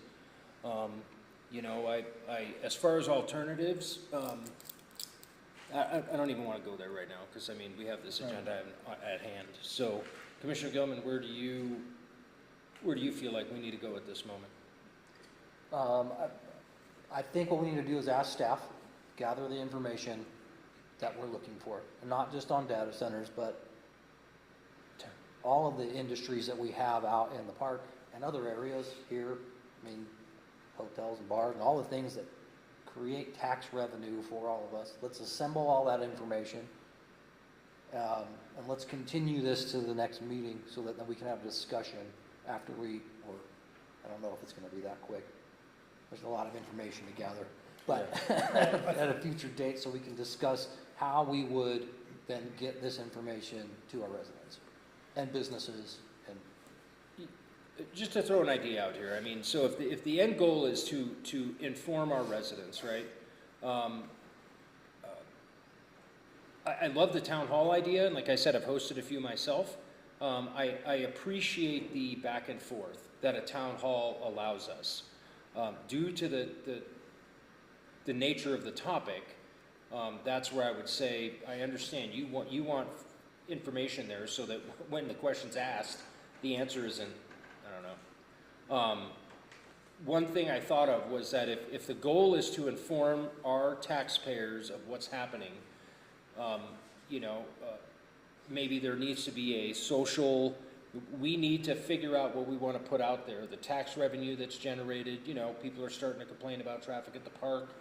You know, as far as alternatives, I don't even want to go there right now, because I mean, we have this agenda at hand. So, Commissioner Gilman, where do you feel like we need to go at this moment? I think what we need to do is ask staff, gather the information that we're looking for, and not just on data centers, but all of the industries that we have out in the park and other areas here. I mean, hotels and bars and all the things that create tax revenue for all of us. Let's assemble all that information, and let's continue this to the next meeting so that then we can have a discussion after I don't know if it's going to be that quick. There's a lot of information to gather, but at a future date so we can discuss how we would then get this information to our residents and businesses. And just to throw an idea out here, I mean, so if the end goal is to inform our residents, right? I love the town hall idea, and like I said, I've hosted a few myself. I appreciate the back and forth that a town hall allows us. Due to the nature of the topic, that's where I would say I understand you want information there so that when the question's asked, the answer isn't, I don't know. One thing I thought of was that if the goal is to inform our taxpayers of what's happening, maybe there needs to be a social, we need to figure out what we want to put out there, the tax revenue that's generated. People are starting to complain about traffic at the park.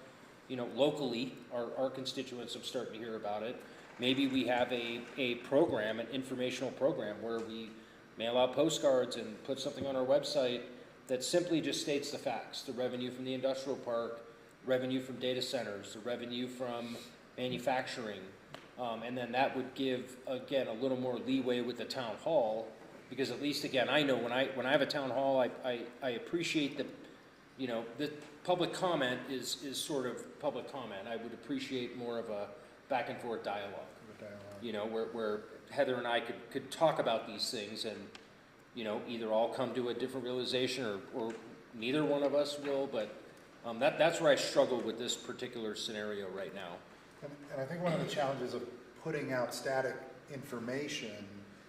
locally, our constituents have started to hear about it. Maybe we have a program, an informational program, where we mail out postcards and put something on our website that simply just states the facts: the revenue from the industrial park, revenue from data centers, the revenue from manufacturing, and then that would give, again, a little more leeway with the town hall, because at least, again, I know when I have a town hall, I appreciate the public comment is sort of public comment. I would appreciate more of a back and forth dialogue. Where Heather and I could talk about these things and, either all come to a different realization or neither one of us will, but that's where I struggle with this particular scenario right now. And I think one of the challenges of putting out static information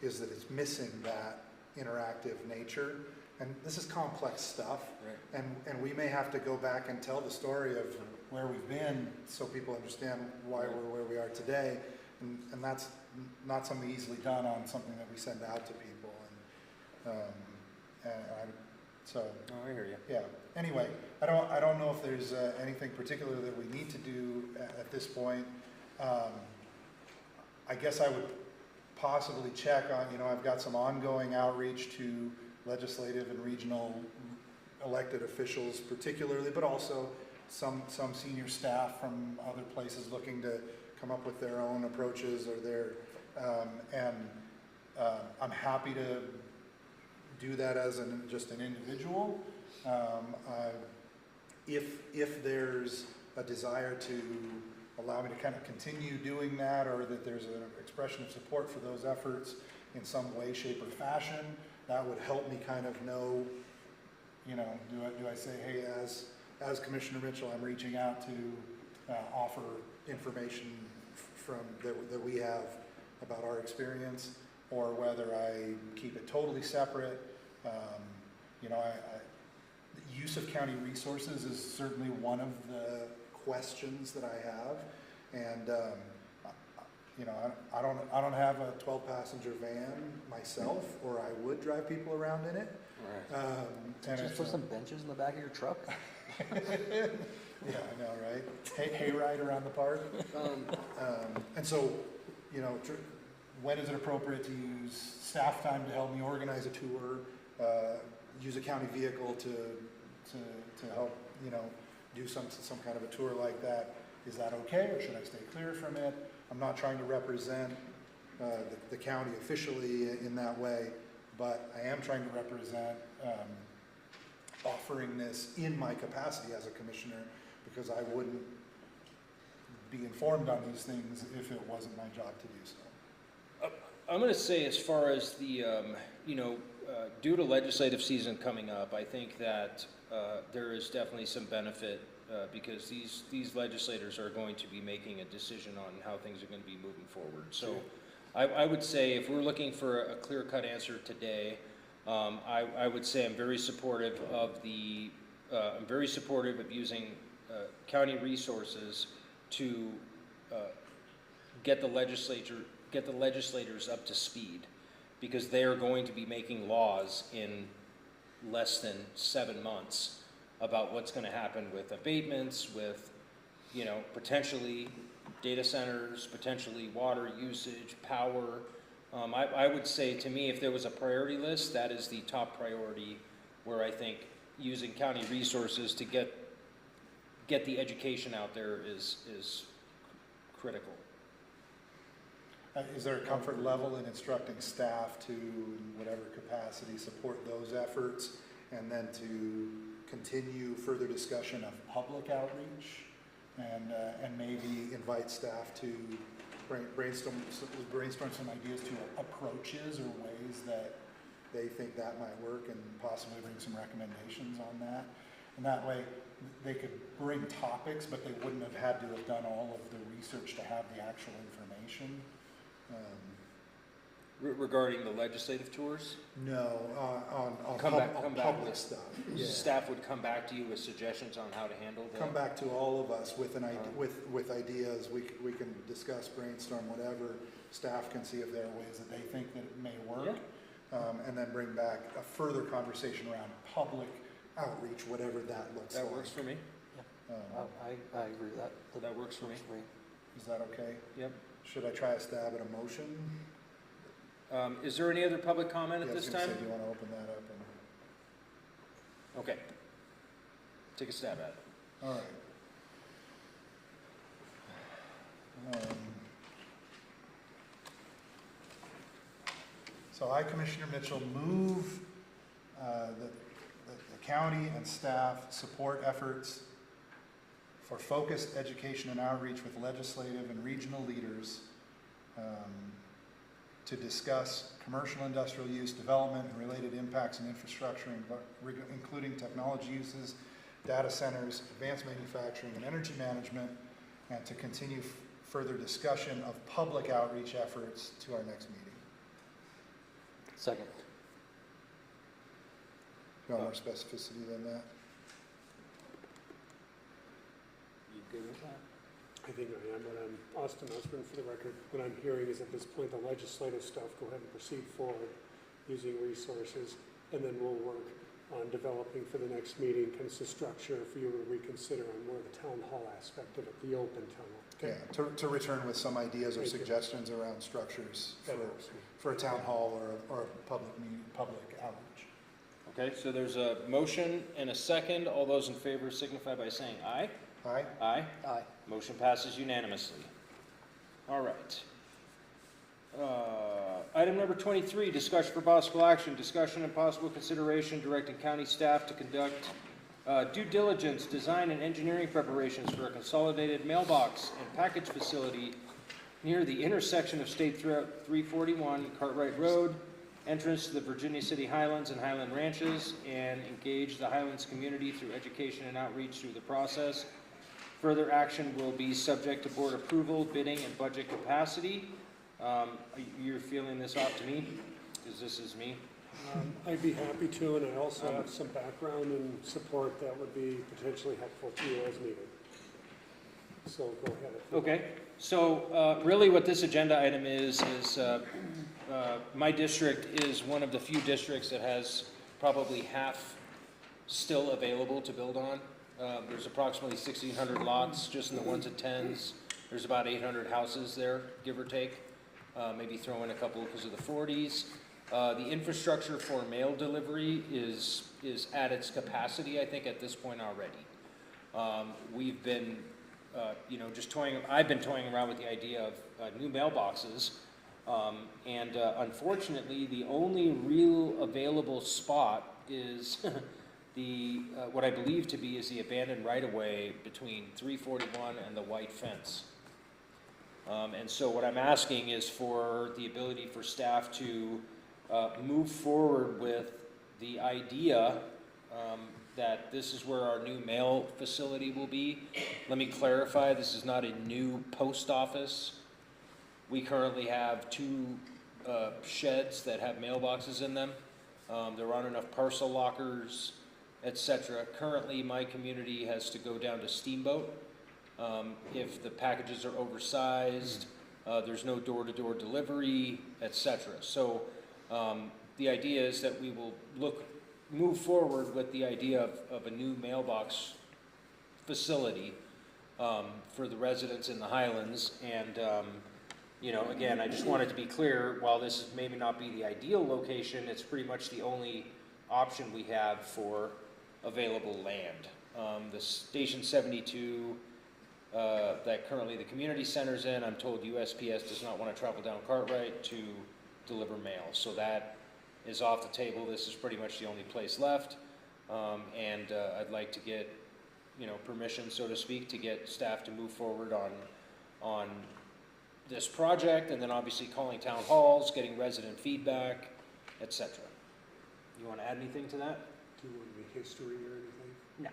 is that it's missing that interactive nature. And this is complex stuff. Right. And we may have to go back and tell the story of where we've been so people understand why we're where we are today. And that's not something easily done on something that we send out to people. I hear you. Yeah. Anyway, I don't know if there's anything particular that we need to do at this point. I guess I would possibly check on, I've got some ongoing outreach to legislative and regional elected officials particularly, but also some senior staff from other places looking to come up with their own approaches or I'm happy to do that as just an individual. If there's a desire to allow me to kind of continue doing that, or that there's an expression of support for those efforts in some way, shape, or fashion, that would help me kind of know, do I say, hey, as Commissioner Mitchell, I'm reaching out to offer information that we have about our experience, or whether I keep it totally separate. The use of county resources is certainly one of the questions that I have, and I don't have a 12-passenger van myself, or I would drive people around in it. Right. Just put some benches in the back of your truck. Yeah, I know, right? Hay ride around the park. And so, when is it appropriate to use staff time to help me organize a tour? Use a county vehicle to help, do some kind of a tour like that. Is that okay, or should I stay clear from it? I'm not trying to represent the county officially in that way, but I am trying to represent offering this in my capacity as a commissioner, because I wouldn't be informed on these things if it wasn't my job to do so. I'm going to say, as far as the, due to legislative season coming up, I think that there is definitely some benefit because these legislators are going to be making a decision on how things are going to be moving forward. So I would say, if we're looking for a clear-cut answer today, I would say I'm very supportive of using county resources to get the legislators up to speed, because they are going to be making laws in less than 7 months about what's going to happen with abatements, with, potentially data centers, potentially water usage, power. I would say, to me, if there was a priority list, that is the top priority, where I think using county resources to get the education out there is critical. Is there a comfort level in instructing staff to, in whatever capacity, support those efforts, and then to continue further discussion of public outreach, and maybe invite staff to brainstorm some ideas to approaches or ways that they think that might work, and possibly bring some recommendations on that. And that way they could bring topics, but they wouldn't have had to have done all of the research to have the actual information. Regarding the legislative tours? No, on public stuff. Yeah. Staff would come back to you with suggestions on how to handle that? Come back to all of us with with ideas. We can discuss, brainstorm, whatever. Staff can see if there are ways that they think that it may work. Yeah. And then bring back a further conversation around public outreach, whatever that looks like. That works for me. I agree with that. That works for me. Is that okay? Yep. Should I try a stab at a motion? Is there any other public comment at Yeah, I was this gonna time? say, do you want to open that up? Okay. Take a stab at it. All right. So I, Commissioner Mitchell, move that the county and staff support efforts for focused education and outreach with legislative and regional leaders to discuss commercial industrial use, development, and related impacts and infrastructure, including technology uses, data centers, advanced manufacturing, and energy management, and to continue further discussion of public outreach efforts to our next meeting. Second. You want more specificity than that? You good with that? I think I am, but I'm Austin Osborne for the record. What I'm hearing is at this point, the legislative stuff, go ahead and proceed forward using resources, and then we'll work on developing for the next meeting kind of some structure for you to reconsider on more of the town hall aspect of it, the open town hall. Okay. Yeah, to return with some ideas or Thank you. suggestions around structures That helps me. for a town hall or a public meeting, public outreach. Okay, so there's a motion and a second. All those in favor signify by saying aye. Aye? Aye. Aye. Motion passes unanimously. All right. Item number 23, discussion for possible action, discussion and possible consideration directing county staff to conduct due diligence, design and engineering preparations for a consolidated mailbox and package facility near the intersection of State Route 341, Cartwright Road, entrance to the Virginia City Highlands and Highland Ranches, and engage the Highlands community through education and outreach through the process. Further action will be subject to board approval, bidding, and budget capacity. You're feeling this off to me? Because this is me. I'd be happy to, and I also have some background and support that would be potentially helpful to you as needed. So go ahead. Okay, so really what this agenda item is my district is one of the few districts that has probably half still available to build on. There's approximately 1,600 lots just in the ones at tens. There's about 800 houses there, give or take. Maybe throw in a couple because of the 40s. The infrastructure for mail delivery is at its capacity, I think, at this point already. We've been, I've been toying around with the idea of new mailboxes. Unfortunately, the only real available spot is what I believe to be is the abandoned right-of-way between 341 and the white fence. And so what I'm asking is for the ability for staff to move forward with the idea that this is where our new mail facility will be. Let me clarify, this is not a new post office. We currently have two sheds that have mailboxes in them. There aren't enough parcel lockers, etc. Currently, my community has to go down to Steamboat. If the packages are oversized, there's no door-to-door delivery, etc. So the idea is that we will move forward with the idea of a new mailbox facility for the residents in the Highlands. And again, I just wanted to be clear, while this maybe not be the ideal location, it's pretty much the only option we have for available land. The Station 72 that currently the community center's in, I'm told USPS does not want to travel down Cartwright to deliver mail. So that is off the table. This is pretty much the only place left. I'd like to get, permission, so to speak, to get staff to move forward on this project, and then obviously calling town halls, getting resident feedback, etc. You want to add anything to that? Do you want the history or anything? No.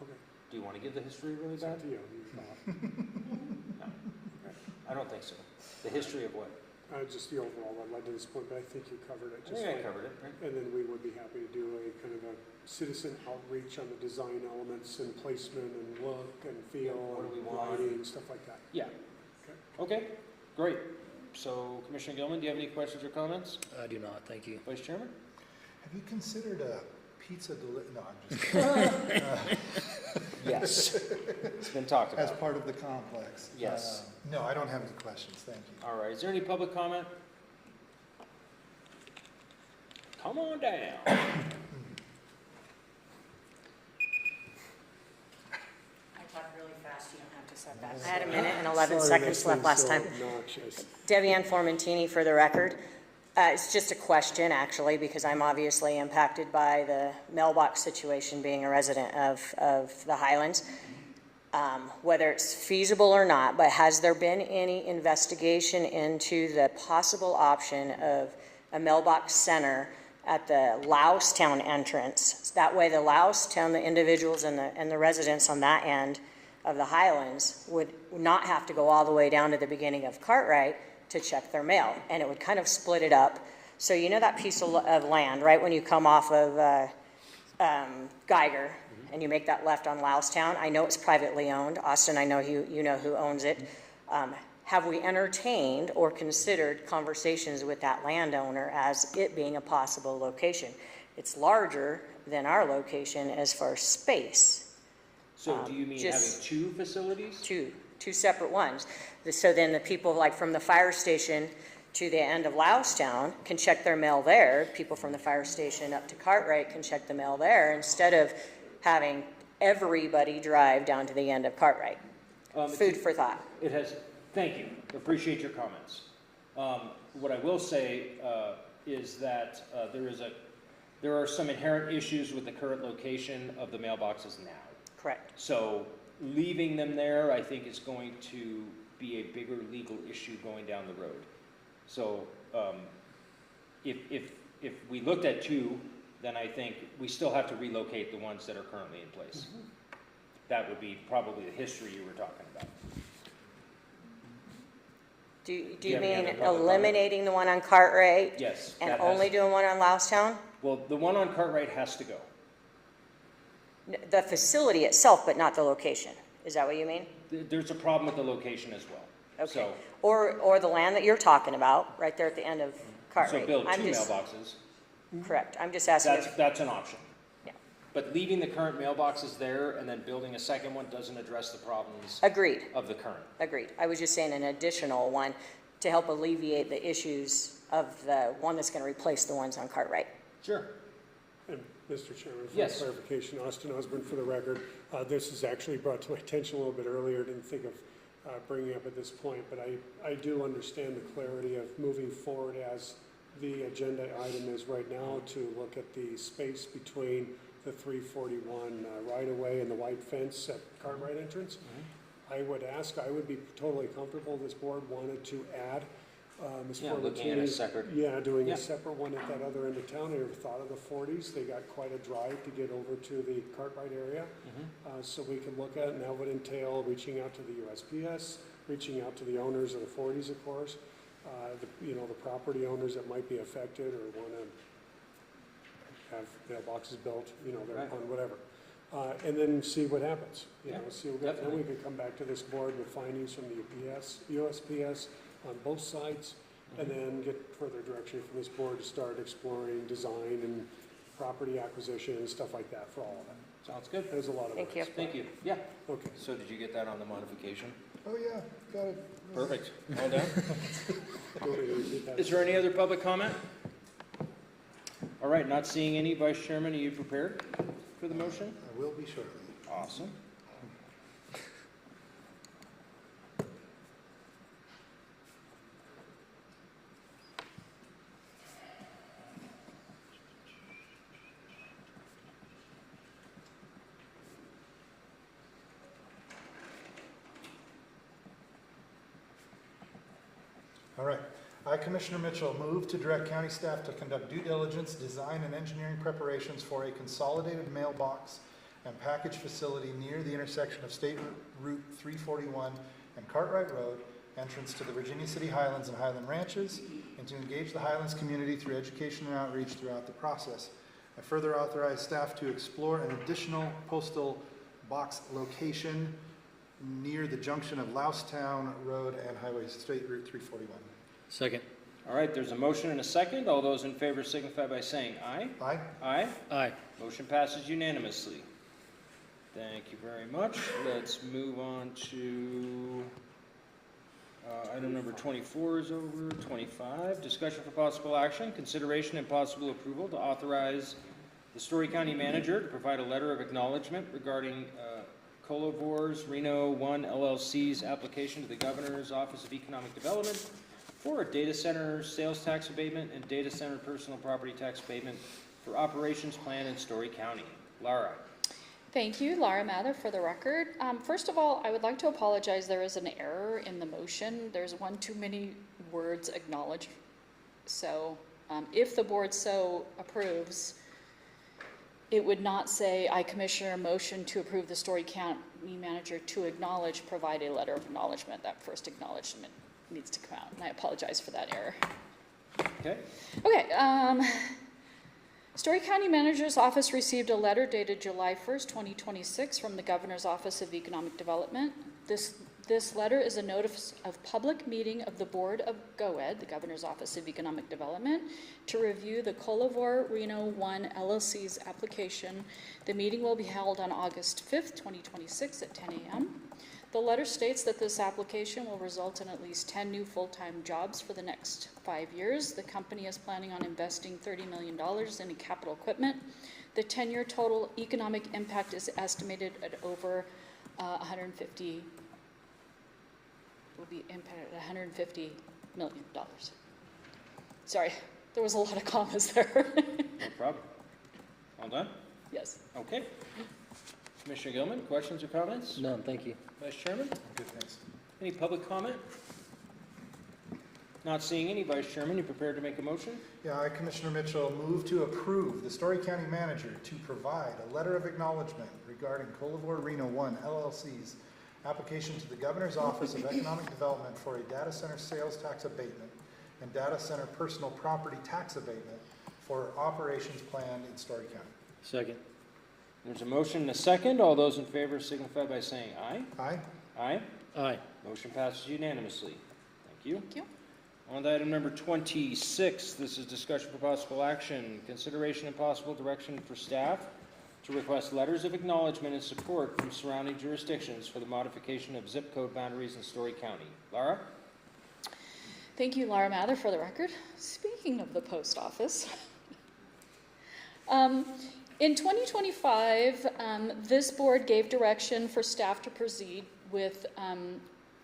Okay. Do you want to give the history really bad? It's up to you. No. I don't think so. The history of what? Just the overall that led to this point, but I think you covered it. I think I covered it, right? And then we would be happy to do a kind of a citizen outreach on the design elements and placement and look and feel What do we and want? lighting and stuff like that. Yeah. Okay, great. So Commissioner Gilman, do you have any questions or comments? I do not, thank you. Vice Chairman? Have you considered a pizza no, I'm just kidding. Yes, it's been talked as about. part of the complex. Yes. No, I don't have any questions, thank you. All right, is there any public comment? Come on down. I talked really fast, you don't have to set that. I had a minute and 11 Sorry, seconds this left thing's last so time. obnoxious. Debbie Ann Formentini for the record. It's just a question, actually, because I'm obviously impacted by the mailbox situation being a resident of the Highlands. Whether it's feasible or not, but has there been any investigation into the possible option of a mailbox center at the Loustown entrance? That way the Loustown, the individuals and the residents on that end of the Highlands would not have to go all the way down to the beginning of Cartwright to check their mail, and it would kind of split it up. So you know that piece of land, right when you come off of Geiger, and you make that left on Loustown? I know it's privately owned. Austin, I know you know who owns it. Have we entertained or considered conversations with that landowner as it being a possible location? It's larger than our location as far as space. So do you mean having two facilities? Two separate ones. So then the people like from the fire station to the end of Loustown can check their mail there. People from the fire station up to Cartwright can check the mail there instead of having everybody drive down to the end of Cartwright. Food for thought. It has, thank you, appreciate your comments. What I will say is that there are some inherent issues with the current location of the mailboxes now. Correct. So leaving them there, I think, is going to be a bigger legal issue going down the road. So if we looked at two, then I think we still have to relocate the ones that are currently in place. Mm-hmm. That would be probably the history you were talking about. Do you mean eliminating the one on Cartwright? Yes. And only doing one on Loustown? Well, the one on Cartwright has to go. The facility itself, but not the location. Is that what you mean? There's a problem with the location as well. Okay. So, or the land that you're talking about, right there at the end of Cartwright. so build two mailboxes. Correct. I'm just asking. That's an option. Yeah. But leaving the current mailboxes there and then building a second one doesn't address the problems Agreed. of the current. Agreed. I was just saying an additional one to help alleviate the issues of the one that's going to replace the ones on Cartwright. Sure. And Mr. Chairman, for Yes. clarification, Austin Osborne for the record, this is actually brought to my attention a little bit earlier. Didn't think of bringing up at this point, but I do understand the clarity of moving forward as the agenda item is right now to look at the space between the 341 right-of-way and the white fence at Cartwright entrance. Mm-hmm. I would be totally comfortable if this board wanted to add Ms. Looking at a separate. Yeah, doing a separate one at that other end of town. I never thought of the 40s. They got quite a drive to get over to the Cartwright area. Mm-hmm. So we could look at it, and that would entail reaching out to the USPS, reaching out to the owners of the 40s, of course, the property owners that might be affected or want to have mailboxes built, thereupon, whatever. And then see what happens. Then we could come back to this board with findings from the USPS on both sides, and then get further direction from this board to start exploring design and property acquisition and stuff like that for all of it. Sounds good. There's a lot of Thank you. Thank you. Yeah. Okay. So did you get that on the modification? Oh, yeah, got it. Perfect. All done. Don't need to repeat that. Is there any other public comment? All right, not seeing any. Vice Chairman, are you prepared for the motion? I will be shortly. Awesome. All right. I, Commissioner Mitchell, move to direct county staff to conduct due diligence, design, and engineering preparations for a consolidated mailbox and package facility near the intersection of State Route 341 and Cartwright Road, entrance to the Virginia City Highlands and Highland Ranches, and to engage the Highlands community through education and outreach throughout the process. I further authorize staff to explore an additional postal box location near the junction of Loustown Road and Highway State Route 341. Second. All right, there's a motion and a second. All those in favor signify by saying aye. Aye. Aye. Aye. Motion passes unanimously. Thank you very much. Let's move on to item number 24 is over. 25, discussion for possible action, consideration and possible approval to authorize the Story County Manager to provide a letter of acknowledgement regarding Colovor's Reno 1 LLC's application to the Governor's Office of Economic Development for a data center sales tax abatement and data center personal property tax abatement for operations plan in Story County. Lara. Thank you, Laura Mather, for the record. First of all, I would like to apologize. There is an error in the motion. There's one too many words acknowledged. So if the board so approves, it would not say, I commission a motion to approve the Story County Manager to acknowledge, provide a letter of acknowledgement. That first acknowledgement needs to come out, and I apologize for that error. Okay. Okay, Story County Manager's Office received a letter dated July 1st, 2026 from the Governor's Office of Economic Development. This letter is a notice of public meeting of the Board of GOED, the Governor's Office of Economic Development, to review the Colavor Reno 1 LLC's application. The meeting will be held on August 5th, 2026 at 10 a.m. The letter states that this application will result in at least 10 new full-time jobs for the next 5 years. The company is planning on investing $30 million in capital equipment. The 10-year total economic impact is estimated at over $150 million. Sorry, there was a lot of commas there. No problem. All done? Yes. Okay. Commissioner Gilman, questions or comments? None, thank you. Vice Chairman? Good, thanks. Any public comment? Not seeing any. Vice Chairman, you prepared to make a motion? Yeah, I, Commissioner Mitchell, move to approve the Story County Manager to provide a letter of acknowledgement regarding Colavor Reno 1 LLC's application to the Governor's Office of Economic Development for a data center sales tax abatement and data center personal property tax abatement for operations planned in Story County. Second. There's a motion and a second. All those in favor signify by saying aye. Aye. Aye. Aye. Motion passes unanimously. Thank you. Thank you. On to item number 26, this is discussion for possible action, consideration and possible direction for staff to request letters of acknowledgement and support from surrounding jurisdictions for the modification of zip code boundaries in Story County. Lara? Thank you, Laura Mather, for the record. Speaking of the post office, in 2025, this board gave direction for staff to proceed with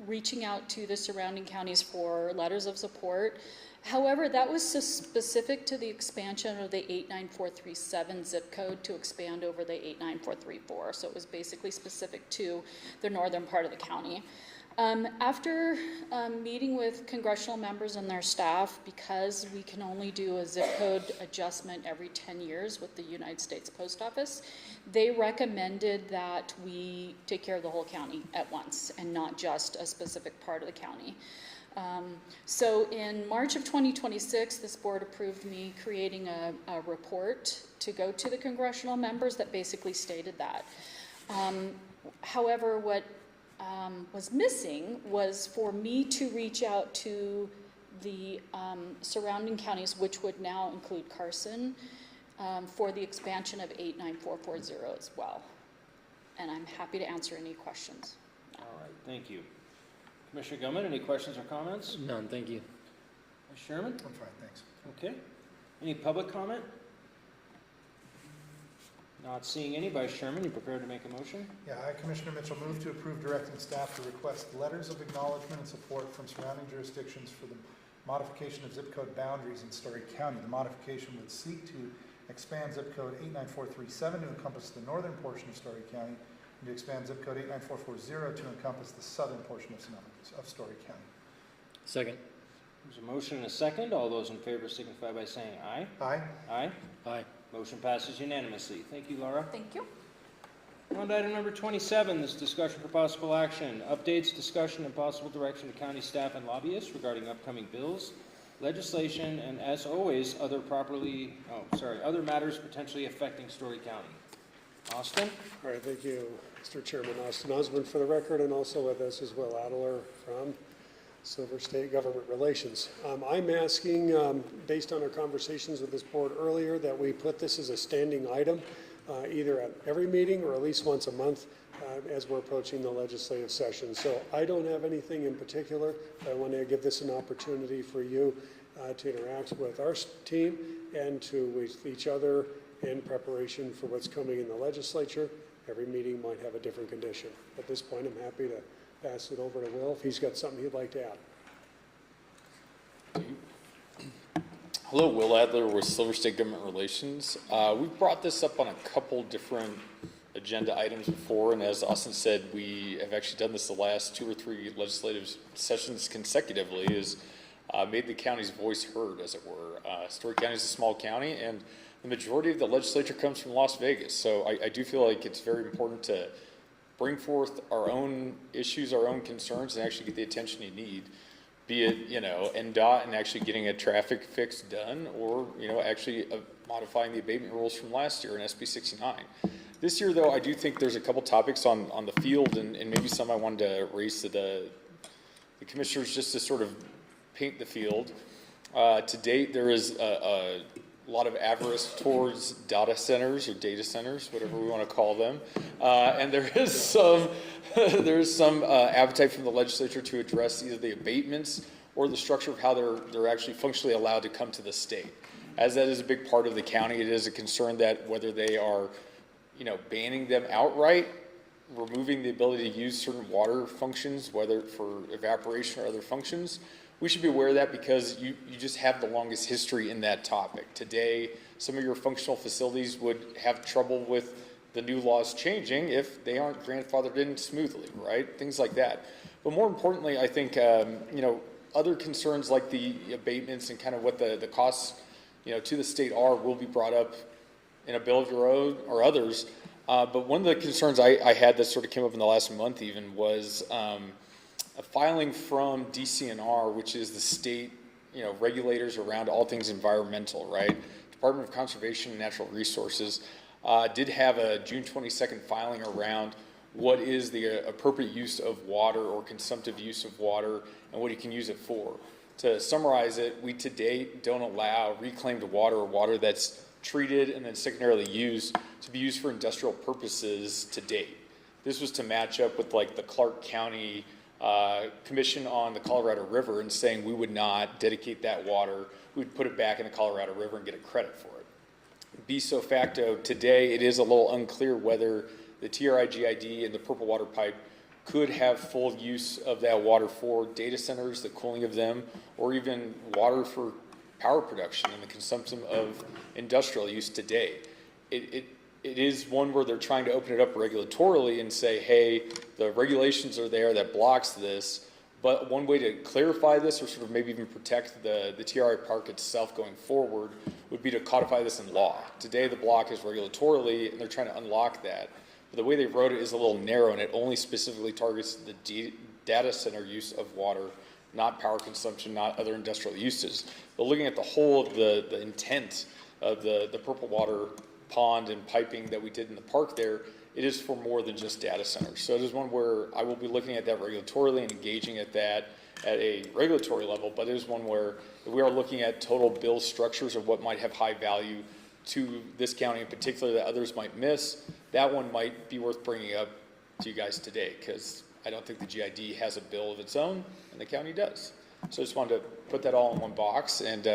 reaching out to the surrounding counties for letters of support. However, that was specific to the expansion of the 89437 zip code to expand over the 89434. So it was basically specific to the northern part of the county. After meeting with congressional members and their staff, because we can only do a zip code adjustment every 10 years with the United States Post Office, they recommended that we take care of the whole county at once and not just a specific part of the county. So in March of 2026, this board approved me creating a report to go to the congressional members that basically stated that. However, what was missing was for me to reach out to the surrounding counties, which would now include Carson, for the expansion of 89440 as well. And I'm happy to answer any questions. All right, thank you. Commissioner Gilman, any questions or comments? None, thank you. Vice Chairman? I'm fine, thanks. Okay. Any public comment? Not seeing any. Vice Chairman, you prepared to make a motion? Yeah, I, Commissioner Mitchell, move to approve directing staff to request letters of acknowledgement and support from surrounding jurisdictions for the modification of zip code boundaries in Story County. The modification would seek to expand zip code 89437 to encompass the northern portion of Story County and to expand zip code 89440 to encompass the southern portion of Story County. Second. There's a motion and a second. All those in favor signify by saying aye. Aye. Aye. Aye. Motion passes unanimously. Thank you, Laura. Thank you. On to item number 27, this is discussion for possible action. Updates, discussion, and possible direction to county staff and lobbyists regarding upcoming bills, legislation, and as always, other matters potentially affecting Story County. Austin? All right, thank you, Mr. Chairman. Austin Osborne for the record, and also with us as Will Adler from Silver State Government Relations. I'm asking, based on our conversations with this board earlier, that we put this as a standing item either at every meeting or at least once a month as we're approaching the legislative session. So I don't have anything in particular, but I want to give this an opportunity for you to interact with our team and with each other in preparation for what's coming in the legislature. Every meeting might have a different condition. At this point, I'm happy to pass it over to Will if he's got something he'd like to add. Hello, Will Adler with Silver State Government Relations. We've brought this up on a couple different agenda items before, and as Austin said, we have actually done this the last 2 or 3 legislative sessions consecutively, is made the county's voice heard, as it were. Story County is a small county, and the majority of the legislature comes from Las Vegas, so I do feel like it's very important to bring forth our own issues, our own concerns, and actually get the attention you need. Be it, NDOT and actually getting a traffic fix done, or, actually modifying the abatement rules from last year in SB 69. This year, though, I do think there's a couple topics on the field, and maybe some I wanted to raise to the commissioners just to sort of paint the field. To date, there is a lot of avarice towards data centers, whatever we want to call them, and there is some appetite from the legislature to address either the abatements or the structure of how they're actually functionally allowed to come to the state. As that is a big part of the county, it is a concern that whether they are, banning them outright, removing the ability to use certain water functions, whether for evaporation or other functions, we should be aware of that because you just have the longest history in that topic. Today, some of your functional facilities would have trouble with the new laws changing if they aren't grandfathered in smoothly, right? Things like that. But more importantly, I think, other concerns like the abatements and kind of what the costs, to the state will be brought up in a bill of your own or others. But one of the concerns I had that sort of came up in the last month even was a filing from DCNR, which is the state, regulators around all things environmental, right? Department of Conservation and Natural Resources did have a June 22nd filing around what is the appropriate use of water or consumptive use of water and what you can use it for. To summarize it, we to date don't allow reclaimed water or water that's treated and then secondarily used to be used for industrial purposes to date. This was to match up with like the Clark County Commission on the Colorado River and saying we would not dedicate that water, we'd put it back in the Colorado River and get a credit for it. Be so facto, today it is a little unclear whether the TRIGID and the Purple Water Pipe could have full use of that water for data centers, the cooling of them, or even water for power production and the consumption of industrial use today. It is one where they're trying to open it up regulatorily and say, hey, the regulations are there that blocks this, but one way to clarify this or sort of maybe even protect the TRI park itself going forward would be to codify this in law. Today the block is regulatorily and they're trying to unlock that. But the way they wrote it is a little narrow and it only specifically targets the data center use of water, not power consumption, not other industrial uses. But looking at the whole of the intent of the Purple Water pond and piping that we did in the park there, it is for more than just data centers. So it is one where I will be looking at that regulatorily and engaging at that at a regulatory level, but it is one where if we are looking at total bill structures of what might have high value to this county in particular that others might miss, that one might be worth bringing up to you guys today because I don't think the GID has a bill of its own and the county does. So I just wanted to put that all in one box and,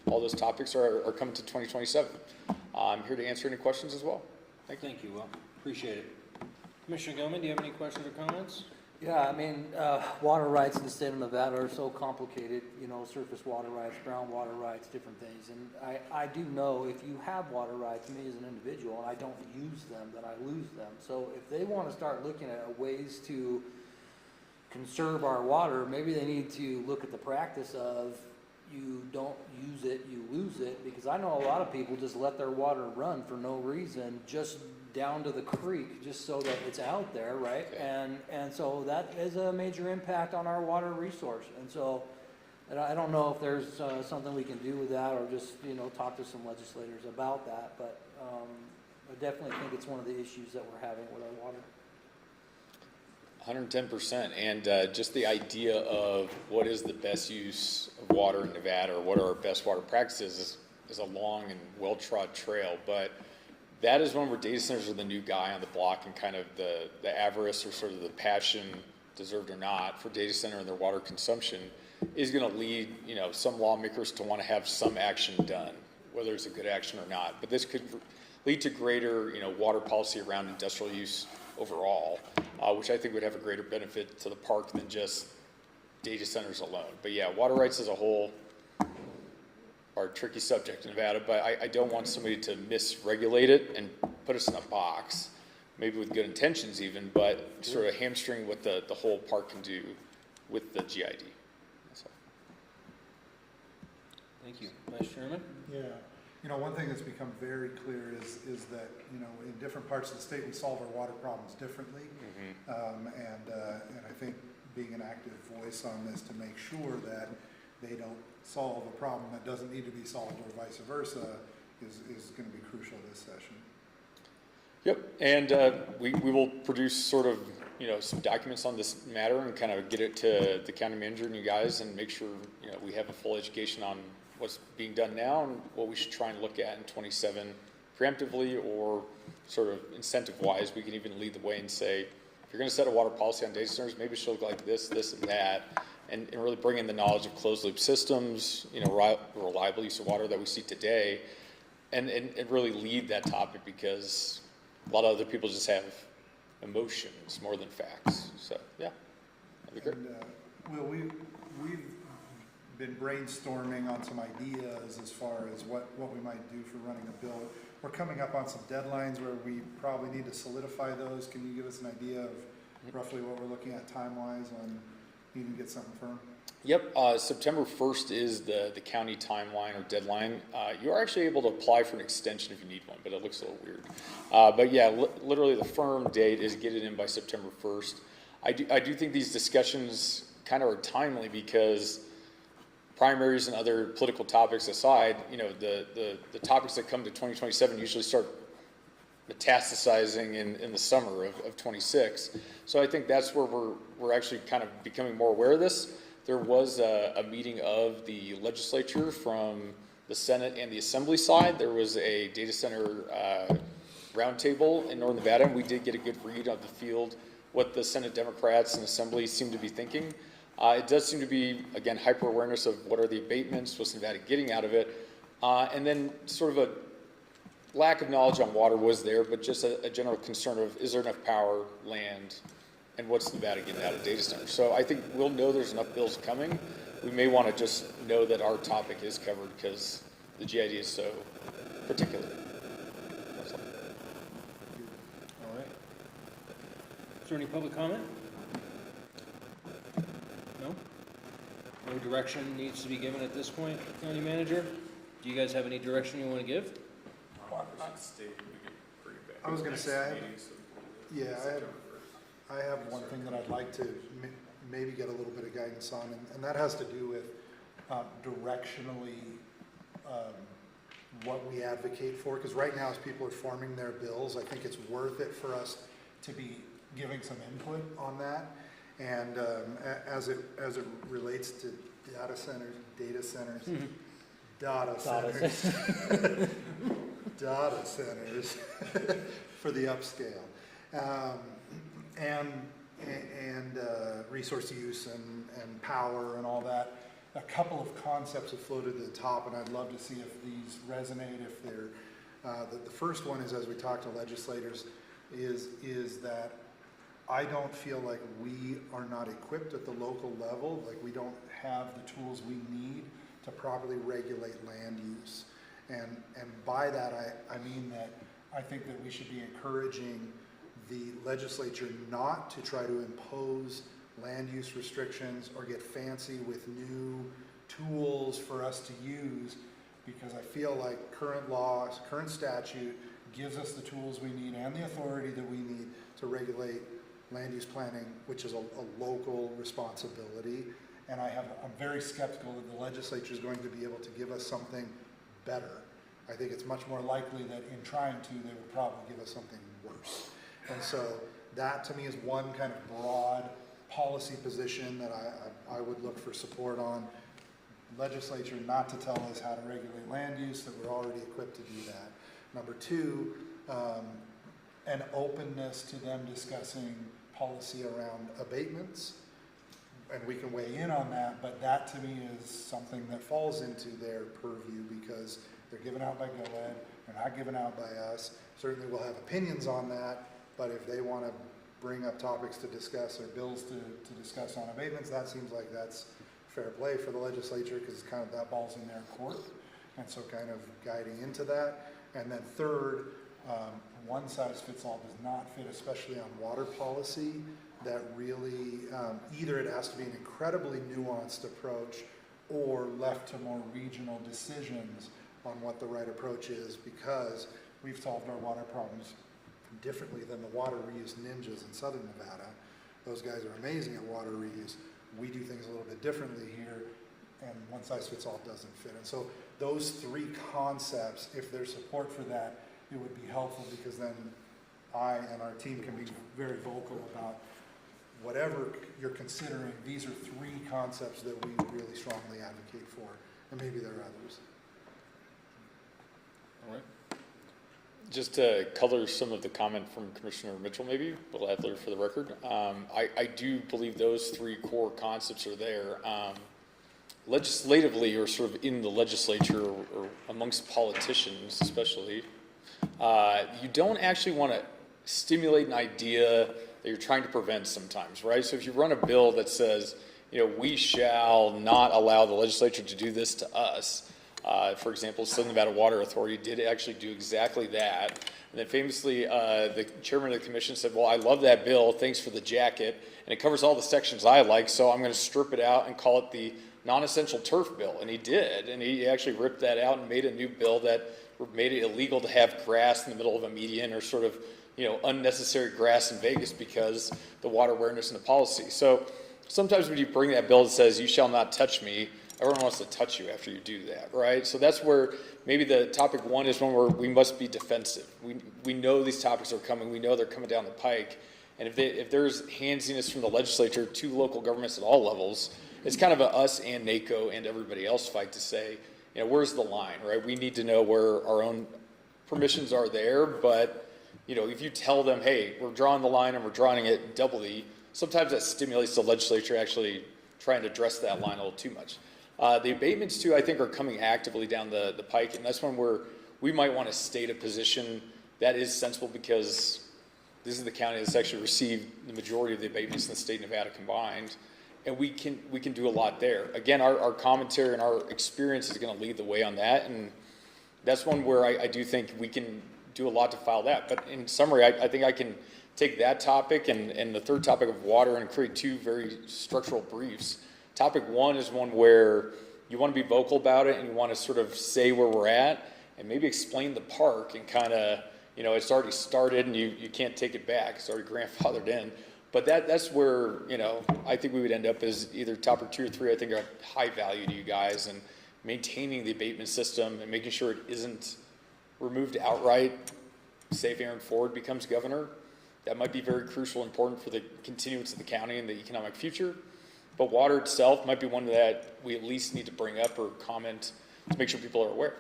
all those topics are coming to 2027. I'm here to answer any questions as well. Thank you, Will. Appreciate it. Commissioner Gilman, do you have any questions or comments? Yeah, I mean, water rights in the state of Nevada are so complicated, surface water rights, groundwater rights, different things. And I do know if you have water rights, me as an individual, and I don't use them, then I lose them. So if they want to start looking at ways to conserve our water, maybe they need to look at the practice of you don't use it, you lose it, because I know a lot of people just let their water run for no reason, just down to the creek, just so that it's out there, right? And so that is a major impact on our water resource. And so I don't know if there's something we can do with that or just, talk to some legislators about that, but I definitely think it's one of the issues that we're having with our water. 110%, and just the idea of what is the best use of water in Nevada or what are our best water practices is a long and well-trod trail, but that is one where data centers are the new guy on the block, and kind of the avarice or sort of the passion, deserved or not, for data center and their water consumption is going to lead, some lawmakers to want to have some action done, whether it's a good action or not. But this could lead to greater, water policy around industrial use overall, which I think would have a greater benefit to the park than just data centers alone. But yeah, water rights as a whole are a tricky subject in Nevada, but I don't want somebody to misregulate it and put us in a box, maybe with good intentions even, but sort of hamstring what the whole park can do with the GID. So. Thank you. Vice Chairman? Yeah. One thing that's become very clear is that, in different parts of the state, we solve our water problems differently. And I think being an active voice on this to make sure that they don't solve a problem that doesn't need to be solved or vice versa is going to be crucial this session. Yep, and we will produce sort of, some documents on this matter and kind of get it to the county manager and you guys and make sure, we have a full education on what's being done now and what we should try and look at in 27 preemptively or sort of incentive-wise. We can even lead the way and say, if you're going to set a water policy on data centers, maybe it should look like this, this, and that, and really bring in the knowledge of closed-loop systems, reliable use of water that we see today, and really lead that topic, because a lot of other people just have emotions more than facts. So, yeah, that'd be great. And, Will, we've been brainstorming on some ideas as far as what we might do for running a bill. We're coming up on some deadlines where we probably need to solidify those. Can you give us an idea of roughly what we're looking at time-wise on needing to get something firm? Yep, September 1st is the county timeline or deadline. You are actually able to apply for an extension if you need one, but it looks a little weird. But yeah, literally the firm date is get it in by September 1st. I do think these discussions kind of are timely because primaries and other political topics aside, the topics that come to 2027 usually start metastasizing in the summer of 26. So I think that's where we're actually kind of becoming more aware of this. There was a meeting of the legislature from the Senate and the Assembly side. There was a data center roundtable in Northern Nevada, and we did get a good read of the field, what the Senate Democrats and Assembly seem to be thinking. It does seem to be, again, hyper-awareness of what are the abatements, what's Nevada getting out of it, and then sort of a lack of knowledge on water was there, but just a general concern of, is there enough power, land, and what's Nevada getting out of data centers? So I think we'll know there's enough bills coming. We may want to just know that our topic is covered because the GID is so particular. That's all. All right. Is there any public comment? No? No direction needs to be given at this point, County Manager? Do you guys have any direction you want to give? I was going to say, I have one thing that I'd like to maybe get a little bit of guidance on, and that has to do with directionally what we advocate for. Because right now, as people are forming their bills, I think it's worth it for us to be giving some input on that. And as it relates to data centers, data centers for the upscale. And resource use and power and all that. A couple of concepts have floated to the top, and I'd love to see if these resonate. If they're the first one is, as we talk to legislators, is that I don't feel like we are not equipped at the local level, like we don't have the tools we need to properly regulate land use. And by that, I mean that I think that we should be encouraging the legislature not to try to impose land use restrictions or get fancy with new tools for us to use, because I feel like current laws, current statute gives us the tools we need and the authority that we need to regulate land use planning, which is a local responsibility. And I'm very skeptical that the legislature is going to be able to give us something better. I think it's much more likely that in trying to, they will probably give us something worse. And so that to me is one kind of broad policy position that I would look for support on. Legislature not to tell us how to regulate land use, that we're already equipped to do that. Number two, an openness to them discussing policy around abatements, and we can weigh in on that, but that to me is something that falls into their purview because they're given out by GOED, they're not given out by us. Certainly we'll have opinions on that, but if they want to bring up topics to discuss or bills to discuss on abatements, that seems like that's fair play for the legislature because it's kind of that ball's in their court, and so kind of guiding into that. And then third, one size fits all does not fit, especially on water policy. That really, either it has to be an incredibly nuanced approach or left to more regional decisions on what the right approach is, because we've solved our water problems differently than the water reuse ninjas in Southern Nevada. Those guys are amazing at water reuse. We do things a little bit differently here, and one size fits all doesn't fit. And so those three concepts, if there's support for that, it would be helpful, because then I and our team can be very vocal about whatever you're considering. These are three concepts that we really strongly advocate for, and maybe there are others. All right. Just to color some of the comment from Commissioner Mitchell, maybe, Bill Adler for the record, I do believe those three core concepts are there. Legislatively, or sort of in the legislature, or amongst politicians especially, you don't actually want to stimulate an idea that you're trying to prevent sometimes, right? So if you run a bill that says, you know, we shall not allow the legislature to do this to us, for example, Southern Nevada Water Authority did actually do exactly that. And then famously, the chairman of the commission said, well, I love that bill, thanks for the jacket, and it covers all the sections I like, so I'm going to strip it out and call it the non-essential turf bill. And he did, and he actually ripped that out and made a new bill that made it illegal to have grass in the middle of a median, or sort of, you know, unnecessary grass in Vegas because the water awareness and the policy. So sometimes when you bring that bill that says you shall not touch me, everyone wants to touch you after you do that, right? So that's where maybe the topic one is one where we must be defensive. We know these topics are coming. We know they're coming down the pike. And if there's handsiness from the legislature to local governments at all levels, it's kind of a us and NACO and everybody else fight to say, you know, where's the line, right? We need to know where our own permissions are there, but, you know, if you tell them, hey, we're drawing the line and we're drawing it doubly, sometimes that stimulates the legislature actually trying to address that line a little too much. The abatements too, I think, are coming actively down the pike, and that's one where we might want to state a position that is sensible, because this is the county that's actually received the majority of the abatements in the state of Nevada combined, and we can do a lot there. Again, our commentary and our experience is going to lead the way on that, and that's one where I do think we can do a lot to file that. But in summary, I think I can take that topic and the third topic of water and create two very structural briefs. Topic one is one where you want to be vocal about it and you want to sort of say where we're at and maybe explain the park and kind of, you know, it's already started and you can't take it back. It's already grandfathered in. But that's where, you know, I think we would end up as either topic 2 or 3, I think, are high value to you guys, and maintaining the abatement system and making sure it isn't removed outright. Say if Aaron Ford becomes governor, that might be very crucial and important for the continuance of the county and the economic future. But water itself might be one that we at least need to bring up or comment to make sure people are aware.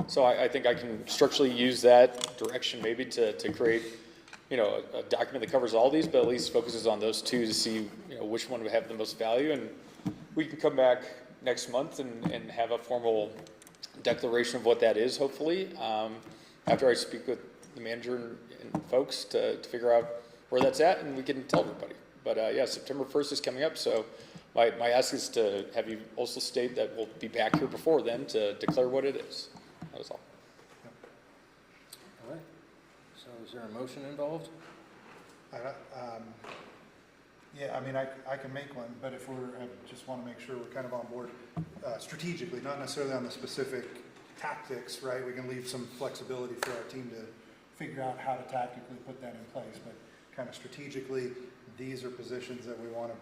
So I think I can structurally use that direction maybe to create, you know, a document that covers all these, but at least focuses on those two to see, you know, which one would have the most value. And we can come back next month and have a formal declaration of what that is, hopefully, after I speak with the manager and folks to figure out where that's at, and we can tell everybody. But yeah, September 1st is coming up, so my ask is to have you also state that we'll be back here before then to declare what it is. That is all. All right. So is there a motion involved? Yeah, I mean, I can make one, but if I just want to make sure we're kind of on board strategically, not necessarily on the specific tactics, right? We can leave some flexibility for our team to figure out how to tactically put that in place, but kind of strategically, these are positions that we want to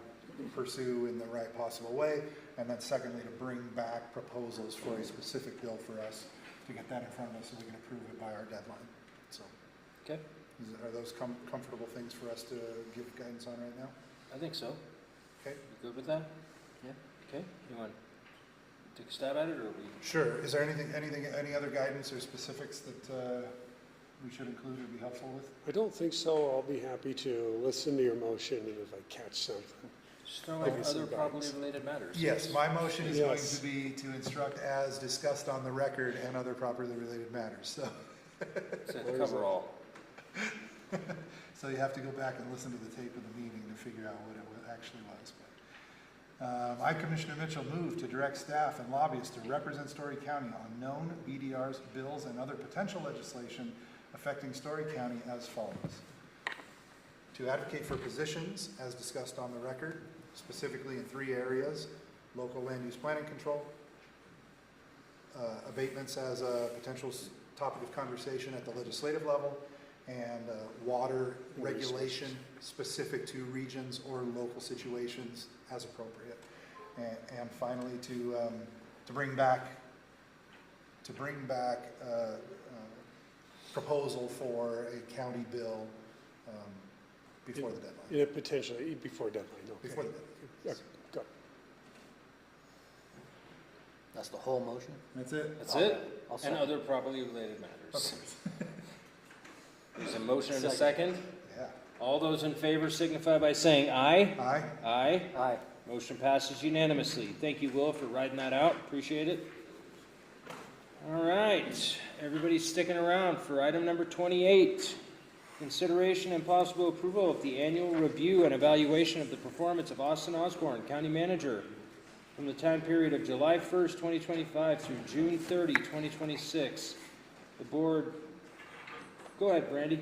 pursue in the right possible way. And then secondly, to bring back proposals for a specific bill for us to get that in front of us so we can approve it by our deadline. So, okay. Are those comfortable things for us to give guidance on right now? I think so. Okay. You good with that? Yeah. Okay. You want to take a stab at it, or we? Sure. Is there any other guidance or specifics that we should include or be helpful with? I don't think so. I'll be happy to listen to your motion, and if I catch something. Just throw in Give you some other properly guidance. related matters. Yes, my motion is going Yes. to be to instruct as discussed on the record and other properly related matters, so. Said cover all. So you have to go back and listen to the tape of the meeting to figure out what it actually was. But I, Commissioner Mitchell, move to direct staff and lobbyists to represent Story County on known BDRs, bills, and other potential legislation affecting Story County as follows. To advocate for positions as discussed on the record, specifically in 3 areas: local land use planning control, abatements as a potential topic of conversation at the legislative level, and water regulation specific to regions or local situations as appropriate. And finally, to bring back proposal for a county bill before the deadline. Yeah, potentially, before deadline, okay. Before the deadline. Yeah, go. That's the whole motion? That's it. That's it? I'll And second. other properly related matters. Okay. There's a motion and a second. Yeah. All those in favor signify by saying aye. Aye. Aye. Aye. Motion passes unanimously. Thank you, Will, for riding that out. Appreciate it. All right, everybody's sticking around for item number 28. Consideration and possible approval of the annual review and evaluation of the performance of Austin Osborne, County Manager, from the time period of July 1st, 2025 through June 30, 2026. The board, go ahead, Brandy.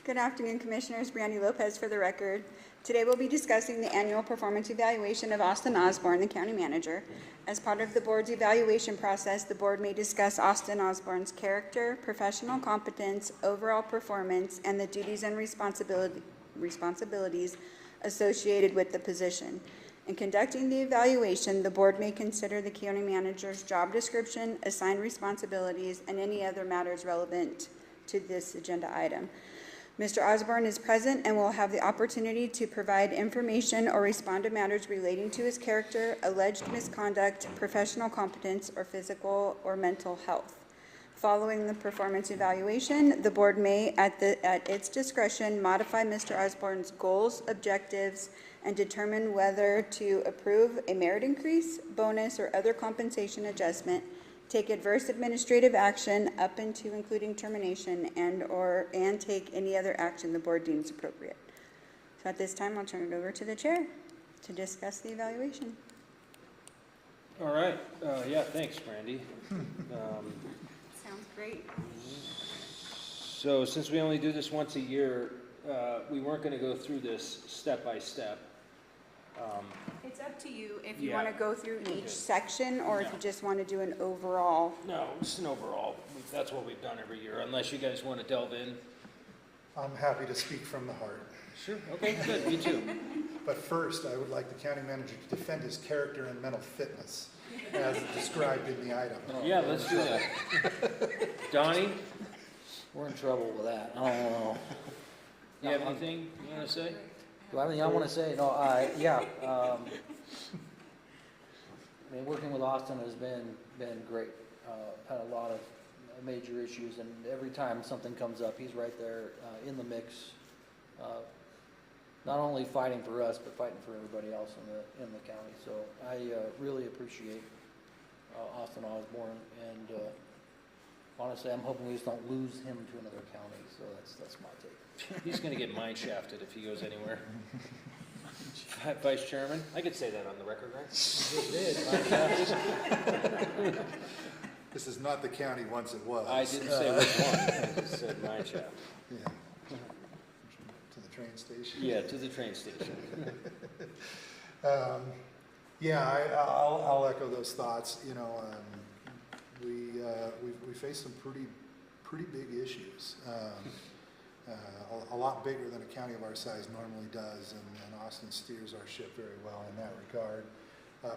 Good afternoon, Commissioners. Brandy Lopez for the record. Today we'll be discussing the annual performance evaluation of Austin Osborne, the County Manager. As part of the board's evaluation process, the board may discuss Austin Osborne's character, professional competence, overall performance, and the duties and responsibilities associated with the position. In conducting the evaluation, the board may consider the county manager's job description, assigned responsibilities, and any other matters relevant to this agenda item. Mr. Osborne is present and will have the opportunity to provide information or respond to matters relating to his character, alleged misconduct, professional competence, or physical or mental health. Following the performance evaluation, the board may, at its discretion, modify Mr. Osborne's goals, objectives, and determine whether to approve a merit increase, bonus, or other compensation adjustment, take adverse administrative action up into including termination, and take any other action the board deems appropriate. So at this time, I'll turn it over to the chair to discuss the evaluation. All right, yeah, thanks, Brandy. Sounds great. So since we only do this once a year, we weren't going to go through this step by step. It's up to you if you Yeah. want to go through Okay. each section or if No. you just want to do an overall. No, just an overall. That's what we've done every year, unless you guys want to delve in. I'm happy to speak from the heart. Sure, okay, good, me too. But first, I would like the county manager to defend his character and mental fitness as described in the item. Yeah, let's do that. Donnie, We're in trouble with that. I don't know. you have anything you want to say? Do I have anything I want to say? No, yeah. I mean, working with Austin has been great. Had a lot of major issues, and every time something comes up, he's right there in the mix. Not only fighting for us, but fighting for everybody else in the county. So I really appreciate Austin Osborne, and honestly, I'm hoping we just don't lose him to another county. So that's my take. He's going to get mine shafted if he goes anywhere. Vice Chairman, I could say that on the record, right? This is not the county once it was. I didn't say which one, I just said mine shaft. Yeah. To the train station. Yeah, to the train station. Yeah, I'll echo those thoughts. You know, we face some pretty big issues. A lot bigger than a county of our size normally does, and Austin steers our ship very well in that regard.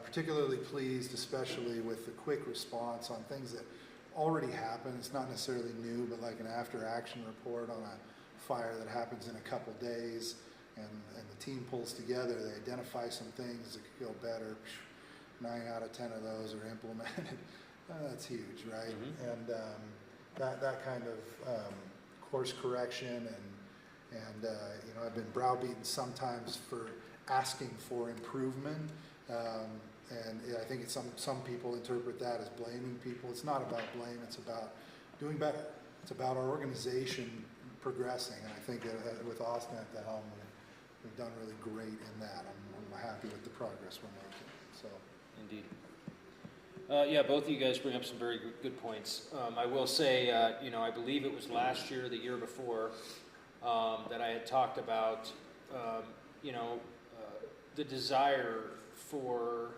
Particularly pleased, especially with the quick response on things that already happen. It's not necessarily new, but like an after-action report on a fire that happens in a couple days, and the team pulls together, they identify some things that could go better. 9 out of 10 of those are implemented. That's huge, right? Mm-hmm. that kind of course correction, and you know, I've been browbeaten sometimes for asking for improvement, and I think it's some people interpret that as blaming people. It's not about blame, it's about doing better. It's about our organization progressing, and I think with Austin at the helm, we've done really great in that. I'm happy with the progress we're making. So, indeed. Yeah, both of you guys bring up some very good points. I will say, you know, I believe it was last year, the year before, that I had talked about, you know, the desire for,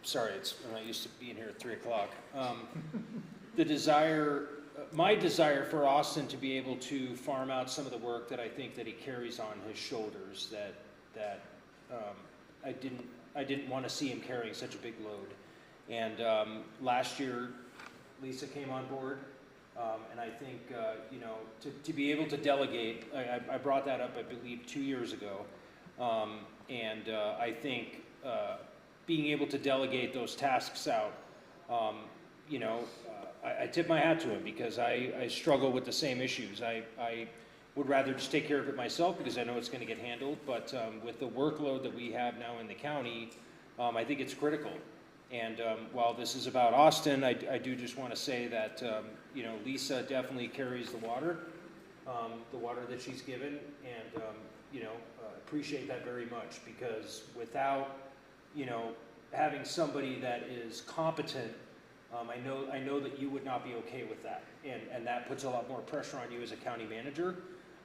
sorry, I'm not used to being here at 3 o'clock. The desire, my desire for Austin to be able to farm out some of the work that I think that he carries on his shoulders, that I didn't want to see him carrying such a big load. And last year, Lisa came on board, and I think, you know, to be able to delegate, I brought that up, I believe, 2 years ago, and I think being able to delegate those tasks out, you know, I tip my hat to him, because I struggle with the same issues. I would rather just take care of it myself, because I know it's going to get handled, but with the workload that we have now in the county, I think it's critical. And while this is about Austin, I do just want to say that, you know, Lisa definitely carries the water that she's given, and, you know, appreciate that very much, because without, you know, having somebody that is competent, I know that you would not be okay with that, and that puts a lot more pressure on you as a county manager.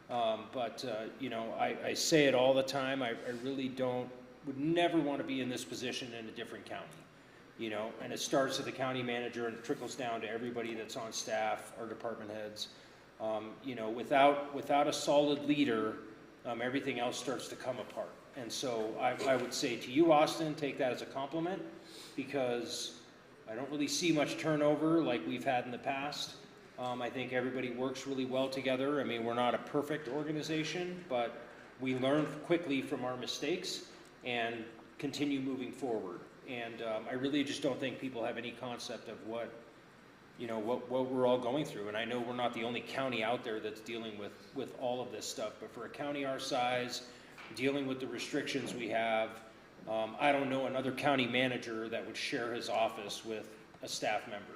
But you know, I say it all the time. I really would never want to be in this position in a different county. You know, and it starts with the county manager and it trickles down to everybody that's on staff, our department heads. You know, without a solid leader, everything else starts to come apart. And so I would say to you, Austin, take that as a compliment, because I don't really see much turnover like we've had in the past. I think everybody works really well together. I mean, we're not a perfect organization, but we learn quickly from our mistakes and continue moving forward. And I really just don't think people have any concept of what we're all going through. And I know we're not the only county out there that's dealing with all of this stuff, but for a county our size, dealing with the restrictions we have, I don't know another county manager that would share his office with a staff member.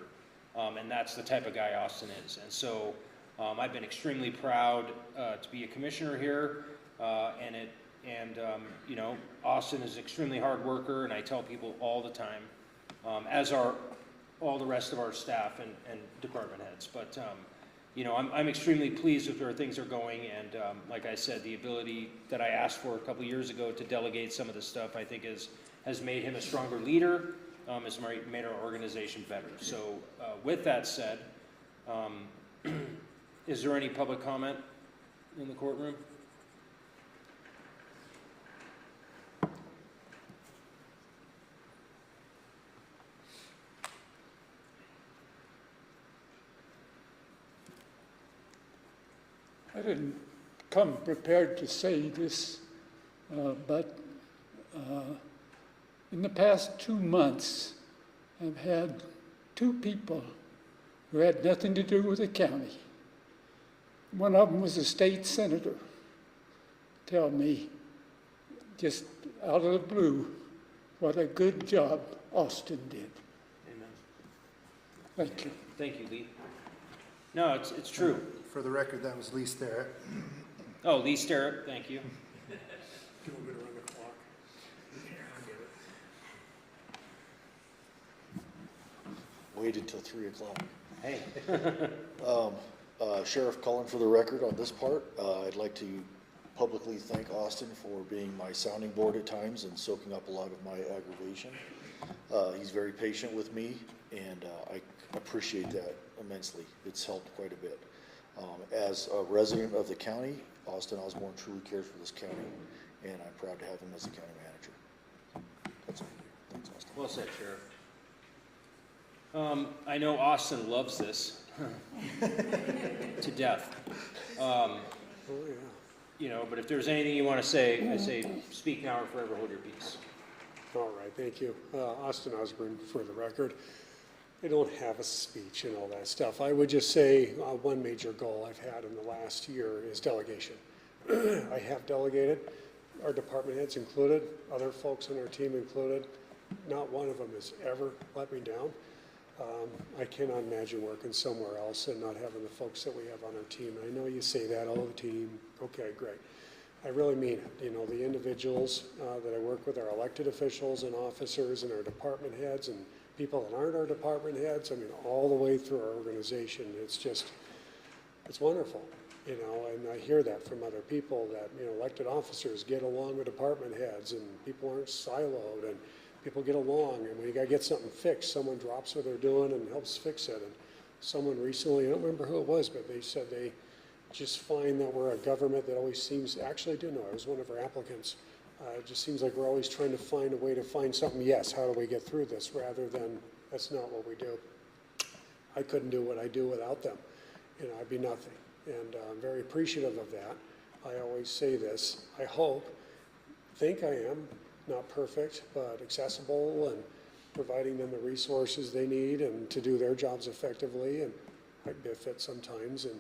And that's the type of guy Austin is. And so I've been extremely proud to be a commissioner here, and you know, Austin is an extremely hard worker, and I tell people all the time, as are all the rest of our staff and department heads. But you know, I'm extremely pleased with where things are going, and like I said, the ability that I asked for a couple years ago to delegate some of this stuff, I think has made him a stronger leader, has made our organization better. So with that said, is there any public comment in the courtroom? I didn't come prepared to say this, but in the past 2 months, I've had 2 people who had nothing to do with the county. One of them was a state senator tell me, just out of the blue, what a good job Austin did. Amen. Thank you. Thank you, Lee. No, it's true. For the record, that was Lee Sterrett. Oh, Lee Sterrett, thank you. Do a bit around the clock. Wait until 3 o'clock. Hey. Sheriff Cullen, for the record on this part, I'd like to publicly thank Austin for being my sounding board at times and soaking up a lot of my aggravation. He's very patient with me, and I appreciate that immensely. It's helped quite a bit. As a resident of the county, Austin Osborne truly cares for this county, and I'm proud to have him as the county manager. That's all. Thanks, Austin. Well said, Sheriff. I know Austin loves this to death. You know, but if there's anything you want to say, I say speak now or forever hold your peace. All right, thank you. Austin Osborne for the record. I don't have a speech and all that stuff. I would just say one major goal I've had in the last year is delegation. I have delegated, our department heads included, other folks on our team included. Not one of them has ever let me down. I cannot imagine working somewhere else and not having the folks that we have on our team. I know you say that, the team, okay, great. I really mean it. You know, the individuals that I work with, our elected officials and officers and our department heads and people that aren't our department heads, I mean, all the way through our organization. It's just, it's wonderful, you know, and I hear that from other people that, you know, elected officers get along with department heads and people aren't siloed and people get along, and when you gotta get something fixed, someone drops what they're doing and helps fix it. And someone recently, I don't remember who it was, but they said they just find that we're a government that always seems, actually I do know, it was one of our applicants, it just seems like we're always trying to find a way to find something, yes, how do we get through this, rather than that's not what we do. I couldn't do what I do without them. You know, I'd be nothing. And I'm very appreciative of that. I always say this, I think I am, not perfect, but accessible and providing them the resources they need and to do their jobs effectively. And I biff it sometimes and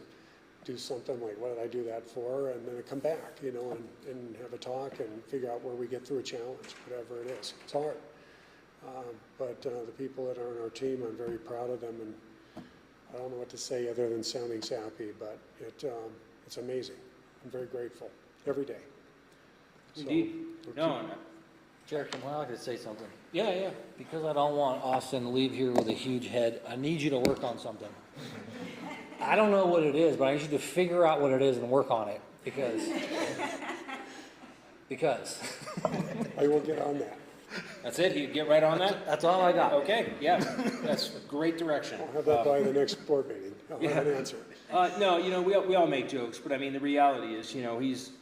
do something like, what did I do that for? And then I come back, you know, and have a talk and figure out where we get through a challenge, whatever it is. It's hard. But the people that are on our team, I'm very proud of them, and I don't know what to say other than sounding sappy, but it's amazing. I'm very grateful every day. Indeed. No, Chair, can I just say something? yeah, yeah. Because I don't want Austin to leave here with a huge head, I need you to work on something. I don't know what it is, but I need you to figure out what it is and work on it, because I will get on that. That's it? You get right on that? That's all I got. Okay, yeah, that's great direction. I'll have that by the next board meeting. I'll have an answer. No, you know, we all make jokes, but I mean, the reality is, you know, he's,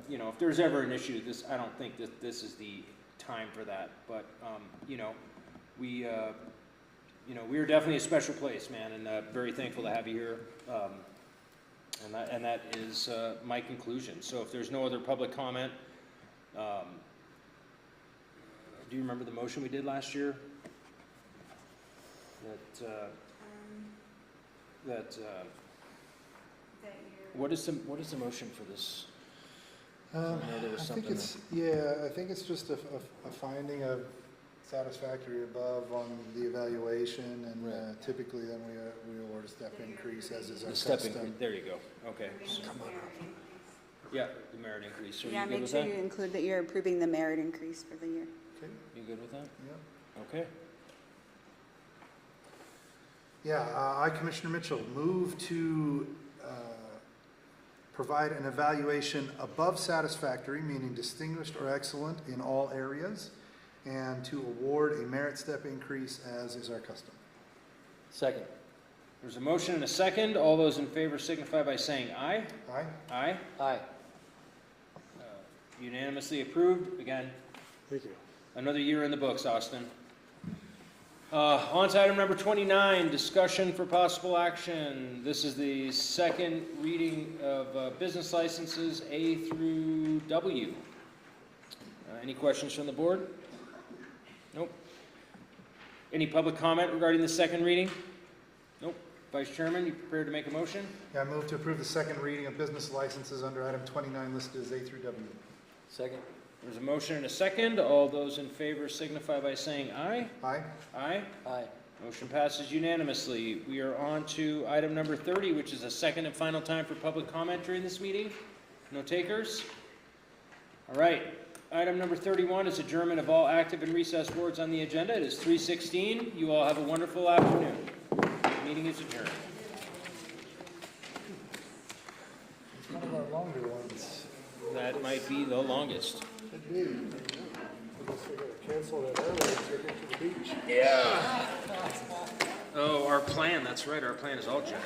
you know, if there's ever an issue, I don't think that this is the time for that. But, you know, we're definitely a special place, man, and very thankful to have you here. And that is my conclusion. So if there's no other public comment, do you remember the motion we did last year? What is the motion for this? I think it's just a finding of satisfactory above on the evaluation, and typically then we award a step increase, as is our custom. There you go. Okay. Come on up. Yeah, the merit increase. So Yeah, you good make with sure that? you include that you're approving the merit increase for the year. Okay. You good with that? Yeah. Okay. Yeah, I, Commissioner Mitchell, move to provide an evaluation above satisfactory, meaning distinguished or excellent in all areas, and to award a merit step increase, as is our custom. Second. There's a motion and a second. All those in favor signify by saying aye. Aye. Aye. Aye. Unanimously approved. Again, Thank you. another year in the books, Austin. On to item number 29, discussion for possible action. This is the second reading of business licenses A through W. Any questions from the board? Nope. Any public comment regarding the second reading? Nope. Vice Chairman, you prepared to make a motion? Yeah, I move to approve the second reading of business licenses under item 29 listed as A through W. Second. There's a motion and a second. All those in favor signify by saying aye. Aye. Aye. Aye. Motion passes unanimously. We are on to item number 30, which is the second and final time for public comment during this meeting. No takers? All right. Item number 31 is adjournment of all active and recessed boards on the agenda. It is 3:16. You all have a wonderful afternoon. The meeting is adjourned. It's one of our longer ones. That might be the longest. Could be. I guess we're gonna cancel that airline ticket to the beach. Yeah. Oh, our plan. That's right. Our plan is all junk.